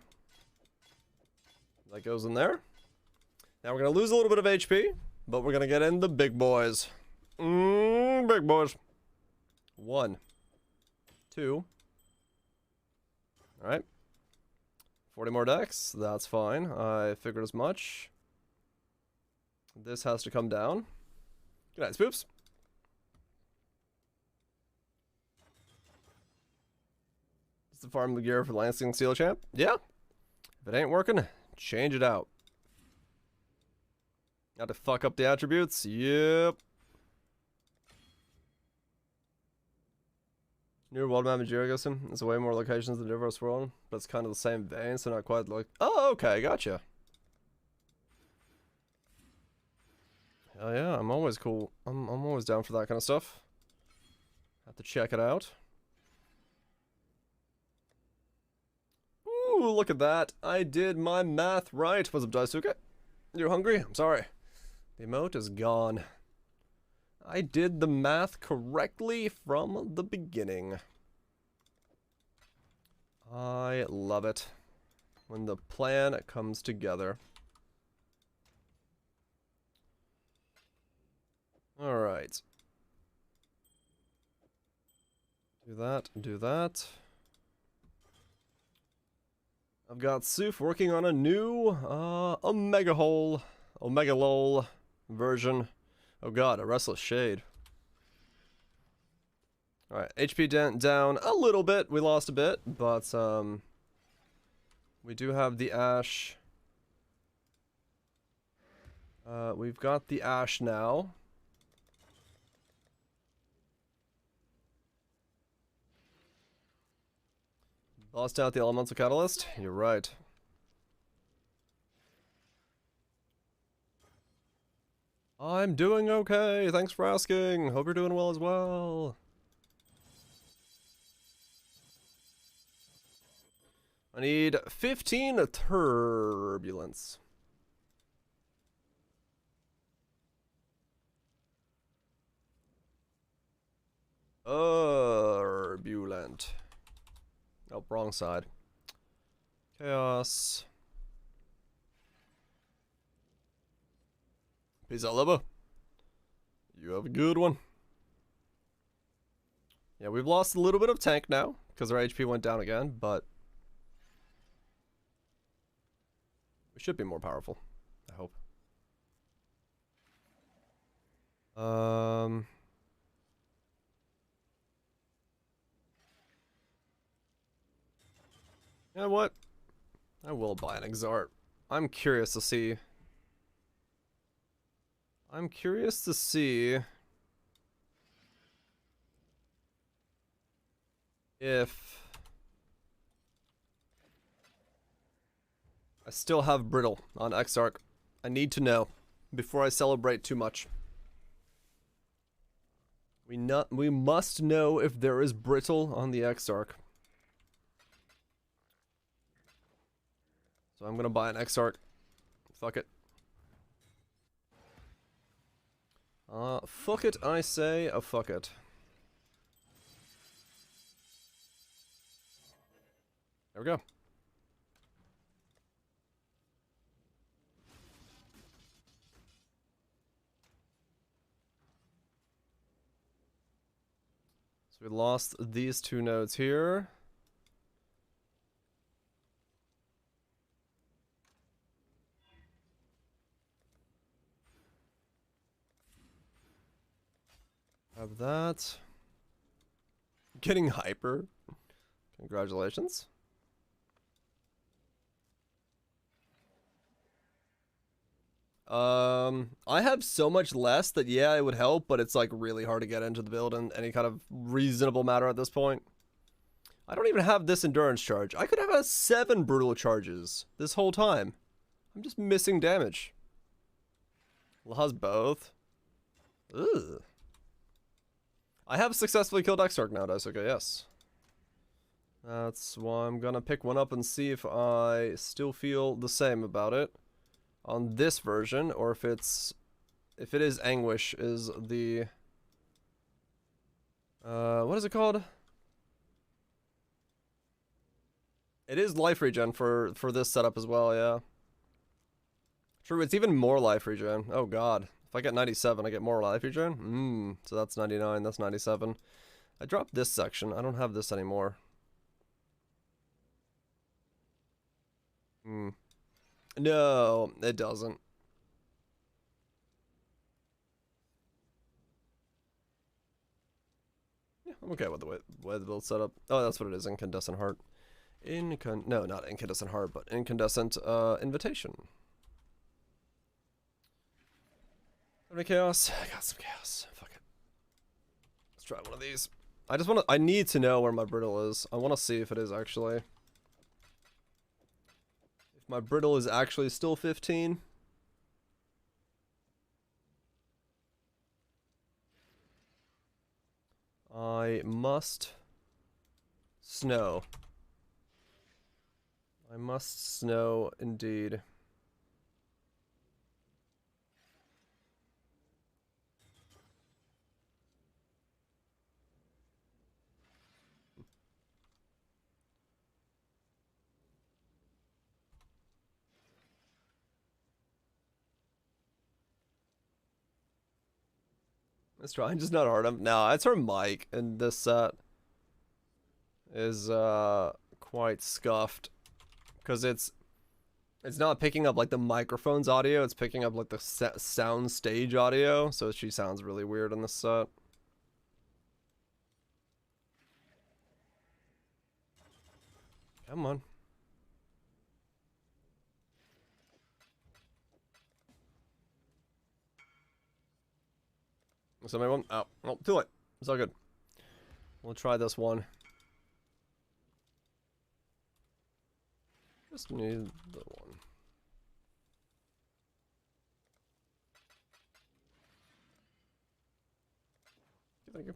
That goes in there. Now we're going to lose a little bit of HP, but we're going to get in the big boys. Big boys. 1, 2. Alright. 40 more decks. That's fine. I figured as much. This has to come down. Good night, Spoops. Is the farm the gear for Lancing Steel Champ? Yeah. If it ain't working, change it out. Got to fuck up the attributes? Yep. Near World Map Majorigason. There's way more locations than Diverse World, but it's kind of the same vein, so not quite like. Oh, okay, gotcha. Hell yeah, I'm always cool. I'm always down for that kind of stuff. Have to check it out. Ooh, look at that. I did my math right. What's up, Daisuke? You hungry? I'm sorry. The emote is gone. I did the math correctly from the beginning. I love it when the plan comes together. Alright. Do that, do that. I've got Suf working on a new Omega Lol version. Oh god, a Restless Shade. Alright, HP down a little bit. We lost a bit, but we do have the Ash. We've got the Ash now. Lost out the Elemental Catalyst? You're right. I'm doing okay, thanks for asking. Hope you're doing well as well. I need 15 turbulence. Turbulent. Oh, wrong side. Chaos. Peace out, Lobo. You have a good one. Yeah, we've lost a little bit of tank now, because our HP went down again, but we should be more powerful, I hope. You know what? I will buy an Exart. I'm curious to see. If I still have Brittle on Exarch. I need to know before I celebrate too much. We must know if there is Brittle on the Exarch. So I'm gonna buy an Exarch. Fuck it. Fuck it, I say. Fuck it. There we go. So we lost these 2 nodes here. Have that. Getting hyper. Congratulations. I have so much less that yeah, it would help, but it's like really hard to get into the build in any kind of reasonable matter at this point. I don't even have this endurance charge. I could have a 7 brutal charges this whole time. I'm just missing damage. Has both. Ugh. I have successfully killed Exarch now, Daisuke, yes. That's why I'm gonna pick one up and see if I still feel the same about it on this version, or if it is Anguish is the what is it called? It is life regen for this setup as well, yeah. True, it's even more life regen. Oh god. If I get 97, I get more life regen? So that's 99, that's 97. I dropped this section. I don't have this anymore. No, it doesn't. Yeah, I'm okay with the way the build's set up. Oh, that's what it is, Incandescent Heart. No, not Incandescent Heart, but Incandescent Invitation. Any chaos? I got some chaos. Fuck it. Let's try one of these. I need to know where my brittle is. I want to see if it is actually. If my brittle is actually still 15. I must snow. I must snow indeed. Let's try. I'm just not hard. No, it's her mic, and this set is quite scuffed because it's not picking up like the microphone's audio. It's picking up like the sound stage audio, so she sounds really weird on this set. Come on. Somebody want? Oh, too late. It's all good. We'll try this one. Just need the one. Thank you.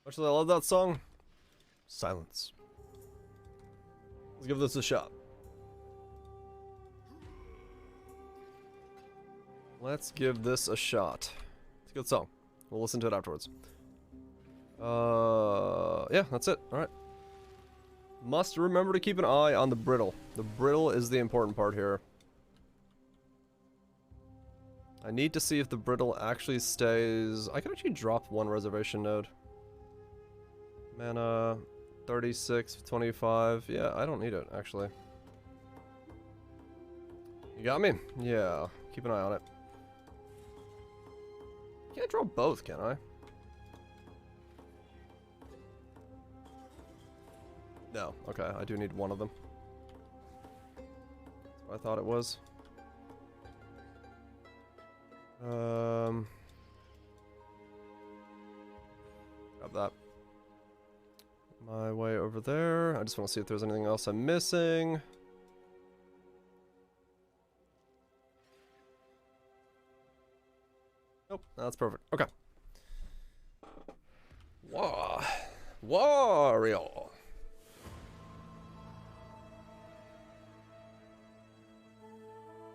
Much as I love that song, silence. Let's give this a shot. Let's give this a shot. It's a good song. We'll listen to it afterwards. Yeah, that's it. Alright. Must remember to keep an eye on the brittle. The brittle is the important part here. I need to see if the brittle actually stays... I can actually drop one reservation node. Mana... 36, 25. Yeah, I don't need it, actually. You got me? Yeah. Keep an eye on it. Can't draw both, can I? No. Okay, I do need one of them. That's what I thought it was. Grab that. My way over there. I just want to see if there's anything else I'm missing. Nope, that's perfect. Okay. Warrior.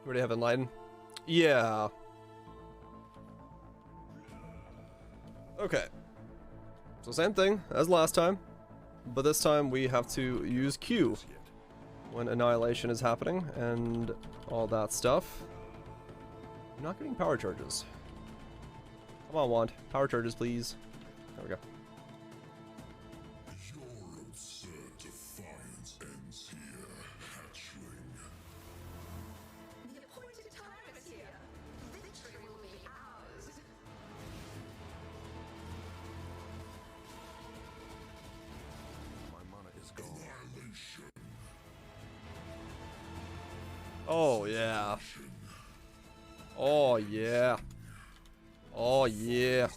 Already have Enlighten? Yeah. Okay. So same thing as last time. But this time we have to use Q when Annihilation is happening and all that stuff. I'm not getting power charges. Come on, Wand. Power charges, please. There we go. Your absurd defiance ends here, hatchling. The appointed time is here. Victory will be ours. Oh yeah. Oh yeah. Oh yeah.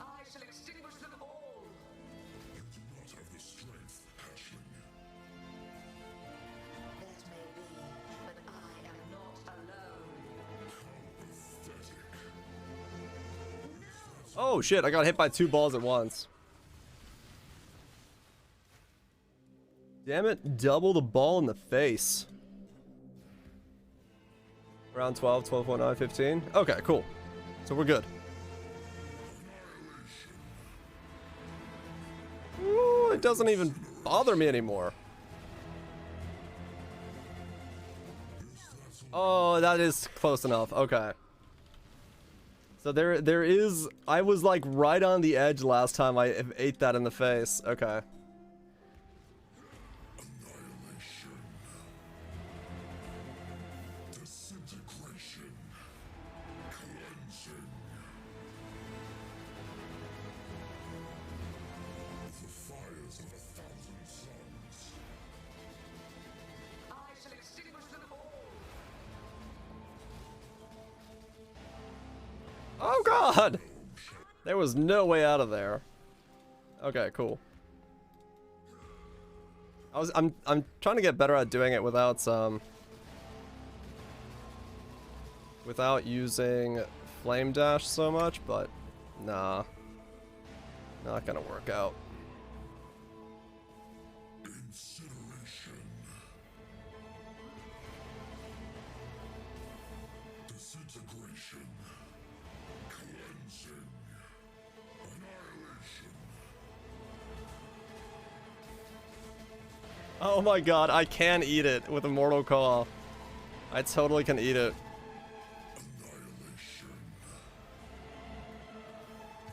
I shall extinguish them all. You do not have the strength, passion. That may be, but I am not alone. How pathetic. Oh shit, I got hit by 2 balls at once. Damn it, double the ball in the face. Round 12, 12.9, 15. Okay, cool. So we're good. Ooh, it doesn't even bother me anymore. Oh, that is close enough. Okay. So there is... I was like right on the edge last time I ate that in the face. Okay. Disintegration. Cleansing. The fires of 1,000 suns. I shall extinguish them all. Oh god! There was no way out of there. Okay, cool. I'm trying to get better at doing it without without using flame dash so much, but nah. Not gonna work out. Incineration. Disintegration. Cleansing. Annihilation. Oh my god, I can eat it with a mortal call. I totally can eat it. Annihilation.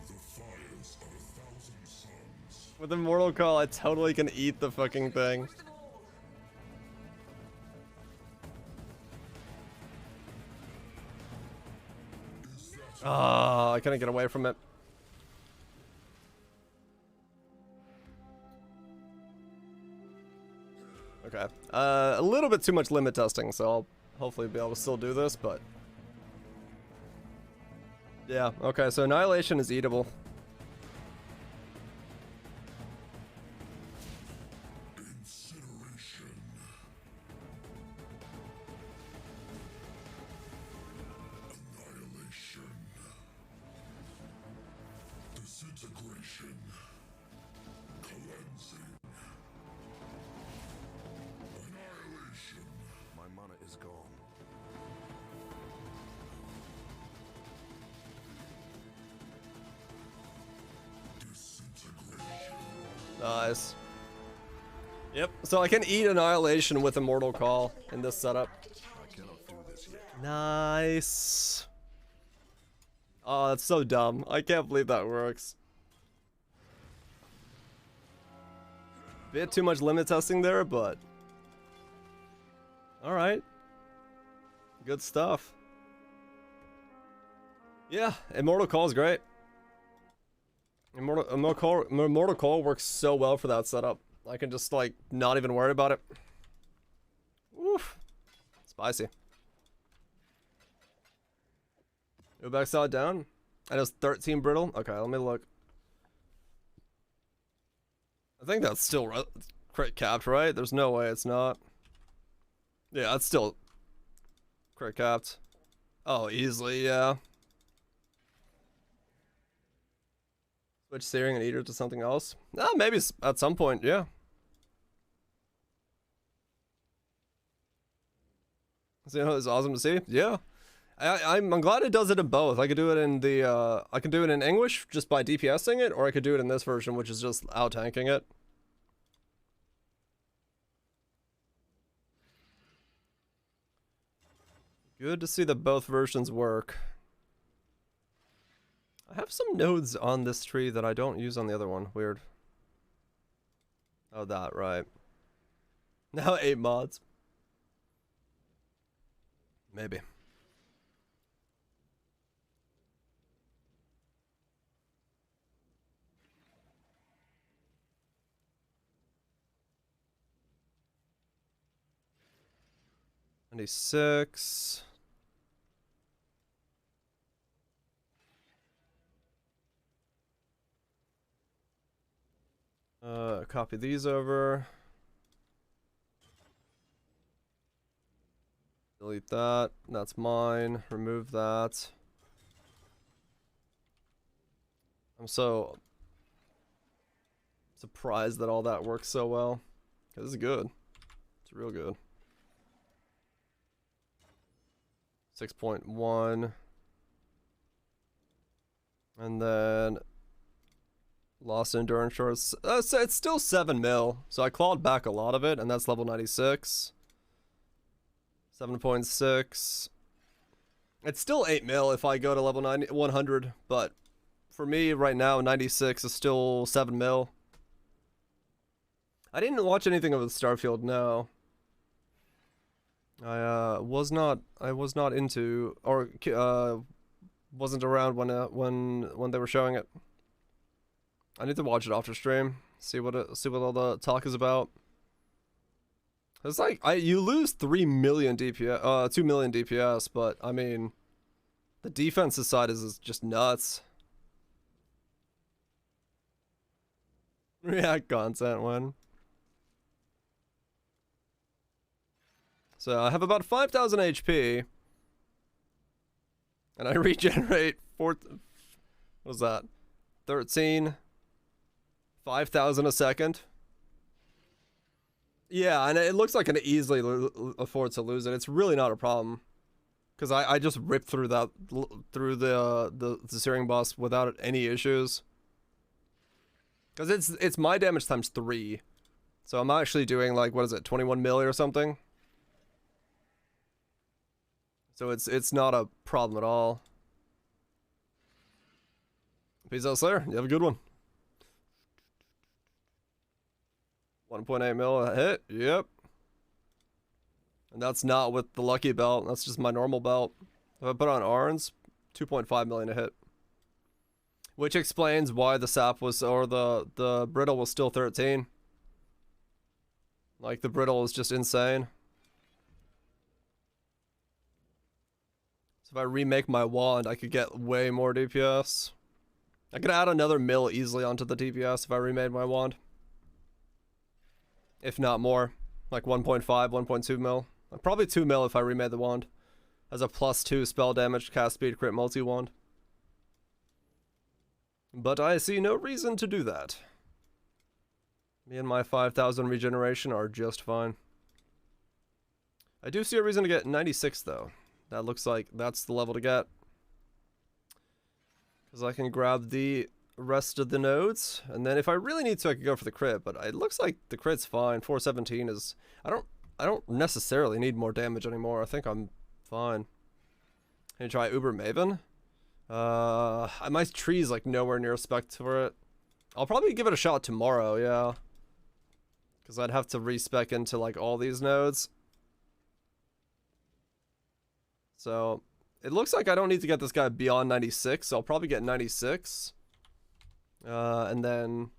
The fires of 1,000 suns. With a mortal call, I totally can eat the fucking thing. Extinguish them all. Ah, I couldn't get away from it. Okay. A little bit too much limit testing, so I'll hopefully be able to still do this, but... Yeah, okay, so Annihilation is eatable. Incineration. Annihilation. Disintegration. Cleansing. Annihilation. My mana is gone. Disintegration. Nice. Yep, so I can eat Annihilation with Immortal Call in this setup. I cannot do this yet. Nice. Oh, that's so dumb. I can't believe that works. Bit too much limit testing there, but... Alright. Good stuff. Yeah, Immortal Call is great. Immortal Call works so well for that setup. I can just, like, not even worry about it. Oof. Spicy. Ubeck saw it down. And it was 13 brittle. Okay, let me look. I think that's still crit capped, right? There's no way it's not. Yeah, it's still crit capped. Oh, easily, yeah. Switch Searing and Eater to something else? Maybe at some point, yeah. So, you know, it's awesome to see. Yeah. I'm glad it does it in both. I could do it in the, I can do it in English just by DPSing it, or I could do it in this version, which is just out-tanking it. Good to see that both versions work. I have some nodes on this tree that I don't use on the other one. Weird. Oh, that, right. Now 8 mods. Maybe. 96. Copy these over. Delete that. That's mine. Remove that. I'm so surprised that all that works so well. This is good. It's real good. 6.1. And then lost endurance shorts. So it's still 7 mil. So I clawed back a lot of it, and that's level 96. 7.6. It's still 8 mil if I go to level 100, but for me right now, 96 is still 7 mil. I didn't watch anything of the Starfield, no. I was not into, or wasn't around when they were showing it. I need to watch it after stream, see what all the talk is about. It's like you lose 3 million DPS, 2 million DPS, but I mean, the defensive side is just nuts. React content one. So I have about 5,000 HP, and I regenerate what was that? 5,000 a second. Yeah, and it looks like I can easily afford to lose it. It's really not a problem, because I just ripped through that the searing boss without any issues. Because it's my damage times 3, so I'm actually doing like, what is it, 21 mil or something. So it's not a problem at all. Peace out, Slayer. You have a good one. 1.8 mil a hit. Yep. And that's not with the lucky belt. That's just my normal belt. If I put on Arns, 2.5 million a hit. Which explains why the sap was, or the brittle was still 13. Like, the brittle is just insane. So if I remake my wand, I could get way more DPS. I could add another mil easily onto the DPS if I remade my wand. If not more. Like 1.5, 1.2 mil. Probably 2 mil if I remade the wand. As a +2 spell damage, cast speed, crit multi-wand. But I see no reason to do that. Me and my 5,000 regeneration are just fine. I do see a reason to get 96 though. That looks like that's the level to get. Because I can grab the rest of the nodes, and then if I really need to, I could go for the crit, but it looks like the crit's fine. 417 is... I don't necessarily need more damage anymore. I think I'm fine. Can you try Uber Maven? My tree's like nowhere near spec for it. I'll probably give it a shot tomorrow, yeah. Because I'd have to respec into like all these nodes. So it looks like I don't need to get this guy beyond 96, so I'll probably get 96. And then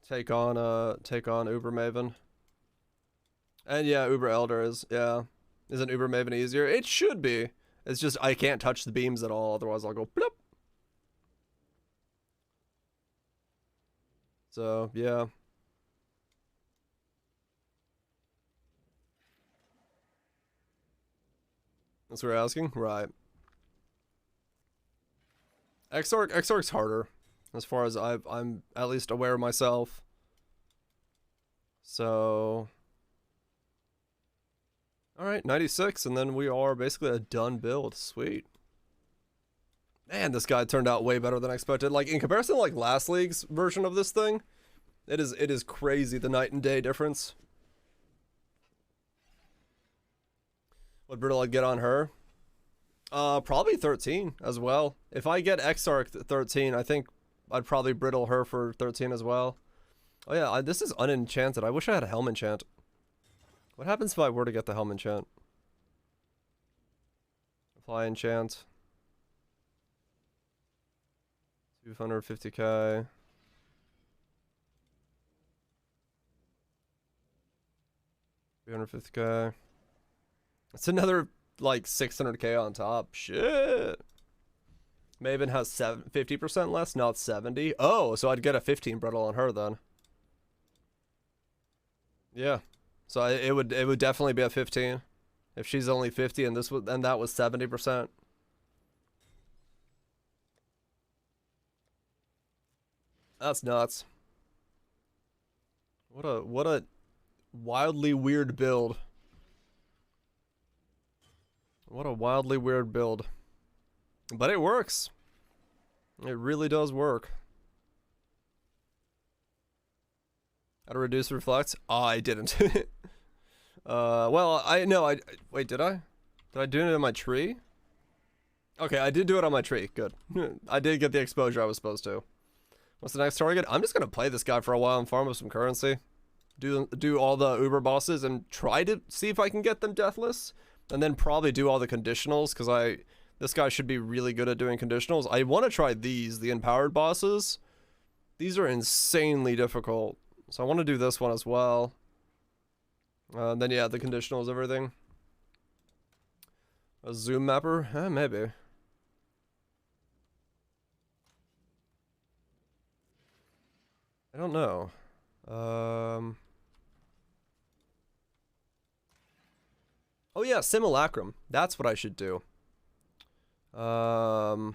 take on Uber Maven. And yeah, Uber Elder is, yeah. Isn't Uber Maven easier? It should be. It's just I can't touch the beams at all, otherwise I'll go bloop. So, yeah. That's what you're asking? Right. Exarch's harder, as far as I'm at least aware of myself. So... Alright, 96, and then we are basically a done build. Sweet. Man, this guy turned out way better than I expected. Like, in comparison to, like, last league's version of this thing, it is crazy, the night and day difference. What brittle I'd get on her? Probably 13 as well. If I get Exarch 13, I think I'd probably brittle her for 13 as well. Oh yeah, this is unenchanted. I wish I had a helm enchant. What happens if I were to get the helm enchant? Apply enchant. 250k. $350k. It's another like 600k on top. Shit. Maven has 50% less, not 70. Oh, so I'd get a 15 brittle on her then. Yeah. So it would definitely be a 15 if she's only 50 and that was 70%. That's nuts. What a wildly weird build. What a wildly weird build. But it works. It really does work. How to reduce reflex? Oh, I didn't. Well, wait, did I? Did I do it in my tree? Okay, I did do it on my tree. Good. I did get the exposure I was supposed to. What's the next target? I'm just gonna play this guy for a while and farm up some currency. Do all the Uber bosses and try to see if I can get them deathless. And then probably do all the conditionals, because this guy should be really good at doing conditionals. I want to try these, the empowered bosses. These are insanely difficult. So I want to do this one as well. Then yeah, the conditionals, everything. A zoom mapper? Maybe. I don't know. Oh yeah, simulacrum. That's what I should do. Let's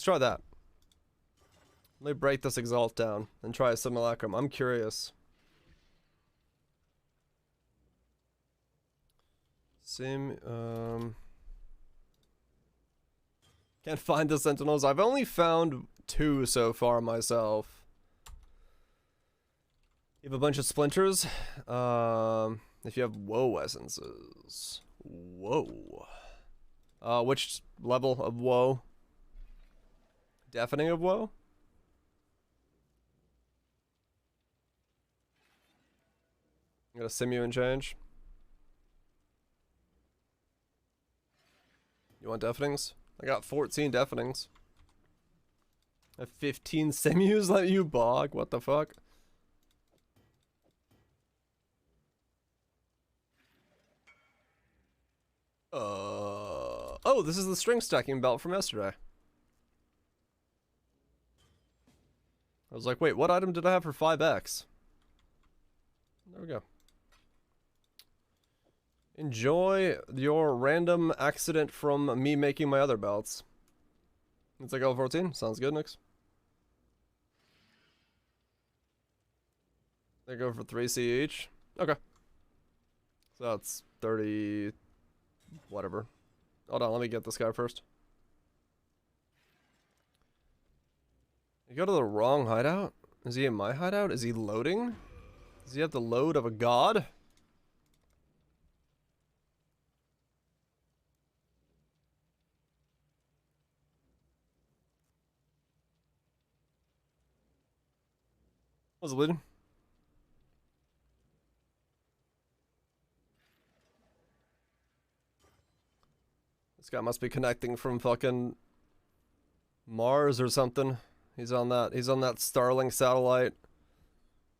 try that. Let me break this exalt down and try a simulacrum. I'm curious. Can't find the sentinels. I've only found 2 so far myself. You have a bunch of splinters. If you have woe essences. Whoa. Which level of woe? Deafening of woe? I'm gonna sim you and change. You want deafenings? I got 14 deafenings. I have 15 simus. Let you bog. What the fuck? Oh, this is the string stacking belt from yesterday. I was like, wait, what item did I have for 5x? There we go. Enjoy your random accident from me making my other belts. It's like L14. Sounds good, Nix. They go for 3C each. Okay. So that's 30... whatever. Hold on, let me get this guy first. You go to the wrong hideout? Is he in my hideout? Is he loading? Does he have the load of a god? Was it leading? This guy must be connecting from fucking Mars or something. He's on that Starlink satellite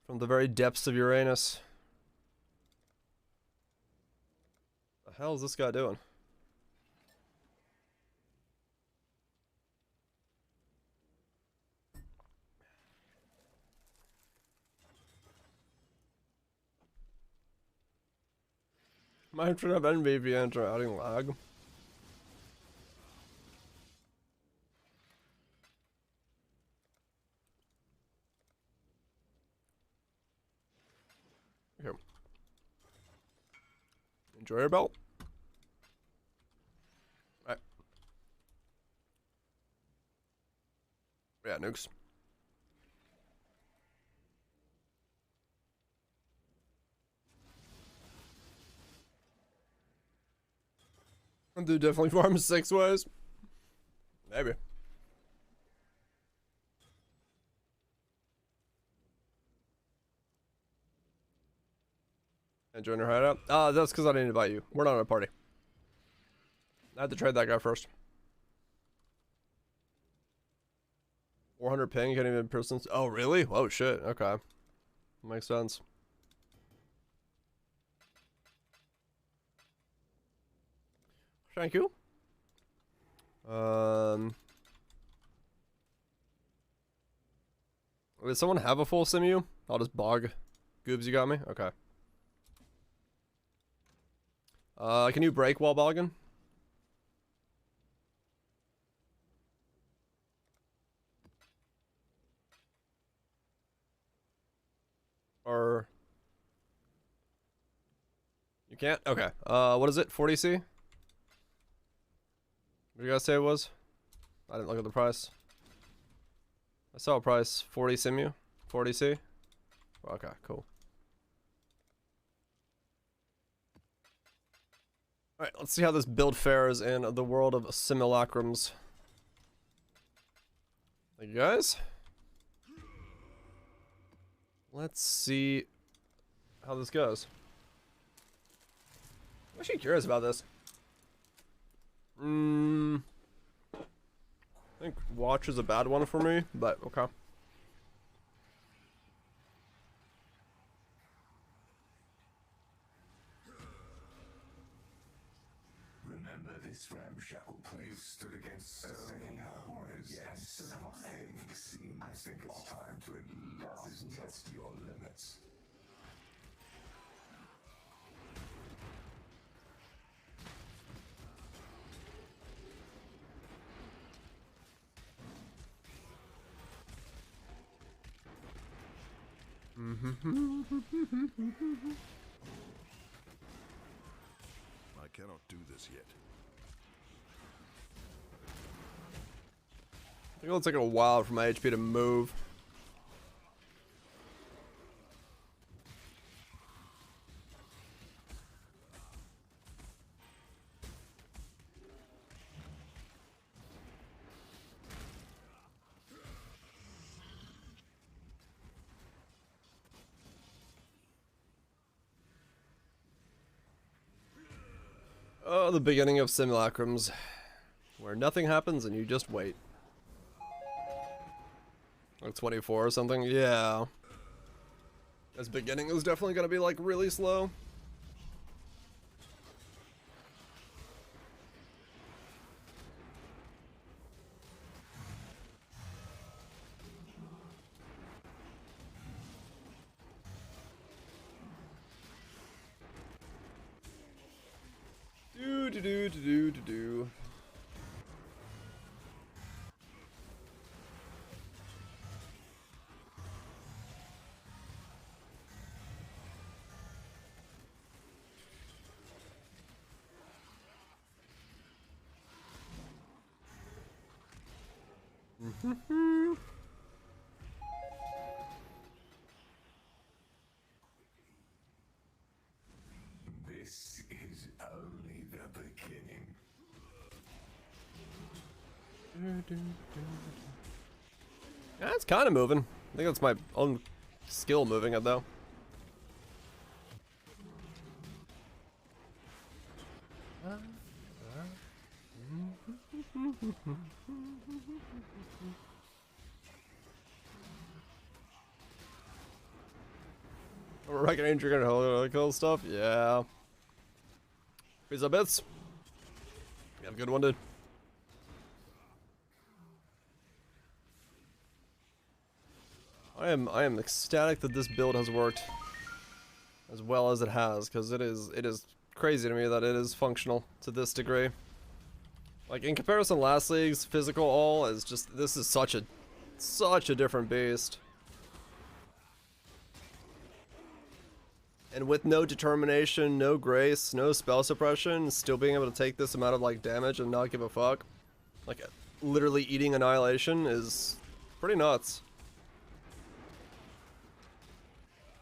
from the very depths of Uranus. The hell is this guy doing? My internet NVPN adding lag. Here. Enjoy your belt. Right. Yeah, nukes. Dude definitely farms 6 ways. Maybe. And join your hideout? That's because I didn't invite you. We're not in a party. I had to trade that guy first. 400 ping, can't even persons. Oh, really? Oh, shit. Okay. Makes sense. Thank you. Does someone have a full simu? I'll just bog. Goobs, you got me? Okay. Can you break while bogging? Or... You can't? Okay. What is it? 40C? What did you guys say it was? I didn't look at the price. I saw a price. 40 simu? 40C? Okay, cool. Alright, let's see how this build fares in the world of simulacrums. Thank you guys. Let's see how this goes. I'm actually curious about this. I think watch is a bad one for me, but okay. Remember this ramshackle place stood against stone horrors and survived. I think it's time to test your limits. I cannot do this yet. I think it'll take a while for my HP to move. Oh, the beginning of simulacrums, where nothing happens and you just wait. Like 24 or something? Yeah. This beginning is definitely gonna be like really slow. Do. This is only the beginning. Yeah, it's kind of moving. I think that's my own skill moving it though. Reckoning you're gonna hold kill stuff? Yeah. Peace up, bits. You have a good one, dude. I am ecstatic that this build has worked as well as it has, because it is crazy to me that it is functional to this degree. Like in comparison to last league's physical all is just, this is such a different beast. And with no determination, no grace, no spell suppression, still being able to take this amount of like damage and not give a fuck, like literally eating annihilation, is pretty nuts.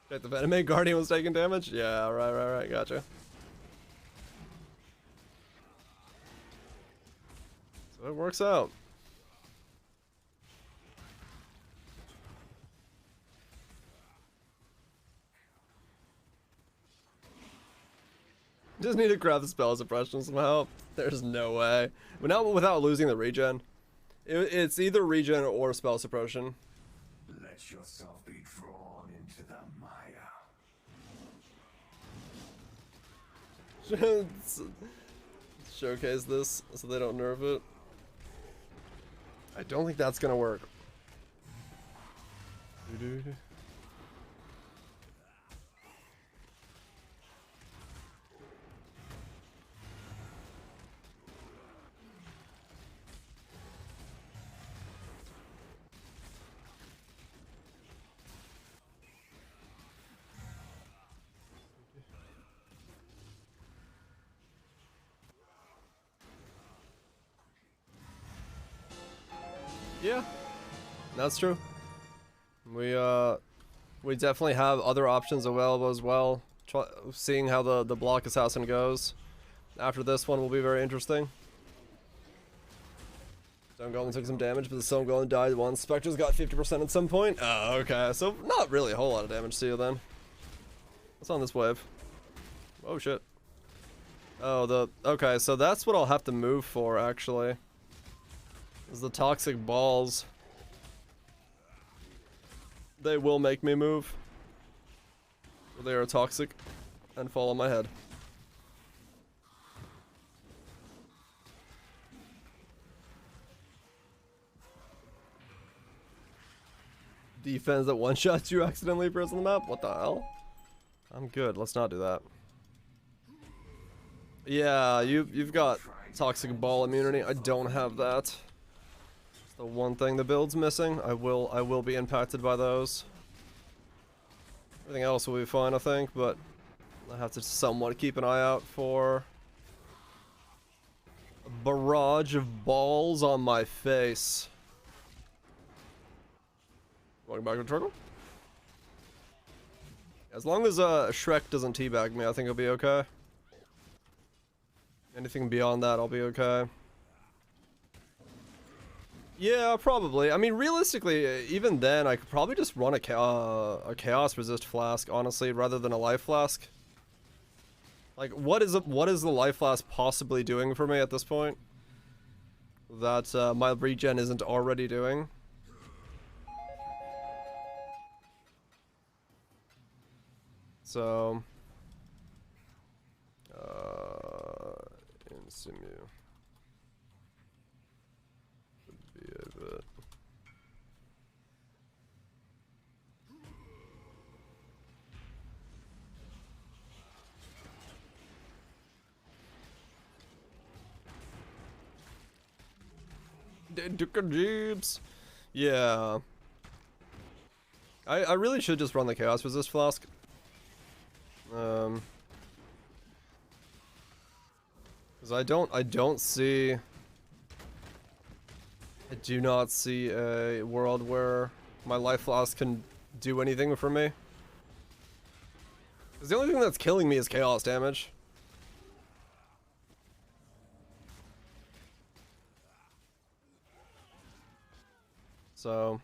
Check the Venomate Guardian was taking damage? Yeah, right, gotcha. So it works out. Just need to grab the spell suppression somehow. There's no way. But not without losing the regen. It's either regen or spell suppression. Let yourself be drawn into the mire. showcase this so they don't nerf it. I don't think that's gonna work. Yeah, that's true. We definitely have other options available as well. Seeing how the block assassin goes after this one will be very interesting. Stone Golem took some damage, but the Stone Golem died once. Spectre's got 50% at some point. Oh, okay. So not really a whole lot of damage to you then. What's on this wave? Oh shit. Oh, okay, so that's what I'll have to move for actually. Is the toxic balls. They will make me move. They are toxic and fall on my head. Defense that one-shots you accidentally press on the map? What the hell? I'm good, let's not do that. Yeah, you've got toxic ball immunity. I don't have that. The one thing the build's missing. I will be impacted by those. Everything else will be fine, I think, but I have to somewhat keep an eye out for a barrage of balls on my face. Welcome back to the truckle. As long as Shrek doesn't teabag me, I think I'll be okay. Anything beyond that, I'll be okay. Yeah, probably. I mean, realistically, even then, I could probably just run a chaos resist flask, honestly, rather than a life flask. Like, what is the life flask possibly doing for me at this point that my regen isn't already doing? So, in simu. But Jeeps. Yeah. I really should just run the chaos resist flask. Because I don't see. I do not see a world where my life flask can do anything for me. Because the only thing that's killing me is chaos damage. So.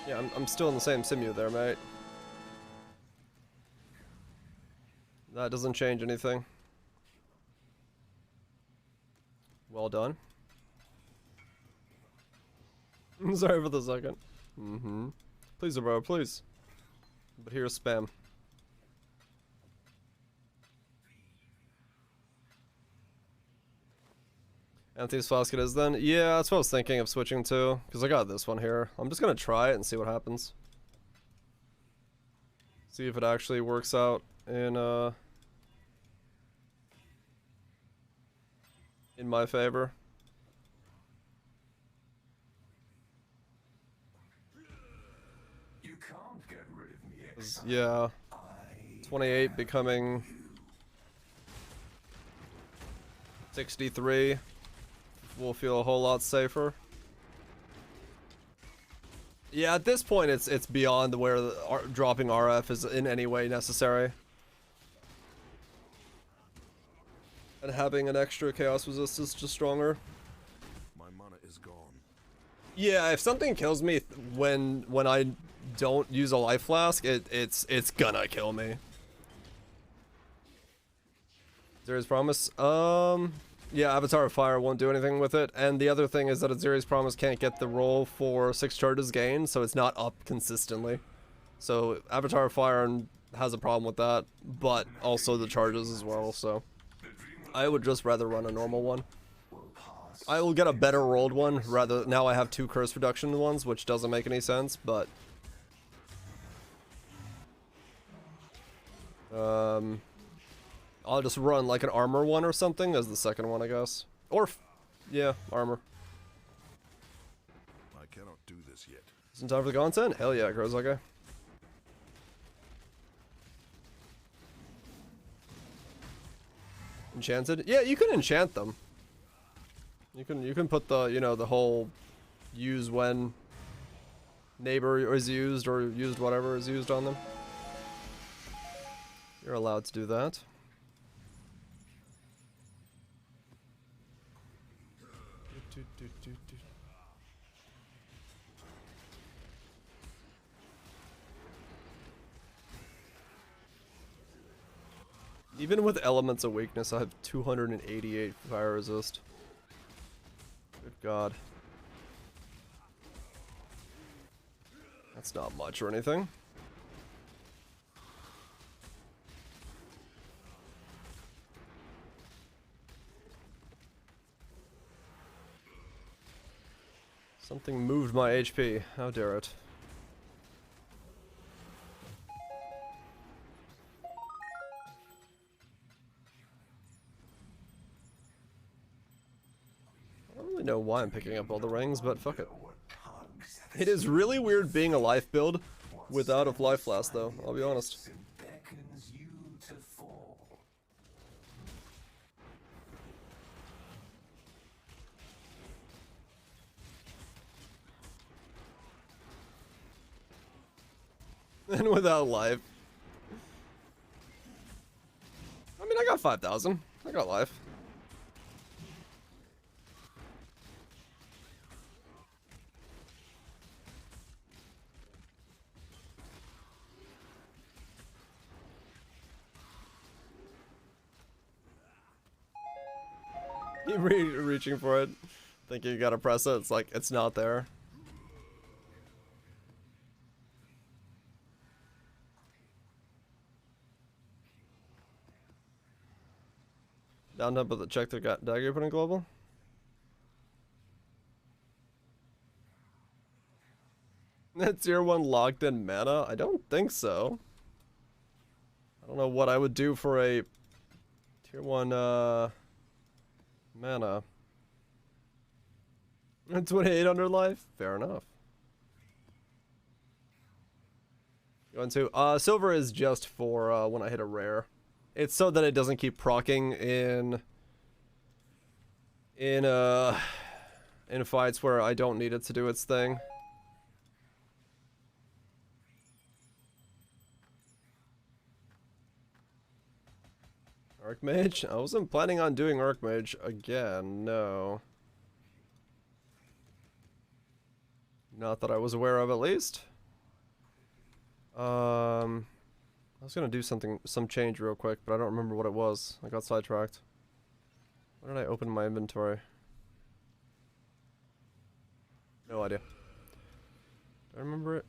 Yeah, I'm still in the same simu there, mate. That doesn't change anything. Well done. Sorry for the second. Please, bro, please. But here's spam. Anthony's flask it is then? Yeah, that's what I was thinking of switching to. Because I got this one here. I'm just gonna try it and see what happens. See if it actually works out in my favor. You can't get rid of me, Exile. Yeah. 28 becoming 63 will feel a whole lot safer. Yeah, at this point it's beyond where dropping RF is in any way necessary. And having an extra chaos resist is just stronger. My mana is gone. Yeah, if something kills me when I don't use a life flask, it's gonna kill me. Aziri's Promise. Yeah, Avatar of Fire won't do anything with it. And the other thing is that Aziri's Promise can't get the roll for 6 charges gained, so it's not up consistently. So Avatar of Fire and has a problem with that, but also the charges as well, so I would just rather run a normal one. I will get a better rolled one, rather, now I have 2 curse reduction ones, which doesn't make any sense, but I'll just run like an armor one or something as the second one, I guess. Or, yeah, armor. I cannot do this yet. Isn't time for the content? Hell yeah, Crow's okay. Enchanted? Yeah, you can enchant them. You can put the, you know, the whole use when neighbor is used or used whatever is used on them. You're allowed to do that. Even with Elements of Weakness, I have 288 fire resist. Good God. That's not much or anything. Something moved my HP. How dare it. I don't really know why I'm picking up all the rings, but fuck it. It is really weird being a life build without a life flask, though, I'll be honest. And without life. I mean, I got 5,000. I got life. Keep reaching for it. Thinking you gotta press it. It's like, it's not there. Down up, but check the dagger put in global. That tier 1 locked in mana? I don't think so. I don't know what I would do for a tier 1 mana. 2800 life? Fair enough. Going to silver is just for when I hit a rare. It's so that it doesn't keep proccing in fights where I don't need it to do its thing. Archmage? I wasn't planning on doing Archmage again, no. Not that I was aware of, at least. I was gonna do some change real quick, but I don't remember what it was. I got sidetracked. When did I open my inventory? No idea. Do I remember it?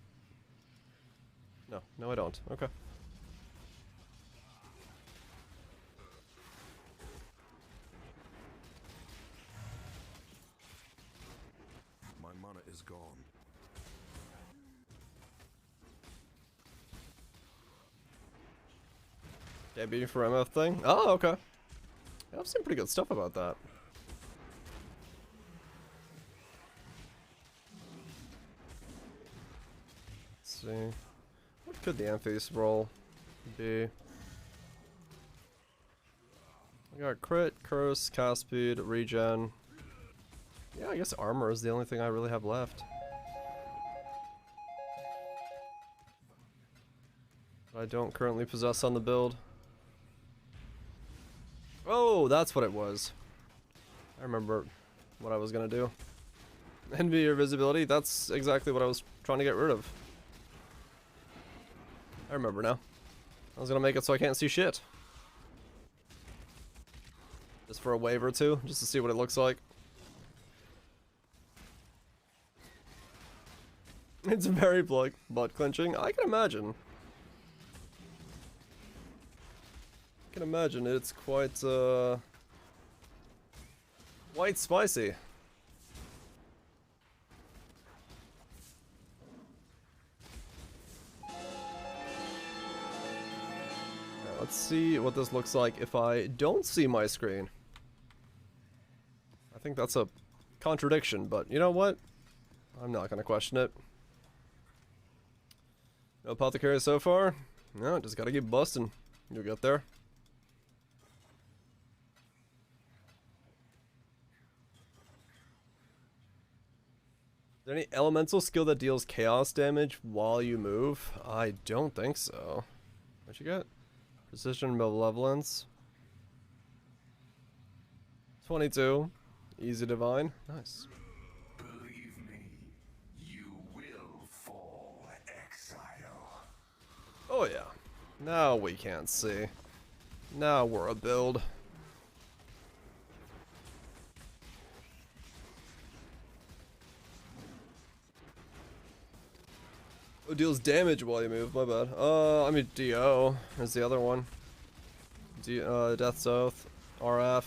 No, I don't. Okay. My mana is gone. Yeah, beating for MF thing? Oh, okay. Yeah, I've seen pretty good stuff about that. Let's see. What could the Amphi's roll be? I got crit, curse, cast speed, regen. Yeah, I guess armor is the only thing I really have left. I don't currently possess on the build. Oh, that's what it was. I remember what I was gonna do. Envy your visibility, that's exactly what I was trying to get rid of. I remember now. I was gonna make it so I can't see shit. Just for a wave or two, just to see what it looks like. It's very butt clenching, I can imagine. can imagine it's quite spicy. Let's see what this looks like if I don't see my screen. I think that's a contradiction, but you know what? I'm not gonna question it. No apothecary so far? No, just gotta keep busting. You'll get there. Is there any elemental skill that deals chaos damage while you move? I don't think so. What you got? Precision Malevolence. 22. Easy Divine. Nice. Believe me, you will fall, Exile. Oh yeah. Now we can't see. Now we're a build. Oh, deals damage while you move, my bad. I mean DO is the other one. Death's Oath, RF,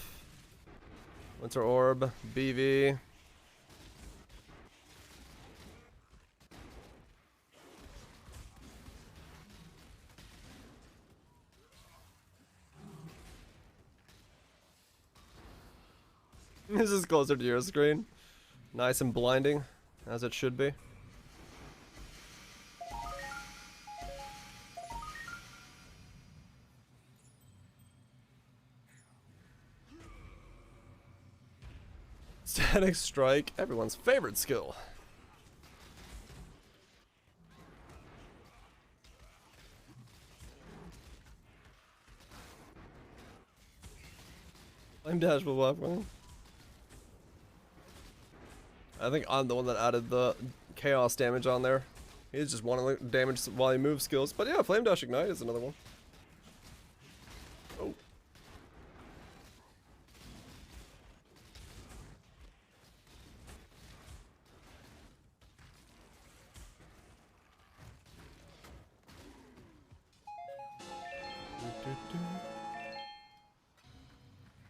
Winter Orb, BV. This is closer to your screen. Nice and blinding, as it should be. Static Strike, everyone's favorite skill. Flame Dash with weapon. I think I'm the one that added the chaos damage on there. He's just one of the damage while he moves skills. But yeah, Flame Dash Ignite is another one. Oh.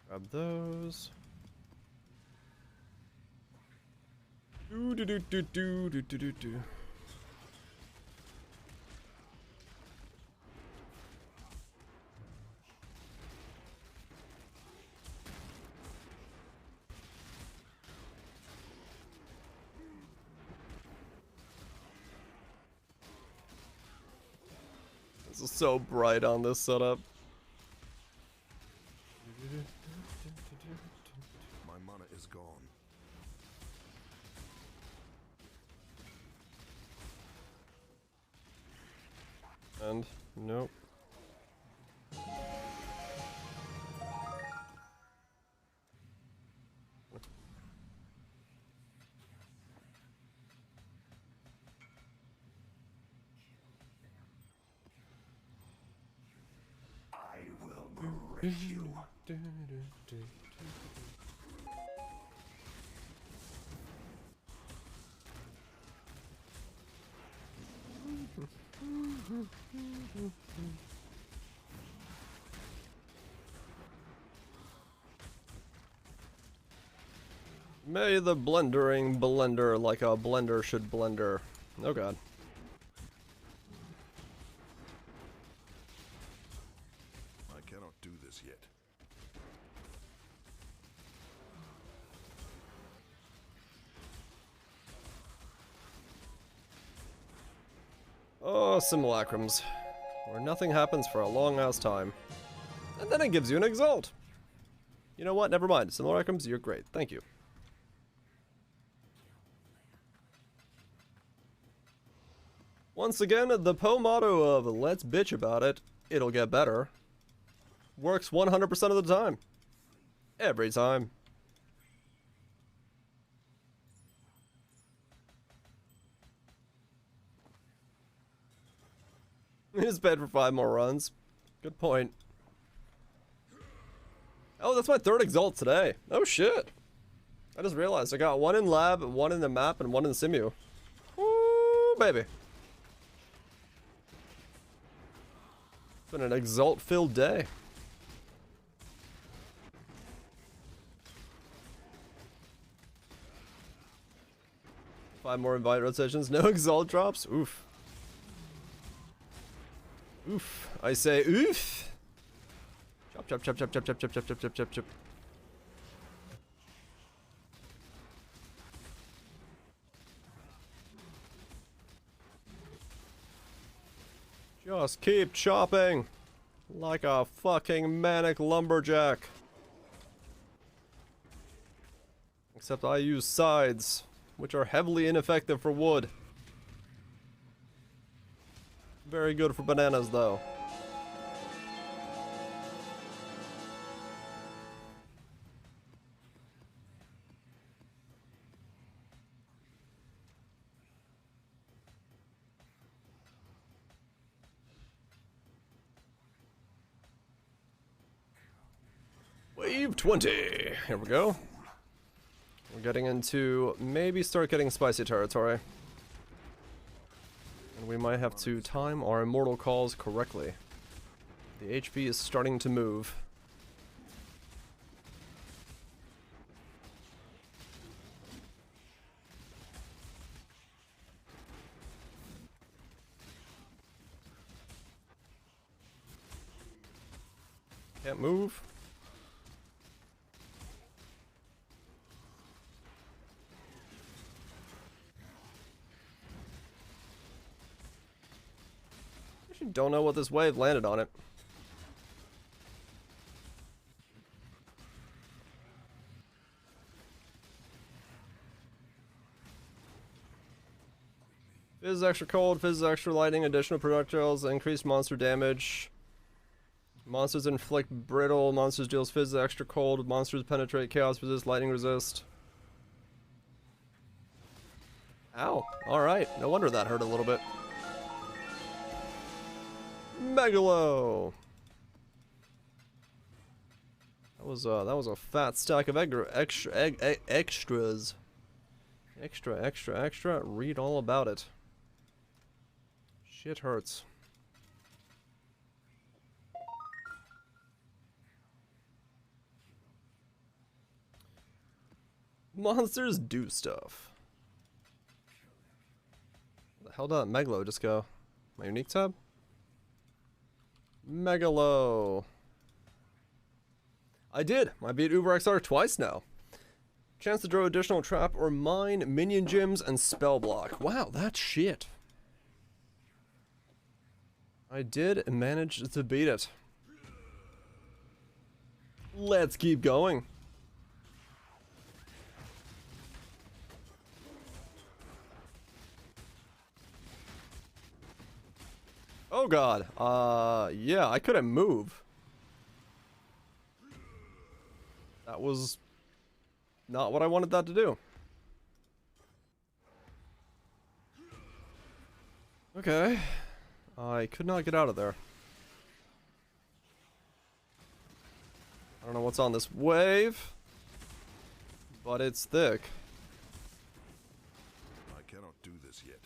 Grab those. Do. This is so bright on this setup. My mana is gone. And nope. I will break you. May the blendering blender like a blender should blender. Oh god. I cannot do this yet. Oh, simulacrums. Where nothing happens for a long ass time. And then it gives you an exalt. You know what? Never mind. Simulacrums, you're great. Thank you. Once again, the Poe motto of let's bitch about it, it'll get better, works 100% of the time. Every time. He's paid for 5 more runs. Good point. Oh, that's my 3rd exalt today. Oh shit. I just realized I got 1 in lab, 1 in the map, and 1 in the simu. Ooh, baby. It's been an exalt-filled day. 5 more invite rotations. No exalt drops. Oof. Oof. I say oof. Chop, chop, chop, chop, chop, chop, chop, chop, chop, chop, chop, chop. Just keep chopping like a fucking manic lumberjack. Except I use sides, which are heavily ineffective for wood. Very good for bananas, though. Wave 20. Here we go. We're getting into maybe start getting spicy territory. And we might have to time our immortal calls correctly. The HP is starting to move. Can't move. Actually don't know what this wave landed on it. Fizz extra cold, fizz extra lightning, additional projectiles, increased monster damage. Monsters inflict brittle, monsters deals fizz extra cold, monsters penetrate, chaos resist, lightning resist. Ow, alright, no wonder that hurt a little bit. Megalo! That was a fat stack of extras. Extra, read all about it. Shit hurts. Monsters do stuff. Where the hell did that Megalo just go? My unique tab? Megalo. I did. I beat Uber XR twice now. Chance to draw additional trap or mine, minion gems, and spell block. Wow, that's shit. I did manage to beat it. Let's keep going. Oh god, yeah, I couldn't move. That was not what I wanted that to do. Okay, I could not get out of there. I don't know what's on this wave, but it's thick. I cannot do this yet.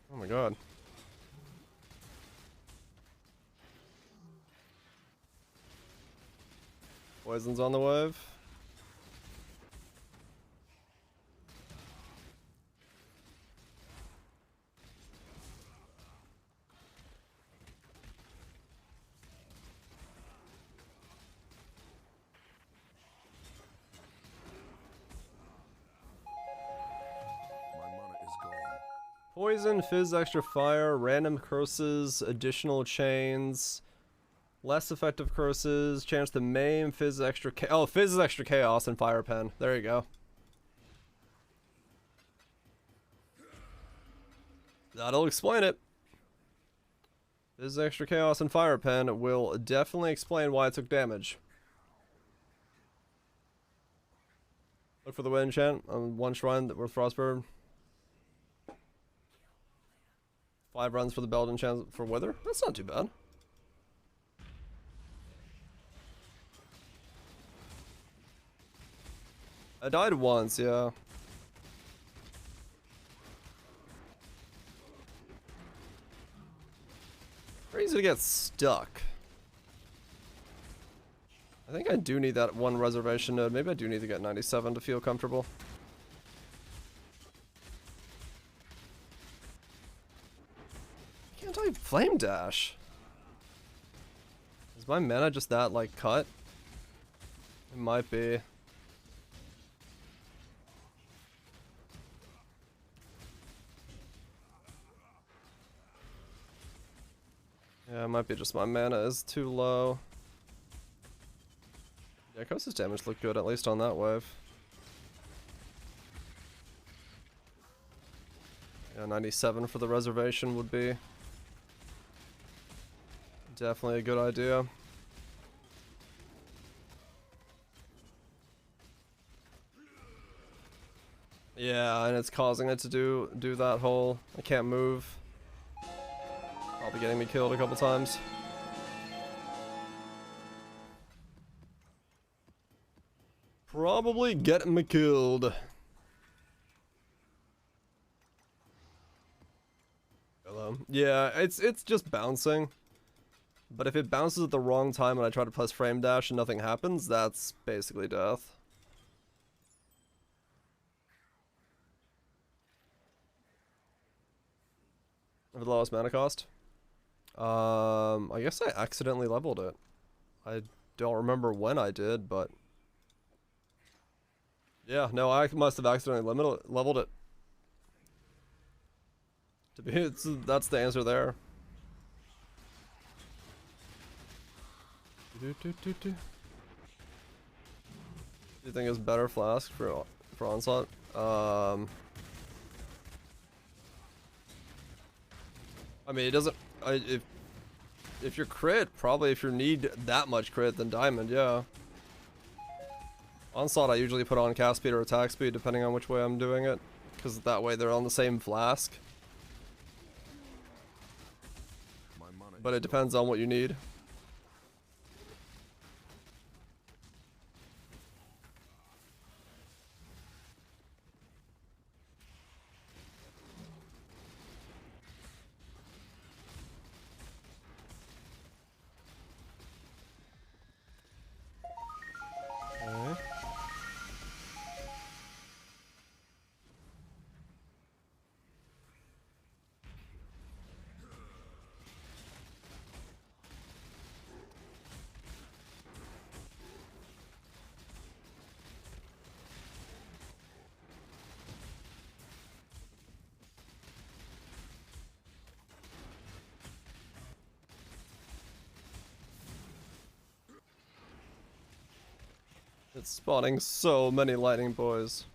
Oh my god. Poison's on the wave. Poison, fizz, extra fire, random curses, additional chains, less effective curses, chance to maim, fizz extra fizz is extra chaos and fire pen. There you go. That'll explain it. Fizz extra chaos and fire pen will definitely explain why it took damage. Look for the win enchant on one shrine with Frostburn. 5 runs for the Belgian chance for Wither? That's not too bad. I died once, yeah. Very easy to get stuck. I think I do need that one reservation node. Maybe I do need to get 97 to feel comfortable. Can't I flame dash? Is my mana just that, like, cut? It might be. Yeah, it might be just my mana is too low. Yeah, Kosa's damage looked good, at least on that wave. Yeah, 97 for the reservation would be definitely a good idea. Yeah, and it's causing it to do that whole I can't move. Probably getting me killed a couple times. Probably getting me killed. Hello. Yeah, it's just bouncing. But if it bounces at the wrong time and I try to press frame dash and nothing happens, that's basically death. For the lowest mana cost? I guess I accidentally leveled it. I don't remember when I did, but... Yeah, no, I must have accidentally leveled it. To be, that's the answer there. Do you think it's better Flask for Onslaught? I mean, it doesn't. If you're crit, probably if you need that much crit, then Diamond, yeah. Onslaught, I usually put on cast speed or attack speed, depending on which way I'm doing it, because that way they're on the same Flask. But it depends on what you need. Okay. It's spawning so many lightning boys.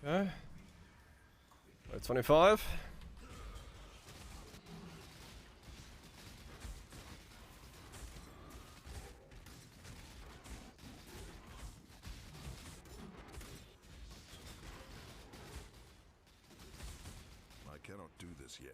Okay. 25. I cannot do this yet.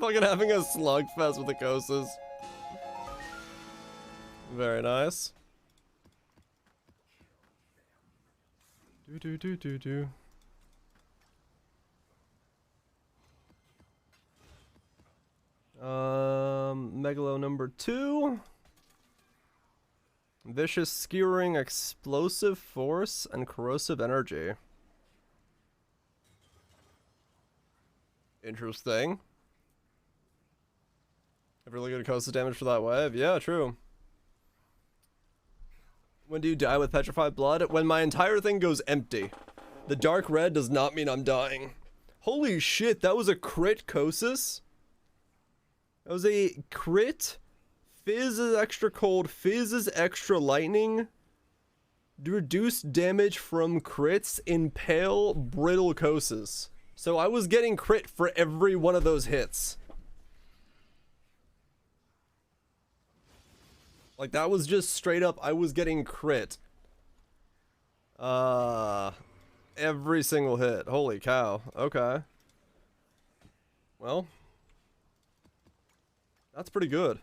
Fucking having a slugfest with the Kosas. Very nice. Do. Megalo number 2. Vicious skewering, explosive force, and corrosive energy. Interesting. Have really good coastal damage for that wave. Yeah, true. When do you die with petrified blood? When my entire thing goes empty. The dark red does not mean I'm dying. Holy shit, that was a crit Kosis? That was a crit. Fizz is extra cold. Fizz is extra lightning. Reduced damage from crits. Impale brittle Kosis. So I was getting crit for every one of those hits. Like, that was just straight up, I was getting crit. Every single hit. Holy cow. Okay. Well. That's pretty good.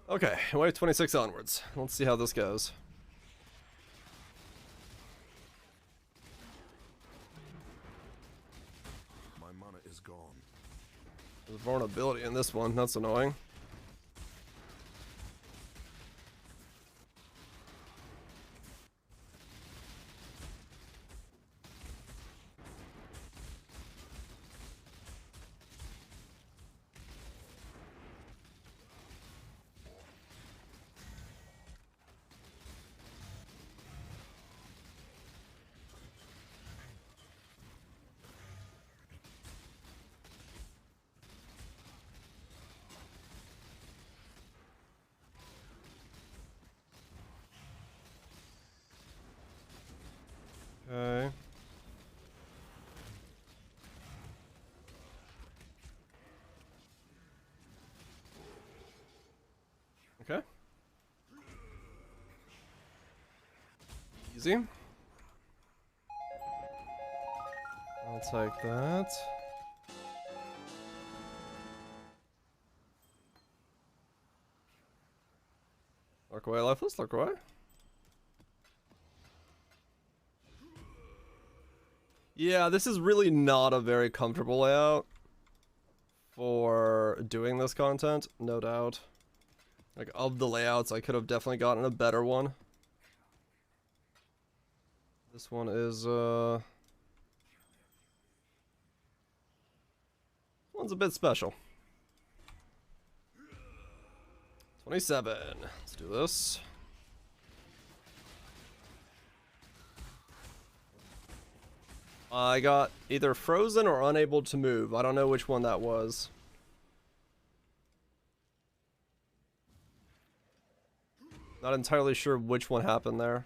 Okay, wave 26 onwards. Let's see how this goes. My mana is gone. There's vulnerability in this one. That's annoying. Okay. Okay. Easy. I'll take that. Look away, lifeless, look away. Yeah, this is really not a very comfortable layout for doing this content, no doubt. Like, of the layouts, I could have definitely gotten a better one. This one is, one's a bit special. 27. Let's do this. I got either frozen or unable to move. I don't know which one that was. Not entirely sure which one happened there.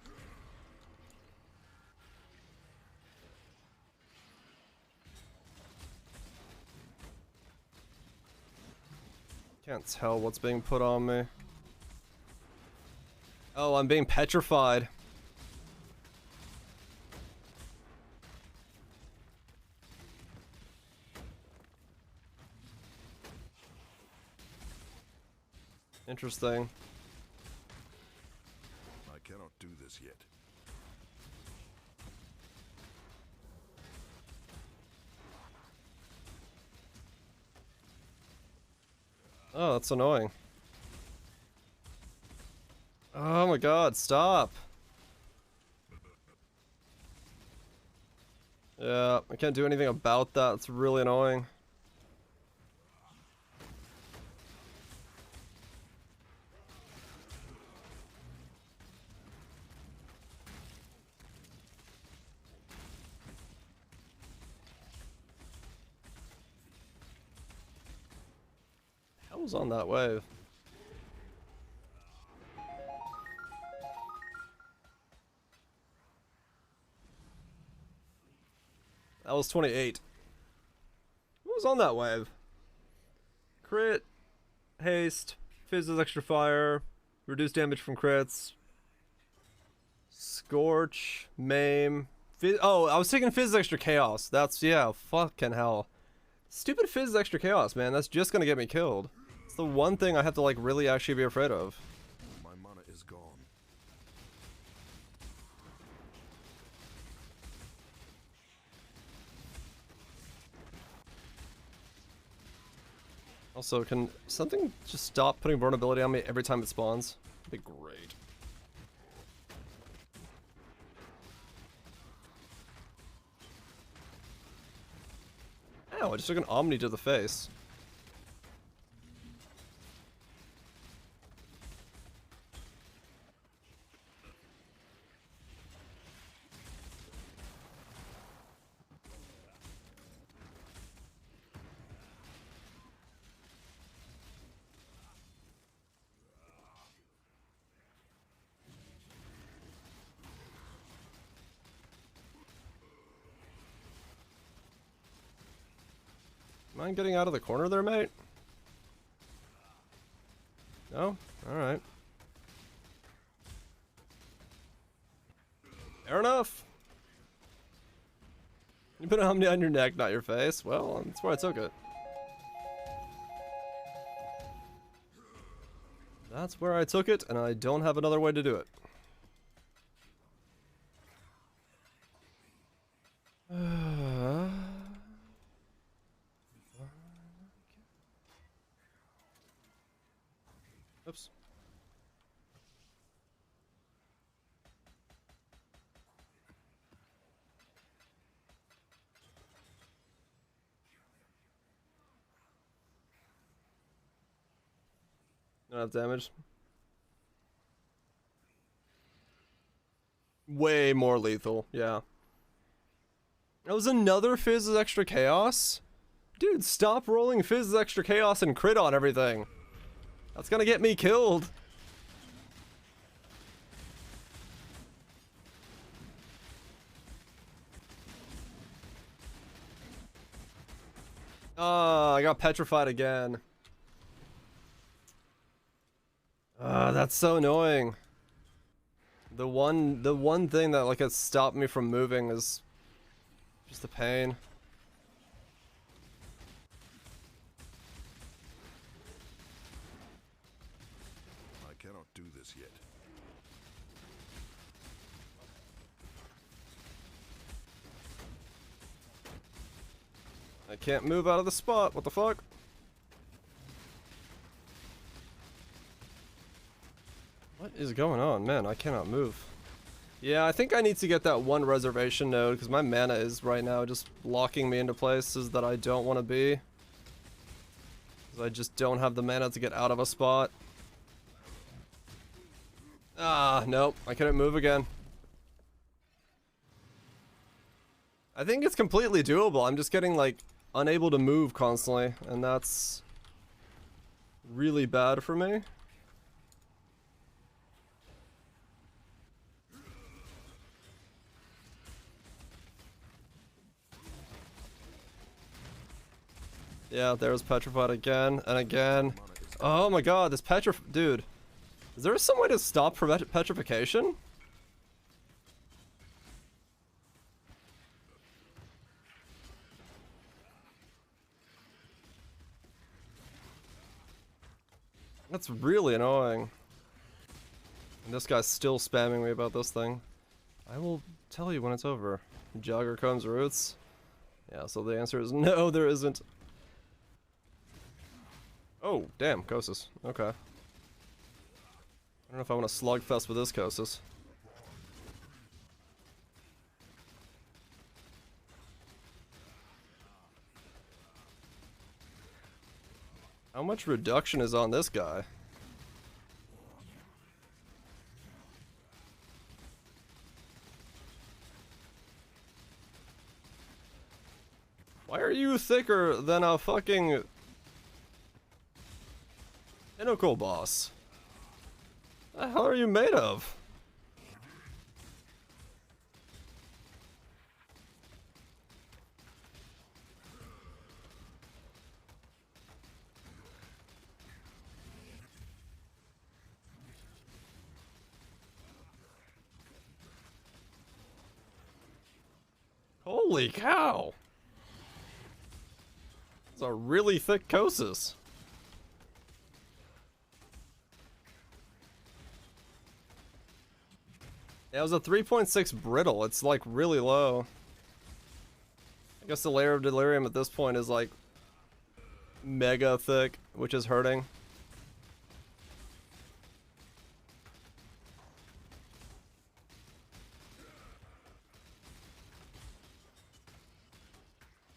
Can't tell what's being put on me. Oh, I'm being petrified. Interesting. I cannot do this yet. Oh, that's annoying. Oh my god, stop. Yeah, I can't do anything about that. It's really annoying. Was on that wave. That was 28. What was on that wave? Crit. haste, fizzes extra fire, reduce damage from crits, scorch, maim. Oh, I was taking fizz extra chaos. That's, yeah, fucking hell. Stupid fizz extra chaos, man. That's just gonna get me killed. It's the one thing I have to like really actually be afraid of. My mana is gone. Also, can something just stop putting vulnerability on me every time it spawns? That'd be great. Ow, I just took an Omni to the face. Mind getting out of the corner there, mate? No? Alright. Fair enough. You put an Omni on your neck, not your face. Well, that's where I took it. That's where I took it, and I don't have another way to do it. Oops. Don't have damage. Way more lethal, yeah. That was another Fizz's extra chaos? Dude, stop rolling Fizz's extra chaos and crit on everything. That's gonna get me killed. Oh, I got petrified again. That's so annoying. The one thing that like has stopped me from moving is just a pain. I cannot do this yet. I can't move out of the spot. What the fuck? What is going on? Man, I cannot move. Yeah, I think I need to get that one reservation node because my mana is right now just locking me into places that I don't want to be. Because I just don't have the mana to get out of a spot. Ah, nope. I couldn't move again. I think it's completely doable. I'm just getting, like, unable to move constantly. And that's really bad for me. Yeah, there's petrified again and again. Oh my god, this dude. Is there some way to stop petrification? That's really annoying. And this guy's still spamming me about this thing. I will tell you when it's over. Jogger comes roots. Yeah, so the answer is no, there isn't. Oh, damn, Kosis. Okay. I don't know if I want to slugfest with this Kosis. How much reduction is on this guy? Why are you thicker than a fucking pinnacle boss? What the hell are you made of? Holy cow! It's a really thick Kosis. Yeah, it was a 3.6 brittle. It's like really low. I guess the layer of delirium at this point is like mega thick, which is hurting.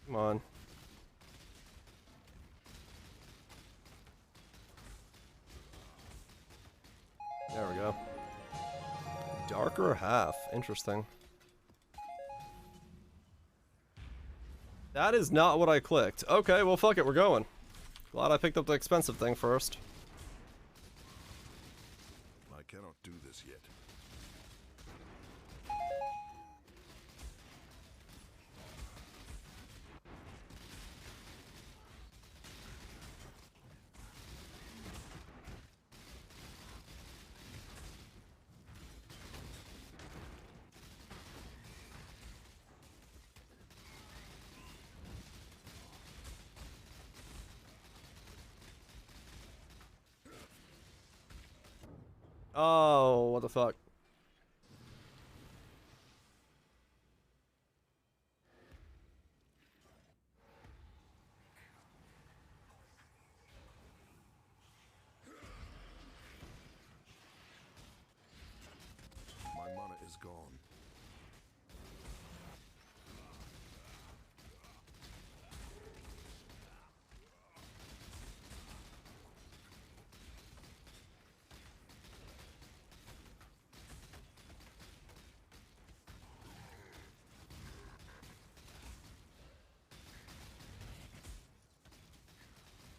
Come on. There we go. Darker half. Interesting. That is not what I clicked. Okay, well fuck it, we're going. Glad I picked up the expensive thing first. I cannot do this yet. Oh, what the fuck? My mana is gone.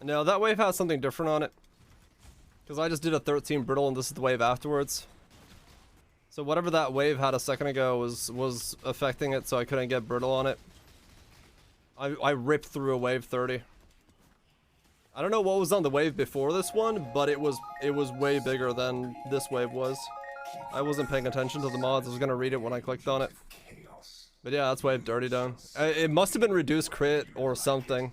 No, that wave has something different on it. Because I just did a 13 brittle and this is the wave afterwards. So whatever that wave had a second ago was affecting it, so I couldn't get brittle on it. I ripped through a wave 30. I don't know what was on the wave before this one, but it was way bigger than this wave was. I wasn't paying attention to the mods. I was gonna read it when I clicked on it. But yeah, that's wave dirty down. It must have been reduced crit or something.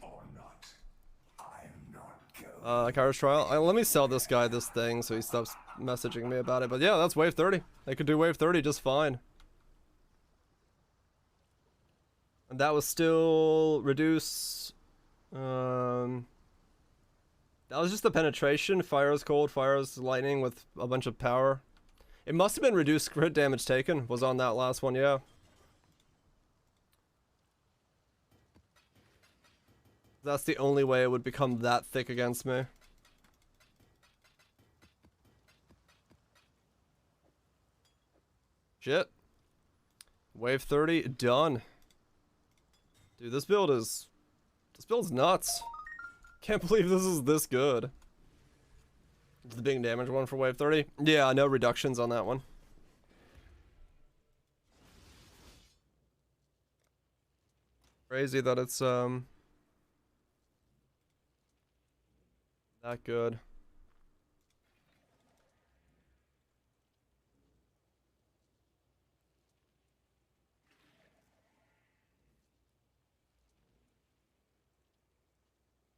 Kara's trial. Let me sell this guy this thing so he stops messaging me about it. But yeah, that's wave 30. They could do wave 30 just fine. And that was still reduce. That was just the penetration. Fire is cold, fire is lightning with a bunch of power. It must have been reduced crit damage taken. Was on that last one, yeah. That's the only way it would become that thick against me. Shit. Wave 30, done. Dude, this build's nuts. Can't believe this is this good. The big damage one for wave 30? Yeah, no reductions on that one. Crazy that it's, that good.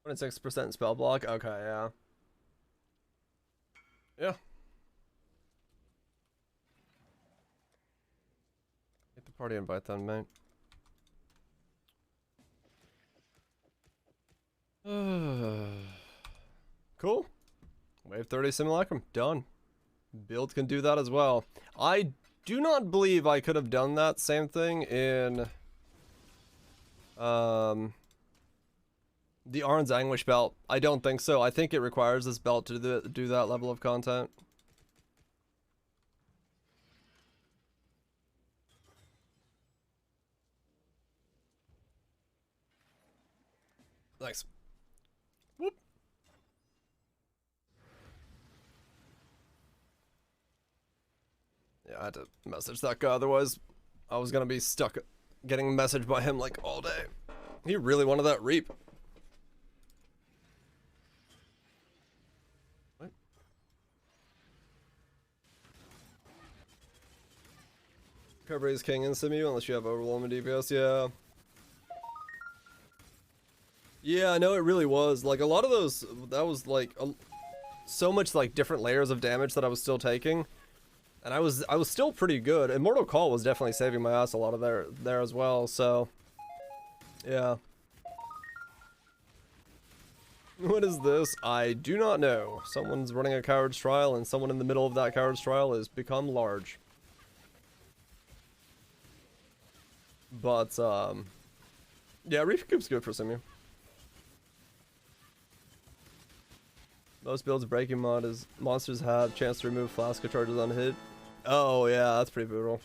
%, spell block. Okay, yeah. Yeah. Get the party invite then, mate. Cool. Wave 30 Simulacrum. Done. Build can do that as well. I do not believe I could have done that same thing in the Arn's Anguish belt. I don't think so. I think it requires this belt to do that level of content. Nice. Whoop. Yeah, I had to message that guy, otherwise I was gonna be stuck getting messaged by him like all day. He really wanted that reap. What? Recovery is king in Simu unless you have overwhelming DPS, yeah. Yeah, I know it really was. Like a lot of those, that was like so much like different layers of damage that I was still taking, and I was still pretty good. Immortal Call was definitely saving my ass a lot of there as well. So, yeah. What is this? I do not know. Someone's running a coward's trial, and someone in the middle of that coward's trial has become large. But yeah, Reef Coop's good for Simu. Most builds breaking mod is monsters have chance to remove flask charges on hit. Oh yeah, that's pretty brutal.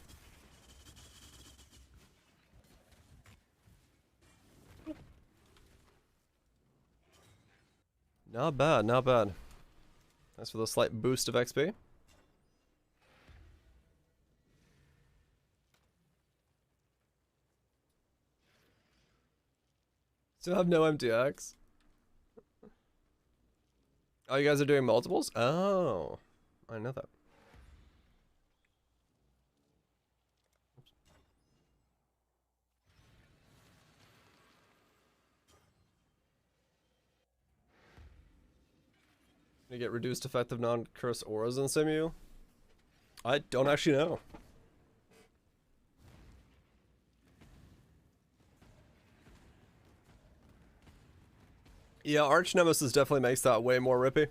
Not bad, not bad. Thanks for the slight boost of XP. Still have no MTX. Oh, you guys are doing multiples? Oh, I know that. You get reduced effective non-curse auras in Simu? I don't actually know. Yeah, Arch Nemesis definitely makes that way more rippy.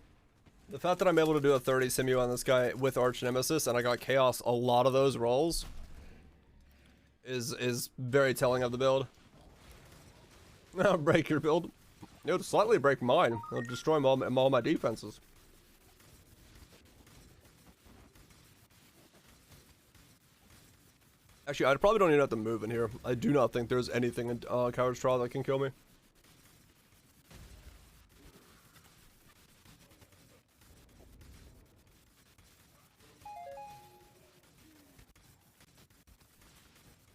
The fact that I'm able to do a 30 Simu on this guy with Arch Nemesis and I got Chaos a lot of those rolls is very telling of the build. Break your build. It would slightly break mine. It'll destroy all my defenses. Actually, I probably don't even have to move in here. I do not think there's anything in Coward's Trial that can kill me.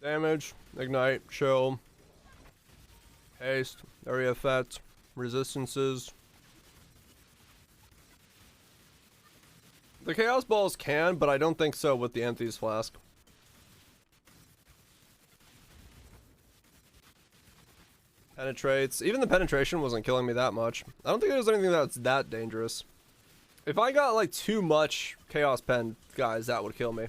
Damage, ignite, chill, haste, area effect, resistances. The Chaos Balls can, but I don't think so with the Anthys Flask. Penetrates. Even the penetration wasn't killing me that much. I don't think there's anything that's that dangerous. If I got like too much Chaos Pen, guys, that would kill me.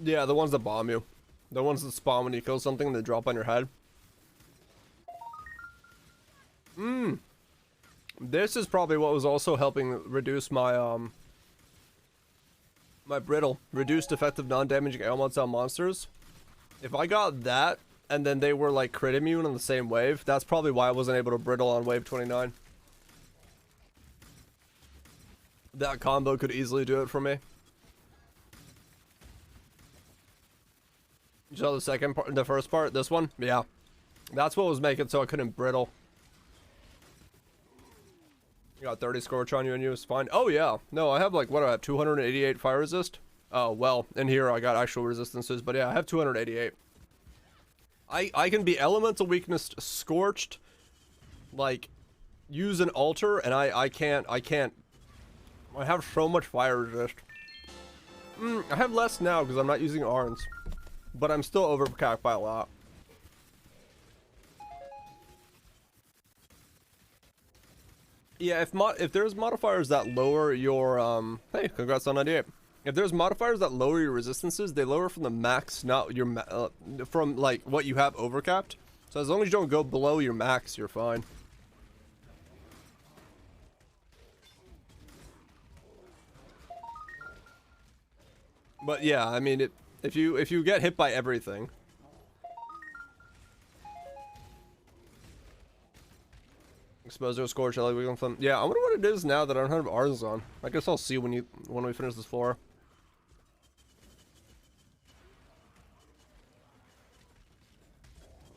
Yeah, the ones that bomb you. The ones that spawn when you kill something and they drop on your head. This is probably what was also helping reduce my my brittle. Reduced effective non-damaging ailments on monsters. If I got that and then they were like crit immune on the same wave, that's probably why I wasn't able to brittle on wave 29. That combo could easily do it for me. You saw the second part, the first part, this one? Yeah. That's what was making so I couldn't brittle. You got 30 Scorch on you and you was fine. Oh yeah. No, I have like, what do I have, 288 fire resist? Oh, well, in here I got actual resistances, but yeah, I have 288. I can be elemental weakness scorched, like, use an altar, and I can't. I have so much fire resist. I have less now because I'm not using Arns, but I'm still overcapped by a lot. Yeah, if there's modifiers that lower your hey, congrats on 98. If there's modifiers that lower your resistances, they lower from the max, not your from like what you have overcapped. So as long as you don't go below your max, you're fine. But yeah, I mean, if you get hit by everything. Exposure, Scorch, LA Wiggle Flame. Yeah, I wonder what it is now that I don't have ours on. I guess I'll see when we finish this floor.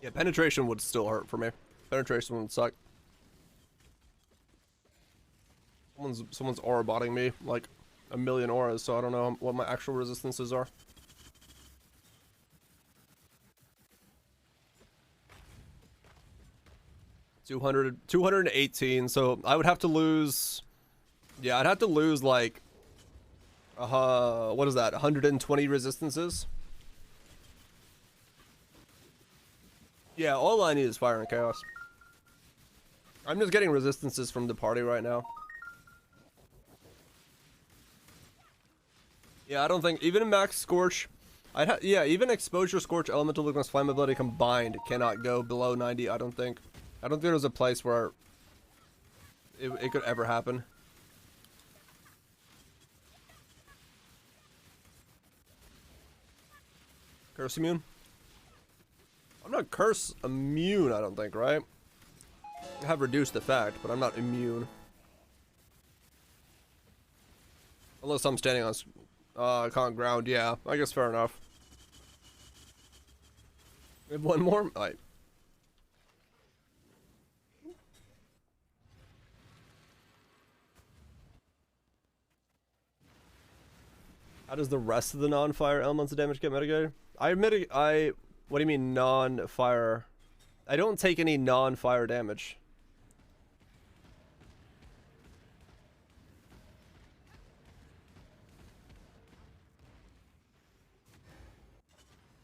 Yeah, penetration would still hurt for me. Penetration would suck. Someone's aura botting me like a million auras, so I don't know what my actual resistances are. 218, so I would have to lose... Yeah, I'd have to lose, like... what is that, 120 resistances? Yeah, all I need is Fire and Chaos. I'm just getting resistances from the party right now. Yeah, I don't think... Even Max Scorch... yeah, even Exposure, Scorch, Elemental Weakness, Flammability combined cannot go below 90, I don't think. I don't think there's a place where it could ever happen. Curse immune? I'm not curse immune, I don't think, right? I have reduced effect, but I'm not immune. Unless I'm standing on common ground, yeah, I guess fair enough. We have one more? Alright. How does the rest of the non-fire elements of damage get mitigated? What do you mean non-fire? I don't take any non-fire damage.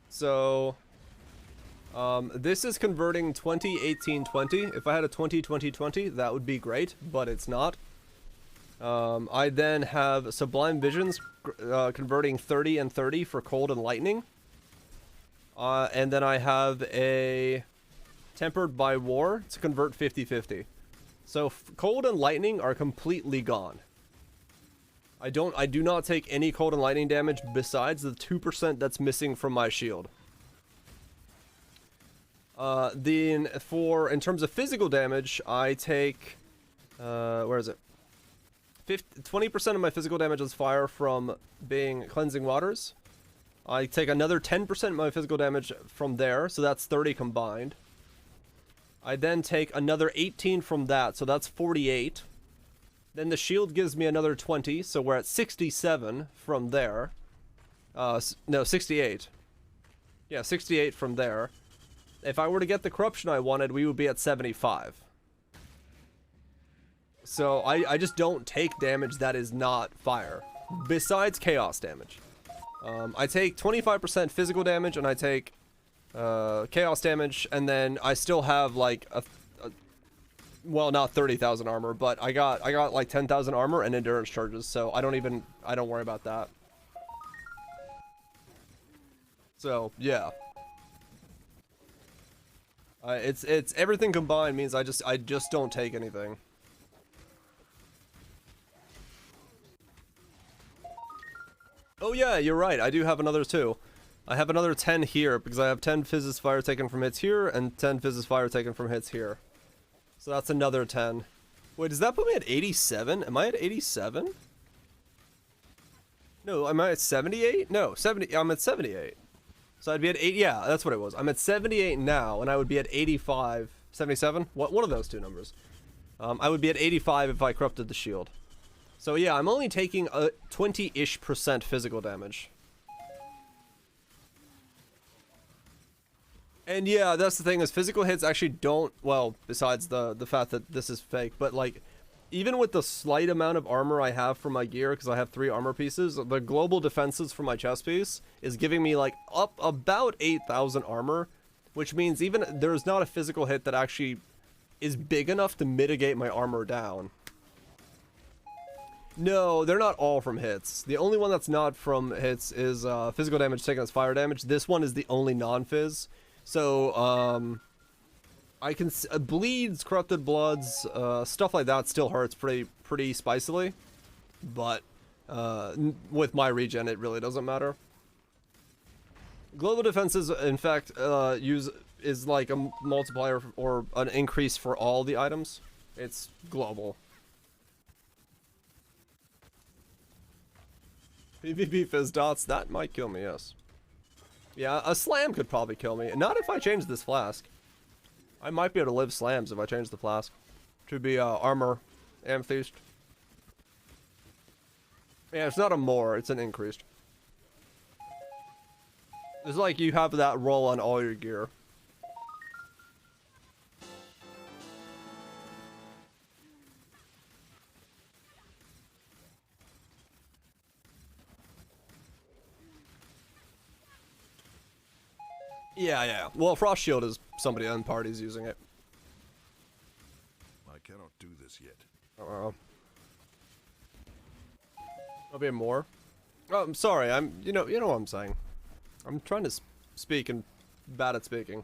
So, this is converting 20-18-20. If I had a 20-20-20, that would be great, but it's not. I then have Sublime Visions converting 30 and 30 for Cold and Lightning. And then I have a Tempered by War to convert 50-50. So Cold and Lightning are completely gone. I do not take any Cold and Lightning damage besides the 2% that's missing from my shield. Then in terms of physical damage, I take, where is it? 20% of my physical damage is fire from being Cleansing Waters. I take another 10% of my physical damage from there, so that's 30 combined. I then take another 18 from that, so that's 48. Then the shield gives me another 20, so we're at 67 from there. No, 68. Yeah, 68 from there. If I were to get the corruption I wanted, we would be at 75. So I just don't take damage that is not fire, besides chaos damage. I take 25% physical damage, and I take chaos damage, and then I still have like well, not 30,000 armor, but I got like 10,000 armor and endurance charges, so I don't worry about that. So yeah, it's everything combined means I just don't take anything. Oh yeah, you're right. I do have another 2. I have another 10 here because I have 10 Fizz's Fire taken from hits here and 10 Fizz's Fire taken from hits here. So that's another 10. Wait, does that put me at 87? Am I at 87? No, am I at 78? No, 70. I'm at 78. So I'd be at 80. Yeah, that's what it was. I'm at 78 now, and I would be at 85. 77? One of those two numbers. I would be at 85 if I corrupted the shield. So yeah, I'm only taking a 20-ish% physical damage. And yeah, that's the thing, is physical hits actually don't, well, besides the fact that this is fake, but like, even with the slight amount of armor I have for my gear, because I have 3 armor pieces, the global defenses for my chest piece is giving me like up about 8,000 armor, which means even there's not a physical hit that actually is big enough to mitigate my armor down. No, they're not all from hits. The only one that's not from hits is physical damage taken as fire damage. This one is the only non-fizz. So, I can bleeds, corrupted bloods, stuff like that still hurts pretty spicily. But with my regen, it really doesn't matter. Global defenses, in fact, is like a multiplier or an increase for all the items. It's global. PvP fizz dots, that might kill me, yes. Yeah, a slam could probably kill me. Not if I change this flask. I might be able to live slams if I change the flask. Should be armor, amethyst. Yeah, it's not a more, it's an increased. It's like you have that roll on all your gear. Yeah, yeah. Well, Frost Shield is somebody on parties using it. I cannot do this yet. There'll be more. Oh, I'm sorry. You know what I'm saying. I'm trying to speak and bad at speaking.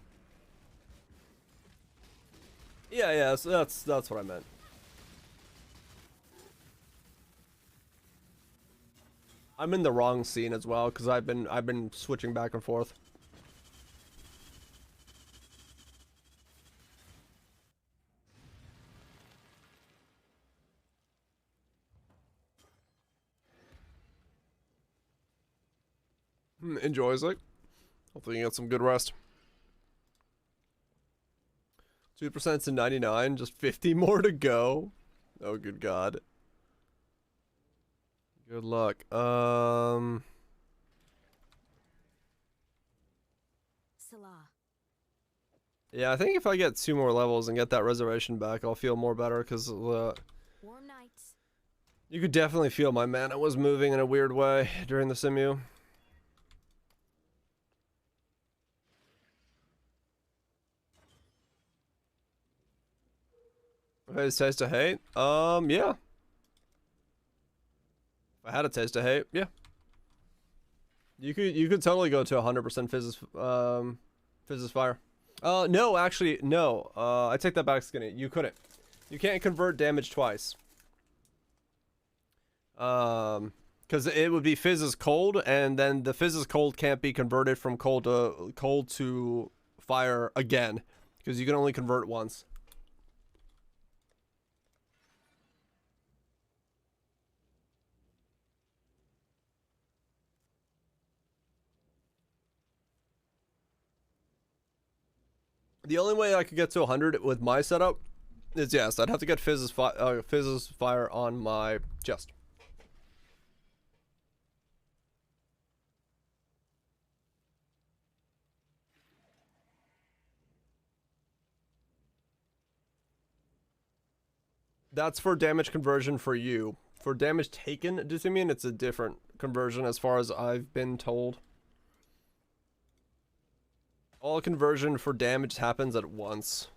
Yeah, yeah. So that's what I meant. I'm in the wrong scene as well because I've been switching back and forth. Enjoy, Isaac. Hopefully you get some good rest. 2% to 99, just 50 more to go. Oh, good God. Good luck. Salah. Yeah, I think if I get 2 more levels and get that reservation back, I'll feel more better, because Warm nights. you could definitely feel my mana was moving in a weird way during the simu. Okay, taste of hate? Yeah. If I had a taste of hate, yeah. You could totally go to 100% Fizz's Fire. No, actually, no. I take that back, Skinny. You couldn't. You can't convert damage twice. Because it would be Fizz's Cold, and then the Fizz's Cold can't be converted from cold to fire again, because you can only convert once. The only way I could get to 100 with my setup is, yes, I'd have to get Fizz's Fire on my chest. That's for damage conversion for you. For damage taken, Dithemian, it's a different conversion as far as I've been told. All conversion for damage happens at once.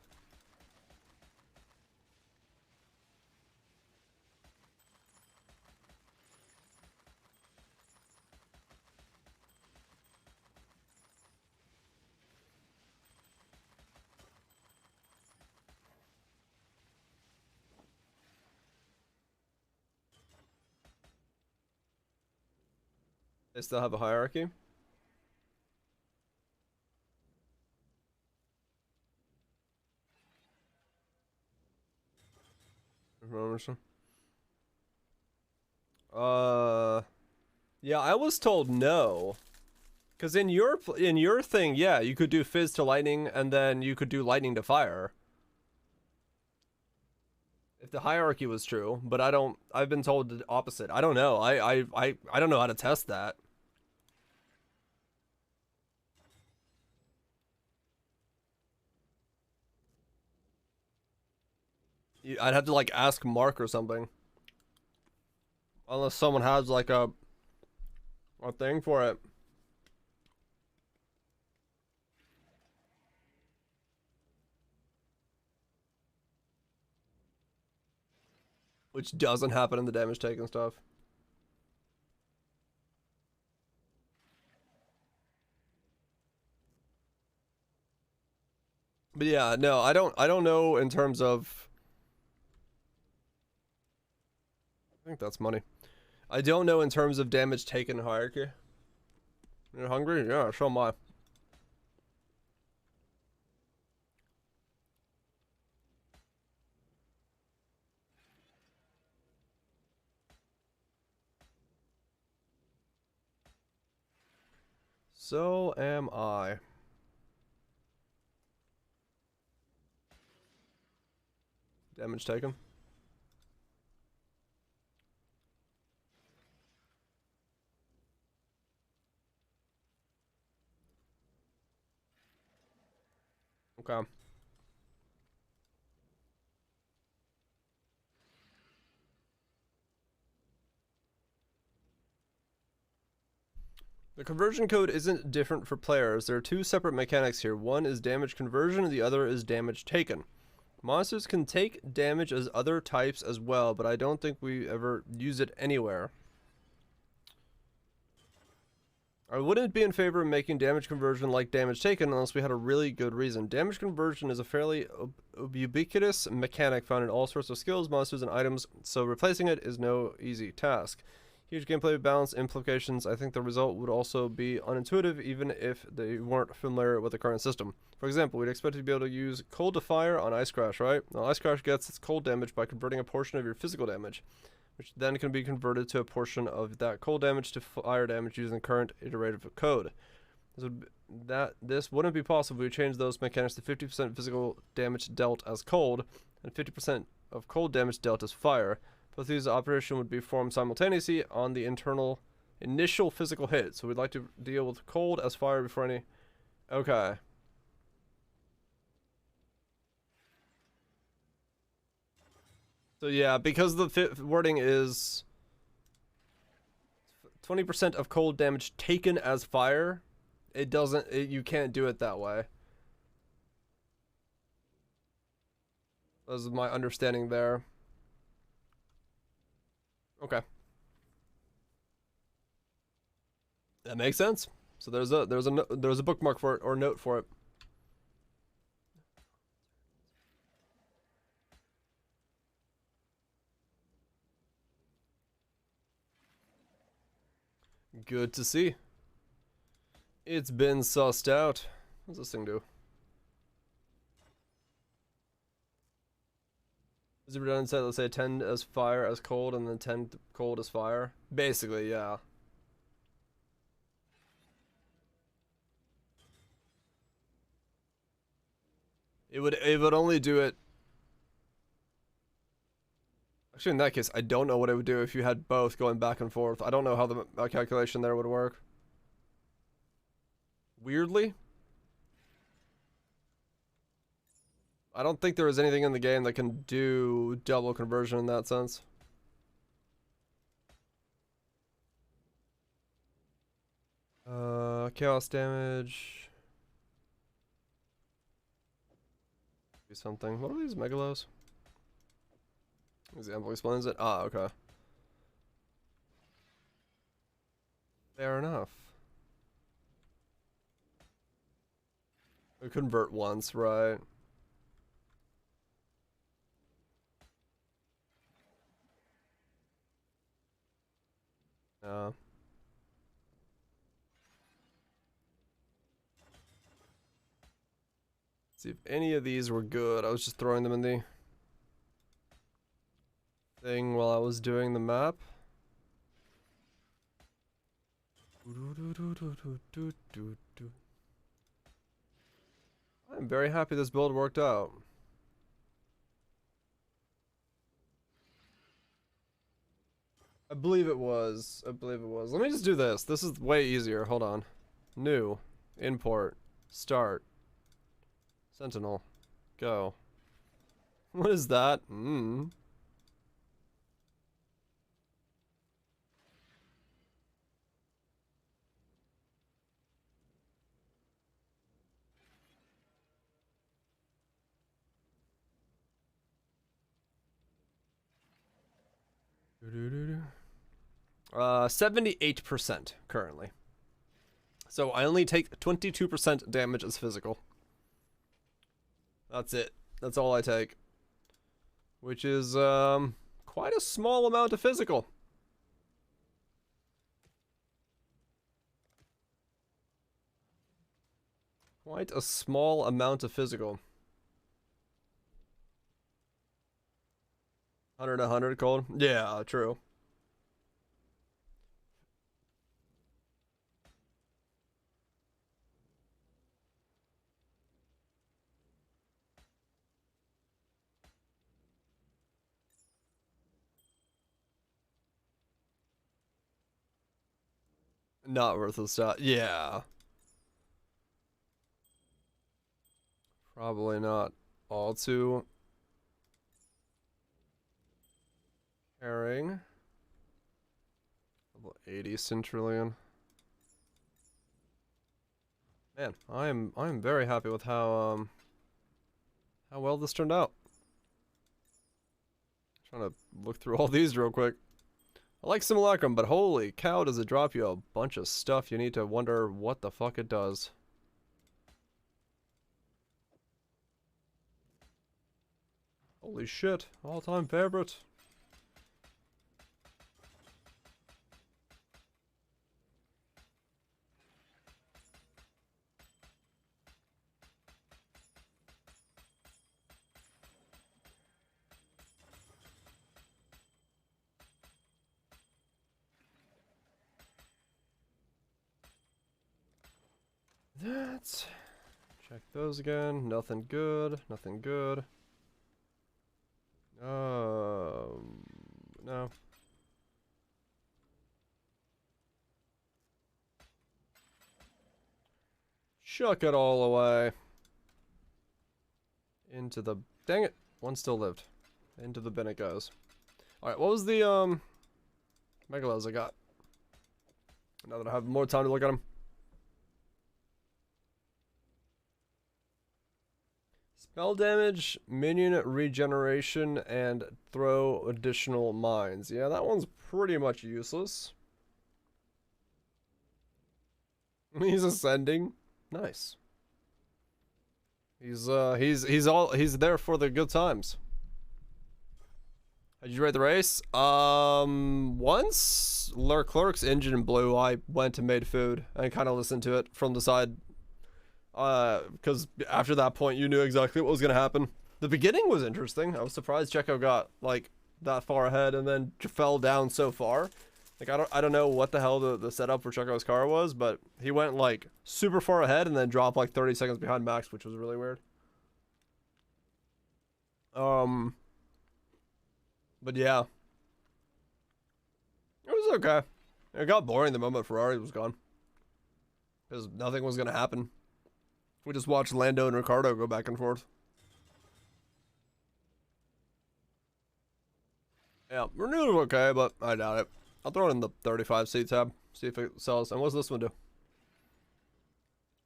They still have a hierarchy. Yeah, I was told no. Cause in your thing, yeah, you could do Fizz to lightning, and then you could do lightning to fire. If the hierarchy was true, but I've been told the opposite. I don't know. I don't know how to test that. I'd have to like ask Mark or something. Unless someone has like a thing for it. Which doesn't happen in the damage taken stuff. But yeah, no, I don't know in terms of, I think that's money. I don't know in terms of damage taken hierarchy. You're hungry? Yeah, so am I. So am I. Damage taken. Okay. The conversion code isn't different for players. There are two separate mechanics here. One is damage conversion, and the other is damage taken. Monsters can take damage as other types as well, but I don't think we ever use it anywhere. I wouldn't be in favor of making damage conversion like damage taken unless we had a really good reason. Damage conversion is a fairly ubiquitous mechanic found in all sorts of skills, monsters, and items, so replacing it is no easy task. Huge gameplay balance implications. I think the result would also be unintuitive even if they weren't familiar with the current system. For example, we'd expect to be able to use cold to fire on Ice Crash, right? Now, Ice Crash gets its cold damage by converting a portion of your physical damage, which then can be converted to a portion of that cold damage to fire damage using the current iterative code. This wouldn't be possible if we changed those mechanics to 50% physical damage dealt as cold and 50% of cold damage dealt as fire. Both these operations would be performed simultaneously on the initial physical hit. So we'd like to deal with cold as fire before any... Okay. So yeah, because the wording is 20% of cold damage taken as fire, it doesn't... you can't do it that way. That was my understanding there. Okay. That makes sense. So there's a bookmark for it, or note for it. Good to see. It's been sussed out. What's this thing do? Is it redundant set, let's say 10 as fire as cold and then 10 cold as fire? Basically, yeah. It would only do it. Actually, in that case, I don't know what it would do if you had both going back and forth. I don't know how the calculation there would work. Weirdly, I don't think there is anything in the game that can do double conversion in that sense. Chaos damage. Do something. What are these megalos? Example explains it. Ah, okay. Fair enough. We convert once, right? Yeah. See if any of these were good. I was just throwing them in the thing while I was doing the map. I'm very happy this build worked out. I believe it was. I believe it was. Let me just do this. This is way easier. Hold on. New. Import. Start. Sentinel. Go. What is that? Doo-doo-doo-doo. 78% currently. So I only take 22% damage as physical. That's it. That's all I take. Which is quite a small amount of physical. Quite a small amount of physical. 100, 100 cold? Yeah, true. Not worth a shot. Yeah. Probably not all too caring. Level 80 Centrillion. Man, I'm very happy with how well this turned out. Trying to look through all these real quick. I like Simulacrum, but holy cow, does it drop you a bunch of stuff you need to wonder what the fuck it does. Holy shit, all-time favorite. That's... Check those again. Nothing good. Nothing good. No. Chuck it all away. Into the... Dang it. One still lived. Into the bin it goes. Alright, what was the, Megalos I got? Now that I have more time to look at them. Spell damage, minion regeneration, and throw additional mines. Yeah, that one's pretty much useless. He's ascending. Nice. He's there for the good times. Did you rate the race? Once Leclerc's engine blew, I went and made food and kind of listened to it from the side. Because after that point, you knew exactly what was going to happen. The beginning was interesting. I was surprised Checo got, like, that far ahead and then fell down so far. Like, I don't know what the hell the setup for Checo's car was, but he went, like, super far ahead and then dropped, like, 30 seconds behind Max, which was really weird. But yeah. It was okay. It got boring the moment Ferrari was gone. Because nothing was going to happen. We just watched Lando and Ricardo go back and forth. Yeah, renewed was okay, but I doubt it. I'll throw it in the 35C tab. See if it sells. And what's this one do?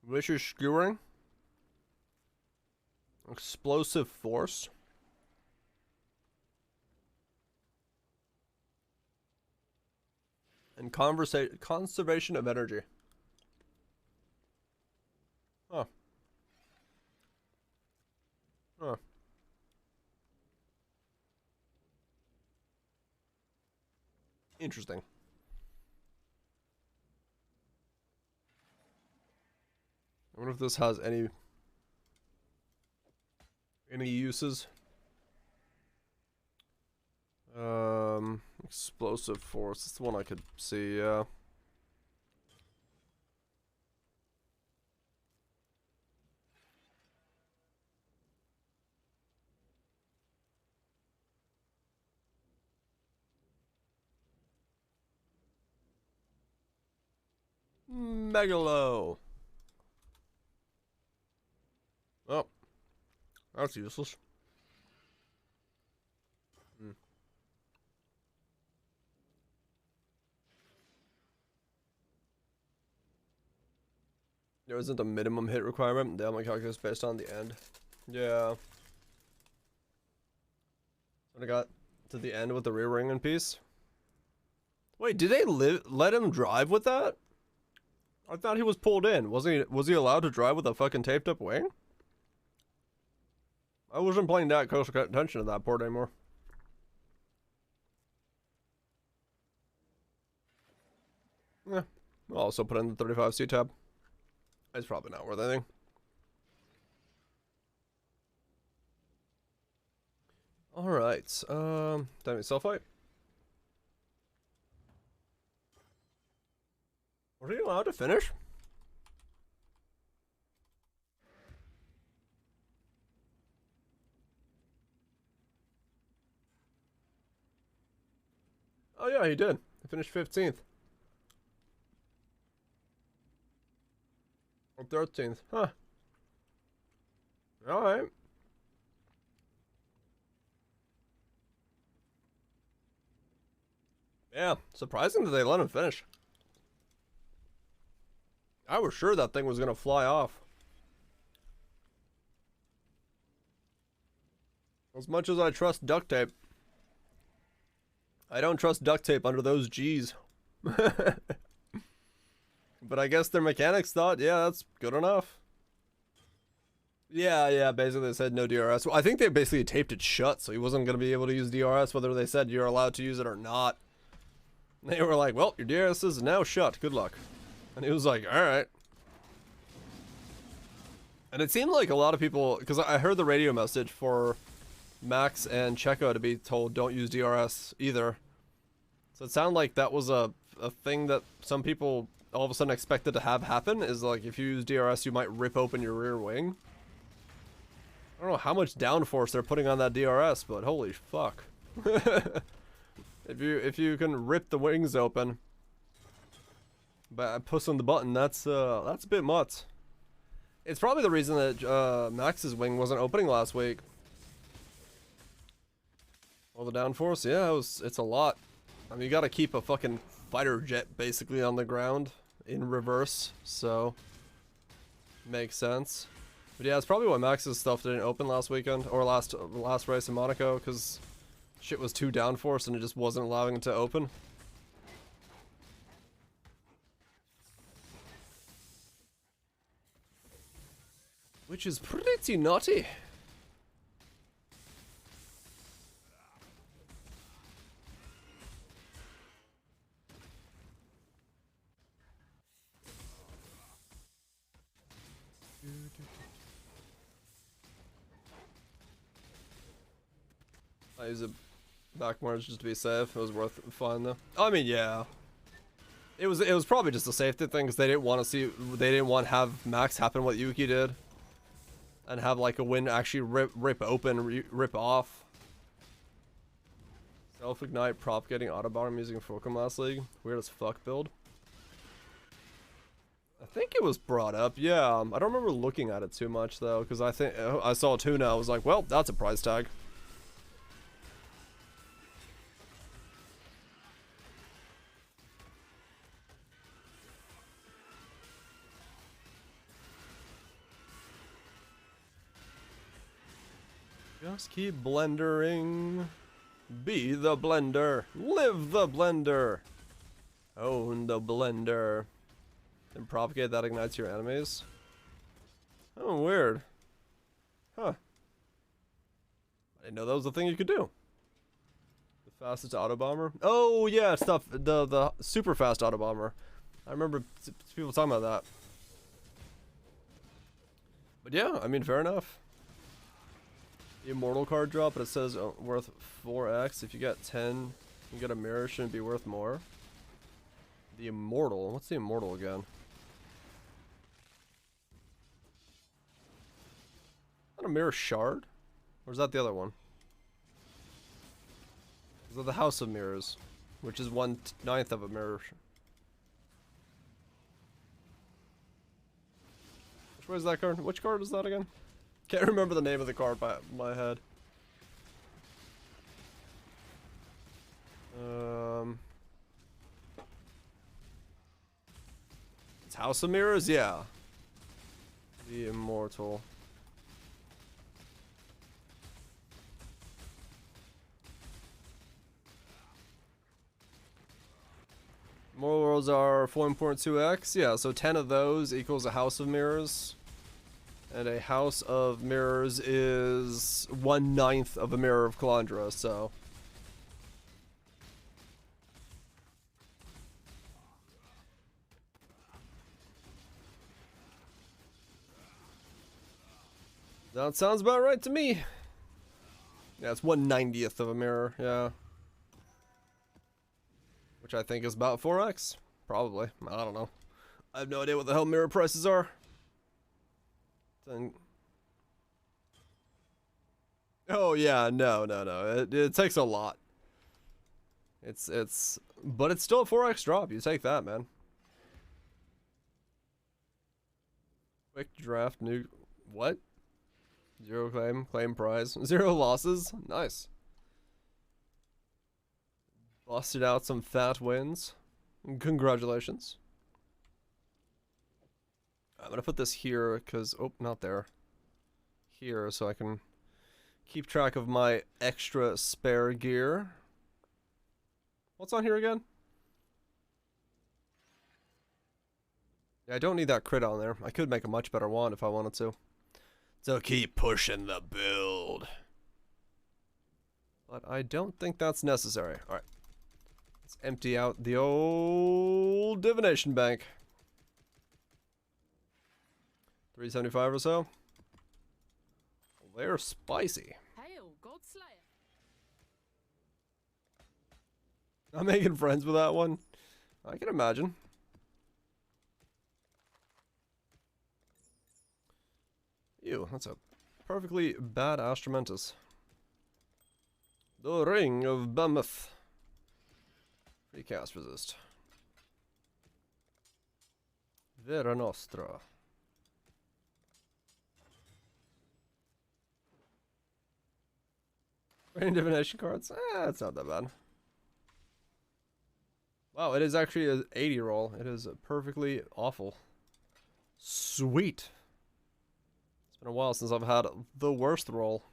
Vicious Skewering. Explosive Force. And Conservation of Energy. Huh. Huh. Interesting. I wonder if this has any uses. Explosive Force. That's the one I could see, yeah. Megalo. Oh, that's useless. There isn't a minimum hit requirement. They only calculate based on the end. Yeah. When I got to the end with the rear ring in piece. Wait, did they let him drive with that? I thought he was pulled in. Was he allowed to drive with a fucking taped up wing? I wasn't paying that close attention to that port anymore. Yeah. I'll also put in the 35C tab. It's probably not worth anything. Alright, damage sulfite. Was he allowed to finish? Oh yeah, he did. He finished 15th. Or 13th. Huh. Alright. Yeah, surprising that they let him finish. I was sure that thing was gonna fly off. As much as I trust duct tape, I don't trust duct tape under those G's. But I guess their mechanics thought, yeah, that's good enough. Yeah, basically they said no DRS. Well, I think they basically taped it shut, so he wasn't going to be able to use DRS, whether they said you're allowed to use it or not. They were like, well, your DRS is now shut, good luck. And he was like, alright. And it seemed like a lot of people, because I heard the radio message for Max and Checo to be told don't use DRS either. So it sounded like that was a thing that some people all of a sudden expected to have happen, is like if you use DRS you might rip open your rear wing. I don't know how much downforce they're putting on that DRS, but holy fuck. If you can rip the wings open by pushing the button, that's a bit much. It's probably the reason that Max's wing wasn't opening last week. Well, the downforce, yeah, it's a lot. I mean, you gotta keep a fucking fighter jet basically on the ground in reverse, so makes sense. But yeah, it's probably why Max's stuff didn't open last weekend, or last race in Monaco, because shit was too downforce and it just wasn't allowing it to open. Which is pretty naughty. I use a back march just to be safe. It was worth fun though. I mean, yeah. It was probably just a safety thing because they didn't want to have Max happen what Yuki did, and have like a win actually rip open, rip off. Self ignite propagating autobomb using Fulcrum last league. Weird as fuck build. I think it was brought up. Yeah, I don't remember looking at it too much though, because I think I saw Tuna. I was like, well, that's a price tag. Just keep blendering. Be the blender. Live the blender. Own the blender. And propagate that ignites your enemies. Oh, weird. Huh. I didn't know that was a thing you could do. The fastest autobomber. Oh yeah, stuff. The super fast autobomber. I remember people talking about that. But yeah, I mean, fair enough. The immortal card drop, but it says worth 4x. If you get 10, you get a mirror, shouldn't be worth more. The immortal. What's the immortal again? Is that a mirror shard? Or is that the other one? Is that the House of Mirrors? Which is 1/9 of a mirror. Which way is that card? Which card is that again? Can't remember the name of the card by my head. It's House of Mirrors? Yeah. The Immortal. Moral Worlds are 4.2x. Yeah, so 10 of those equals a House of Mirrors. And a House of Mirrors is 1/9 of a Mirror of Calandra, so. That sounds about right to me. Yeah, it's 1/90th of a mirror, yeah. Which I think is about 4x. Probably. I don't know. I have no idea what the hell mirror prices are. Oh yeah, no. It takes a lot. But it's still a 4x drop. You take that, man. Quick draft, new, what? 0 claim prize, 0 losses. Nice. Busted out some fat wins. Congratulations. I'm gonna put this here because, oh, not there. Here, so I can keep track of my extra spare gear. What's on here again? Yeah, I don't need that crit on there. I could make a much better wand if I wanted to. So keep pushing the build. But I don't think that's necessary. Alright. Let's empty out the old divination bank. 375 or so. They're spicy. Hail, Godslayer. I'm making friends with that one. I can imagine. Ew, that's a perfectly bad Astromentus. The Ring of Behemoth. Free cast resist. Vera Nostra. Any divination cards? It's not that bad. Wow, it is actually an 80 roll. It is perfectly awful. Sweet. It's been a while since I've had the worst roll.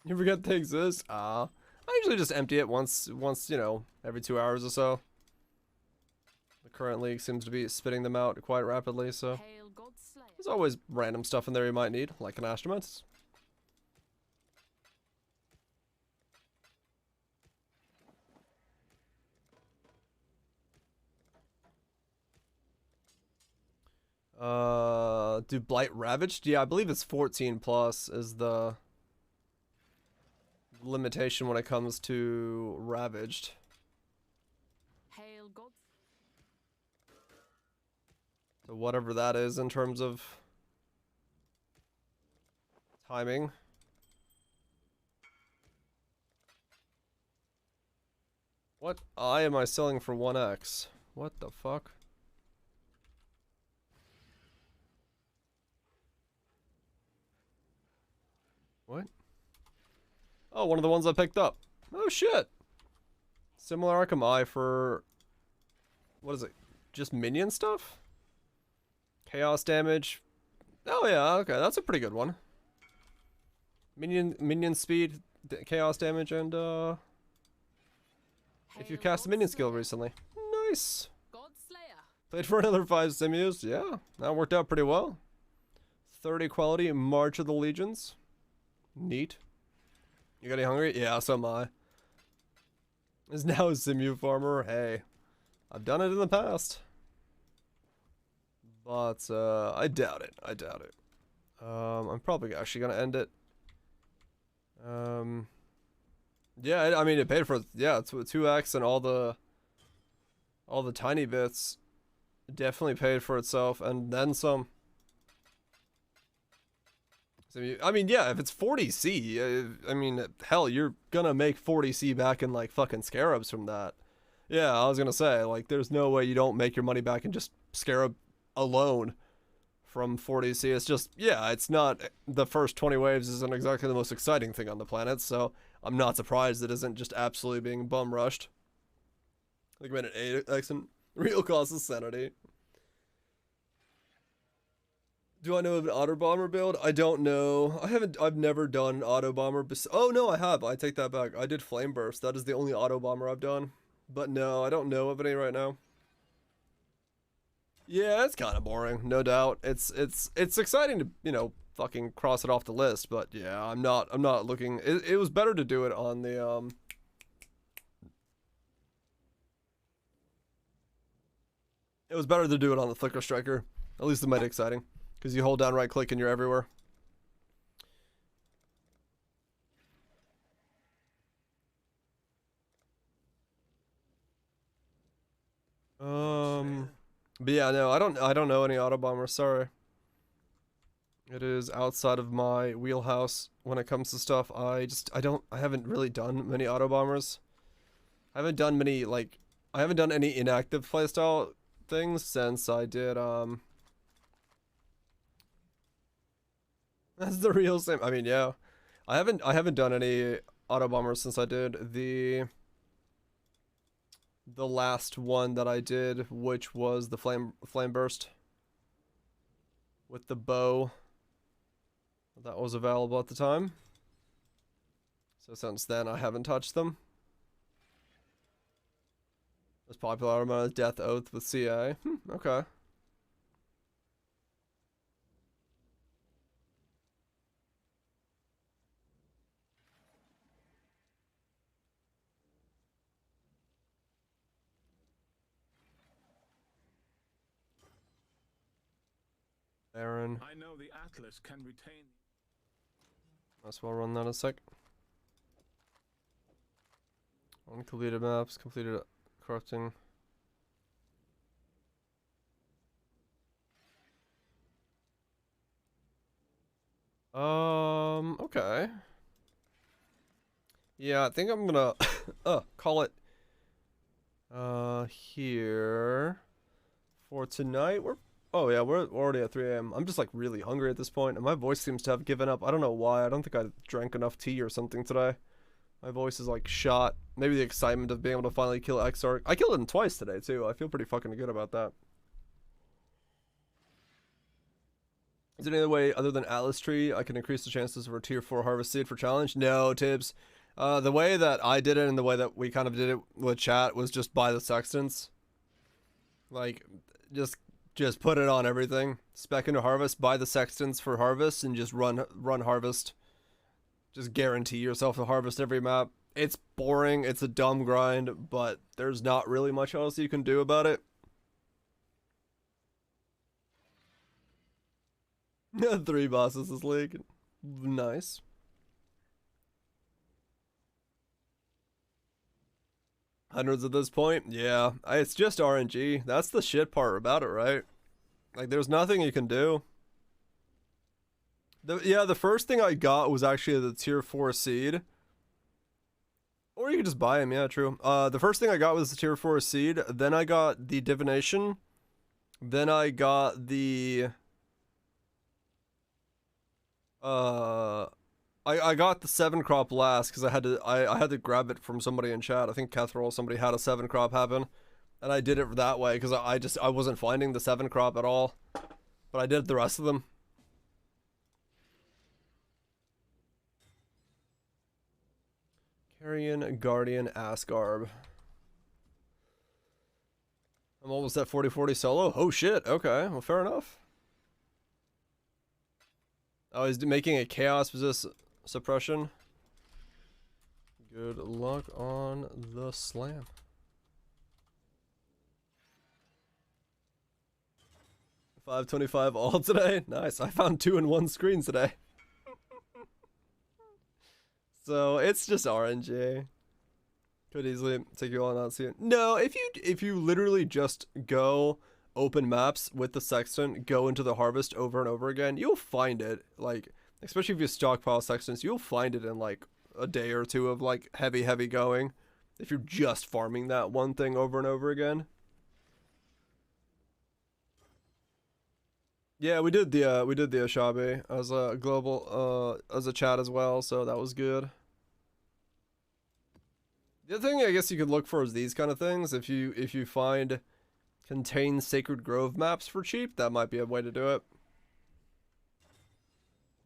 You forget they exist? I usually just empty it once, you know, every 2 hours or so. The current league seems to be spitting them out quite rapidly, so there's always random stuff in there you might need, like an Astromentus. Do Blight Ravaged? Yeah, I believe it's 14 plus is the limitation when it comes to Ravaged. Hail, God. So whatever that is in terms of timing. What eye am I selling for 1x? What the fuck? What? Oh, one of the ones I picked up. Oh shit! Similar Arkham Eye for... what is it? Just minion stuff? Chaos damage. Oh yeah, okay, that's a pretty good one. Minion speed, chaos damage, and if you cast a minion skill recently. Nice! Played for another 5 simus, yeah, that worked out pretty well. 30 quality, March of the Legions. Neat. You got any hungry? Yeah, so am I. Is now a simu farmer. Hey, I've done it in the past. But, I doubt it. I doubt it. I'm probably actually gonna end it. Yeah, I mean, it paid for, yeah, it's 2x and all the tiny bits. Definitely paid for itself, and then some. So, I mean, yeah, if it's 40C, I mean, hell, you're gonna make 40C back in, like, fucking Scarabs from that. Yeah, I was gonna say, like, there's no way you don't make your money back in just Scarab alone from 40C. It's just, yeah, it's not, the first 20 waves isn't exactly the most exciting thing on the planet, so I'm not surprised it isn't just absolutely being bum rushed. Like, made an 8x and real cost of sanity. Do I know of an auto bomber build? I don't know. I've never done an auto bomber. Oh no, I have. I take that back. I did flame burst. That is the only auto bomber I've done. But no, I don't know of any right now. Yeah, it's kind of boring, no doubt. It's exciting to, you know, fucking cross it off the list, but yeah, I'm not looking. It was better to do it on the It was better to do it on the Flicker Striker. At least it made it exciting. Because you hold down right click and you're everywhere. But yeah, no, I don't know any auto bombers, sorry. It is outside of my wheelhouse when it comes to stuff. I haven't really done many auto bombers. I haven't done many, like, I haven't done any inactive playstyle things since I did, That's the real same. I mean, yeah. I haven't done any auto bombers since I did the the last one that I did, which was the flame burst with the bow. That was available at the time. So since then, I haven't touched them. Most popular amount of Death Oath with CA. Okay. Aaron. I know the Atlas can retain. Might as well run that in a sec. Uncompleted maps, completed corrupting. Okay. Yeah, I think I'm gonna call it here for tonight. Oh yeah, we're already at 3 a.m. I'm just like really hungry at this point, and my voice seems to have given up. I don't know why. I don't think I drank enough tea or something today. My voice is like shot. Maybe the excitement of being able to finally kill Exarch. I killed him twice today too. I feel pretty fucking good about that. Is there any other way other than Atlas Tree I can increase the chances of a tier 4 harvest seed for challenge? No, Tibbs. The way that I did it and the way that we kind of did it with chat was just buy the sextants. Like, just put it on everything. Spec into harvest, buy the sextants for harvest, and just run harvest. Just guarantee yourself to harvest every map. It's boring, it's a dumb grind, but there's not really much else you can do about it. 3 bosses this league. Nice. Hundreds at this point? Yeah, it's just RNG. That's the shit part about it, right? Like, there's nothing you can do. The first thing I got was actually the tier 4 seed. Or you could just buy him, yeah, true. The first thing I got was the tier 4 seed. Then I got the divination. Then I got the... I got the 7 crop last because I had to grab it from somebody in chat. I think Catherall, somebody had a 7 crop happen, and I did it that way because I wasn't finding the 7 crop at all, but I did the rest of them. Carrion Guardian Asgarb. I'm almost at 40-40 solo. Oh shit. Okay, well fair enough. Oh, he's making a chaos resist suppression. Good luck on the slam. $5.25 all today. Nice. I found 2 in 1 screen today. So it's just RNG. Could easily take you all not see it. No, if you literally just go open maps with the sextant, go into the harvest over and over again, you'll find it. Like, especially if you stockpile sextants, you'll find it in like a day or two of like heavy going. If you're just farming that one thing over and over again. Yeah, we did the Ashabi as a global as a chat as well, so that was good. The other thing I guess you could look for is these kind of things. If you find contain Sacred Grove maps for cheap, that might be a way to do it.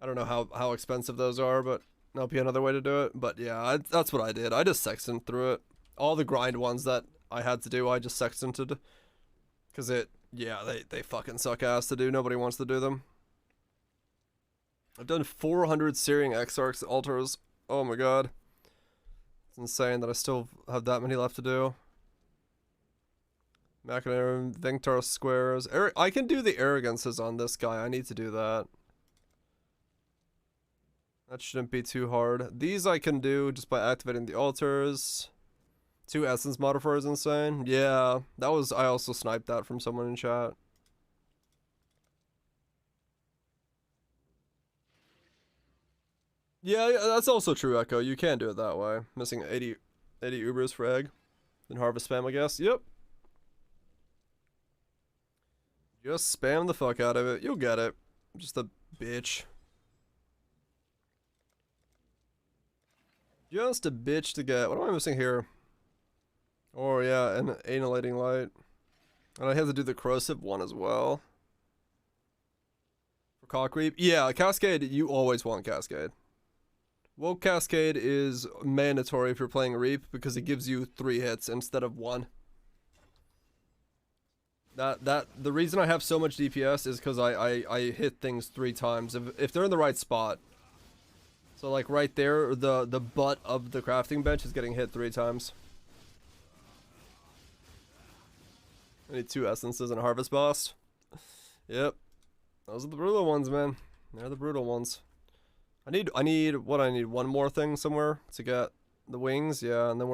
I don't know how expensive those are, but that'll be another way to do it. But yeah, that's what I did. I just sextant through it. All the grind ones that I had to do, I just sextanted. Because they fucking suck ass to do. Nobody wants to do them. I've done 400 Searing Exarchs altars. Oh my god. It's insane that I still have that many left to do. Machinarium, Vengtar squares. I can do the arrogances on this guy. I need to do that. That shouldn't be too hard. These I can do just by activating the altars. 2 essence modifiers, insane. Yeah, I also sniped that from someone in chat. Yeah, that's also true, Echo. You can do it that way. Missing 80 Ubers for egg. Then harvest spam, I guess. Yep. Just spam the fuck out of it. You'll get it. Just a bitch. Just a bitch to get. What am I missing here? Or yeah, an annihilating light. And I have to do the corrosive one as well. For cock reap. Yeah, cascade, you always want cascade. Woke cascade is mandatory if you're playing reap because it gives you 3 hits instead of 1. The reason I have so much DPS is because I hit things 3 times if they're in the right spot. So like right there, the butt of the crafting bench is getting hit 3 times. I need 2 essences and a harvest boss. Yep. Those are the brutal ones, man. They're the brutal ones. I need one more thing somewhere to get the wings, yeah, and then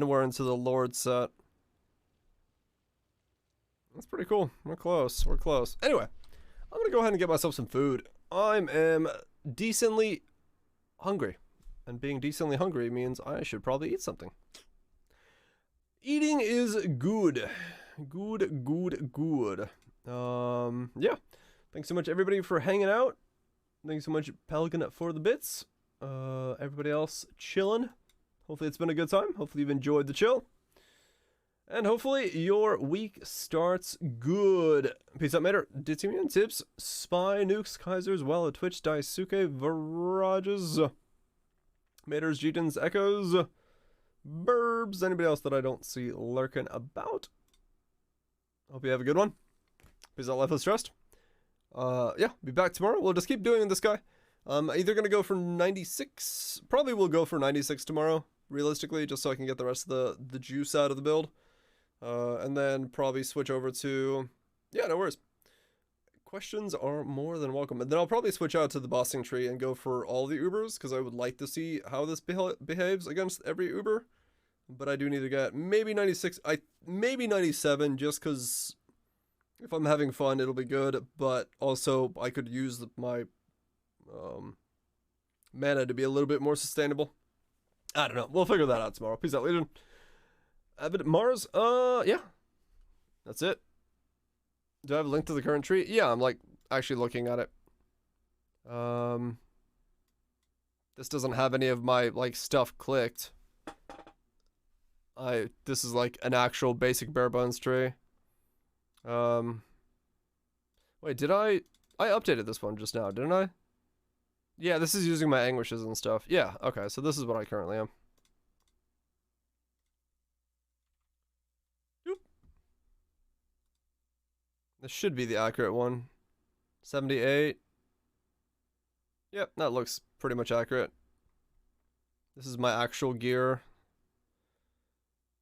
we're into the Lord set. That's pretty cool. We're close. We're close. Anyway, I'm gonna go ahead and get myself some food. I am decently hungry. And being decently hungry means I should probably eat something. Eating is good. Good, good, good. Yeah. Thanks so much, everybody, for hanging out. Thanks so much, Pelican, for the bits. Everybody else chilling. Hopefully it's been a good time. Hopefully you've enjoyed the chill. And hopefully your week starts good. Peace out, Mater. Ditimian Tips, Spy, Nukes, Kaisers, Walla, Twitch, Daisuke, Virages, Maters, Jetons, Echoes, Burbs, anybody else that I don't see lurking about. Hope you have a good one. Peace out, Lifeless Trust. Yeah, be back tomorrow. We'll just keep doing this guy. Either gonna go for 96. Probably will go for 96 tomorrow, realistically, just so I can get the rest of the juice out of the build. And then probably switch over to... Yeah, no worries. Questions are more than welcome. And then I'll probably switch out to the bossing tree and go for all the Ubers, because I would like to see how this behaves against every Uber. But I do need to get maybe 96, maybe 97, just because if I'm having fun, it'll be good. But also, I could use my mana to be a little bit more sustainable. I don't know. We'll figure that out tomorrow. Peace out, Legion. Abbott Mars, yeah. That's it. Do I have a link to the current tree? Yeah, I'm like actually looking at it. This doesn't have any of my like stuff clicked. This is like an actual basic bare bones tree. Wait, did I updated this one just now, didn't I? Yeah, this is using my anguishes and stuff. Yeah, okay, so this is what I currently am. This should be the accurate one. 78. Yep, that looks pretty much accurate. This is my actual gear.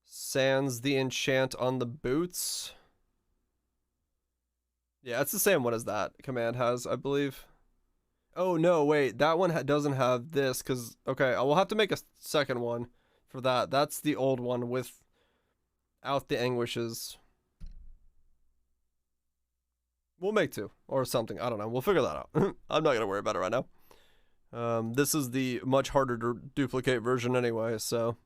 Sans the enchant on the boots. Yeah, it's the same one as that command has, I believe. Oh, no, wait. That one doesn't have this, because... Okay, I will have to make a second one for that. That's the old one without the anguishes. We'll make 2 or something. I don't know. We'll figure that out. I'm not going to worry about it right now. This is the much harder to duplicate version anyway, so...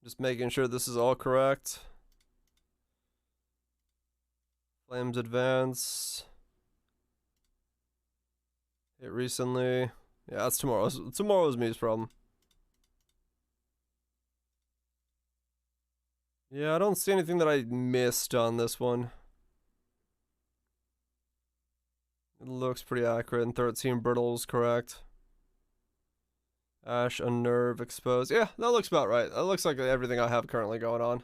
Just making sure this is all correct. Flames advance. Hit recently. Yeah, that's tomorrow's me's problem. Yeah, I don't see anything that I missed on this one. It looks pretty accurate, and 13 brittles correct. Ash, unnerve, exposed. Yeah, that looks about right. That looks like everything I have currently going on.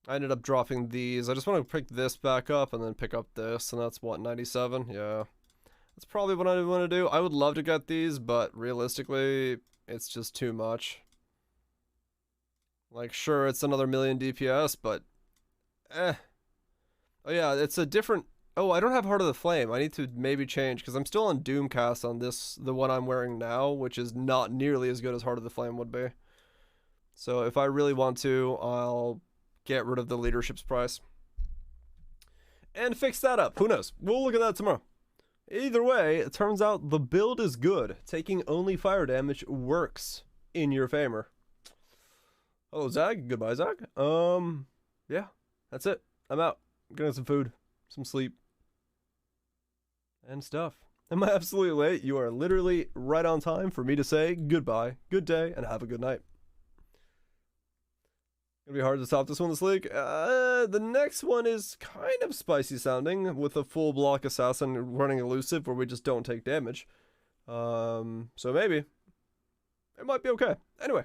I ended up dropping these. I just want to pick this back up and then pick up this, and that's what, 97? Yeah. That's probably what I want to do. I would love to get these, but realistically, it's just too much. Like, sure, it's another million DPS, but... Oh yeah, it's a different... Oh, I don't have Heart of the Flame. I need to maybe change, because I'm still on Doomcast on this, the one I'm wearing now, which is not nearly as good as Heart of the Flame would be. So if I really want to, I'll get rid of the leadership's price. And fix that up. Who knows? We'll look at that tomorrow. Either way, it turns out the build is good. Taking only fire damage works in your favor. Hello, Zag. Goodbye, Zag. Yeah, that's it. I'm out. I'm getting some food, some sleep. and stuff. Am I absolutely late? You are literally right on time for me to say goodbye, good day, and have a good night. Gonna be hard to top this one this league. The next one is kind of spicy sounding, with a full block assassin running elusive where we just don't take damage. So maybe it might be okay. Anyway,